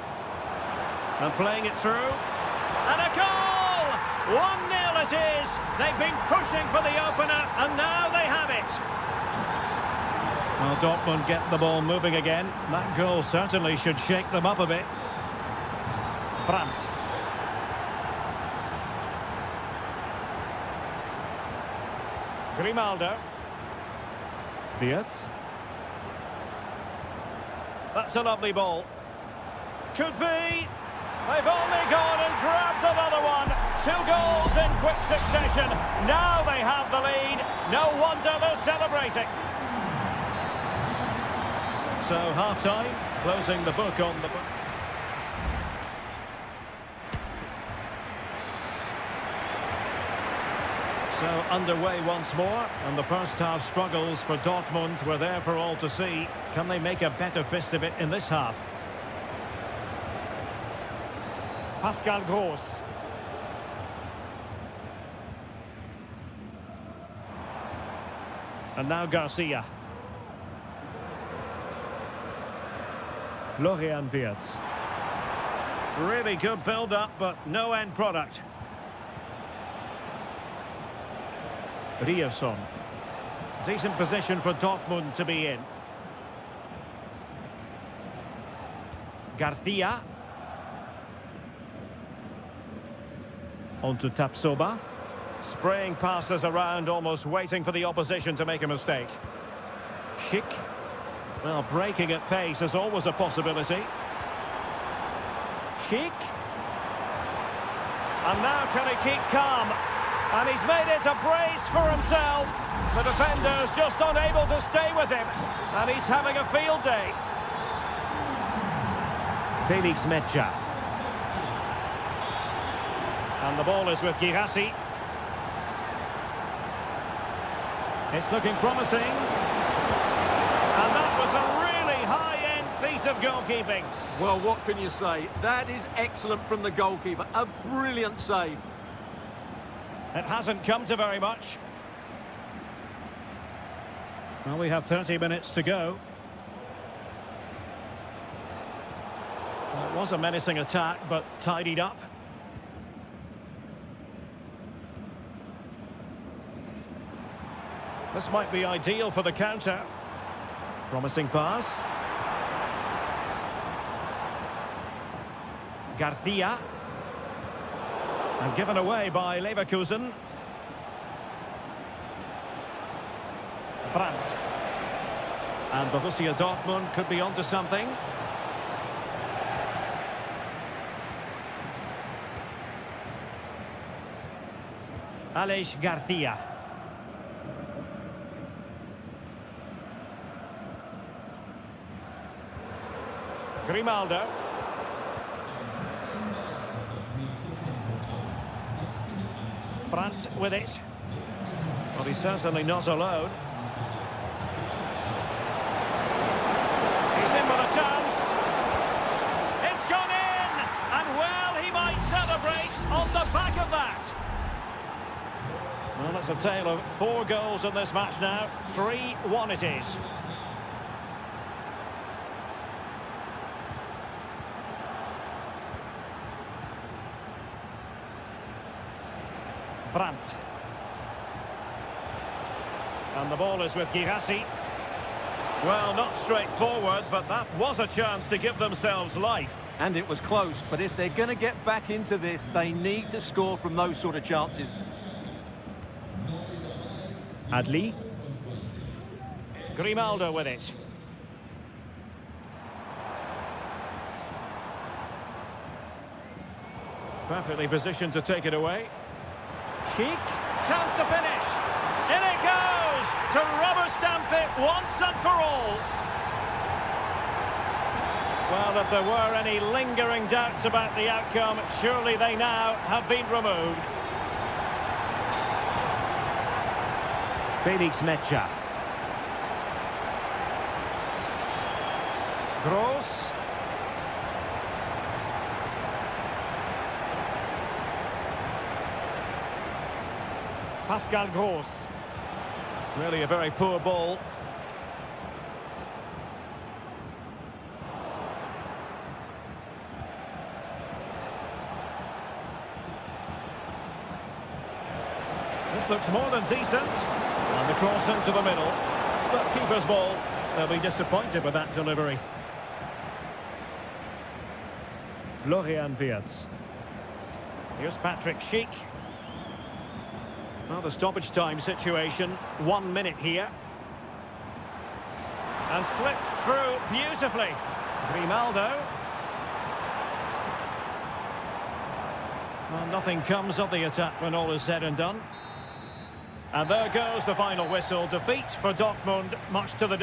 And playing it through. And a goal! 1-0 it is. They've been pushing for the opener, and now they have it. Well, Dortmund get the ball moving again. That goal certainly should shake them up a bit. Brandt. Grimaldo. Wirtz. That's a lovely ball. Could be. They've only gone and grabbed another one. 2 goals in quick succession. Now they have the lead. No wonder they're celebrating. So half-time, closing the book on the book. So underway once more, and the first half struggles for Dortmund were there for all to see. Can they make a better fist of it in this half? Pascal Gross. And now Garcia. Florian Wirtz. Really good build-up, but no end product. Ryerson. Decent position for Dortmund to be in. Garcia. On to Tapsoba. Spraying passes around, almost waiting for the opposition to make a mistake. Schick. Well, breaking at pace is always a possibility. Schick. And now can he keep calm? And he's made it a brace for himself. The defender's just unable to stay with him. And he's having a field day. Felix Medja. And the ball is with Girassi. It's looking promising. And that was a really high-end piece of goalkeeping. Well, what can you say? That is excellent from the goalkeeper. A brilliant save. It hasn't come to very much. Well, we have 30 minutes to go. Well, it was a menacing attack, but tidied up. This might be ideal for the counter. Promising pass. Garcia. And given away by Leverkusen. Brandt. And Borussia Dortmund could be onto something. Aleix Garcia. Grimaldo. Brandt with it. Well, he's certainly not alone. He's in with a chance. It's gone in! And well, he might celebrate on the back of that. Well, it's a tale of 4 goals in this match now. 3-1 it is. Brandt. And the ball is with Girassi. Well, not straightforward, but that was a chance to give themselves life. And it was close, but if they're going to get back into this, they need to score from those sort of chances. Adli. Grimaldo with it. Perfectly positioned to take it away. Schick, chance to finish. In it goes to rubber stamp it once and for all. Well, if there were any lingering doubts about the outcome, surely they now have been removed. Felix Medja. Gross. Pascal Gross. Really a very poor ball. This looks more than decent. And the cross into the middle. But keeper's ball. They'll be disappointed with that delivery. Florian Wirtz. Here's Patrick Schick. Well, the stoppage time situation, 1 minute here. And slipped through beautifully. Grimaldo. Well, nothing comes of the attack when all is said and done. And there goes the final whistle. Defeat for Dortmund, much to the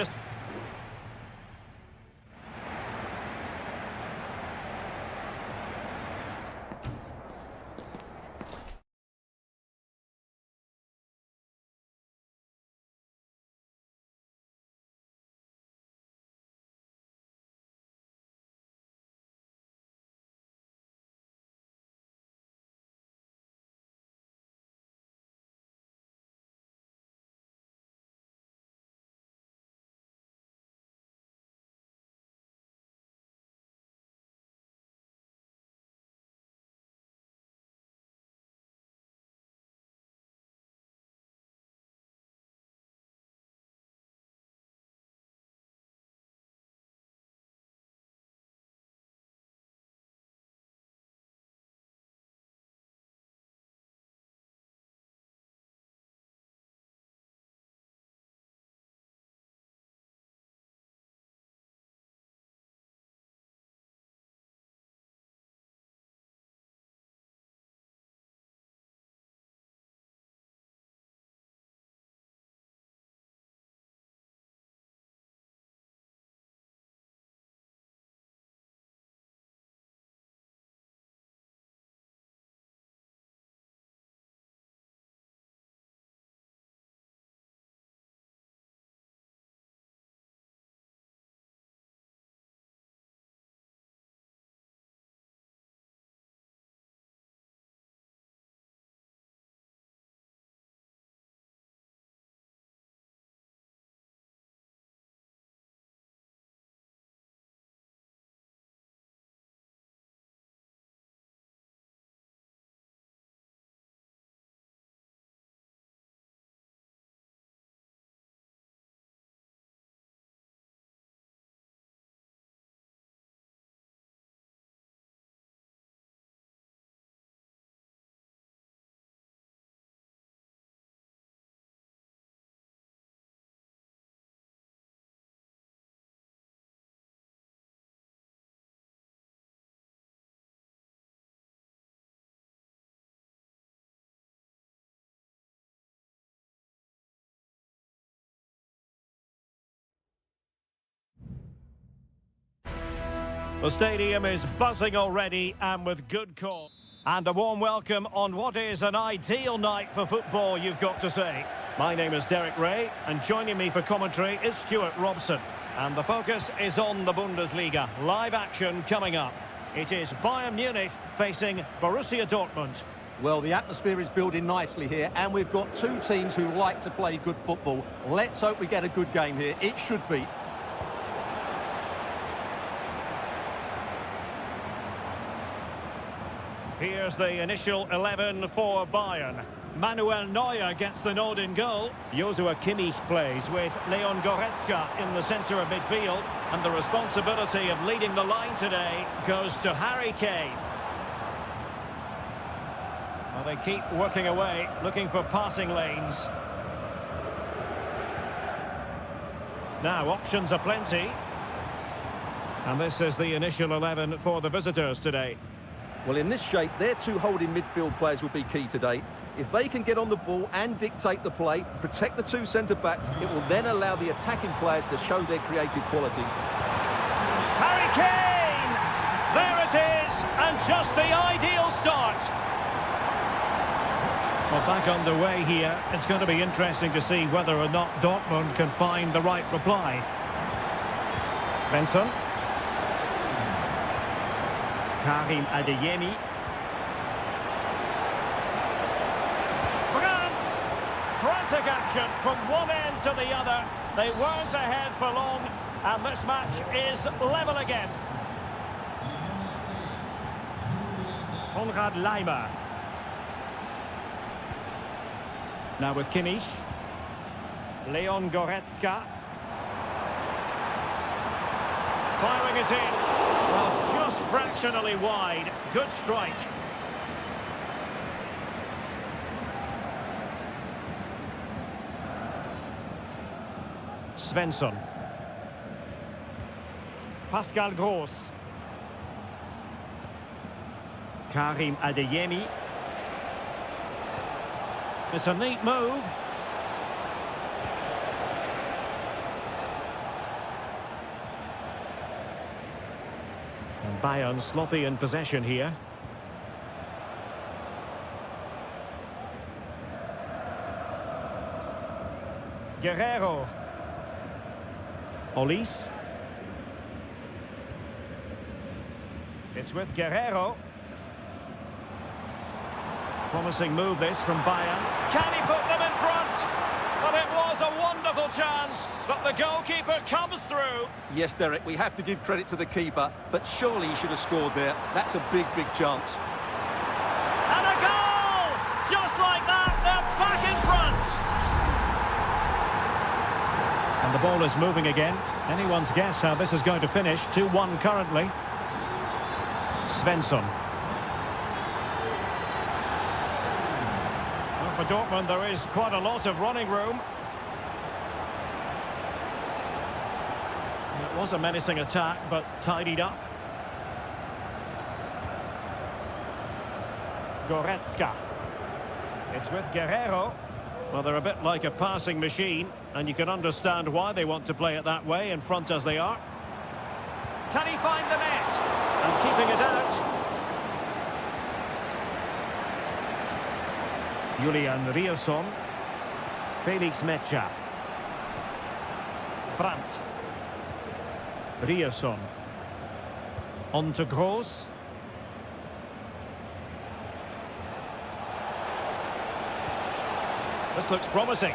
The stadium is buzzing already and with good cause. And a warm welcome on what is an ideal night for football, you've got to say. My name is Derek Ray, and joining me for commentary is Stuart Robson. And the focus is on the Bundesliga. Live action coming up. It is Bayern Munich facing Borussia Dortmund. Well, the atmosphere is building nicely here, and we've got two teams who like to play good football. Let's hope we get a good game here. It should be. Here's the initial 11 for Bayern. Manuel Neuer gets the nod in goal. Joshua Kimmich plays with Leon Goretzka in the centre of midfield. And the responsibility of leading the line today goes to Harry Kane. Well, they keep working away, looking for passing lanes. Now, options are plenty. And this is the initial 11 for the visitors today. Well, in this shape, their two holding midfield players will be key today. If they can get on the ball and dictate the play, protect the two centre-backs, it will then allow the attacking players to show their creative quality. Harry Kane! There it is, and just the ideal start. Well, back underway here. It's going to be interesting to see whether or not Dortmund can find the right reply. Svensson. Karim Adeyemi. Brandt! Frantic action from one end to the other. They weren't ahead for long, and this match is level again. Konrad Laimer. Now with Kimmich. Leon Goretzka. Firing it in. Well, just fractionally wide. Good strike. Svensson. Pascal Gross. Karim Adeyemi. It's a neat move. And Bayern sloppy in possession here. Guerrero. Olise. It's with Guerrero. Promising move this from Bayern. Can he put them in front? Well, it was a wonderful chance, but the goalkeeper comes through. Yes, Derek, we have to give credit to the keeper, but surely he should have scored there. That's a big, big chance. And a goal! Just like that, they're back in front. And the ball is moving again. Anyone's guess how this is going to finish. 2-1 currently. Svensson. For Dortmund, there is quite a lot of running room. It was a menacing attack, but tidied up. Goretzka. It's with Guerrero. Well, they're a bit like a passing machine, and you can understand why they want to play it that way, in front as they are. Can he find the net? And keeping it out. Julian Rierson. Felix Mecha. Brandt. Rierson. On to Gross. This looks promising.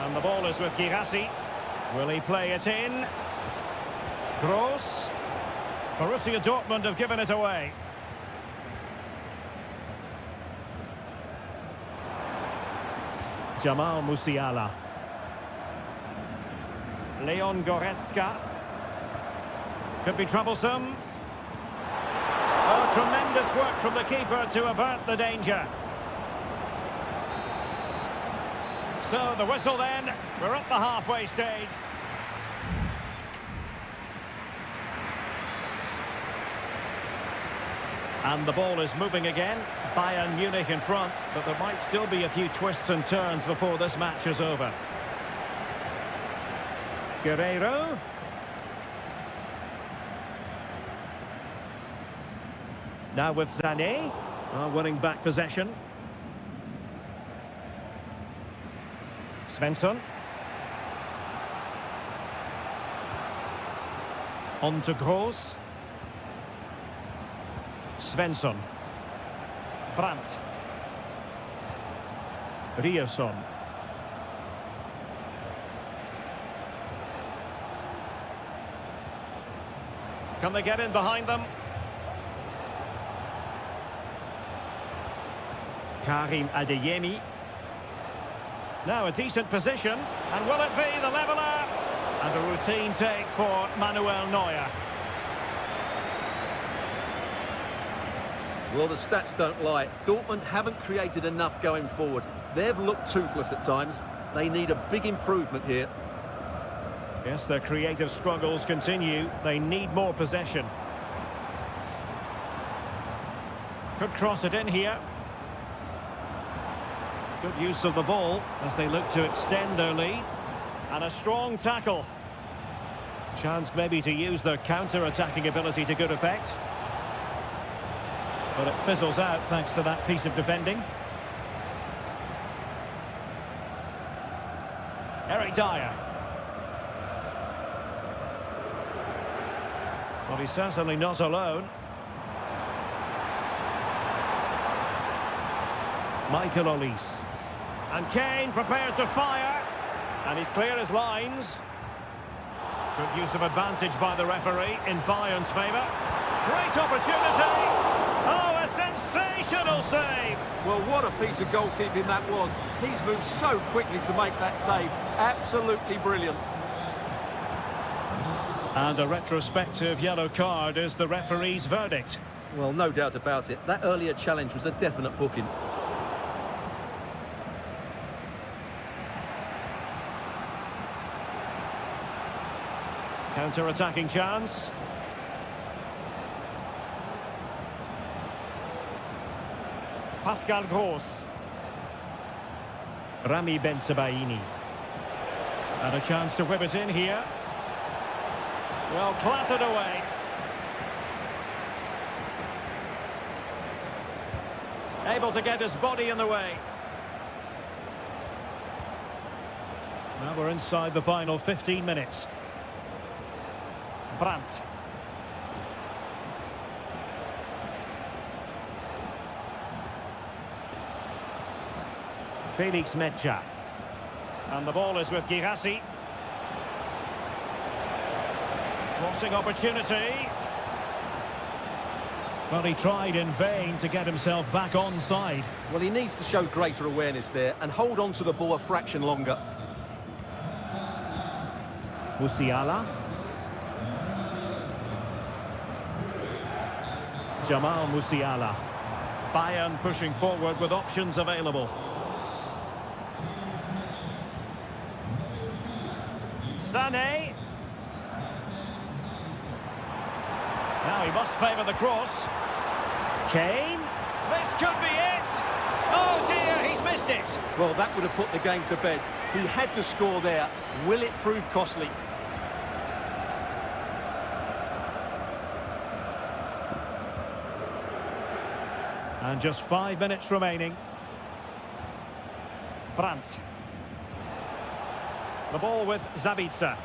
And the ball is with Girassi. Will he play it in? Gross. Borussia Dortmund have given it away. Jamal Musiala. Leon Goretzka. Could be troublesome. Oh, tremendous work from the keeper to avert the danger. So the whistle then. We're at the halfway stage. And the ball is moving again. Bayern Munich in front, but there might still be a few twists and turns before this match is over. Guerreiro. Now with Sané, winning back possession. Svensson. On to Gross. Svensson. Brandt. Ryerson. Can they get in behind them? Karim Adeyemi. Now a decent position. And will it be the leveller? And a routine take for Manuel Neuer. Well, the stats don't lie. Dortmund haven't created enough going forward. They've looked toothless at times. They need a big improvement here. Yes, their creative struggles continue. They need more possession. Could cross it in here. Good use of the ball as they look to extend their lead. And a strong tackle. Chance maybe to use their counter-attacking ability to good effect. But it fizzles out thanks to that piece of defending. Eric Dyer. Well, he's certainly not alone. Michael Olise. And Kane prepared to fire. And he's clear as lines. Good use of advantage by the referee in Bayern's favour. Great opportunity. Oh, a sensational save. Well, what a piece of goalkeeping that was. He's moved so quickly to make that save. Absolutely brilliant. And a retrospective yellow card is the referee's verdict. Well, no doubt about it. That earlier challenge was a definite booking. Counter-attacking chance. Pascal Gross. Rami Bensebaini. And a chance to whip it in here. Well, clattered away. Able to get his body in the way. Now we're inside the final 15 minutes. Brandt. Felix Medja. And the ball is with Girassi. Crossing opportunity. Well, he tried in vain to get himself back onside. Well, he needs to show greater awareness there and hold on to the ball a fraction longer. Musiala. Jamal Musiala. Bayern pushing forward with options available. Sané. Now he must favour the cross. Kane. This could be it. Oh dear, he's missed it. Well, that would have put the game to bed. He had to score there. Will it prove costly? And just 5 minutes remaining. Brandt. The ball with Zabitzer.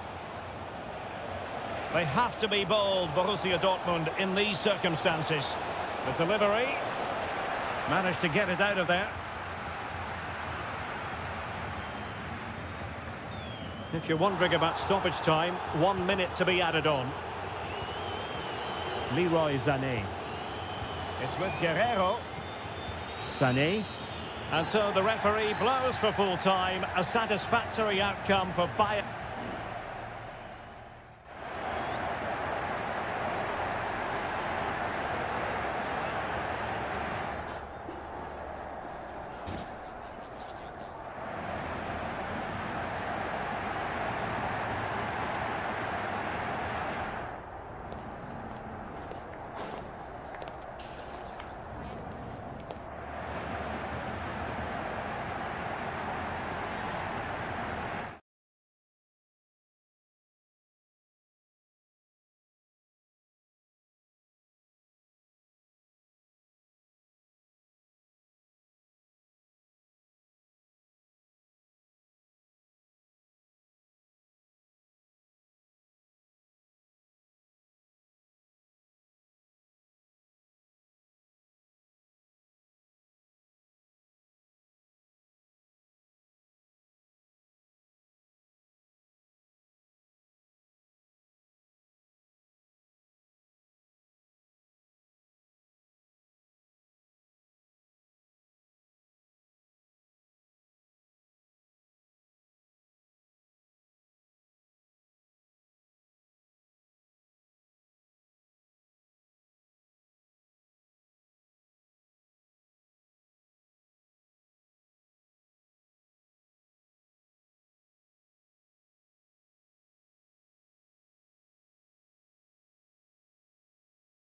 They have to be bold, Borussia Dortmund, in these circumstances. The delivery. Managed to get it out of there. If you're wondering about stoppage time, 1 minute to be added on. Leroy Sané. It's with Guerreiro. Sané. And so the referee blows for full time. A satisfactory outcome for Bayern.